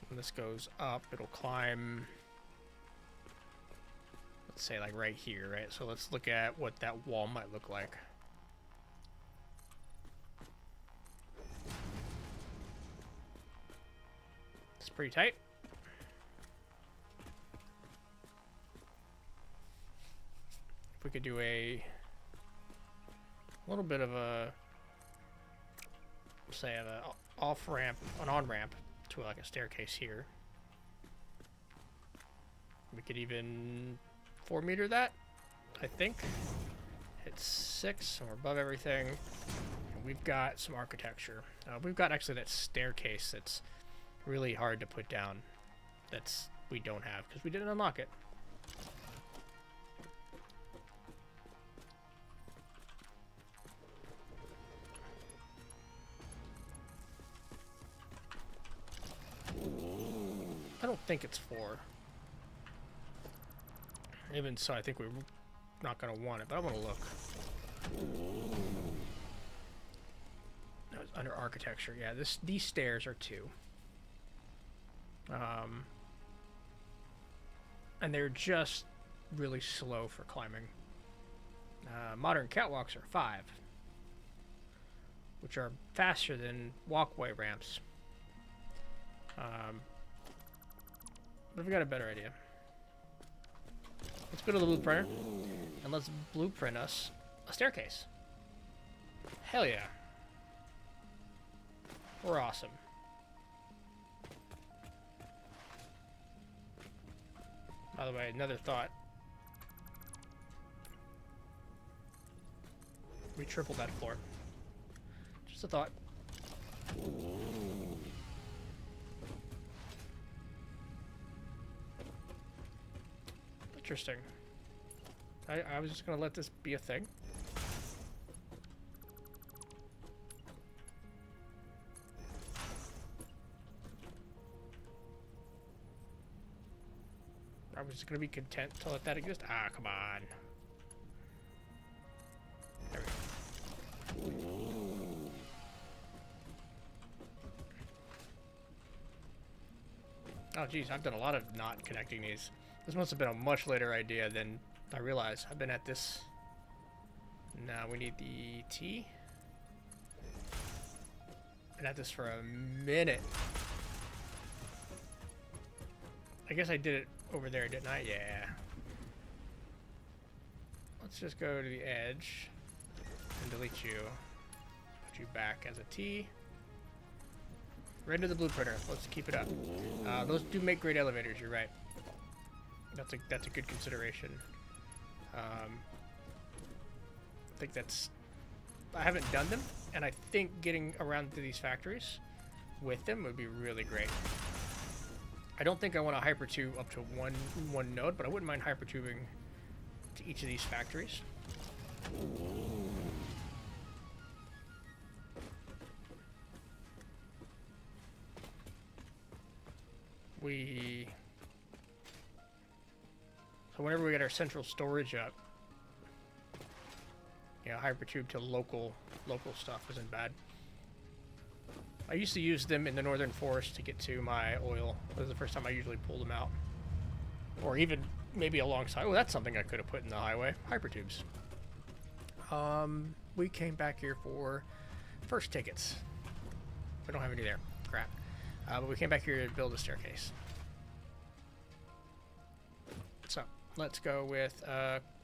when this goes up, it'll climb, let's say like right here, right? So let's look at what that wall might look like. It's pretty tight. If we could do a little bit of a, say, an off ramp, an on ramp to like a staircase here. We could even 4-meter that, I think. Hit 6, so we're above everything. And we've got some architecture. We've got actually that staircase that's really hard to put down. That's we don't have because we didn't unlock it. I don't think it's 4. Even so, I think we're not going to want it, but I want to look. No, it's under architecture. Yeah, these stairs are 2. And they're just really slow for climbing. Modern catwalks are 5, which are faster than walkway ramps. But we've got a better idea. Let's go to the blueprinter and let's blueprint us a staircase. Hell yeah. We're awesome. By the way, another thought. We tripled that floor. Just a thought. Interesting. I was just gonna let this be a thing. I was just gonna be content to let that exist. Ah, come on. There we go. Oh geez, I've done a lot of not connecting these. This must have been a much later idea than I realized. I've been at this. Now we need the T. Been at this for a minute. I guess I did it over there, didn't I? Yeah. Let's just go to the edge and delete you. Put you back as a T. Right into the blueprinter. Let's keep it up. Those do make great elevators, you're right. That's a good consideration. I think I haven't done them, and I think getting around to these factories with them would be really great. I don't think I want to hypertube up to one node, but I wouldn't mind hypertubing to each of these factories. So whenever we get our central storage up, You know, hypertube to local stuff isn't bad. I used to use them in the northern forest to get to my oil. That was the first time I usually pulled them out. Or even maybe alongside. Oh, that's something I could have put in the highway. Hypertubes. We came back here for first tickets. We don't have any there. Crap. But we came back here to build a staircase. So, let's go with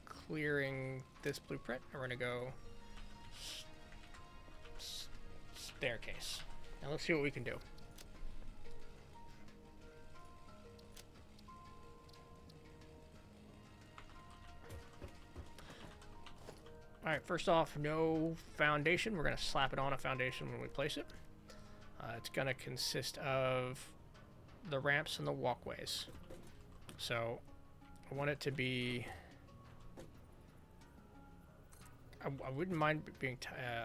clearing this blueprint. And we're going to go staircase. Now let's see what we can do. Alright, first off, no foundation. We're going to slap it on a foundation when we place it. It's going to consist of the ramps and the walkways. So, I want it to be... I wouldn't mind being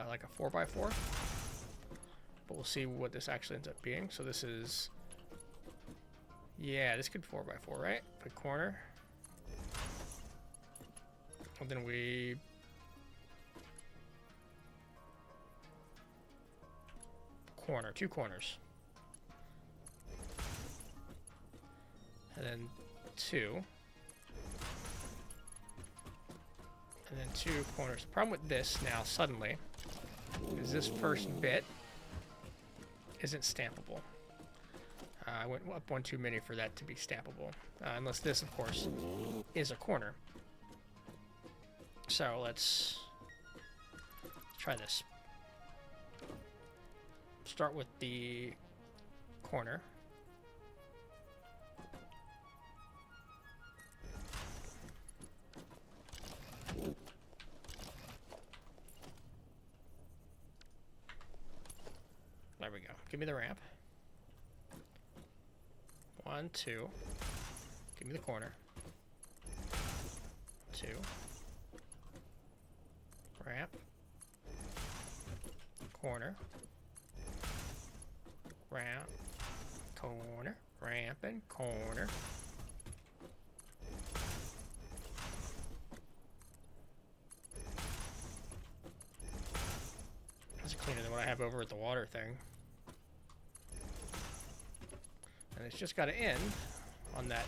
like a 4x4. But we'll see what this actually ends up being. So this is... Yeah, this could 4x4, right? Put corner. And then we... Corner, 2 corners. And then 2. And then 2 corners. The problem with this now, suddenly, is this first bit isn't stampable. I went up one too many for that to be stampable. Unless this, of course, is a corner. So let's try this. Start with the corner. There we go. Give me the ramp. 1, 2. Give me the corner. 2. Ramp. Corner. Ramp. Corner. Ramp and corner. That's cleaner than what I have over at the water thing. And it's just got to end on that,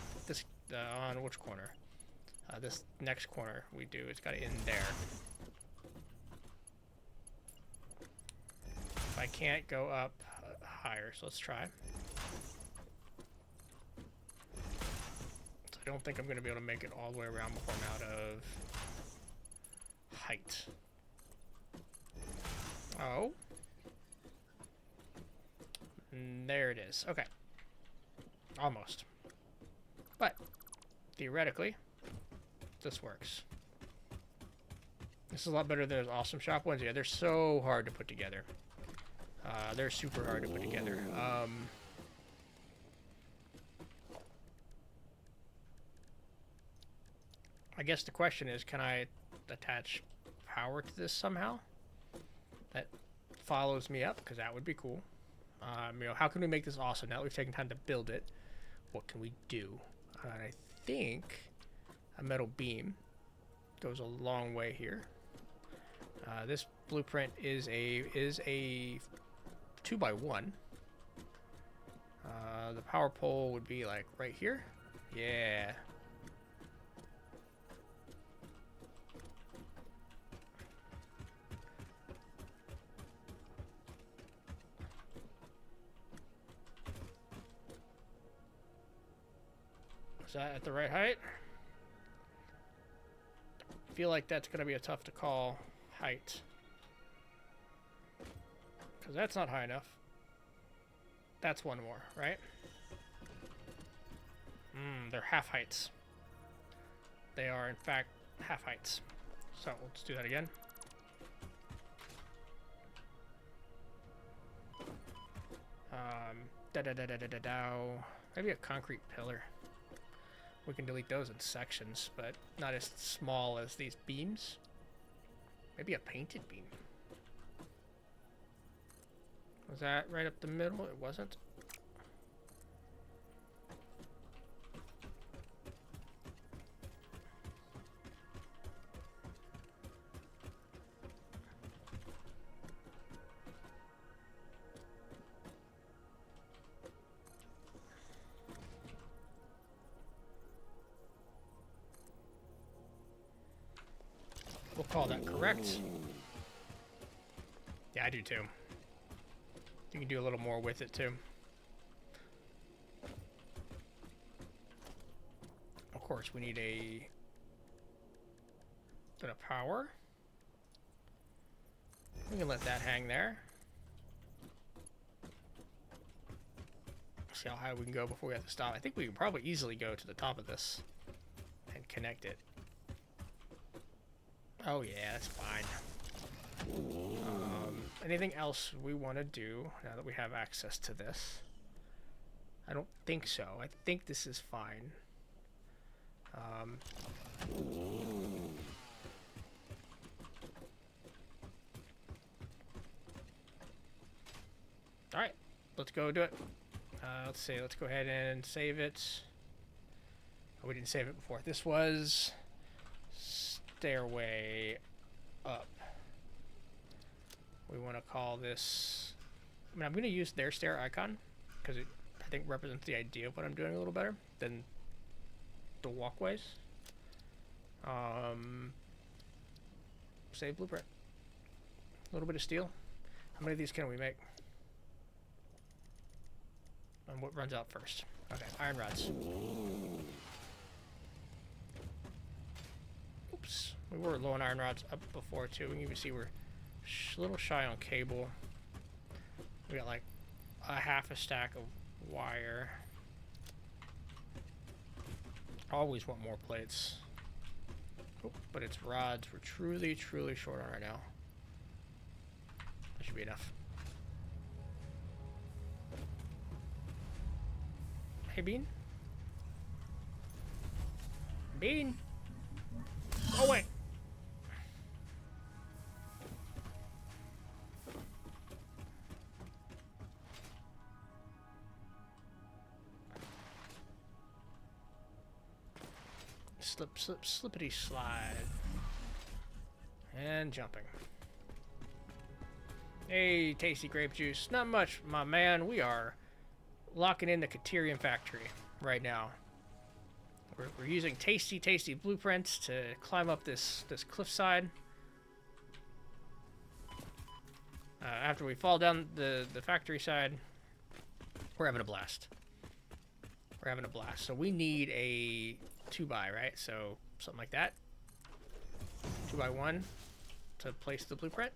on which corner? This next corner we do, it's got to end there. If I can't go up higher, so let's try. So I don't think I'm going to be able to make it all the way around before I'm out of height. Oh. And there it is. Okay. Almost. But, theoretically, this works. This is a lot better than those Awesome Shop ones. Yeah, they're so hard to put together. They're super hard to put together. I guess the question is, can I attach power to this somehow? That follows me up, because that would be cool. You know, how can we make this awesome? Now that we've taken time to build it, what can we do? I think a metal beam goes a long way here. This blueprint is a 2x1. The power pole would be like right here. Yeah. Is that at the right height? I feel like that's going to be a tough to call height. Because that's not high enough. That's one more, right? They're half heights. They are, in fact, half heights. So, let's do that again. Maybe a concrete pillar. We can delete those in sections, but not as small as these beams. Maybe a painted beam. Was that right up the middle? It wasn't. We'll call that correct. Yeah, I do too. You can do a little more with it too. Of course, we need a bit of power. We can let that hang there. See how high we can go before we have to stop. I think we can probably easily go to the top of this and connect it. Oh yeah, that's fine. Anything else we want to do now that we have access to this? I don't think so. I think this is fine. Alright, let's go do it. Let's see, let's go ahead and save it. Oh, we didn't save it before. This was stairway up. We want to call this... I mean, I'm going to use their stair icon because it, I think, represents the idea of what I'm doing a little better than the walkways. Save blueprint. A little bit of steel. How many of these can we make? And what runs out first? Okay, iron rods. Oops. We were low on iron rods up before too. We can even see we're a little shy on cable. We got like a half a stack of wire. Always want more plates. Oh, but it's rods we're truly, truly short on right now. That should be enough. Hey, Bean? Bean? Oh, wait. Slip, slip, slippity slide. And jumping. Hey, tasty grape juice. Not much, my man. We are locking in the Caterium factory right now. We're using tasty, tasty blueprints to climb up this cliffside. After we fall down the factory side, we're having a blast. We're having a blast. So we need a 2x, right? So something like that. 2x1 to place the blueprint.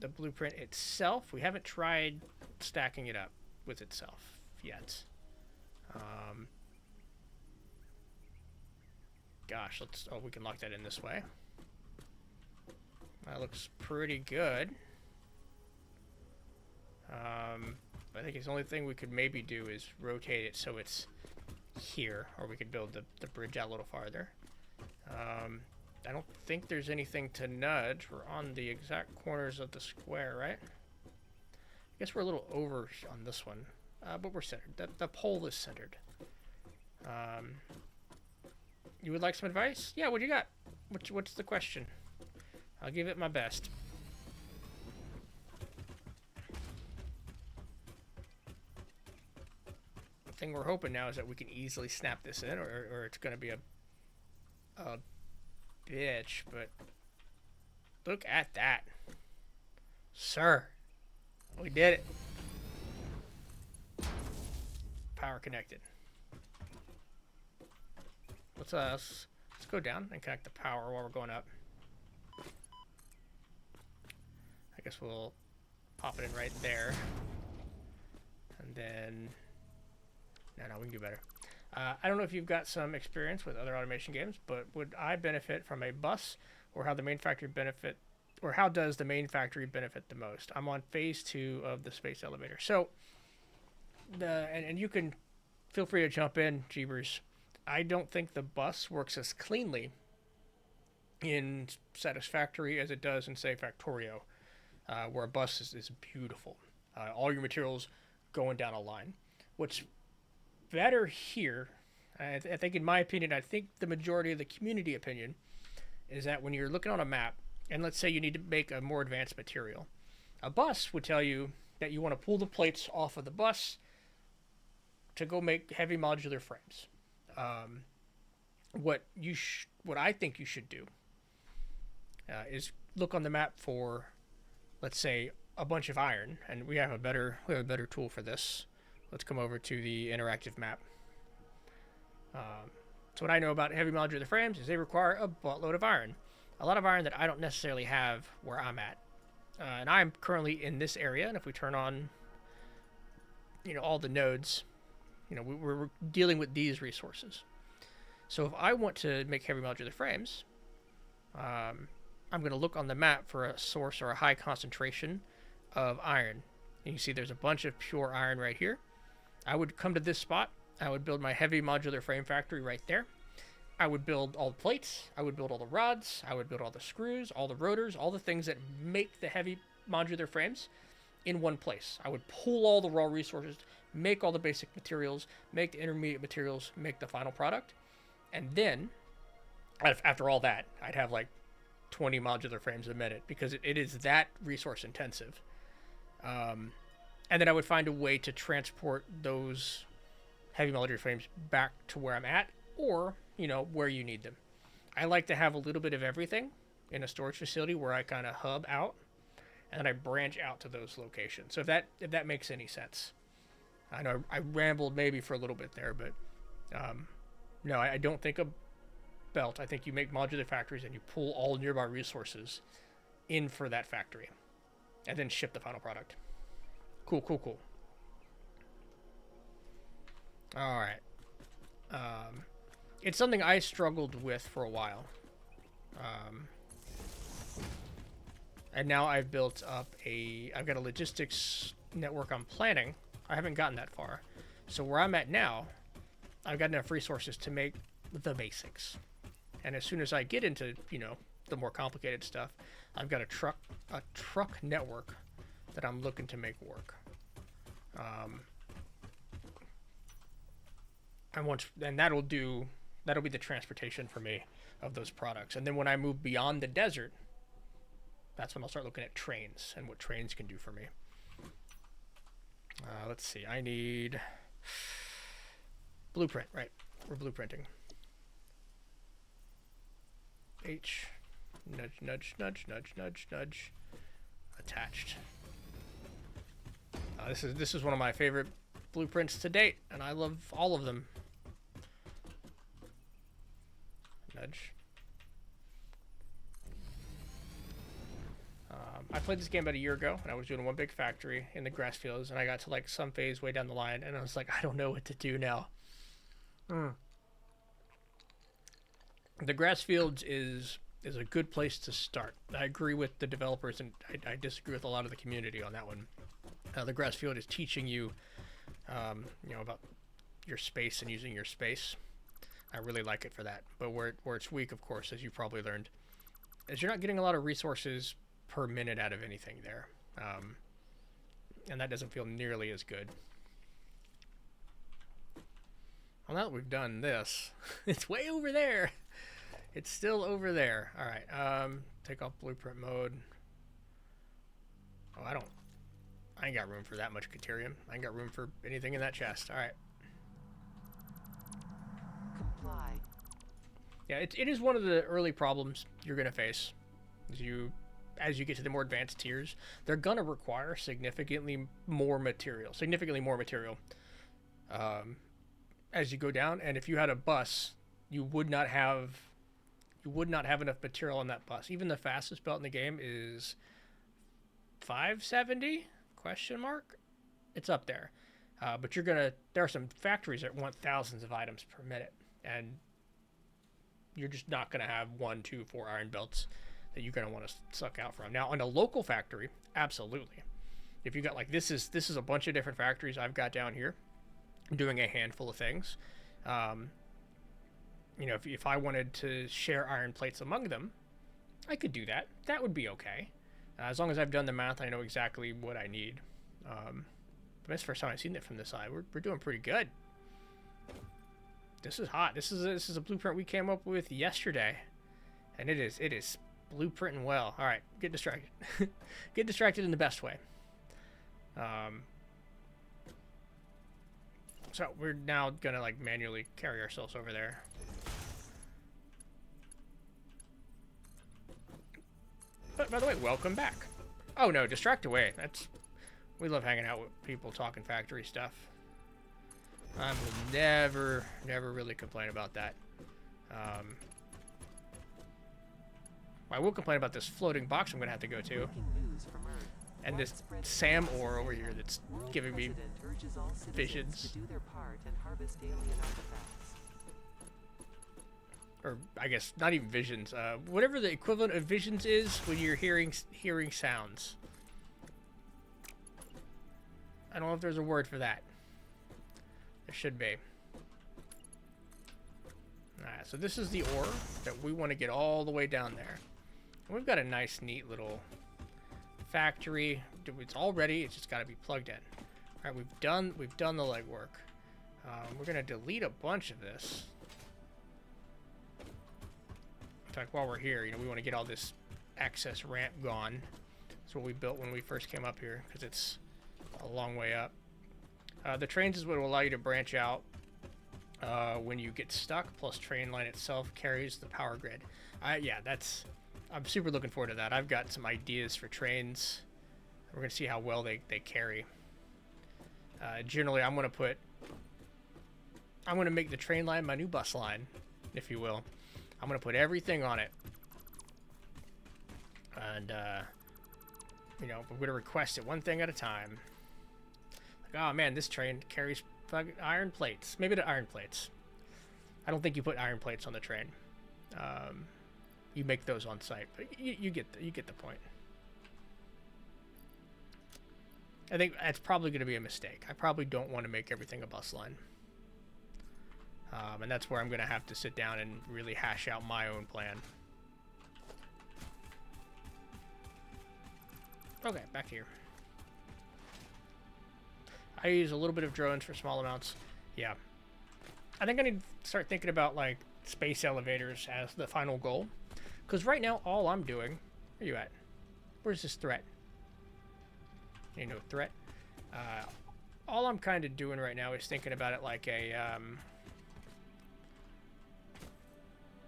The blueprint itself, we haven't tried stacking it up with itself yet. Gosh, oh, we can lock that in this way. That looks pretty good. I think the only thing we could maybe do is rotate it so it's here, or we could build the bridge out a little farther. I don't think there's anything to nudge. We're on the exact corners of the square, right? I guess we're a little over on this one, but we're centered. The pole is centered. You would like some advice? Yeah, what do you got? What's the question? I'll give it my best. The thing we're hoping now is that we can easily snap this in, or it's going to be a bitch, but look at that. Sir, we did it. Power connected. Let's go down and connect the power while we're going up. I guess we'll pop it in right there. And then... No, we can do better. I don't know if you've got some experience with other automation games, but would I benefit from a bus, or how the main factory benefit, or how does the main factory benefit the most? I'm on phase 2 of the space elevator. So, and you can feel free to jump in, Jeebers. I don't think the bus works as cleanly in Satisfactory as it does in, say, Factorio, where a bus is beautiful. All your materials going down a line. What's better here, I think in my opinion, I think the majority of the community opinion, is that when you're looking on a map, and let's say you need to make a more advanced material, a bus would tell you that you want to pull the plates off of the bus to go make heavy modular frames. what I think you should do is look on the map for, let's say, a bunch of iron, and we have a better tool for this. Let's come over to the interactive map. So what I know about heavy modular frames is they require a buttload of iron, a lot of iron that I don't necessarily have where I'm at, and I'm currently in this area. And if we turn on, all the nodes, we're dealing with these resources. So if I want to make heavy modular frames, I'm going to look on the map for a source or a high concentration of iron. You can see there's a bunch of pure iron right here. I would come to this spot. I would build my heavy modular frame factory right there. I would build all the plates. I would build all the rods. I would build all the screws, all the rotors, all the things that make the heavy modular frames in one place. I would pull all the raw resources, make all the basic materials, make the intermediate materials, make the final product. And then, after all that, I'd have like 20 modular frames a minute because it is that resource intensive. And then I would find a way to transport those heavy modular frames back to where I'm at, or, where you need them. I like to have a little bit of everything in a storage facility where I kind of hub out and then I branch out to those locations. So if that makes any sense. I know I rambled maybe for a little bit there, but no, I don't think a belt. I think you make modular factories and you pull all nearby resources in for that factory and then ship the final product. Cool. All right. It's something I struggled with for a while. And now I've built up I've got a logistics network I'm planning. I haven't gotten that far. So where I'm at now, I've got enough resources to make the basics. And as soon as I get into, the more complicated stuff, I've got a truck network that I'm looking to make work. And that'll be the transportation for me of those products. And then when I move beyond the desert, that's when I'll start looking at trains and what trains can do for me. Let's see. I need blueprint, right? We're blueprinting. H, nudge, attached. This is one of my favorite blueprints to date, and I love all of them. Nudge. I played this game about a year ago, and I was doing one big factory in the grass fields, and I got to like some phase way down the line, and I was like, I don't know what to do now. The grass fields is a good place to start. I agree with the developers, and I disagree with a lot of the community on that one. The grass field is teaching you, about your space and using your space. I really like it for that. But where it's weak, of course, as you probably learned, is you're not getting a lot of resources per minute out of anything there. And that doesn't feel nearly as good. Well, now that we've done this, it's way over there. It's still over there. All right. Take off blueprint mode. Oh, I ain't got room for that much Caterium. I ain't got room for anything in that chest. All right. Comply. Yeah, it is one of the early problems you're going to face. As you get to the more advanced tiers, they're going to require significantly more material. As you go down, and if you had a bus, you would not have enough material on that bus. Even the fastest belt in the game is 570 ? It's up there. But there are some factories that want thousands of items per minute, and you're just not going to have 1, 2, 4 iron belts that you're going to want to suck out from. Now, on a local factory, absolutely. If you got like this is a bunch of different factories I've got down here doing a handful of things. If I wanted to share iron plates among them, I could do that. That would be okay. As long as I've done the math, I know exactly what I need. But that's the first time I've seen it from this side. We're doing pretty good. This is hot. This is a blueprint we came up with yesterday, and it is blueprinting well. All right, get distracted. Get distracted in the best way. So we're now gonna like manually carry ourselves over there. By the way, welcome back. Oh no, distract away. We love hanging out with people talking factory stuff. I will never really complain about that. I will complain about this floating box I'm gonna have to go to, Breaking news from Earth. and this Widespread Sam ore over here that's World giving me President urges all citizens visions. to do their part and harvest alien artifacts. Or I guess not even visions. Whatever the equivalent of visions is when you're hearing sounds. I don't know if there's a word for that. There should be. Alright, so this is the ore that we want to get all the way down there. And we've got a nice, neat little factory. It's all ready. It's just got to be plugged in. All right, we've done the legwork. We're gonna delete a bunch of this. In fact, while we're here, we want to get all this access ramp gone. That's what we built when we first came up here, because it's a long way up. The trains is what will allow you to branch out when you get stuck, plus train line itself carries the power grid. Yeah, I'm super looking forward to that. I've got some ideas for trains. We're going to see how well they carry. Generally, I'm going to make the train line my new bus line, if you will. I'm going to put everything on it. And, we're going to request it one thing at a time. Like, oh man, this train carries iron plates. Maybe the iron plates. I don't think you put iron plates on the train. You make those on site, but you get the point. I think that's probably going to be a mistake. I probably don't want to make everything a bus line. And that's where I'm going to have to sit down and really hash out my own plan. Okay, back here. I use a little bit of drones for small amounts. Yeah. I think I need to start thinking about, like, space elevators as the final goal. Because right now, all I'm doing... Where you at? Where's this threat? Ain't no threat. All I'm kind of doing right now is thinking about it like a...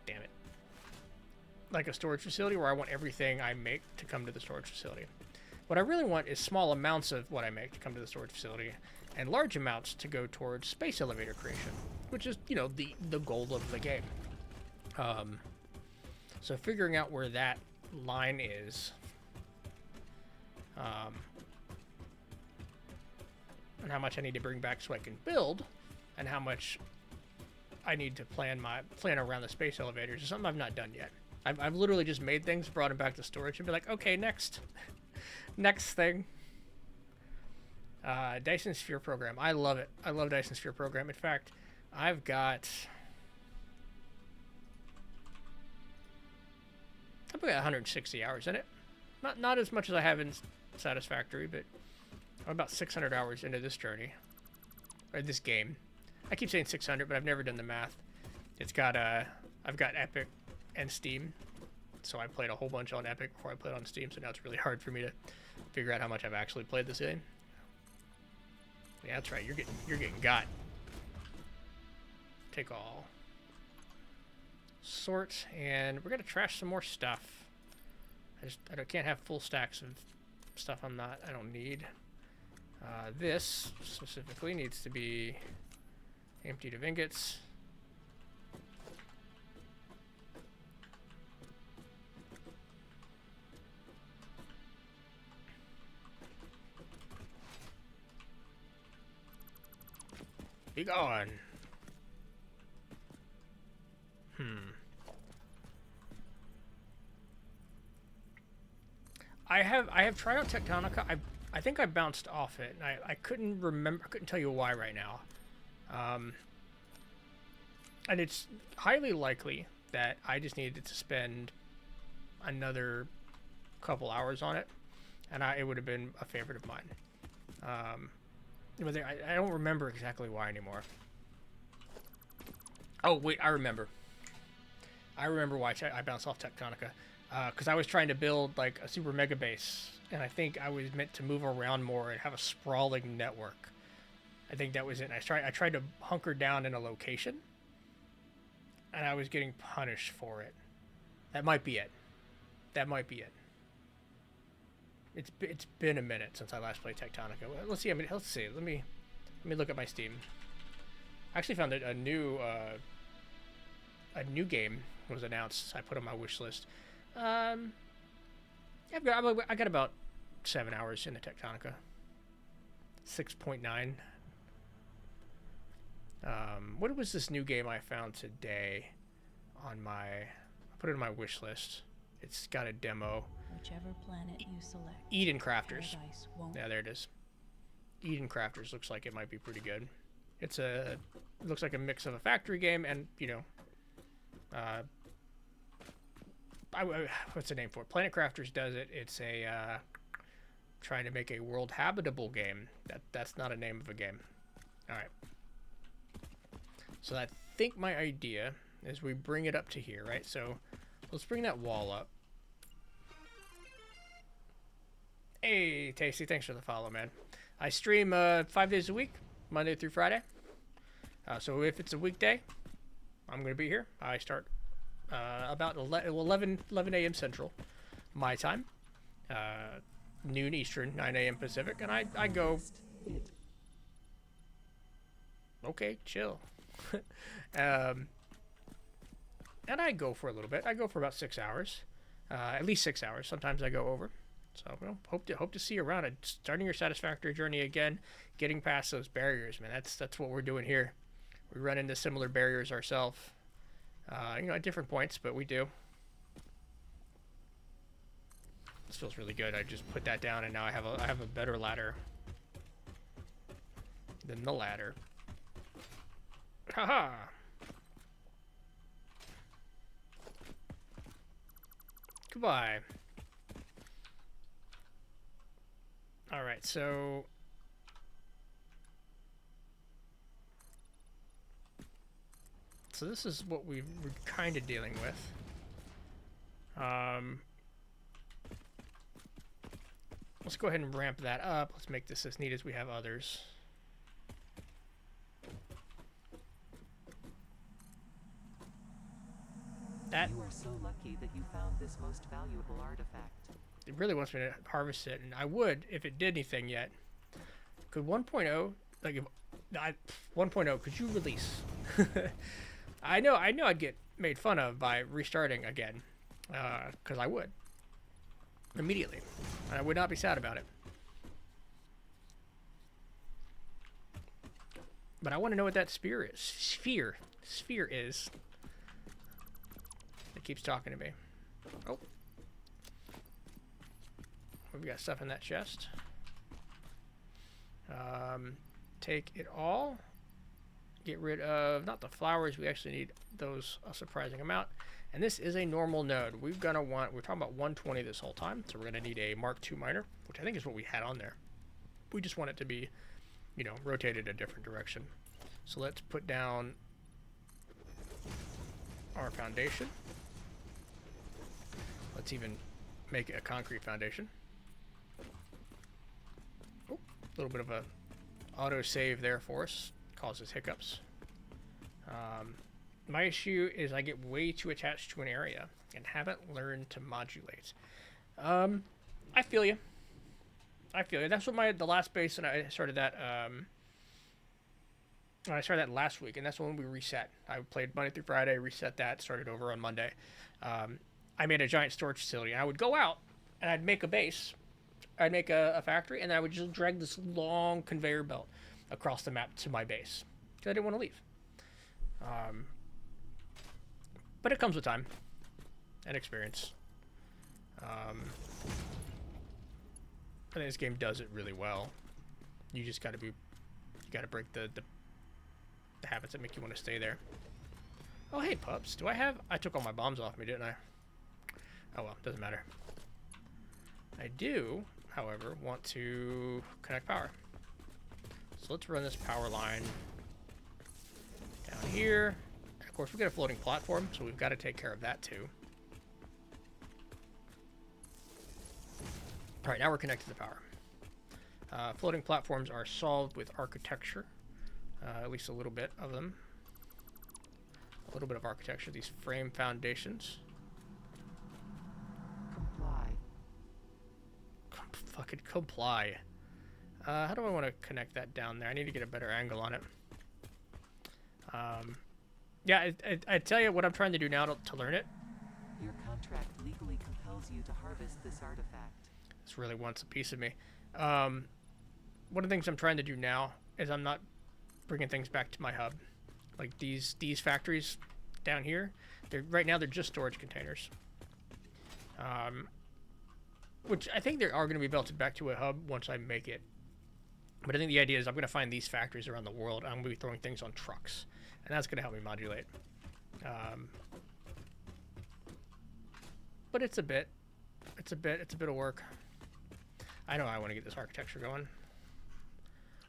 damn it. Like a storage facility where I want everything I make to come to the storage facility. What I really want is small amounts of what I make to come to the storage facility, and large amounts to go towards space elevator creation, which is, the goal of the game. So figuring out where that line is, and how much I need to bring back so I can build, and how much I need to plan around the space elevators is something I've not done yet. I've literally just made things, brought them back to storage, and be like, okay, next. Next thing. Dyson Sphere program. I love it. I love Dyson Sphere program. In fact, I've got 160 hours in it. Not as much as I have in Satisfactory, but I'm about 600 hours into this journey. Or this game. I keep saying 600, but I've never done the math. It's got I've got Epic and Steam. So I played a whole bunch on Epic before I played on Steam, so now it's really hard for me to figure out how much I've actually played this game. Yeah, that's right. You're getting got. Take all. Sort, and we're gonna trash some more stuff. I can't have full stacks of stuff I don't need. This specifically needs to be emptied of ingots. Be gone. I have tried out Tectonica. I think I bounced off it. And I couldn't remember. I couldn't tell you why right now. And it's highly likely that I just needed to spend another couple hours on it, and it would have been a favorite of mine. But I don't remember exactly why anymore. Oh wait, I remember. I remember why I bounced off Tectonica. Because I was trying to build like a super mega base, and I think I was meant to move around more and have a sprawling network. I think that was it. And I tried to hunker down in a location, and I was getting punished for it. That might be it. That might be it. It's been a minute since I last played Tectonica. Well, let's see. I mean, let's see. Let me look at my Steam. I actually found that a new game was announced. I put on my wish list. I got about 7 hours in the Tectonica. 6.9. What was this new game I found today on my... I put it on my wish list. It's got a demo. Whichever planet you select. Eden Crafters. Paradise won't. Yeah, there it is. Eden Crafters looks like it might be pretty good. It looks like a mix of a factory game and, you know, what's the name for it? Planet Crafters does it. It's a trying to make a world habitable game. That's not a name of a game. All right. So I think my idea is we bring it up to here, right? So let's bring that wall up. Hey, Tasty, thanks for the follow, man. I stream 5 days a week, Monday through Friday. So if it's a weekday, I'm going to be here. I start about 11 a.m. Central, my time. Noon Eastern, 9 a.m. Pacific. And I go... Okay, chill. And I go for a little bit. I go for about 6 hours. At least 6 hours. Sometimes I go over. So, well, hope to see you around. Starting your satisfactory journey again, getting past those barriers, man. That's what we're doing here. We run into similar barriers ourselves, you know, at different points, but we do. This feels really good. I just put that down, and now I have a better ladder than the ladder. Haha. Goodbye. All right, so this is what we're kind of dealing with. Let's go ahead and ramp that up. Let's make this as neat as we have others. That You are so lucky that you found this most valuable artifact. it really wants me to harvest it, and I would if it did anything yet. Could 1.0, like if 1.0, could you release? I know I'd get made fun of by restarting again, because I would immediately, and I would not be sad about it. But I want to know what that sphere is. It keeps talking to me. Oh. We've got stuff in that chest. Take it all. Get rid of, not the flowers, we actually need those a surprising amount. And this is a normal node. We're talking about 120 this whole time, so we're gonna need a Mark II miner, which I think is what we had on there. We just want it to be, you know, rotated a different direction. So let's put down our foundation. Let's even make it a concrete foundation. Oh, a little bit of a auto save there for us. Causes hiccups. My issue is I get way too attached to an area and haven't learned to modulate. I feel you. That's what the last base, and I started that. I started that last week, and that's when we reset. I played Monday through Friday, reset that, started over on Monday. I made a giant storage facility. I would go out and I'd make a base. I'd make a factory, and I would just drag this long conveyor belt across the map to my base because I didn't want to leave. But it comes with time and experience. I think this game does it really well. You just got to break the habits that make you want to stay there. Oh, hey, pups. I took all my bombs off me, didn't I? Oh, well, doesn't matter. I do, however, want to connect power. So let's run this power line down here. And of course, we've got a floating platform, so we've got to take care of that too. All right, now we're connected to power. Floating platforms are solved with architecture, at least a little bit of them. A little bit of architecture, these frame foundations. Comply. Fucking comply. How do I want to connect that down there? I need to get a better angle on it. Yeah, I tell you what I'm trying to do now to learn it. Your contract legally compels you to harvest this artifact. This really wants a piece of me. One of the things I'm trying to do now is I'm not bringing things back to my hub. Like these factories down here, right now they're just storage containers. Which I think they are going to be belted back to a hub once I make it. But I think the idea is I'm going to find these factories around the world. And I'm going to be throwing things on trucks. And that's going to help me modulate. But it's a bit of work. I know I want to get this architecture going.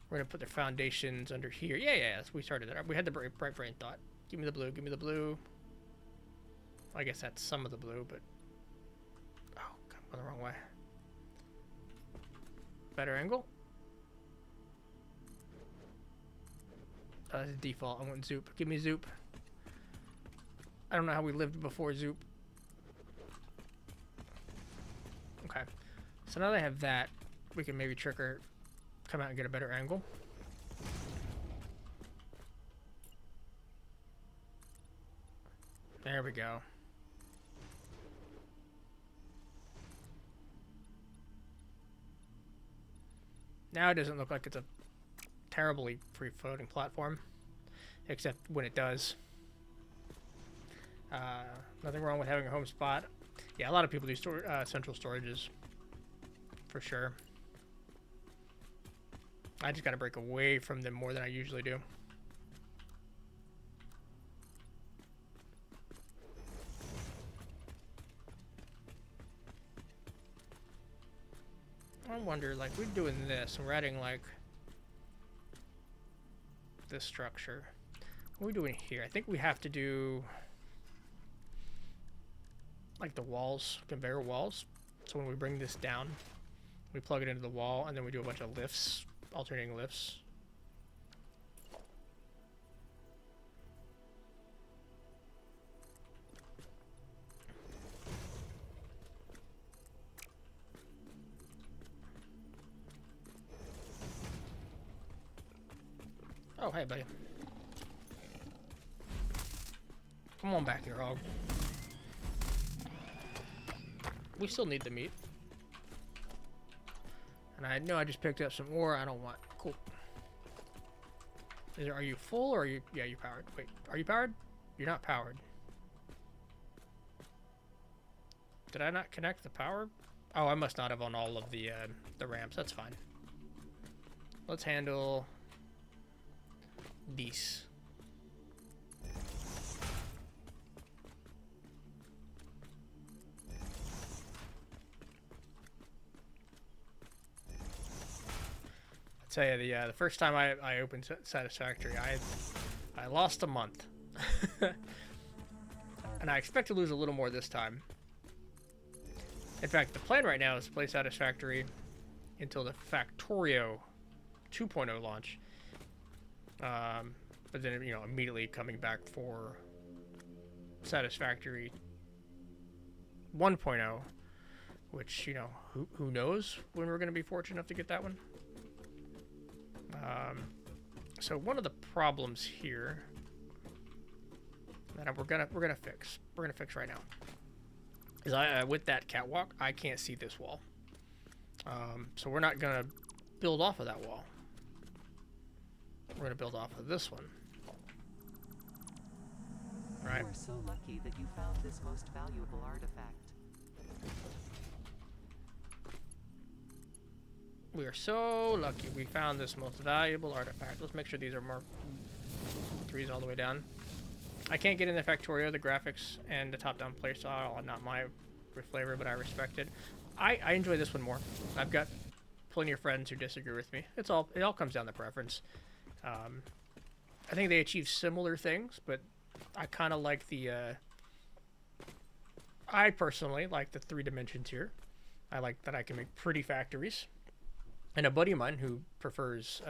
We're going to put the foundations under here. Yeah, we started that. We had the bright brain thought. Give me the blue, give me the blue. I guess that's some of the blue, but... Oh, God, I'm going the wrong way. Better angle? Default. I want Zoop. Give me Zoop. I don't know how we lived before Zoop. Okay. So now that I have that, we can maybe trick her, come out and get a better angle. There we go. Now it doesn't look like it's a terribly free-floating platform, except when it does. Nothing wrong with having a home spot. Yeah, a lot of people do central storages, for sure. I just got to break away from them more than I usually do. I wonder, like, we're doing this, and we're adding, like, this structure. What are we doing here? I think we have to do, like, the walls, conveyor walls. So when we bring this down, we plug it into the wall, and then we do a bunch of lifts, alternating lifts. Oh, hey, buddy. Come on back here, hog. We still need the meat. And I know I just picked up some ore I don't want. Cool. Are you full or are you... Yeah, you're powered. Wait, are you powered? You're not powered. Did I not connect the power? Oh, I must not have on all of the ramps. That's fine. Let's handle... these. I tell you, the first time I opened Satisfactory, I lost a month, and I expect to lose a little more this time. In fact, the plan right now is to play Satisfactory until the Factorio 2.0 launch. But then, you know, immediately coming back for Satisfactory 1.0, which, you know, who knows when we're going to be fortunate enough to get that one. So one of the problems here that we're gonna fix right now is with that catwalk, I can't see this wall. So we're not gonna build off of that wall. We're gonna build off of this one. Right. You are so lucky that you found this most valuable artifact. We are so lucky we found this most valuable artifact. Let's make sure these are more threes all the way down. I can't get in the Factorio. The graphics and the top-down playstyle are not my flavor, but I respect it. I enjoy this one more. I've got plenty of friends who disagree with me. It all comes down to preference. I think they achieve similar things, but I kind of like the... I personally like the 3 dimensions here. I like that I can make pretty factories. And a buddy of mine who prefers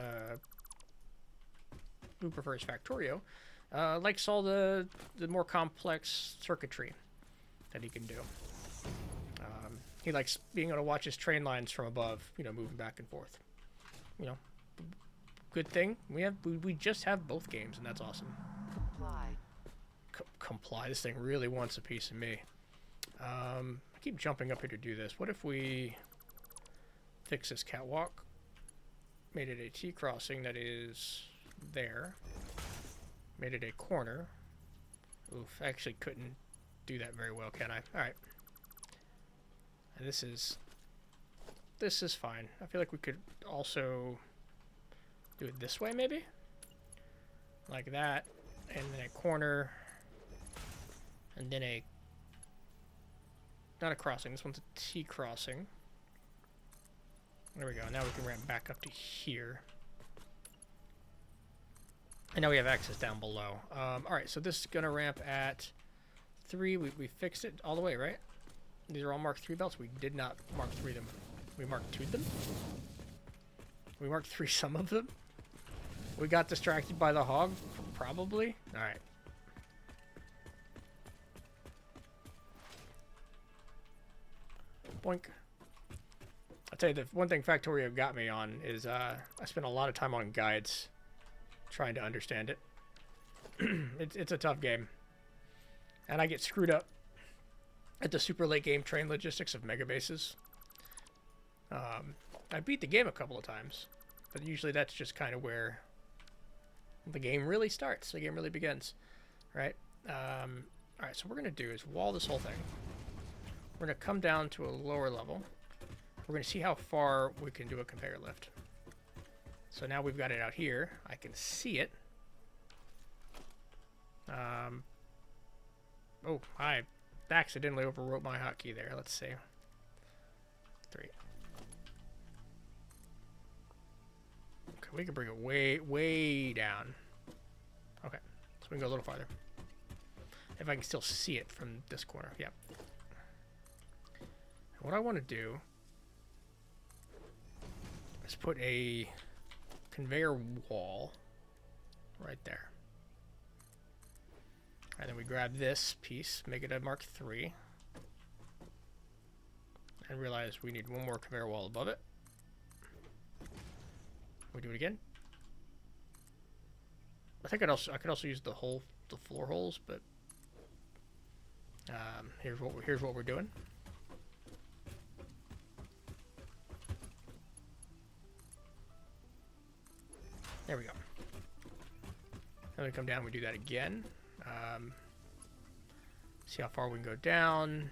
Factorio likes all the more complex circuitry that he can do. He likes being able to watch his train lines from above, you know, moving back and forth. You know, good thing we just have both games, and that's awesome. Comply. Comply. This thing really wants a piece of me. I keep jumping up here to do this. What if we fix this catwalk? Made it a T crossing that is there. Made it a corner. Oof, I actually couldn't do that very well, can I? Alright. And this is fine. I feel like we could also do it this way, maybe? Like that. And then a corner. And then a... Not a crossing. This one's a T crossing. There we go. Now we can ramp back up to here. And now we have access down below. Alright, so this is going to ramp at 3. We fixed it all the way, right? These are all Mark 3 belts. We did not Mark 3 them. We Mark 2'd them? We Mark 3 some of them? We got distracted by the hog? Probably. Alright. Boink. I'll tell you, the one thing Factorio got me on is I spent a lot of time on guides trying to understand it. It's a tough game. And I get screwed up at the super late game train logistics of mega bases. I beat the game a couple of times, but usually that's just kind of where the game really starts. The game really begins, right? Alright, so what we're going to do is wall this whole thing. We're going to come down to a lower level. We're going to see how far we can do a conveyor lift. So now we've got it out here. I can see it. Oh, I accidentally overwrote my hotkey there. Let's see. 3. Okay, we can bring it way, way down. Okay, so we can go a little farther. If I can still see it from this corner. Yep. What I want to do is put a conveyor wall right there. And then we grab this piece, make it a Mark III, and realize we need one more conveyor wall above it. We do it again. I think I could also use the floor holes, but here's what we're doing. There we go. Then we come down, we do that again. See how far we can go down.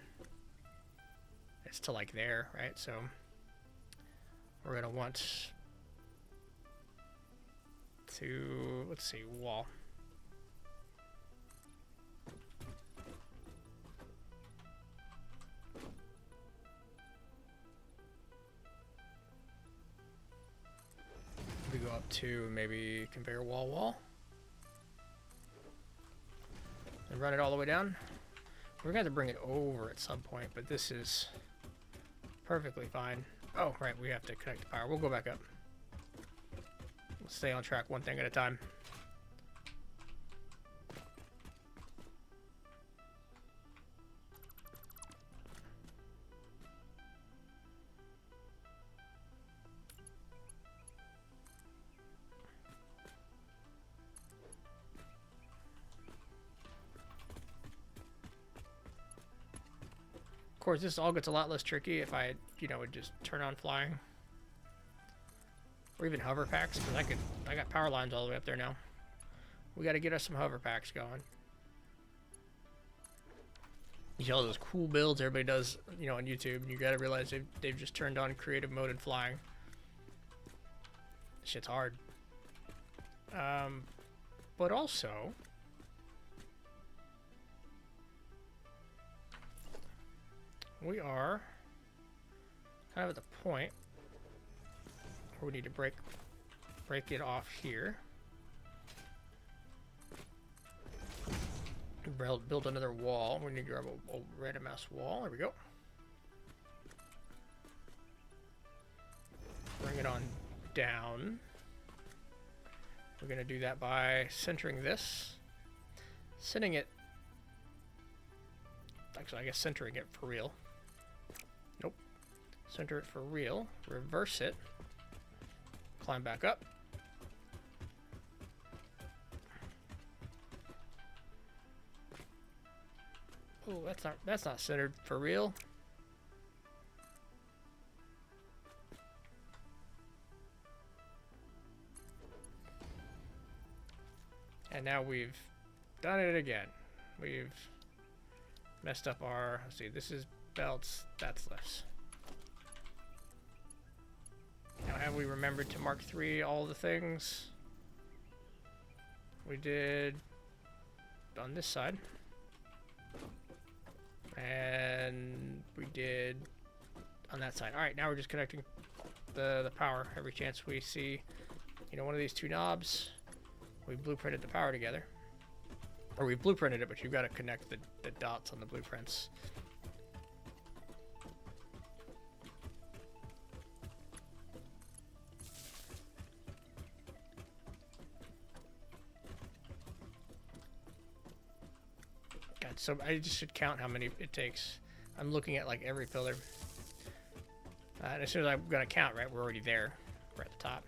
It's to like there, right? So we're gonna want to, let's see, wall. We go up to maybe conveyor wall. And run it all the way down. We're going to have to bring it over at some point, but this is perfectly fine. Oh, right, we have to connect the power. We'll go back up. Let's stay on track one thing at a time. Of course, this all gets a lot less tricky if I, would just turn on flying. Or even hover packs, because I got power lines all the way up there now. We got to get us some hover packs going. You see all those cool builds everybody does, on YouTube, and you got to realize they've just turned on creative mode and flying. Shit's hard. But also, we are kind of at the point where we need to break it off here. Build another wall. We need to grab a random ass wall. There we go. Bring it on down. We're going to do that by centering this. Centering it. Actually, I guess centering it for real. Nope. Center it for real. Reverse it. Climb back up. Oh, that's not centered for real. And now we've done it again. We've messed up our, let's see, this is belts, that's lifts. Now have we remembered to mark 3 all the things we did on this side? And we did on that side. Alright, now we're just connecting the power every chance we see, you know, one of these 2 knobs. We blueprinted the power together. Or we blueprinted it, but you've got to connect the dots on the blueprints. God, so I just should count how many it takes. I'm looking at like every pillar. And as soon as I'm going to count, right, we're already there. We're at the top.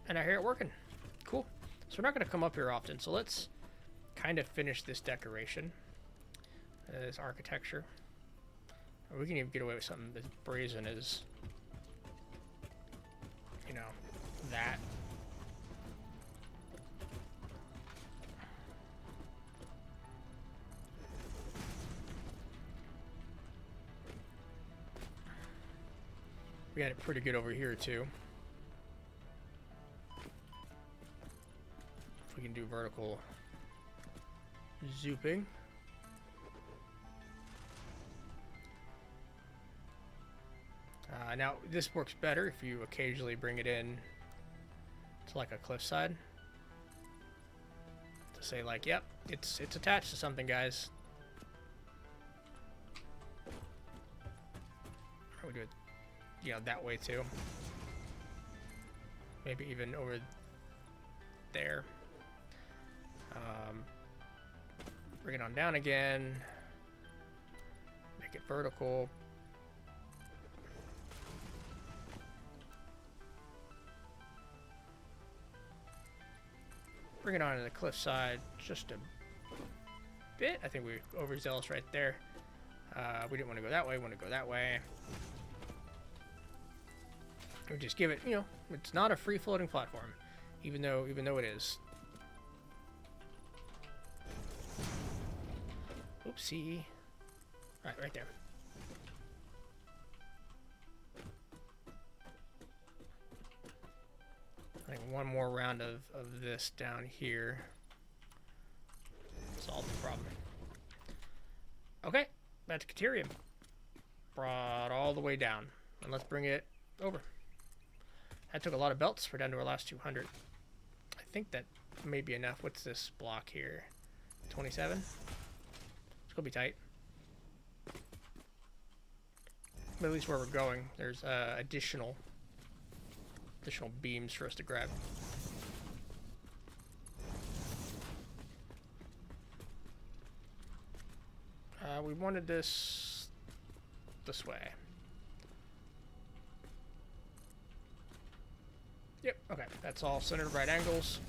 And I hear it working. Cool. So we're not going to come up here often, so let's kind of finish this decoration. This architecture. Or we can even get away with something as brazen as, you know, that. We got it pretty good over here, too. We can do vertical zooping. Now this works better if you occasionally bring it in to like a cliffside to say like, yep, it's attached to something, guys. Or we do it, you know, that way too. Maybe even over there. Bring it on down again. Make it vertical. Bring it onto the cliffside just a bit. I think we were overzealous right there. We didn't want to go that way. We want to go that way. We just give it, you know, it's not a free-floating platform, even though it is. Oopsie. Right there. I think one more round of this down here. Solve the problem. Okay, that's Caterium. Brought all the way down. And let's bring it over. That took a lot of belts. We're down to our last 200. I think that may be enough. What's this block here? 27? It's gonna be tight. But at least where we're going, there's additional beams for us to grab. We wanted this way. Yep, okay. That's all centered at right angles.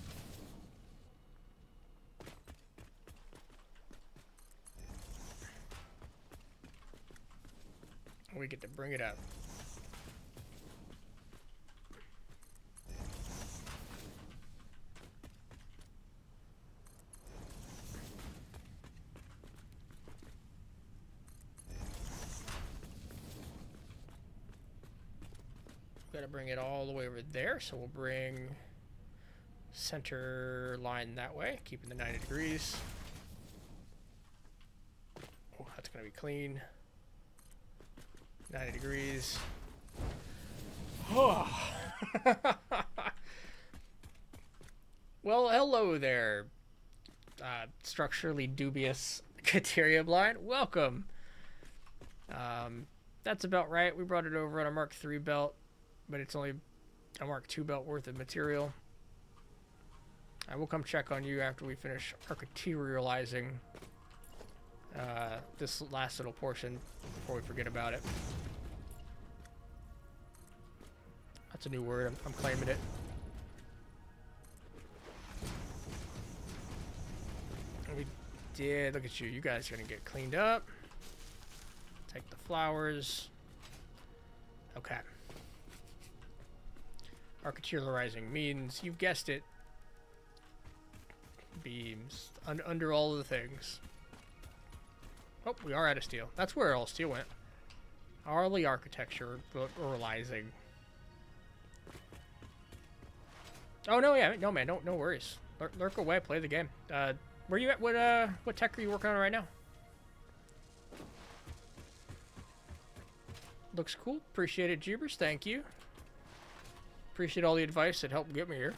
We get to bring it up. Got to bring it all the way over there, so we'll bring center line that way, keeping the 90 degrees. Oh, that's going to be clean. 90 degrees. Oh. Well, hello there, structurally dubious Caterium line. Welcome. That's about right. We brought it over on a Mark III belt, but it's only a Mark II belt worth of material. I will come check on you after we finish architecturalizing this last little portion before we forget about it. That's a new word. I'm claiming it. We did. Look at you. You guys are going to get cleaned up. Take the flowers. Okay. Architecturalizing means, you've guessed it, beams. Under all of the things. Oh, we are out of steel. That's where all steel went. Hourly architecture, ruralizing. Oh no, yeah, no man, no worries. Lurk away, play the game. Where you at? What tech are you working on right now? Looks cool. Appreciate it, Jeebers. Thank you. Appreciate all the advice that helped get me here.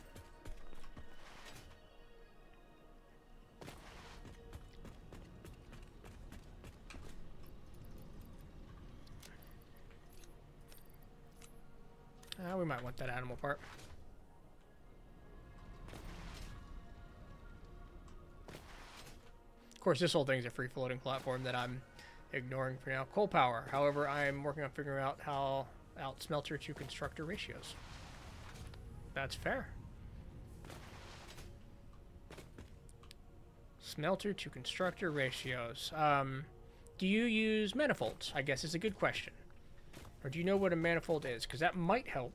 We might want that animal part. Of course, this whole thing's a free-floating platform that I'm ignoring for now. Coal power. However, I'm working on figuring out how out smelter to constructor ratios. That's fair. Smelter to constructor ratios. Do you use manifolds? I guess is a good question. Or do you know what a manifold is? Because that might help.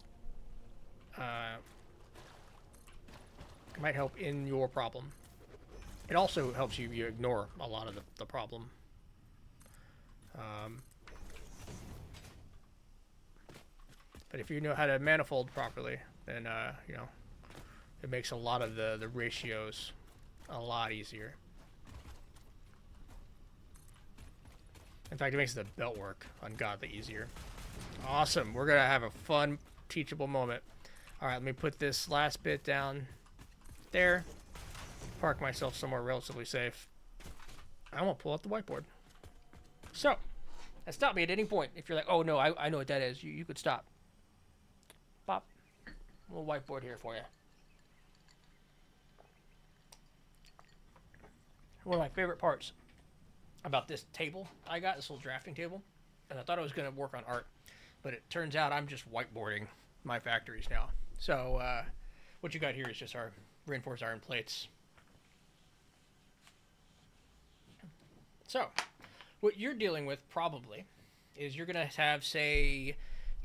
Might help in your problem. It also helps you ignore a lot of the problem. But if you know how to manifold properly, then you know, it makes a lot of the ratios a lot easier. In fact, it makes the belt work ungodly easier. Awesome. We're gonna have a fun, teachable moment. All right, let me put this last bit down there. Park myself somewhere relatively safe. I want to pull out the whiteboard. So, stop me at any point. If you're like, oh no, I know what that is, you could stop. Pop. A little whiteboard here for you. One of my favorite parts about this table I got, this little drafting table, and I thought I was going to work on art, but it turns out I'm just whiteboarding my factories now. So, what you got here is just our reinforced iron plates. So, what you're dealing with probably is you're going to have, say,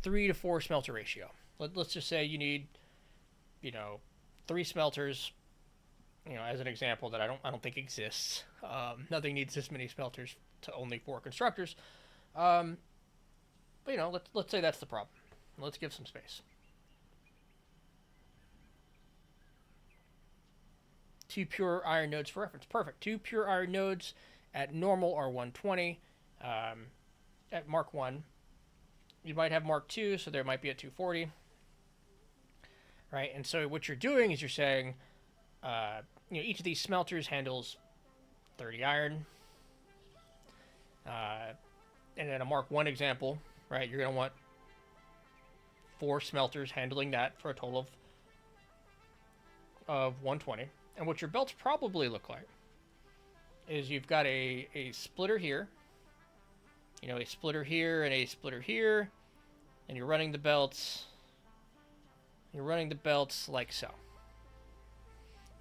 3 to 4 smelter ratio. Let's just say you need, you know, 3 smelters, you know, as an example that I don't think exists. Nothing needs this many smelters to only 4 constructors. But, you know, let's say that's the problem. Let's give some space. 2 pure iron nodes for reference. Perfect. 2 pure iron nodes at normal are 120. At Mark 1, you might have Mark 2, so there might be at 240. Right? And so what you're doing is you're saying, you know, each of these smelters handles 30 iron. And in a Mark 1 example, right, you're going to want 4 smelters handling that for a total of 120. And what your belts probably look like is you've got a splitter here, you know, a splitter here and a splitter here, and you're running the belts like so. All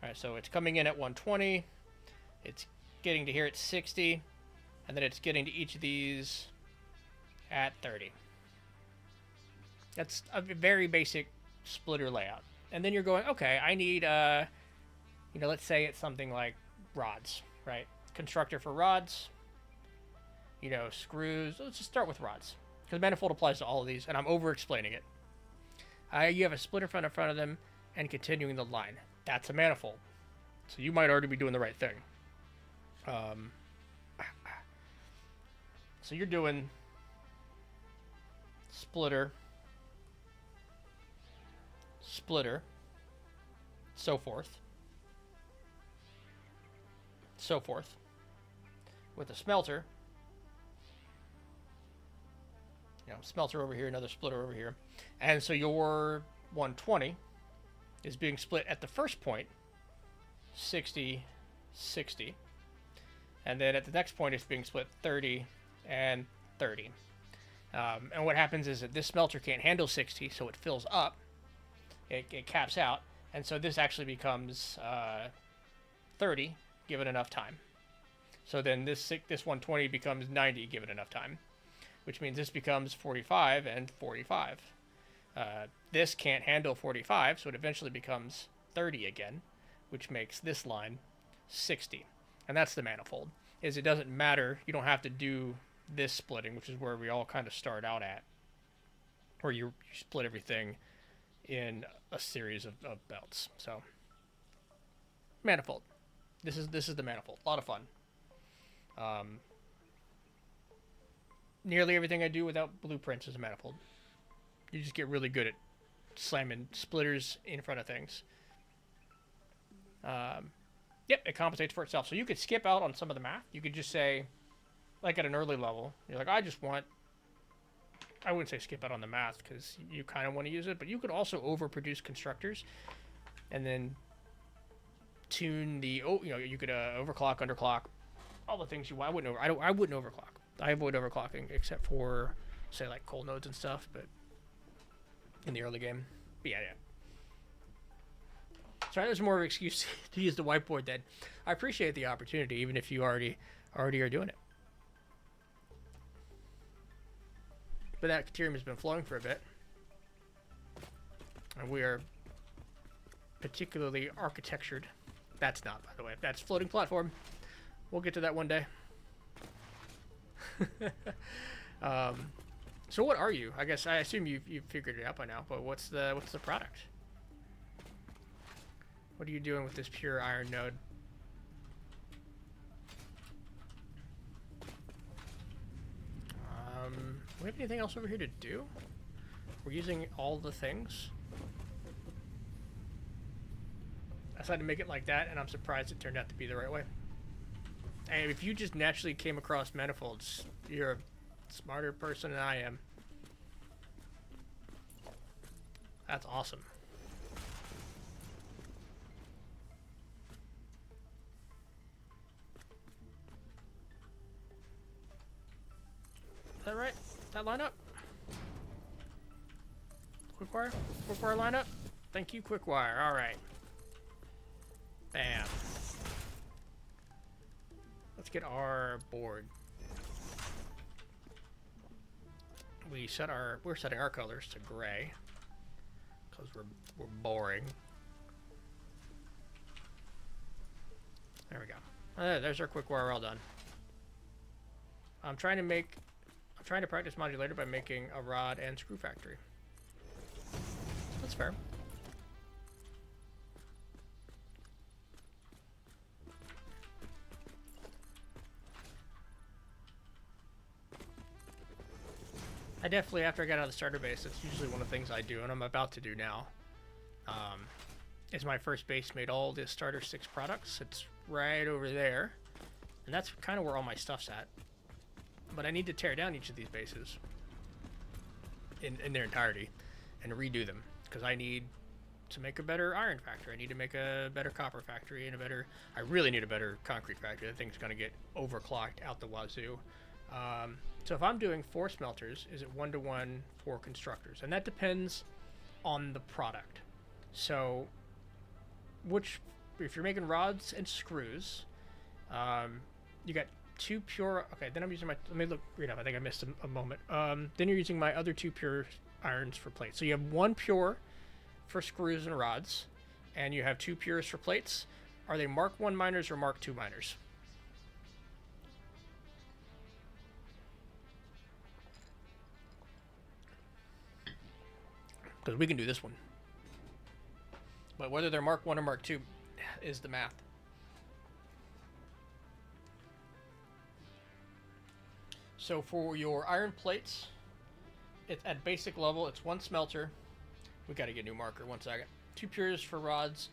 right, so it's coming in at 120, it's getting to here at 60, and then it's getting to each of these at 30. That's a very basic splitter layout. And then you're going, okay, I need, you know, let's say it's something like rods, right? Constructor for rods, you know, screws. Let's just start with rods, because manifold applies to all of these, and I'm over-explaining it. You have a splitter in front of them and continuing the line. That's a manifold. So you might already be doing the right thing. So you're doing splitter, splitter, so forth. So forth. With a smelter, you know, smelter over here, another splitter over here. And so your 120 is being split at the first point, 60, 60. And then at the next point, it's being split 30 and 30. And what happens is that this smelter can't handle 60, so it fills up. It caps out. And so this actually becomes 30, given enough time. So then this 120 becomes 90, given enough time. Which means this becomes 45 and 45. This can't handle 45, so it eventually becomes 30 again, which makes this line 60. And that's the manifold. Is it doesn't matter, you don't have to do this splitting, which is where we all kind of start out at, where you split everything in a series of belts. So manifold. This is the manifold. A lot of fun. Nearly everything I do without blueprints is a manifold. You just get really good at slamming splitters in front of things. Yep, it compensates for itself. So you could skip out on some of the math. You could just say, like at an early level, you're like, I wouldn't say skip out on the math because you kind of want to use it, but you could also overproduce constructors and then tune the, you could overclock, underclock, all the things you want. I wouldn't overclock. I avoid overclocking except for, say, like cold nodes and stuff, but in the early game. But yeah. Sorry, there's more of an excuse to use the whiteboard then. I appreciate the opportunity, even if you already are doing it. But that Ethereum has been flowing for a bit. And we are particularly architectured. That's not, by the way. That's floating platform. We'll get to that one day. So what are you? I guess I assume you've figured it out by now, but what's the product? What are you doing with this pure iron node? Do we have anything else over here to do? We're using all the things. I decided to make it like that, and I'm surprised it turned out to be the right way. And if you just naturally came across manifolds, you're a smarter person than I am. That's awesome. Is that right? That line up? Quickwire? Quickwire line up? Thank you, Quickwire. Alright. Bam. Let's get our board. We're setting our colors to gray. Because we're boring. There we go. There's our Quickwire all done. I'm trying to practice Modulator by making a rod and screw factory. That's fair. I definitely, after I got out of the starter base, that's usually one of the things I do, and I'm about to do now. Is my first base made all the starter 6 products. It's right over there. And that's kind of where all my stuff's at. But I need to tear down each of these bases in their entirety and redo them, because I need to make a better iron factory. I need to make a better copper factory and I really need a better concrete factory. That thing's going to get overclocked out the wazoo. So if I'm doing 4 smelters, is it 1-to-1 4 constructors? And that depends on the product. So if you're making rods and screws, you got 2 pure. Okay, then I'm using my. Let me read up. I think I missed a moment. Then you're using my other 2 pure irons for plates. So you have 1 pure for screws and rods, and you have 2 pures for plates. Are they Mark 1 miners or Mark 2 miners? Because we can do this one. But whether they're Mark 1 or Mark 2 is the math. So for your iron plates, it's at basic level, it's 1 smelter. We got to get a new marker, 1 second. 2 pures for rods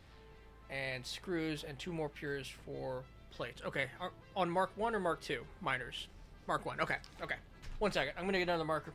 and screws, and 2 more pures for plates. Okay, on Mark 1 or Mark 2 miners? Mark 1, okay. 1 second, I'm going to get another marker.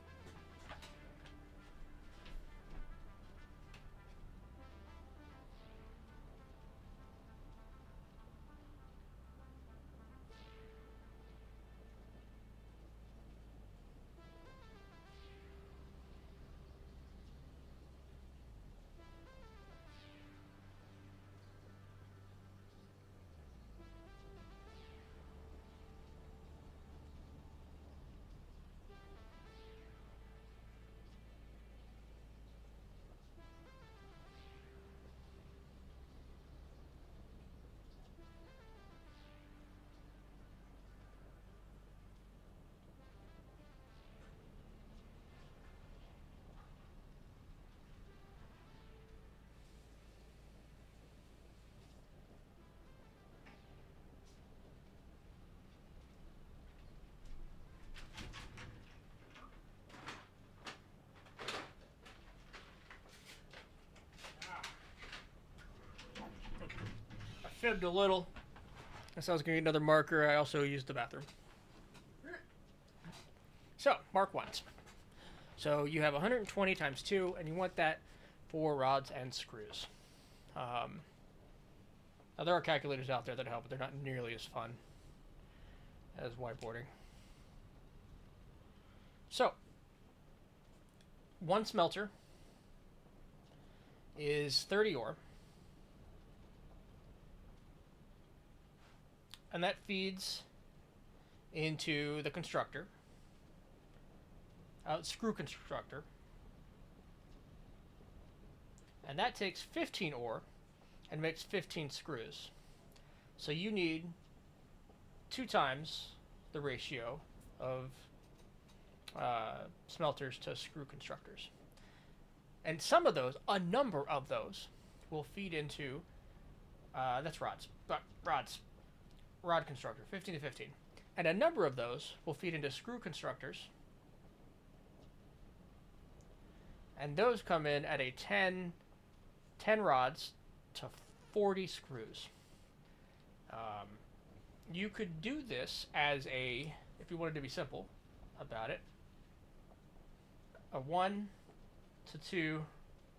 fibbed a little. As I was going to get another marker, I also used the bathroom. So, mark ones. So you have 120 times 2, and you want that for rods and screws. Now there are calculators out there that help, but they're not nearly as fun as whiteboarding. So, one smelter is 30 ore. And that feeds into the constructor, screw constructor. And that takes 15 ore and makes 15 screws. So you need 2 times the ratio of smelters to screw constructors. And some of those, a number of those, will feed into, that's rods. Rod constructor, 15 to 15. And a number of those will feed into screw constructors. And those come in at a 10 rods to 40 screws. You could do this as a, if you wanted to be simple about it, a 1 to 2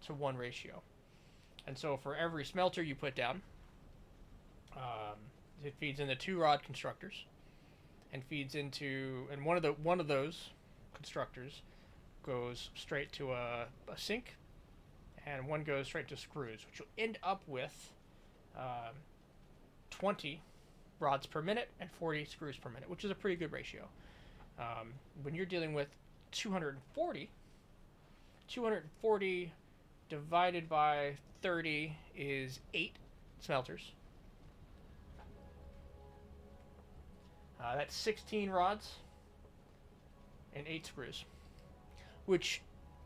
to 1 ratio. And so for every smelter you put down, it feeds into 2 rod constructors, and feeds into, and one of those constructors goes straight to a sink, and one goes straight to screws, which will end up with 20 rods per minute and 40 screws per minute, which is a pretty good ratio. When you're dealing with 240 divided by 30 is 8 smelters. That's 16 rods and 8 screws, which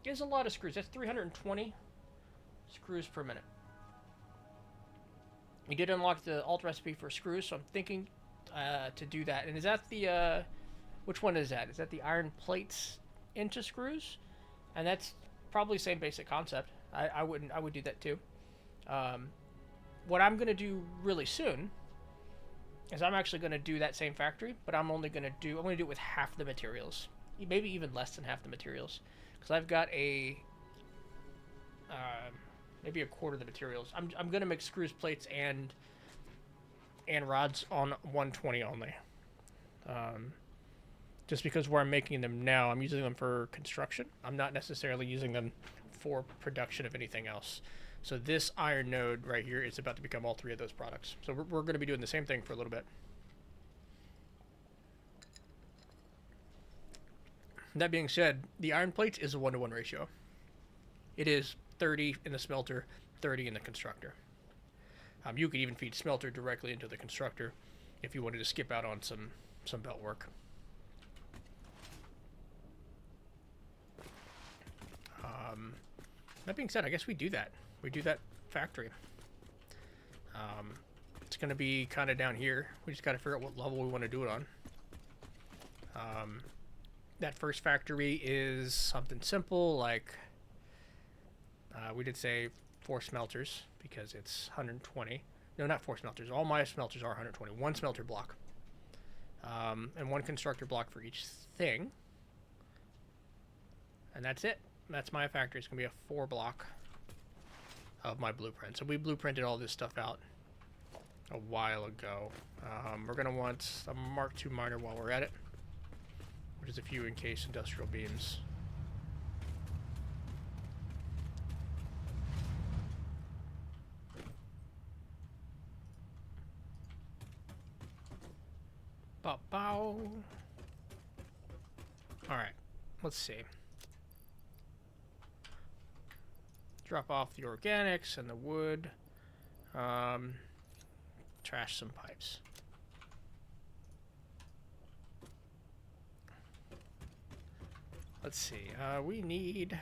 is a lot of screws. That's 320 screws per minute. We did unlock the alt recipe for screws, so I'm thinking to do that. And is that the, which one is that? Is that the iron plates into screws? And that's probably the same basic concept. I would do that too. What I'm going to do really soon is I'm actually going to do that same factory, but I'm going to do it with half the materials, maybe even less than half the materials, because I've got maybe a quarter of the materials. I'm going to make screws, plates, and rods on 120 only, just because where I'm making them now, I'm using them for construction. I'm not necessarily using them for production of anything else. So this iron node right here is about to become all 3 of those products. So we're going to be doing the same thing for a little bit. That being said, the iron plates is a 1-to-1 ratio. It is 30 in the smelter, 30 in the constructor. You could even feed smelter directly into the constructor if you wanted to skip out on some belt work. That being said, I guess we do that. We do that factory. It's going to be kind of down here. We just got to figure out what level we want to do it on. That first factory is something simple, like we did say 4 smelters because it's 120. No, not 4 smelters. All my smelters are 120. 1 smelter block. And 1 constructor block for each thing. And that's it. That's my factory. It's going to be a 4 block of my blueprint. So we blueprinted all this stuff out a while ago. We're going to want a Mark II miner while we're at it, which is a few encased industrial beams. Bow. Alright, let's see. Drop off the organics and the wood. Trash some pipes. Let's see. We need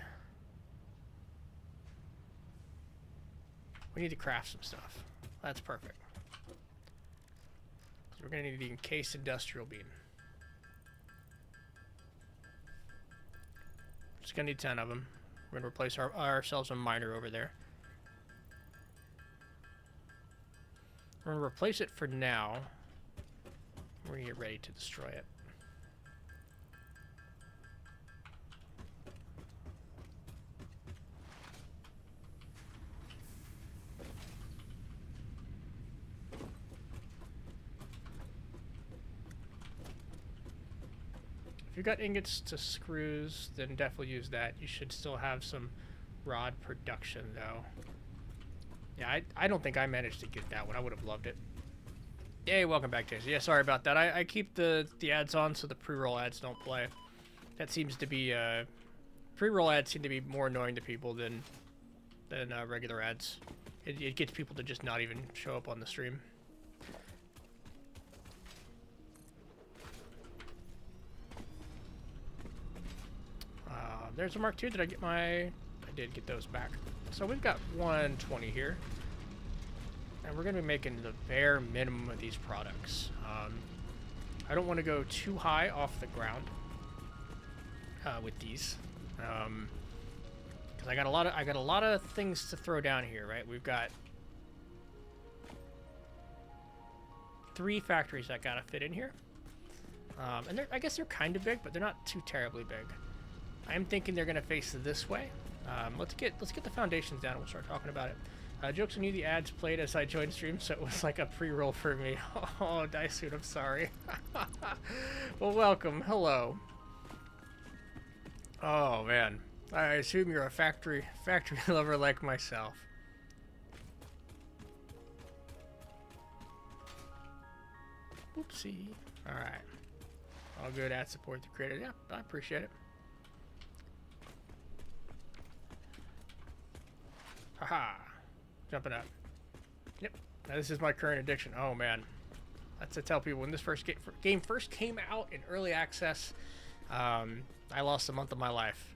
to craft some stuff. That's perfect. So we're going to need the encased industrial beam. Just going to need 10 of them. We're going to replace ourselves a miner over there. We're gonna replace it for now. We're gonna get ready to destroy it. If you got ingots to screws, then definitely use that. You should still have some rod production, though. Yeah, I don't think I managed to get that one. I would have loved it. Yay, welcome back, Jason. Yeah, sorry about that. I keep the ads on so the pre-roll ads don't play. That seems to be, pre-roll ads seem to be more annoying to people than regular ads. It gets people to just not even show up on the stream. There's a Mark II. Did I get my... I did get those back. So we've got 120 here. And we're going to be making the bare minimum of these products. I don't want to go too high off the ground with these. Because I got a lot of things to throw down here, right? We've got 3 factories that got to fit in here. And I guess they're kind of big, but they're not too terribly big. I'm thinking they're going to face this way. Let's get the foundations down and we'll start talking about it. Jokes on you, the ads played as I joined stream, so it was like a pre-roll for me. Oh, Daisuit, I'm sorry. Well, welcome. Hello. Oh, man. I assume you're a factory lover like myself. Oopsie. Alright. All good ad support the creator. Yeah, I appreciate it. Haha. Jumping up. Yep. Now this is my current addiction. Oh man. That's to tell people when this game first came out in early access, I lost a month of my life.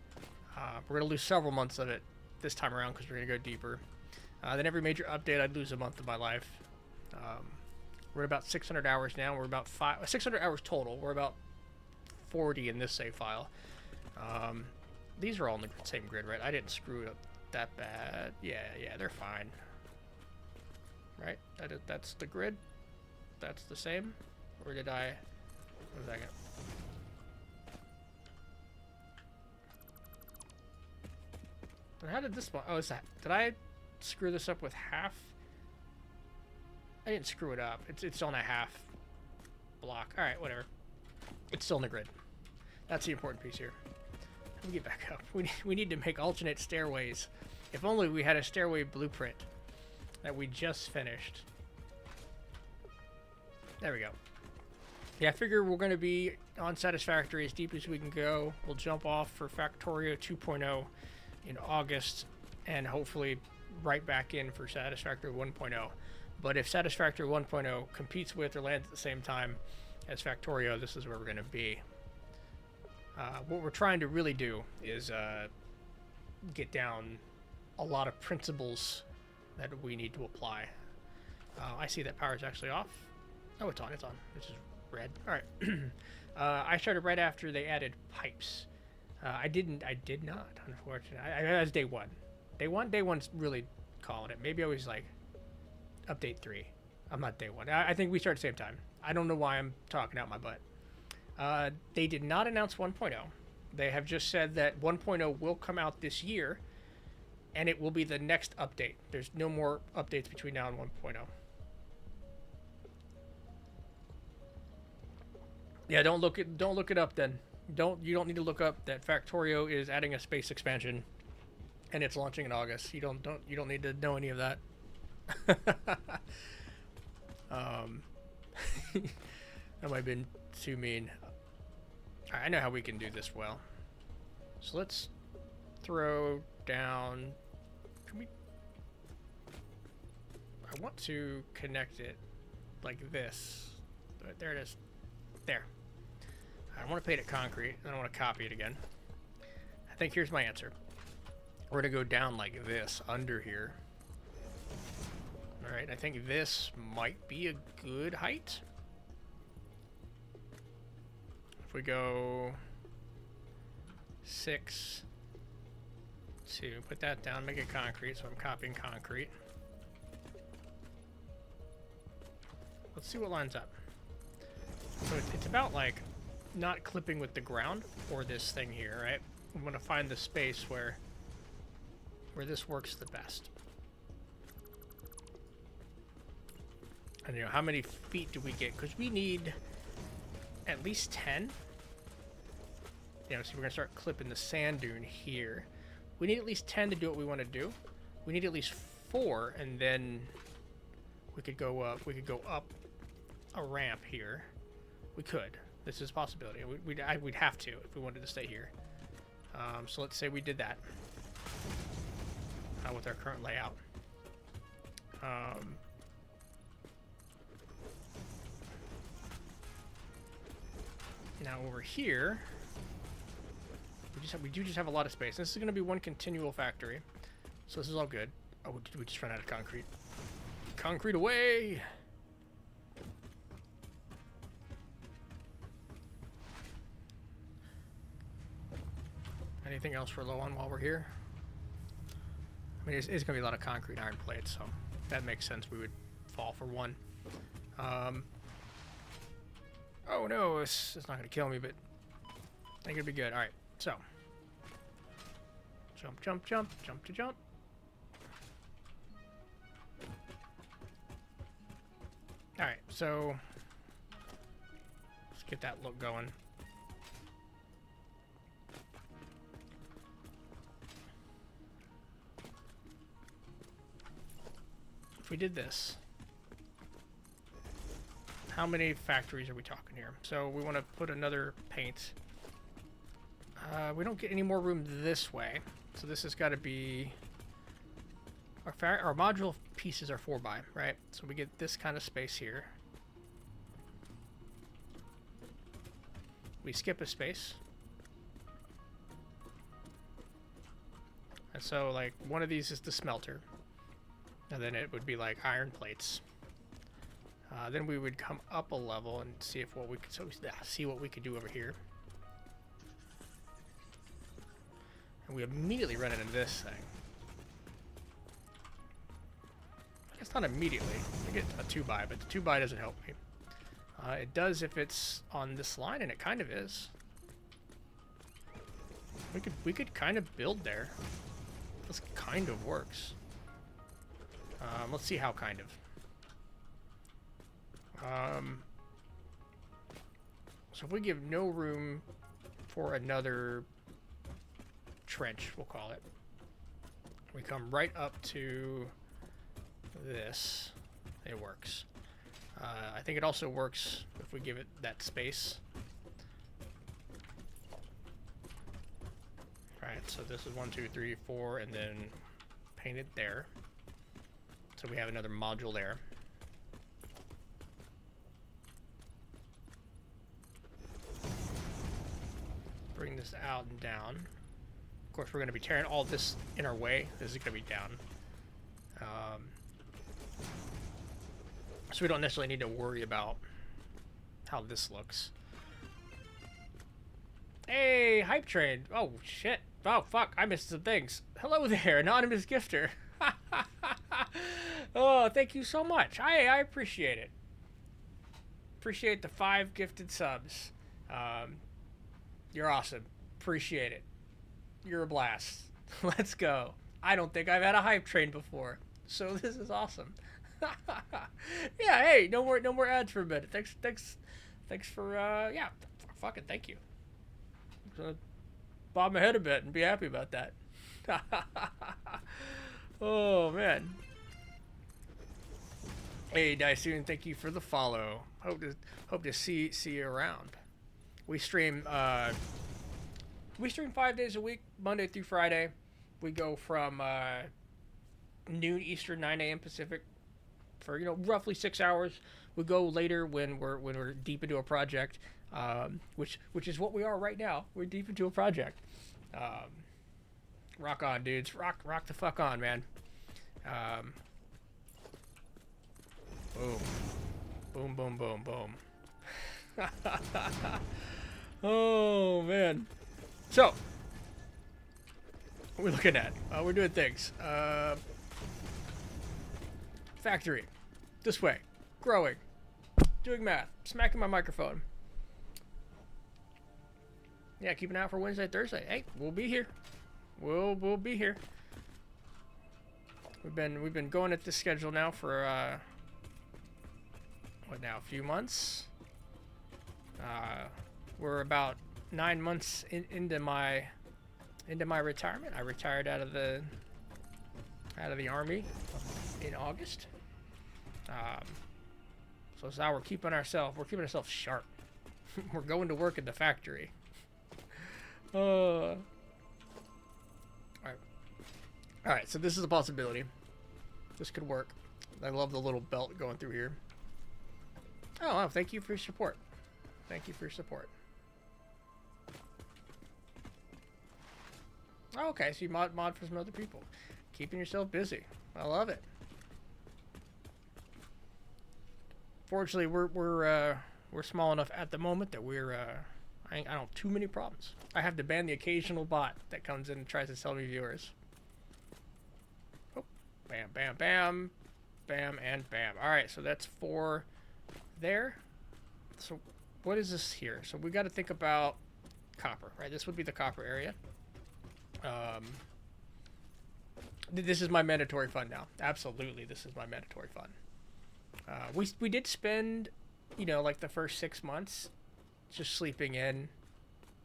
We're going to lose several months of it this time around because we're going to go deeper. Then every major update I'd lose a month of my life. We're at about 600 hours now. We're about 600 hours total. We're about 40 in this save file. These are all in the same grid, right? I didn't screw it up that bad. Yeah, they're fine. Right? That's the grid? That's the same? Or did I... One second. And how did this one... Oh, is that... Did I screw this up with half? I didn't screw it up. It's on a half block. Alright, whatever. It's still in the grid. That's the important piece here. Let me get back up. We need to make alternate stairways. If only we had a stairway blueprint that we just finished. There we go. Yeah, I figure we're going to be on Satisfactory as deep as we can go. We'll jump off for Factorio 2.0 in August and hopefully right back in for Satisfactory 1.0. But if Satisfactory 1.0 competes with or lands at the same time as Factorio, this is where we're going to be. What we're trying to really do is get down a lot of principles that we need to apply. I see that power is actually off. Oh, it's on. This is red. All right. I started right after they added pipes. I did not, unfortunately. I was day one. Day one's really calling it. Maybe I was like update 3. I'm not day one. I think we started at the same time. I don't know why I'm talking out my butt. They did not announce 1.0. They have just said that 1.0 will come out this year, and it will be the next update. There's no more updates between now and 1.0. Yeah, don't look it up then. You don't need to look up that Factorio is adding a space expansion, and it's launching in August. You don't need to know any of that. That might have been too mean. I know how we can do this well. So let's throw down... I want to connect it like this. There it is. There. I want to paint it concrete. I don't want to copy it again. I think here's my answer. We're going to go down like this, under here. Alright, I think this might be a good height. If we go 6, 2, put that down, make it concrete, so I'm copying concrete. let's see what lines up. So it's about like not clipping with the ground or this thing here, right? I'm gonna find the space where this works the best. And you know, how many feet do we get? Because we need at least 10. You know, so we're gonna start clipping the sand dune here. We need at least 10 to do what we want to do. We need at least 4, and then we could go up. We could go up a ramp here. We could. This is a possibility. We'd have to if we wanted to stay here. So let's say we did that with our current layout. Now over here, we do just have a lot of space. This is going to be one continual factory, so this is all good. Oh, did we just run out of concrete? Concrete away! Anything else we're low on while we're here? I mean, it's going to be a lot of concrete iron plates, so that makes sense. We would fall for one. Oh no, it's not going to kill me, but I think it'll be good. Alright, so. Jump, jump, jump, jump to jump. Alright, so let's get that look going. If we did this, how many factories are we talking here? So we want to put another paint. We don't get any more room this way, so this has got to be our module pieces are 4x, right? So we get this kind of space here. We skip a space, and so like one of these is the smelter, and then it would be like iron plates. Then we would come up a level and see if what we could see what we could do over here. And we immediately run into this thing. I guess not immediately. I get a 2x, but the 2x doesn't help me. It does if it's on this line, and it kind of is. We could kind of build there. This kind of works. Let's see how kind of. So if we give no room for another trench, we'll call it, we come right up to this, it works. I think it also works if we give it that space. Alright, so this is 1, 2, 3, 4, and then paint it there. So we have another module there. Bring this out and down. Of course, we're going to be tearing all this in our way. This is going to be down. So we don't necessarily need to worry about how this looks. Hey, Hype Train. Oh, shit. Oh, fuck. I missed some things. Hello there, anonymous gifter. Oh, thank you so much. I appreciate it. Appreciate the 5 gifted subs. You're awesome. Appreciate it. You're a blast. Let's go. I don't think I've had a Hype Train before, so this is awesome. Yeah, hey, no more ads for a minute. Thanks for yeah, fucking thank you. I'm gonna bob my head a bit and be happy about that. Oh man. Hey Dysoon, thank you for the follow. Hope to see you around. We stream 5 days a week, Monday through Friday. We go from noon Eastern, 9 a.m. Pacific, for roughly 6 hours. We go later when we're deep into a project, which is what we are right now. We're deep into a project. Rock on, dudes. Rock the fuck on, man. Boom. Boom, boom, boom, boom. Oh, man. So, what are we looking at? We're doing things. Factory. This way. Growing. doing math, smacking my microphone. Yeah, keep an eye out for Wednesday, Thursday. Hey, we'll be here. We'll be here. We've been going at this schedule now for what now? A few months. We're about 9 months into my retirement. I retired out of the army in August. So now we're keeping ourselves sharp. We're going to work in the factory. All right. So this is a possibility. This could work. I love the little belt going through here. Oh, wow, thank you for your support. Thank you for your support. Oh, okay, so you mod for some other people. Keeping yourself busy. I love it. Fortunately, we're small enough at the moment that I don't have too many problems. I have to ban the occasional bot that comes in and tries to sell me viewers. Oh, bam, bam, bam, bam, and bam. All right, so that's 4 there. So what is this here? So we got to think about copper, right? This would be the copper area. This is my mandatory fund now. Absolutely, this is my mandatory fund. We did spend, like the first 6 months just sleeping in,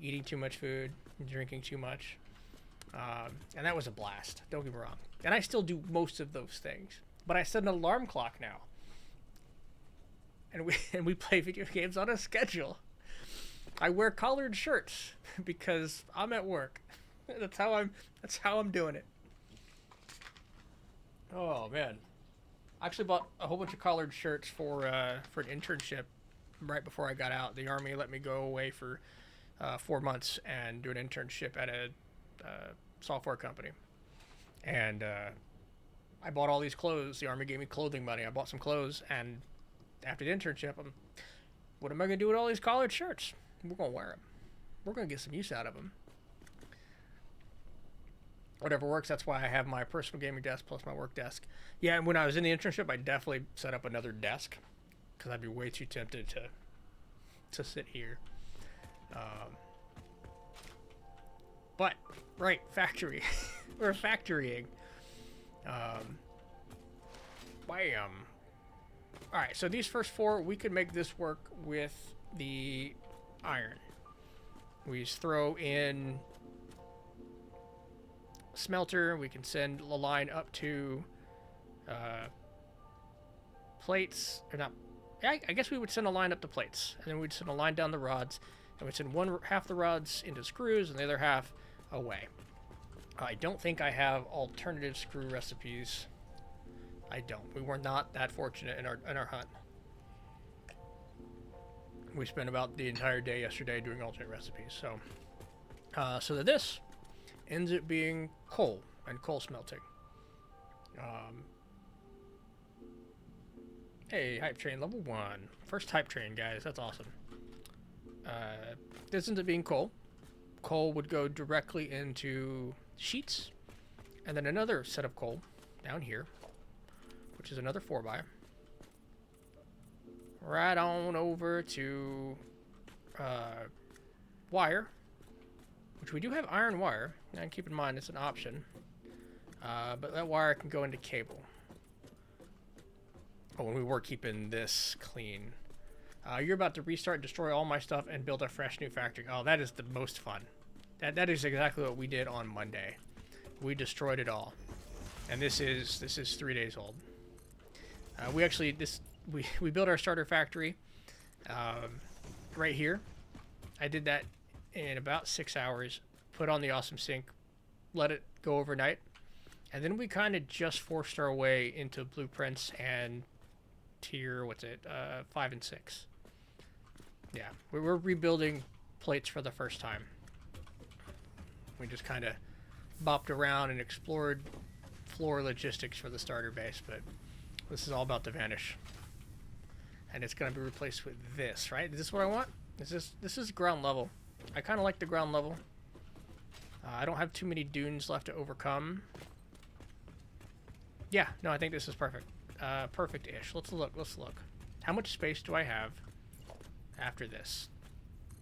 eating too much food, drinking too much. And that was a blast. Don't get me wrong. And I still do most of those things. But I set an alarm clock now. And we play video games on a schedule. I wear collared shirts because I'm at work. That's how I'm doing it. Oh man. I actually bought a whole bunch of collared shirts for an internship right before I got out. The Army let me go away for 4 months and do an internship at a software company. And I bought all these clothes. The Army gave me clothing money. I bought some clothes, and after the internship, what am I going to do with all these collared shirts? We're going to wear them. We're going to get some use out of them. Whatever works. That's why I have my personal gaming desk plus my work desk. Yeah, and when I was in the internship, I definitely set up another desk because I'd be way too tempted to sit here. But right, factory. We're factorying. Bam. All right, so these first 4, we could make this work with the iron. We just throw in smelter. We can send a line up to plates, or not. I guess we would send a line up to plates, and then we'd send a line down the rods, and we'd send half the rods into screws and the other half away. I don't think I have alternative screw recipes. I don't. We were not that fortunate in our hunt. We spent about the entire day yesterday doing alternate recipes. So that this ends up being coal and coal smelting. Hey, hype train level 1. First hype train, guys. That's awesome. This ends up being coal. Coal would go directly into sheets, and then another set of coal down here, which is another 4x. Right on over to wire, which we do have iron wire, and keep in mind it's an option, but that wire can go into cable. Oh, and we were keeping this clean. You're about to restart, destroy all my stuff, and build a fresh new factory. Oh, that is the most fun. That is exactly what we did on Monday. We destroyed it all, and this is 3 days old. We built our starter factory right here. I did that in about 6 hours. Put on the awesome sink, let it go overnight, and then we kind of just forced our way into blueprints and tier 5 and 6. Yeah, we were rebuilding plates for the first time. We just kind of bopped around and explored floor logistics for the starter base, but this is all about to vanish. And it's going to be replaced with this, right? Is this what I want? This is ground level. I kind of like the ground level. I don't have too many dunes left to overcome. Yeah, no, I think this is perfect. Perfect-ish. Let's look. How much space do I have after this?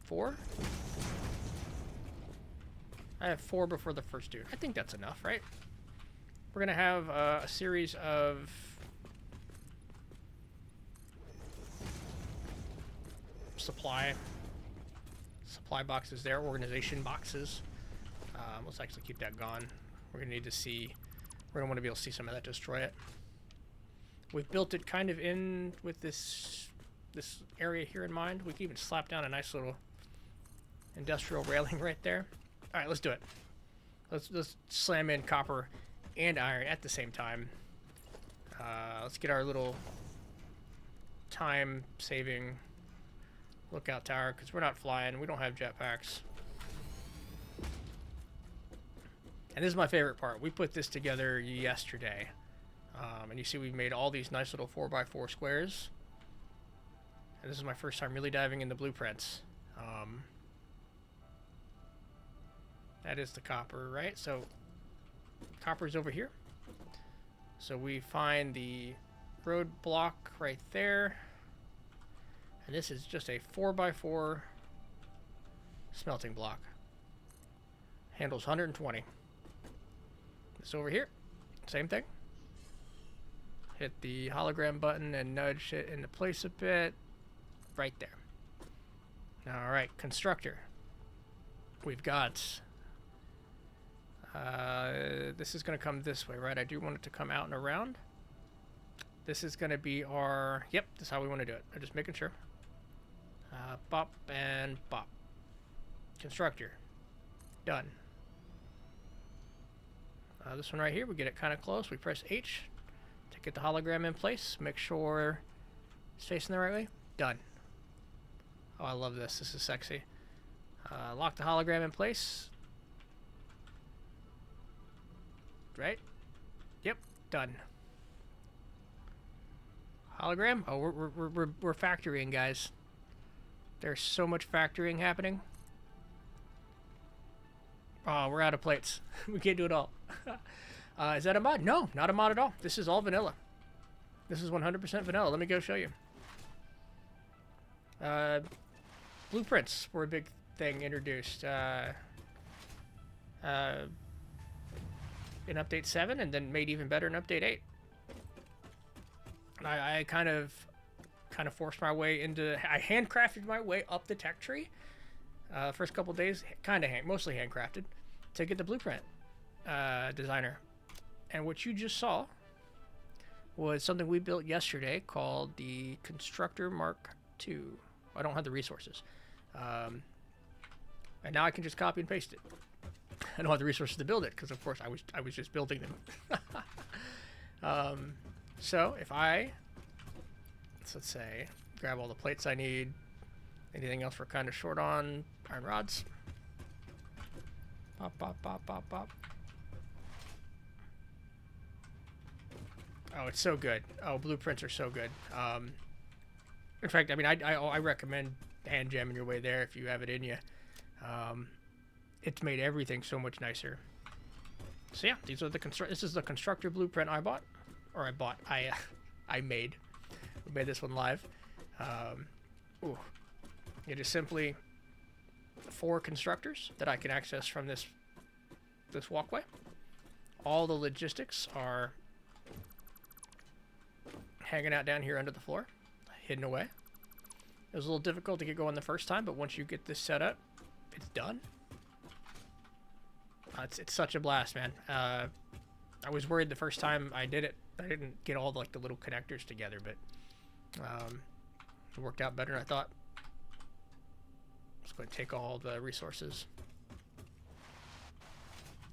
4? I have 4 before the first dude. I think that's enough, right? We're going to have a series of supply boxes there, organization boxes. Let's actually keep that gone. We're going to need to see, we're going to want to be able to see some of that to destroy it. We've built it kind of in with this area here in mind. We can even slap down a nice little industrial railing right there. All right, let's do it. Let's slam in copper and iron at the same time. Let's get our little time-saving lookout tower, because we're not flying. We don't have jetpacks. And this is my favorite part. We put this together yesterday. And you see we've made all these nice little 4x4 squares. And this is my first time really diving into blueprints. That is the copper, right? So copper's over here. So we find the road block right there. And this is just a 4x4 smelting block. Handles 120. This over here, same thing. Hit the hologram button and nudge it into place a bit. Right there. Alright, constructor. We've got... this is going to come this way, right? I do want it to come out and around. This is going to be our... Yep, this is how we want to do it. I'm just making sure. Bop and bop. Constructor. Done. This one right here, we get it kind of close. We press H to get the hologram in place. Make sure it's facing the right way. Done. Oh, I love this. This is sexy. Lock the hologram in place. Right? Yep. Done. Hologram? Oh, we're factoring, guys. There's so much factoring happening. Oh, we're out of plates. We can't do it all. Is that a mod? No, not a mod at all. This is all vanilla. This is 100% vanilla. Let me go show you. Blueprints were a big thing introduced in Update 7, and then made even better in Update 8. I kind of forced my way into... I handcrafted my way up the tech tree. First couple days, mostly handcrafted, to get the blueprint designer. And what you just saw was something we built yesterday called the Constructor Mark II. I don't have the resources. And now I can just copy and paste it. I don't have the resources to build it, because of course I was just building them. So if let's say, grab all the plates I need, anything else we're kind of short on, iron rods. Pop, pop, pop, pop, pop. Oh, it's so good. Oh, blueprints are so good. In fact, I mean, I recommend hand jamming your way there if you have it in you. It's made everything so much nicer. So yeah, these are the this is the constructor blueprint I bought, or I made. We made this one live. Ooh. It is simply 4 constructors that I can access from this walkway. All the logistics are hanging out down here under the floor, hidden away. It was a little difficult to get going the first time, but once you get this set up, it's done. It's such a blast, man. I was worried the first time I did it, I didn't get all the little connectors together, but it worked out better than I thought. Just going to take all the resources.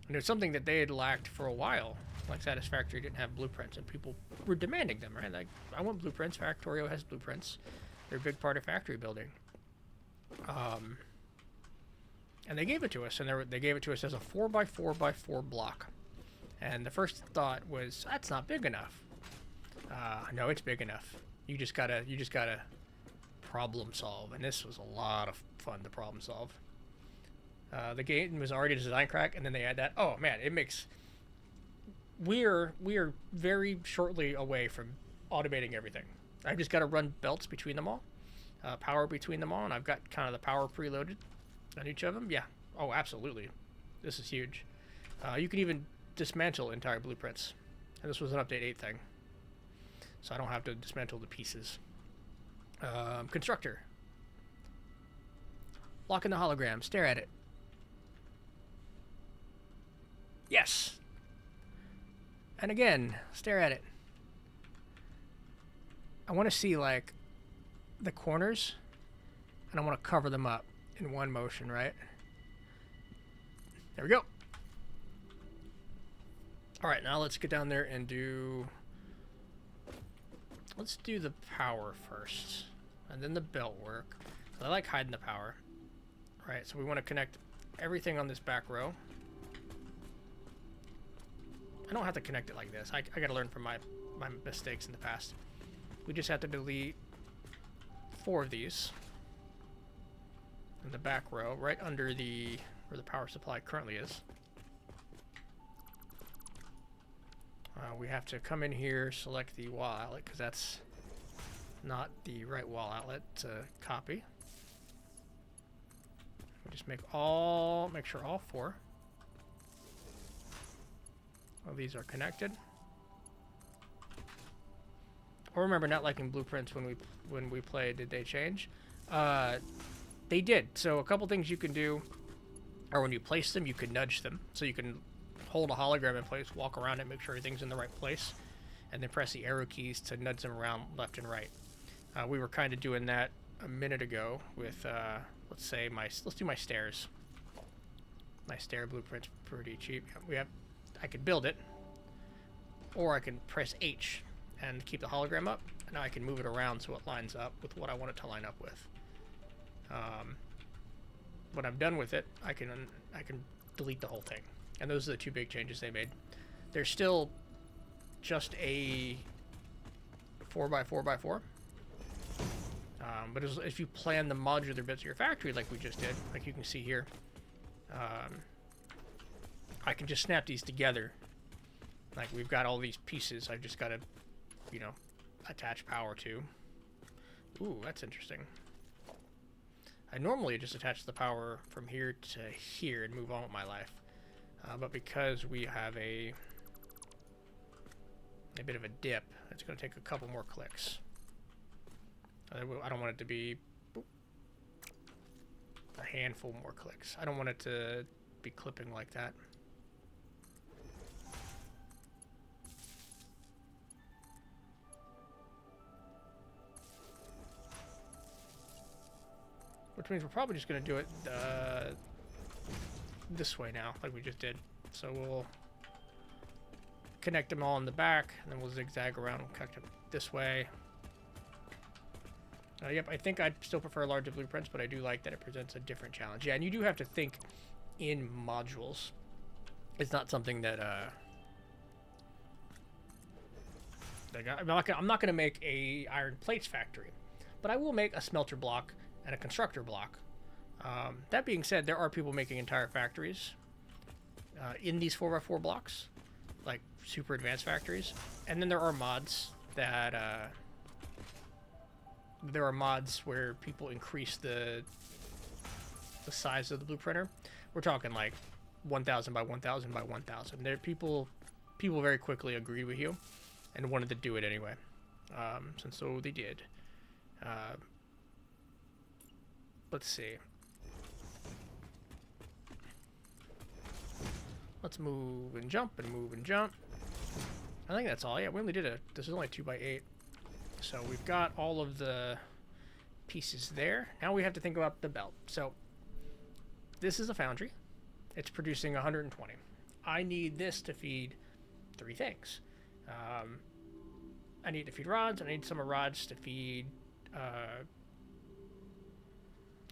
And it's something that they had lacked for a while. Like Satisfactory didn't have blueprints, and people were demanding them, right? Like, I want blueprints. Factorio has blueprints. They're a big part of factory building. And they gave it to us, and they gave it to us as a 4x4x4 block. And the first thought was, that's not big enough. No, it's big enough. You just gotta problem solve, and this was a lot of fun to problem solve. The game was already a design crack, and then they add that. Oh man, it makes... We are very shortly away from automating everything. I just got to run belts between them all, power between them all, and I've got kind of the power preloaded on each of them. Yeah. Oh, absolutely. This is huge. You can even dismantle entire blueprints. And this was an update 8 thing. So I don't have to dismantle the pieces. Constructor. Lock in the hologram. Stare at it. Yes! And again, stare at it. I want to see, like, the corners. And I want to cover them up in one motion, right? There we go. Alright, now let's get down there and do... Let's do the power first. And then the belt work. I like hiding the power. Right, so we want to connect everything on this back row. I don't have to connect it like this. I gotta learn from my mistakes in the past. We just have to delete 4 of these. In the back row, right under where the power supply currently is. We have to come in here, select the wall outlet, because that's not the right wall outlet to copy. We just make sure all 4 of these are connected. Or remember, not liking blueprints when we play, did they change? They did. So a couple things you can do, or when you place them, you can nudge them. So you can hold a hologram in place, walk around it, make sure everything's in the right place, and then press the arrow keys to nudge them around left and right. We were kind of doing that a minute ago with, let's do my stairs. My stair blueprint's pretty cheap. I could build it, or I can press H and keep the hologram up, and now I can move it around so it lines up with what I want it to line up with. When I'm done with it, I can delete the whole thing. And those are the 2 big changes they made. There's still just a 4x4x4. But if you plan the modular bits of your factory like we just did, like you can see here, I can just snap these together. Like we've got all these pieces. I've just got to, attach power to. Ooh, that's interesting. I normally just attach the power from here to here and move on with my life. But because we have a bit of a dip, it's going to take a couple more clicks. I don't want it to be a handful more clicks. I don't want it to be clipping like that. Which means we're probably just going to do it this way now, like we just did. So we'll connect them all in the back, and then we'll zigzag around and connect them this way. Yep, I think I'd still prefer larger blueprints, but I do like that it presents a different challenge. Yeah, and you do have to think in modules. It's not something that I'm not going to make a iron plates factory, but I will make a smelter block and a constructor block. That being said, there are people making entire factories in these 4x4 blocks, like super advanced factories. And then there are mods that where people increase the size of the blueprinter. We're talking like 1,000 by 1,000 by 1,000. There people very quickly agreed with you and wanted to do it anyway. So they did. Let's see. Let's move and jump and move and jump. I think that's all. Yeah, we only did this is only 2x8. So we've got all of the pieces there. Now we have to think about the belt. So this is a foundry. It's producing 120. I need this to feed 3 things. I need to feed rods, and I need some rods to feed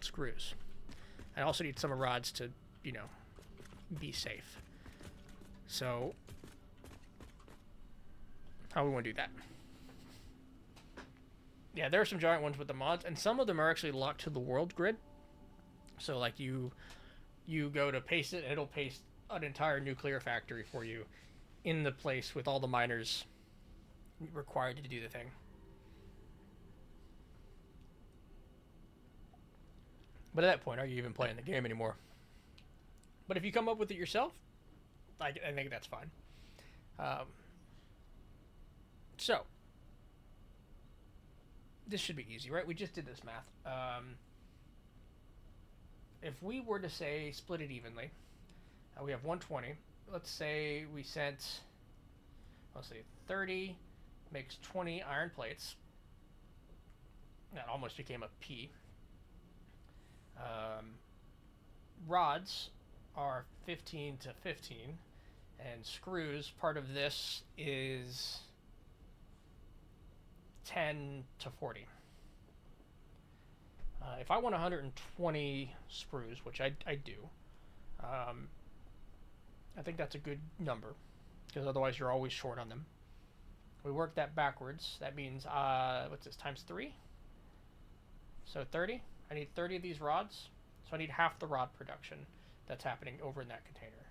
screws. I also need some rods to, be safe. So, how we want to do that? Yeah, there are some giant ones with the mods, and some of them are actually locked to the world grid. So, like, you go to paste it, and it'll paste an entire nuclear factory for you in the place with all the miners required to do the thing. But at that point, are you even playing the game anymore? But if you come up with it yourself, I think that's fine. So, this should be easy, right? We just did this math. If we were to say split it evenly, we have 120. Let's say we sent, let's see, 30 makes 20 iron plates. That almost became a P. Rods are 15 to 15, and screws, part of this is 10 to 40. If I want 120 sprues, which I do, I think that's a good number, because otherwise you're always short on them. We work that backwards. That means, what's this, times 3? So 30. I need 30 of these rods. So I need half the rod production that's happening over in that container.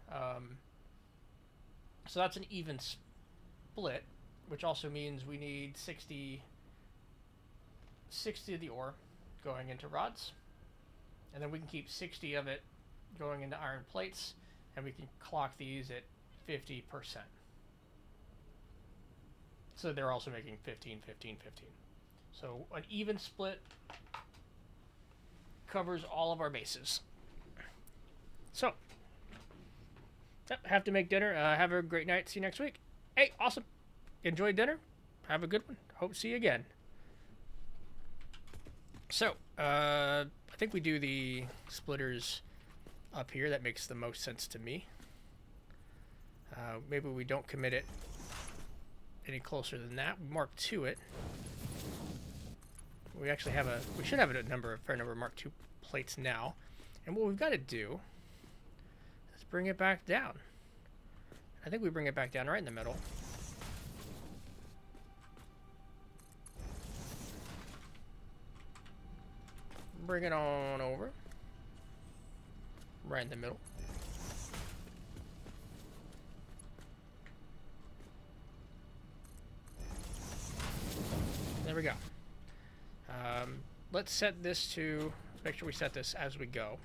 So that's an even split, which also means we need 60 of the ore going into rods. And then we can keep 60 of it going into iron plates, and we can clock these at 50%. So they're also making 15, 15, 15. So an even split covers all of our bases. So, have to make dinner. Have a great night. See you next week. Hey, awesome. Enjoy dinner. Have a good one. Hope to see you again. So, I think we do the splitters up here. That makes the most sense to me. Maybe we don't commit it any closer than that. We mark 2 it. We actually have we should have a fair number of Mark II plates now. And what we've got to do is bring it back down. I think we bring it back down right in the middle. Bring it on over. Right in the middle. There we go. Let's set this to, let's make sure we set this as we go.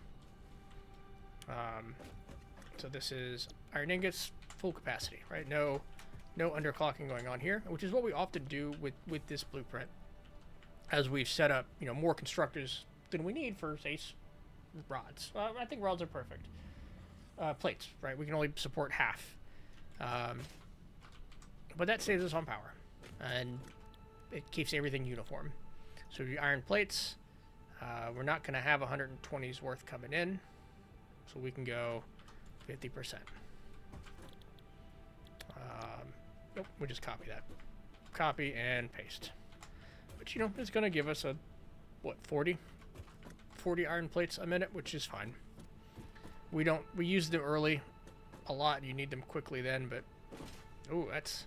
So this is iron ingots, full capacity, right? No underclocking going on here, which is what we often do with this blueprint, as we've set up, more constructors than we need for, say, rods. I think rods are perfect. Plates, right? We can only support half. But that saves us on power, and it keeps everything uniform. So the iron plates, we're not going to have 120's worth coming in, so we can go 50%. Nope, we just copy that. Copy and paste. Which, is going to give us a, 40 iron plates a minute, which is fine. We use them early a lot. You need them quickly then, but, oh, that's,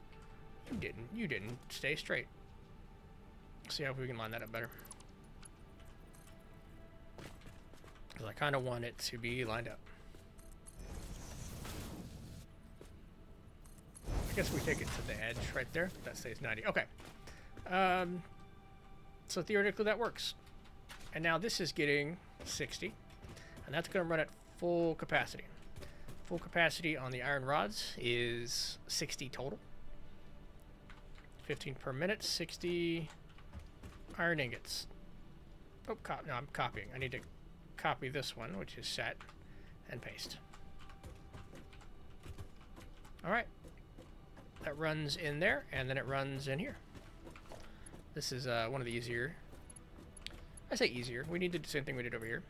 you didn't stay straight. See how we can line that up better. Because I kind of want it to be lined up. I guess we take it to the edge right there. That stays 90. Okay. So theoretically that works. And now this is getting 60. And that's going to run at full capacity. Full capacity on the iron rods is 60 total. 15 per minute, 60 iron ingots. Oh, no, I'm copying. I need to copy this one, which is set, and paste. All right. That runs in there, and then it runs in here. This is one of the easier. I say easier. We need to do the same thing we did over here.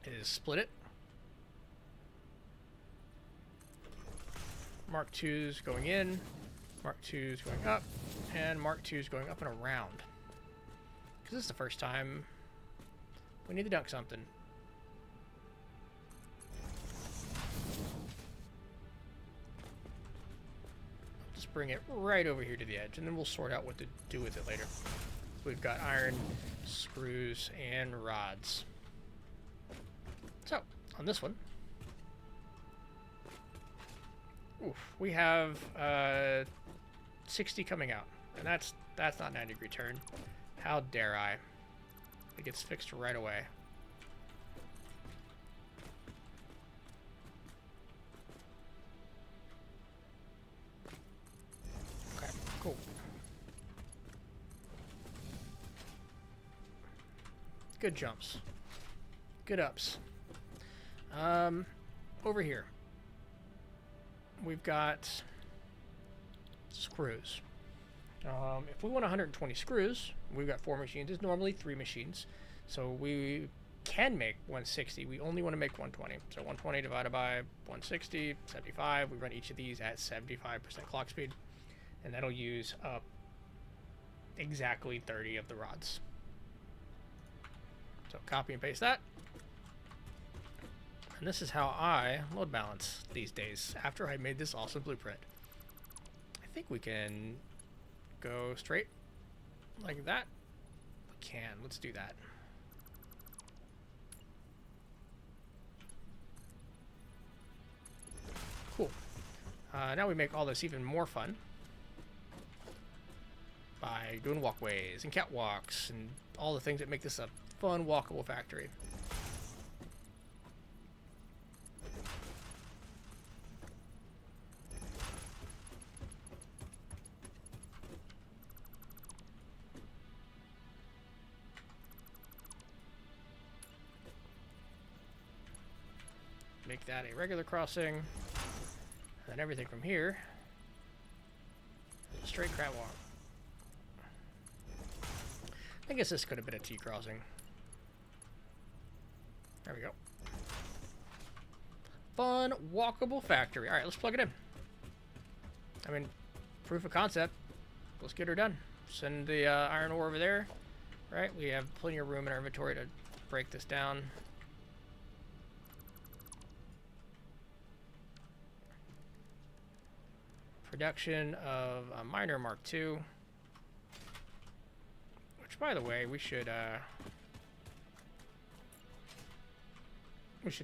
Is split it. Mark II's going in, Mark II's going up, and Mark II's going up and around. Because this is the first time we need to dunk something. Just bring it right over here to the edge, and then we'll sort out what to do with it later. We've got iron, screws, and rods. So, on this one, we have 60 coming out, and that's not 90-degree turn. How dare I? It gets fixed right away. Good jumps. Good ups. Over here, we've got screws. If we want 120 screws, we've got 4 machines. It's normally 3 machines. So we can make 160. We only want to make 120. So 120 divided by 160, 75. We run each of these at 75% clock speed. And that'll use up exactly 30 of the rods. So copy and paste that. And this is how I load balance these days after I made this awesome blueprint. I think we can go straight like that. We can. Let's do that. Cool. Now we make all this even more fun by doing walkways and catwalks and all the things that make this a fun walkable factory. Make that a regular crossing, and then everything from here, straight catwalk. I guess this could have been a T crossing. There we go. Fun, walkable factory. All right, let's plug it in. I mean, proof of concept. Let's get her done. Send the iron ore over there. Right, we have plenty of room in our inventory to break this down. Production of a miner Mark II. Which, by the way, we should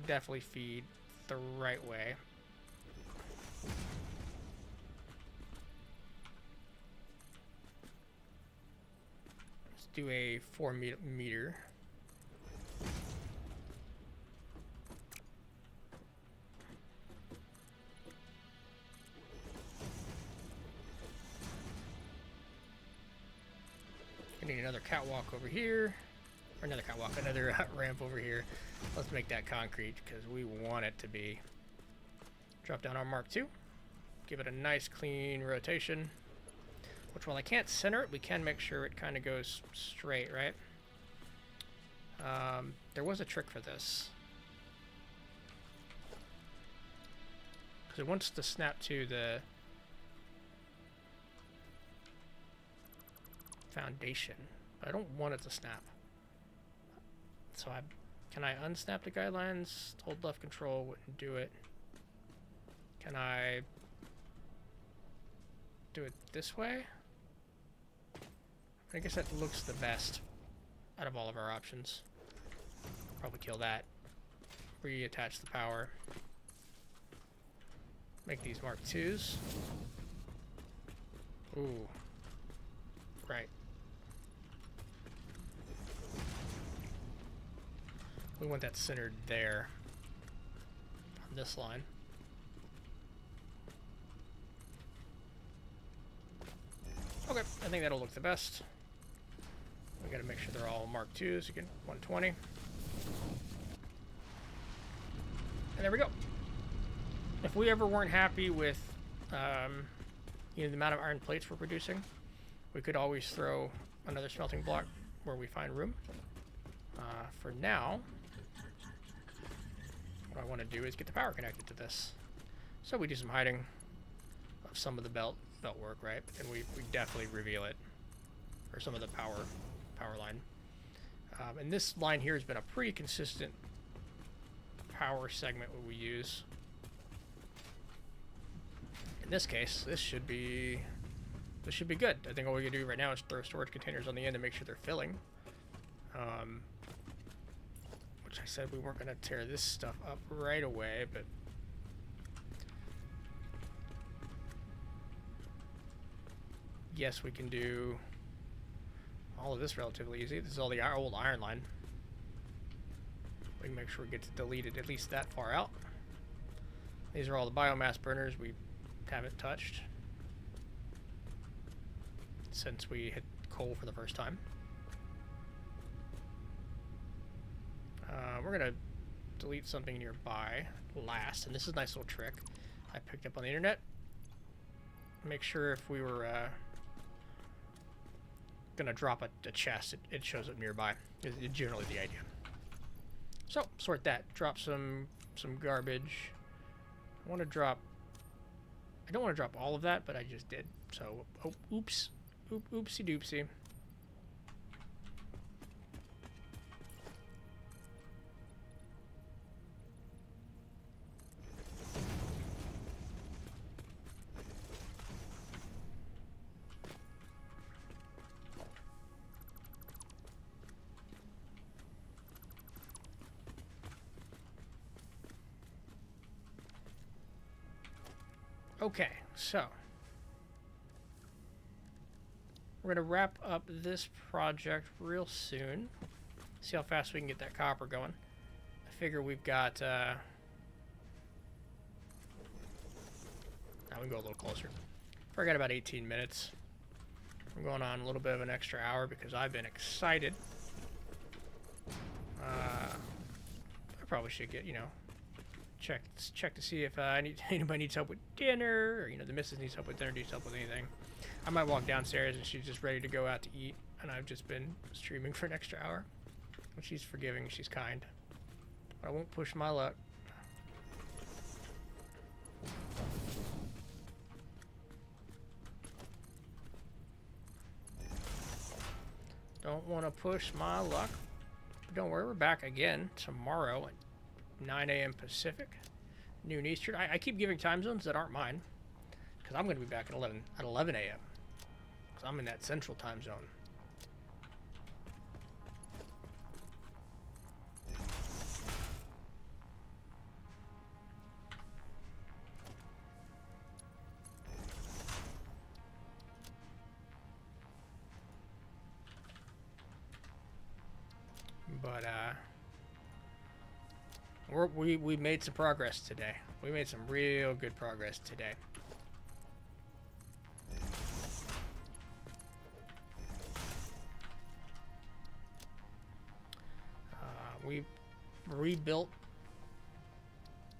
definitely feed the right way. Let's do a 4 meter. Need another catwalk over here, or another catwalk, another ramp over here. Let's make that concrete because we want it to be. Drop down our Mark II, give it a nice clean rotation, which while I can't center it, we can make sure it kind of goes straight, right? There was a trick for this. Because it wants to snap to the foundation, but I don't want it to snap. So can I unsnap the guidelines? Hold left control, wouldn't do it. Can I do it this way? I guess that looks the best out of all of our options. Probably kill that. Reattach the power. Make these Mark IIs. Ooh. Right. We want that centered there on this line. Okay, I think that'll look the best. We gotta make sure they're all Mark IIs. Again, 120. And there we go. If we ever weren't happy with the amount of iron plates we're producing, we could always throw another smelting block where we find room. For now, what I want to do is get the power connected to this. So we do some hiding of some of the belt work, right? And we definitely reveal it, or some of the power line. And this line here has been a pretty consistent power segment what we use. In this case, this should be good. I think all we can do right now is throw storage containers on the end to make sure they're filling. Which I said we weren't going to tear this stuff up right away, but yes, we can do all of this relatively easy. This is all the old iron line. We can make sure it gets deleted at least that far out. These are all the biomass burners we haven't touched since we hit coal for the first time. We're gonna delete something nearby last, and this is a nice little trick I picked up on the internet. Make sure if we were gonna drop a chest, it shows up nearby. It's generally the idea. So sort that. Drop some garbage. I want to drop. I don't want to drop all of that, but I just did. So oh, oops, oopsie doopsie. Okay, so we're gonna wrap up this project real soon. See how fast we can get that copper going. I figure we've got. Now we can go a little closer. I got about 18 minutes. I'm going on a little bit of an extra hour because I've been excited. I probably should get, check to see if anybody needs help with dinner, or the missus needs help with dinner, needs help with anything. I might walk downstairs and she's just ready to go out to eat, and I've just been streaming for an extra hour. And she's forgiving, she's kind. But I won't push my luck. Don't want to push my luck. But don't worry, we're back again tomorrow at 9 a.m. Pacific, noon Eastern. I keep giving time zones that aren't mine, because I'm going to be back at 11 a.m. because I'm in that central time zone. But we made some progress today. We made some real good progress today. We rebuilt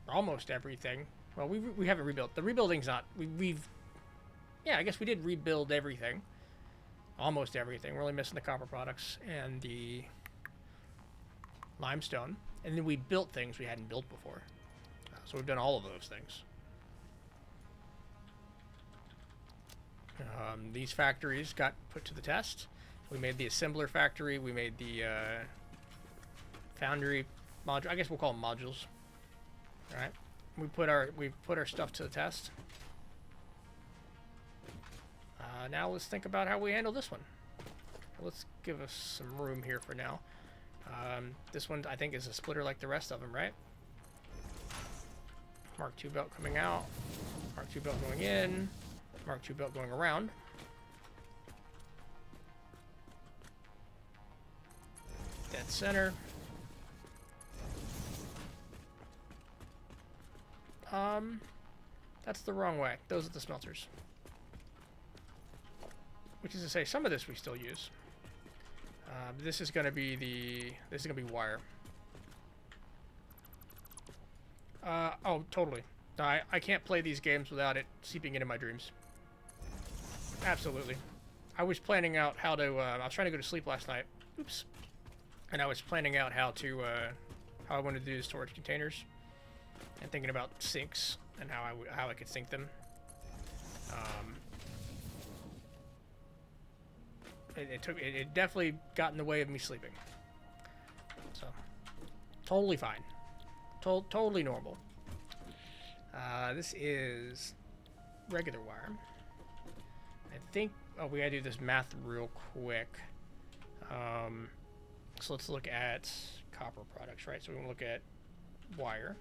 almost everything. Well, we haven't rebuilt. The rebuilding's not. Yeah, I guess we did rebuild everything. Almost everything. We're only missing the copper products and the limestone, and then we built things we hadn't built before. So we've done all of those things. These factories got put to the test. We made the assembler factory. We made the foundry module. I guess we'll call them modules. All right. We put our stuff to the test. Now let's think about how we handle this one. Let's give us some room here for now. This one, I think, is a splitter like the rest of them, right? Mark II belt coming out. Mark II belt going in. Mark II belt going around. Dead center. That's the wrong way. Those are the smelters. Which is to say, some of this we still use. This is gonna be wire. Oh, totally. I can't play these games without it seeping into my dreams. Absolutely. I was planning out how to. I was trying to go to sleep last night. Oops. And I was planning out how I wanted to do the storage containers, and thinking about sinks and how I could sink them. It definitely got in the way of me sleeping. So, totally fine. Totally normal. This is regular wire. I think, we gotta do this math real quick. So let's look at copper products, right? So we're gonna look at wire.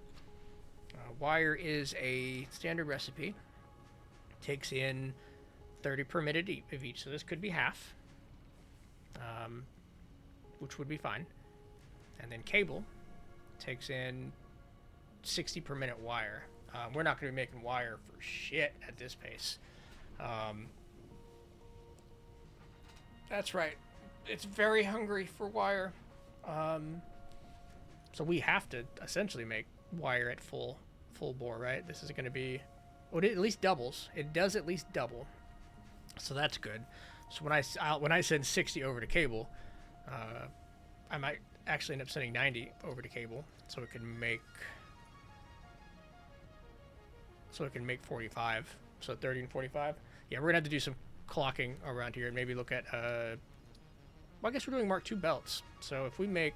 Wire is a standard recipe. Takes in 30 per minute of each, so this could be half. Which would be fine. And then cable takes in 60 per minute wire. We're not going to be making wire for shit at this pace. That's right. It's very hungry for wire. So we have to essentially make wire at full bore, right? This is going to be, well, it at least doubles. It does at least double, so that's good. So when I send 60 over to cable, I might actually end up sending 90 over to cable, so it can make 45. So 30 and 45. Yeah, we're gonna have to do some clocking around here and maybe look at well, I guess we're doing Mark II belts. So if we make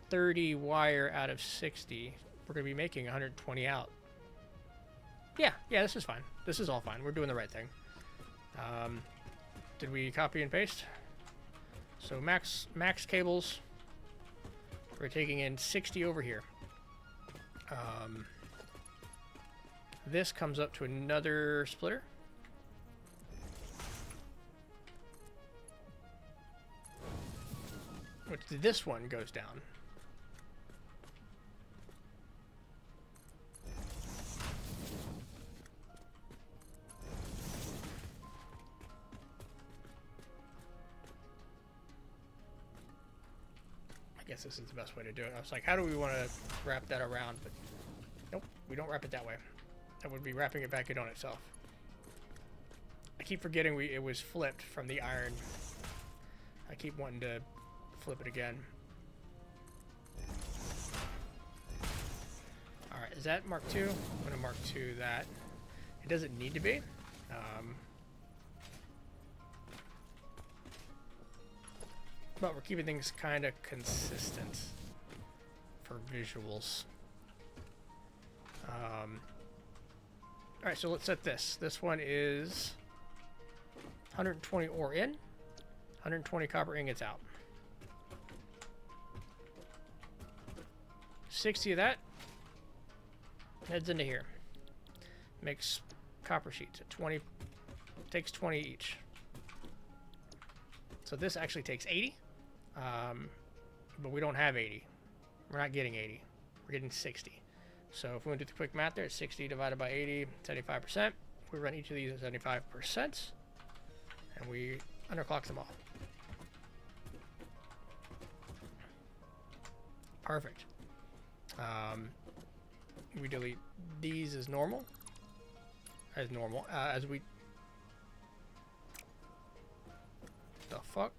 30 wire out of 60, we're gonna be making 120 out. Yeah, this is fine. This is all fine. We're doing the right thing. Did we copy and paste? So max cables. We're taking in 60 over here. This comes up to another splitter. Which this one goes down. I guess this is the best way to do it. I was like, how do we want to wrap that around? But nope, we don't wrap it that way. That would be wrapping it back in on itself. I keep forgetting it was flipped from the iron. I keep wanting to flip it again. Alright, is that Mark II? I'm going to Mark II that. It doesn't need to be. But we're keeping things kind of consistent for visuals. Alright, so let's set this. This one is 120 ore in, 120 copper ingots out. 60 of that heads into here. Makes copper sheets at 20, takes 20 each. So this actually takes 80, but we don't have 80. We're not getting 80. We're getting 60. So if we want to do the quick math there, it's 60 divided by 80, 75%. We run each of these at 75%, and we underclock them all. Perfect. We delete these as normal. As we... The fuck?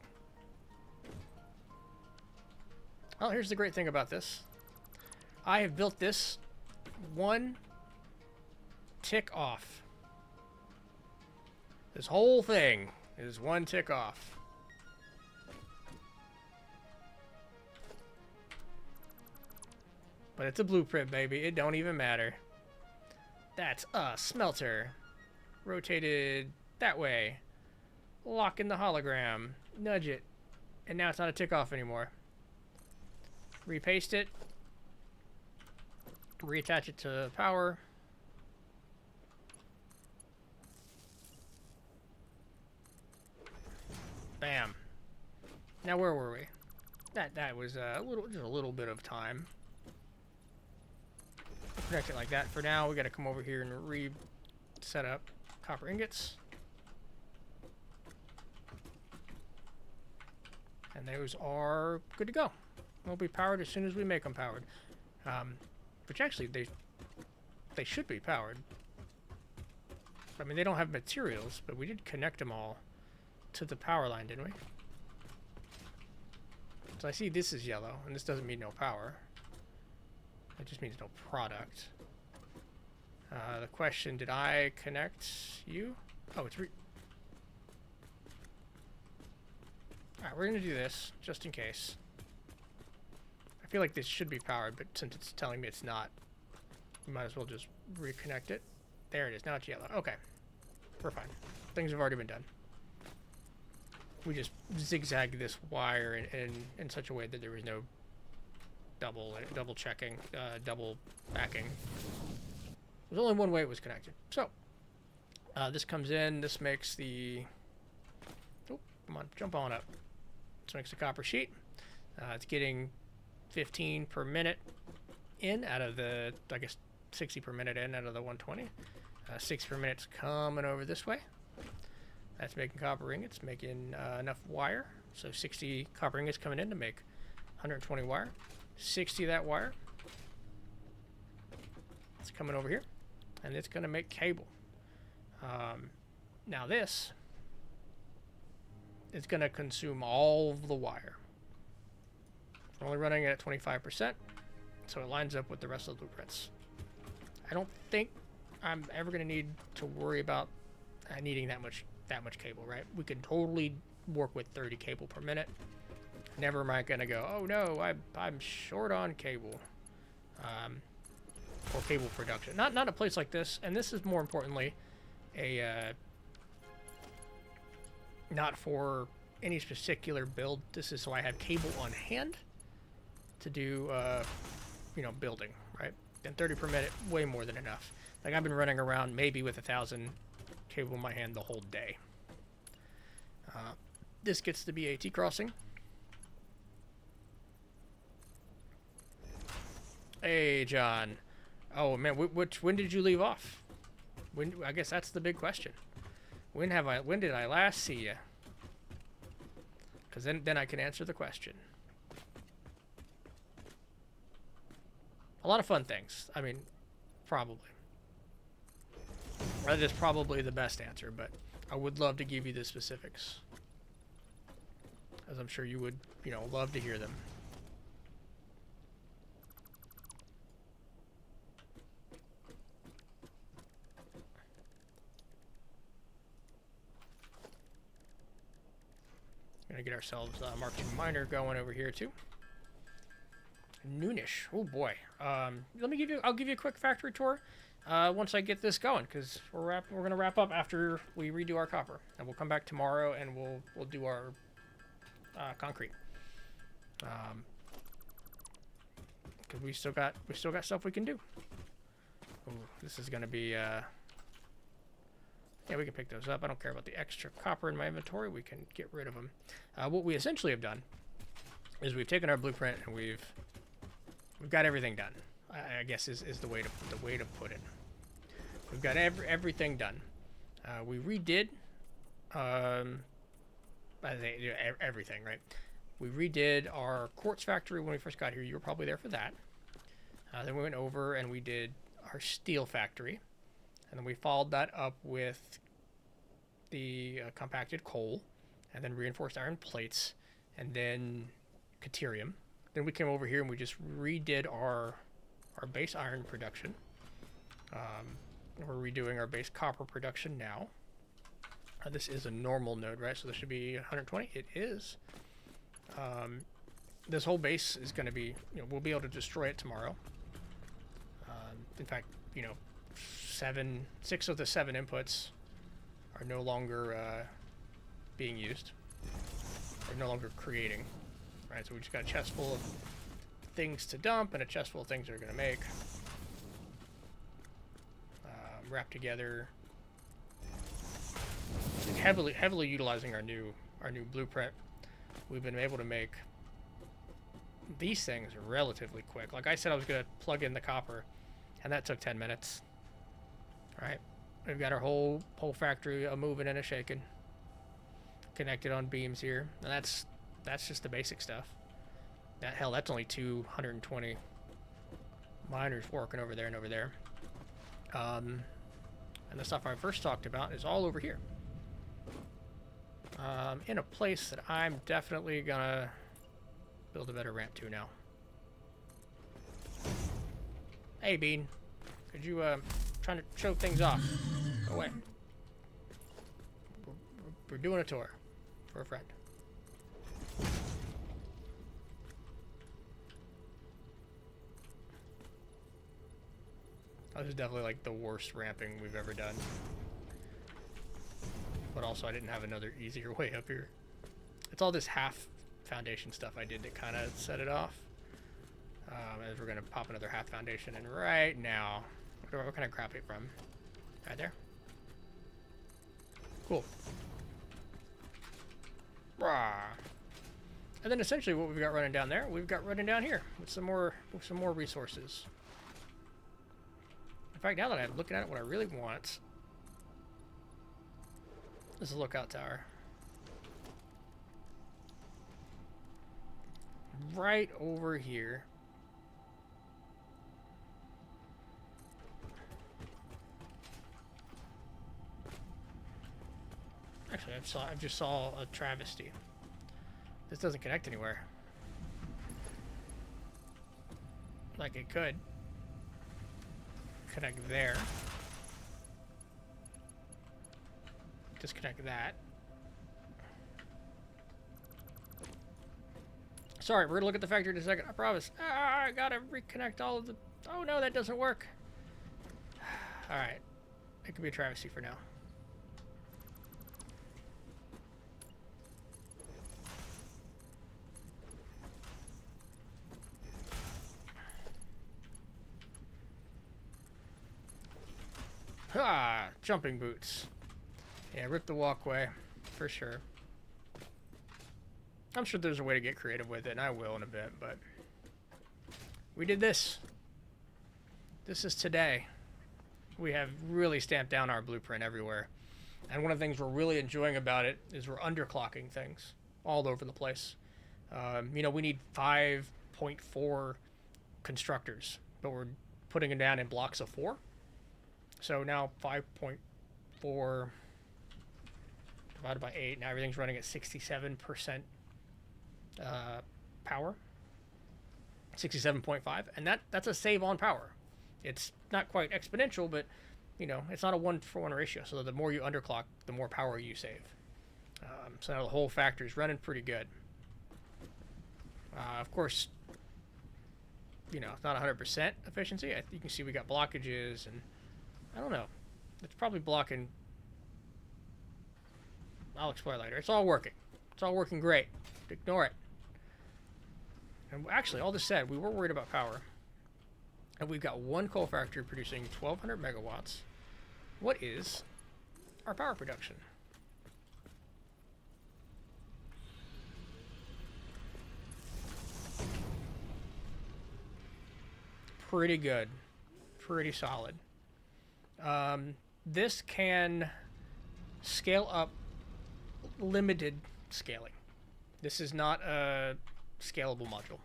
Well, here's the great thing about this. I have built this one tick off. This whole thing is one tick off. But it's a blueprint, baby. It don't even matter. That's a smelter. Rotated that way. Lock in the hologram. Nudge it. And now it's not a tick off anymore. Repaste it. Reattach it to power. Bam. Now where were we? That was just a little bit of time. Protect it like that. For now, we got to come over here and set up copper ingots. And those are good to go. They'll be powered as soon as we make them powered. Which actually, they should be powered. I mean, they don't have materials, but we did connect them all to the power line, didn't we? So I see this is yellow, and this doesn't mean no power. It just means no product. The question, did I connect you? Oh, it's Alright, we're gonna do this, just in case. I feel like this should be powered, but since it's telling me it's not, we might as well just reconnect it. There it is, now it's yellow. Okay, we're fine. Things have already been done. We just zigzagged this wire in such a way that there was no double checking, double backing. There's only one way it was connected. So, this comes in, this makes the, oh, come on, jump on up. This makes the copper sheet. It's getting 15 per minute in out of the, I guess, 60 per minute in out of the 120. 6 per minute's coming over this way. That's making copper ingots, making enough wire. So 60 copper ingots coming in to make 120 wire. 60 of that wire. It's coming over here, and it's going to make cable. Now this is going to consume all of the wire. We're only running it at 25%, so it lines up with the rest of the blueprints. I don't think I'm ever going to need to worry about needing that much cable, right? We can totally work with 30 cable per minute. Never am I going to go, oh no, I'm short on cable. Or cable production. Not a place like this, and this is more importantly a not for any particular build. This is so I have cable on hand to do you know, building, right? And 30 per minute, way more than enough. Like I've been running around maybe with 1,000 cable in my hand the whole day. This gets to be AT crossing. Hey, John. Oh man, when did you leave off? I guess that's the big question. When did I last see you? Because then I can answer the question. A lot of fun things. I mean, probably. That is probably the best answer, but I would love to give you the specifics, as I'm sure you would, you know, love to hear them. Gonna get ourselves Mark II Miner going over here too. Noonish. Oh boy. I'll give you a quick factory tour once I get this going, because we're gonna wrap up after we redo our copper, and we'll come back tomorrow and we'll do our concrete. Because we still got stuff we can do. Ooh, this is gonna be yeah, we can pick those up. I don't care about the extra copper in my inventory. We can get rid of them. What we essentially have done is we've taken our blueprint and we've got everything done. I guess is the way to put it. We've got everything done. We redid everything, right? We redid our quartz factory when we first got here. You were probably there for that. Then we went over and we did our steel factory. And then we followed that up with the compacted coal, and then reinforced iron plates, and then caterium. Then we came over here and we just redid our base iron production. We're redoing our base copper production now. This is a normal node, right? So this should be 120. It is. This whole base is going to be, you know, we'll be able to destroy it tomorrow. In fact, you know, 6 of the 7 inputs are no longer being used. They're no longer creating, right? So we just got a chest full of things to dump and a chest full of things we're going to make. Wrapped together. Heavily utilizing our new blueprint. We've been able to make these things relatively quick. Like I said, I was going to plug in the copper, and that took 10 minutes. Right, we've got our whole factory moving and a shaking, connected on beams here, and that's just the basic stuff. That's only 220 miners working over there and over there. And the stuff I first talked about is all over here. In a place that I'm definitely gonna build a better ramp to now. Hey, Bean, could you trying to show things off? Go away. We're doing a tour for a friend. This is definitely like the worst ramping we've ever done. But also I didn't have another easier way up here. It's all this half foundation stuff I did that kind of set it off. As we're going to pop another half foundation in right now. What can I grab it from? Right there. Cool. Rah. And then essentially what we've got running down there, we've got running down here with some more resources. In fact, now that I'm looking at it, what I really want is a lookout tower. Right over here. I just saw a travesty. This doesn't connect anywhere. Like it could. Connect there. Disconnect that. Sorry, we're gonna look at the factory in a second. I promise. I gotta reconnect all of the... Oh no, that doesn't work. Alright. It could be a travesty for now. Ah, jumping boots. Yeah, rip the walkway, for sure. I'm sure there's a way to get creative with it, and I will in a bit, but... We did this. This is today. We have really stamped down our blueprint everywhere. And one of the things we're really enjoying about it is we're underclocking things all over the place. You know, we need 5.4 constructors, but we're putting them down in blocks of 4. So now 5.4 divided by 8. Now everything's running at 67% power. 67.5. And that's a save on power. It's not quite exponential, but, you know, it's not a 1-for-1 ratio. So the more you underclock, the more power you save. So now the whole factory is running pretty good. Of course, you know, it's not 100% efficiency. You can see we got blockages, and I don't know. It's probably blocking. I'll explore later. It's all working. It's all working great. Ignore it. And actually, all this said, we were worried about power. And we've got one coal factory producing 1,200 megawatts. What is our power production? Pretty good. Pretty solid. This can scale up limited scaling. This is not a scalable module.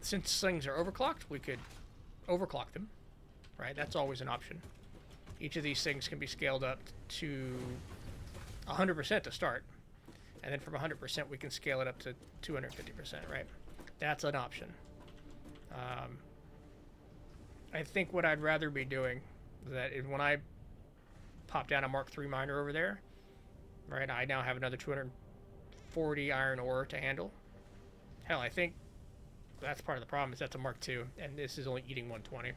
Since things are overclocked, we could overclock them, right? That's always an option. Each of these things can be scaled up to 100% to start. And then from 100%, we can scale it up to 250%, right? That's an option. I think what I'd rather be doing that is when I pop down a Mark III miner over there, right, I now have another 240 iron ore to handle. Hell, I think that's part of the problem, is that's a Mark II, and this is only eating 120.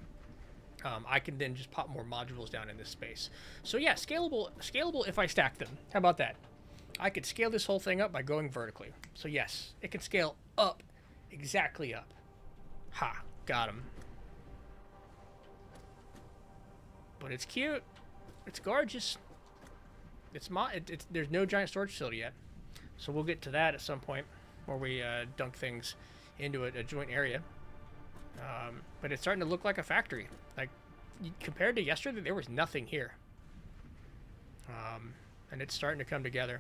I can then just pop more modules down in this space. So yeah, scalable if I stack them. How about that? I could scale this whole thing up by going vertically. So yes, it can scale up, exactly up. Ha, got him. But it's cute. It's gorgeous. There's no giant storage facility yet. So we'll get to that at some point where we dunk things into a joint area. But it's starting to look like a factory. Like, compared to yesterday, there was nothing here. And it's starting to come together.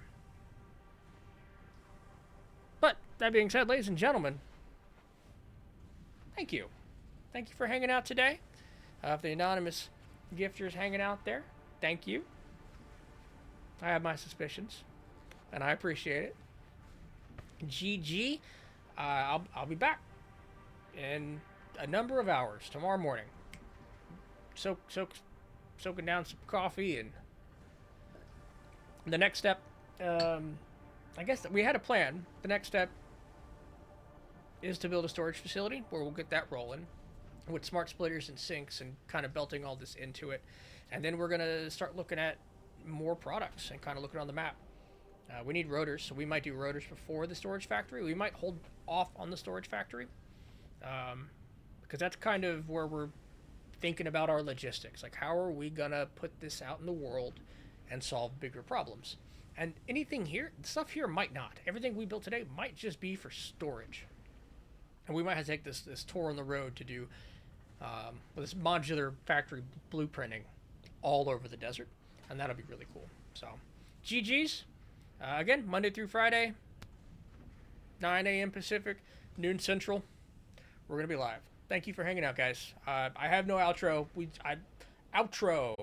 But, that being said, ladies and gentlemen, thank you. Thank you for hanging out today. If the anonymous gifters hanging out there, thank you. I have my suspicions, and I appreciate it. GG. I'll be back in a number of hours tomorrow morning. Soaking down some coffee, and the next step. I guess we had a plan. The next step is to build a storage facility where we'll get that rolling with smart splitters and sinks and kind of belting all this into it. And then we're going to start looking at more products and kind of looking on the map. We need rotors, so we might do rotors before the storage factory. We might hold off on the storage factory because that's kind of where we're thinking about our logistics. Like, how are we going to put this out in the world and solve bigger problems? And anything here, stuff here might not. Everything we built today might just be for storage. And we might have to take this tour on the road to do this modular factory blueprinting all over the desert. And that'll be really cool. So, GG's. Again, Monday through Friday, 9 a.m. Pacific, noon Central. We're going to be live. Thank you for hanging out, guys. I have no outro. Outro.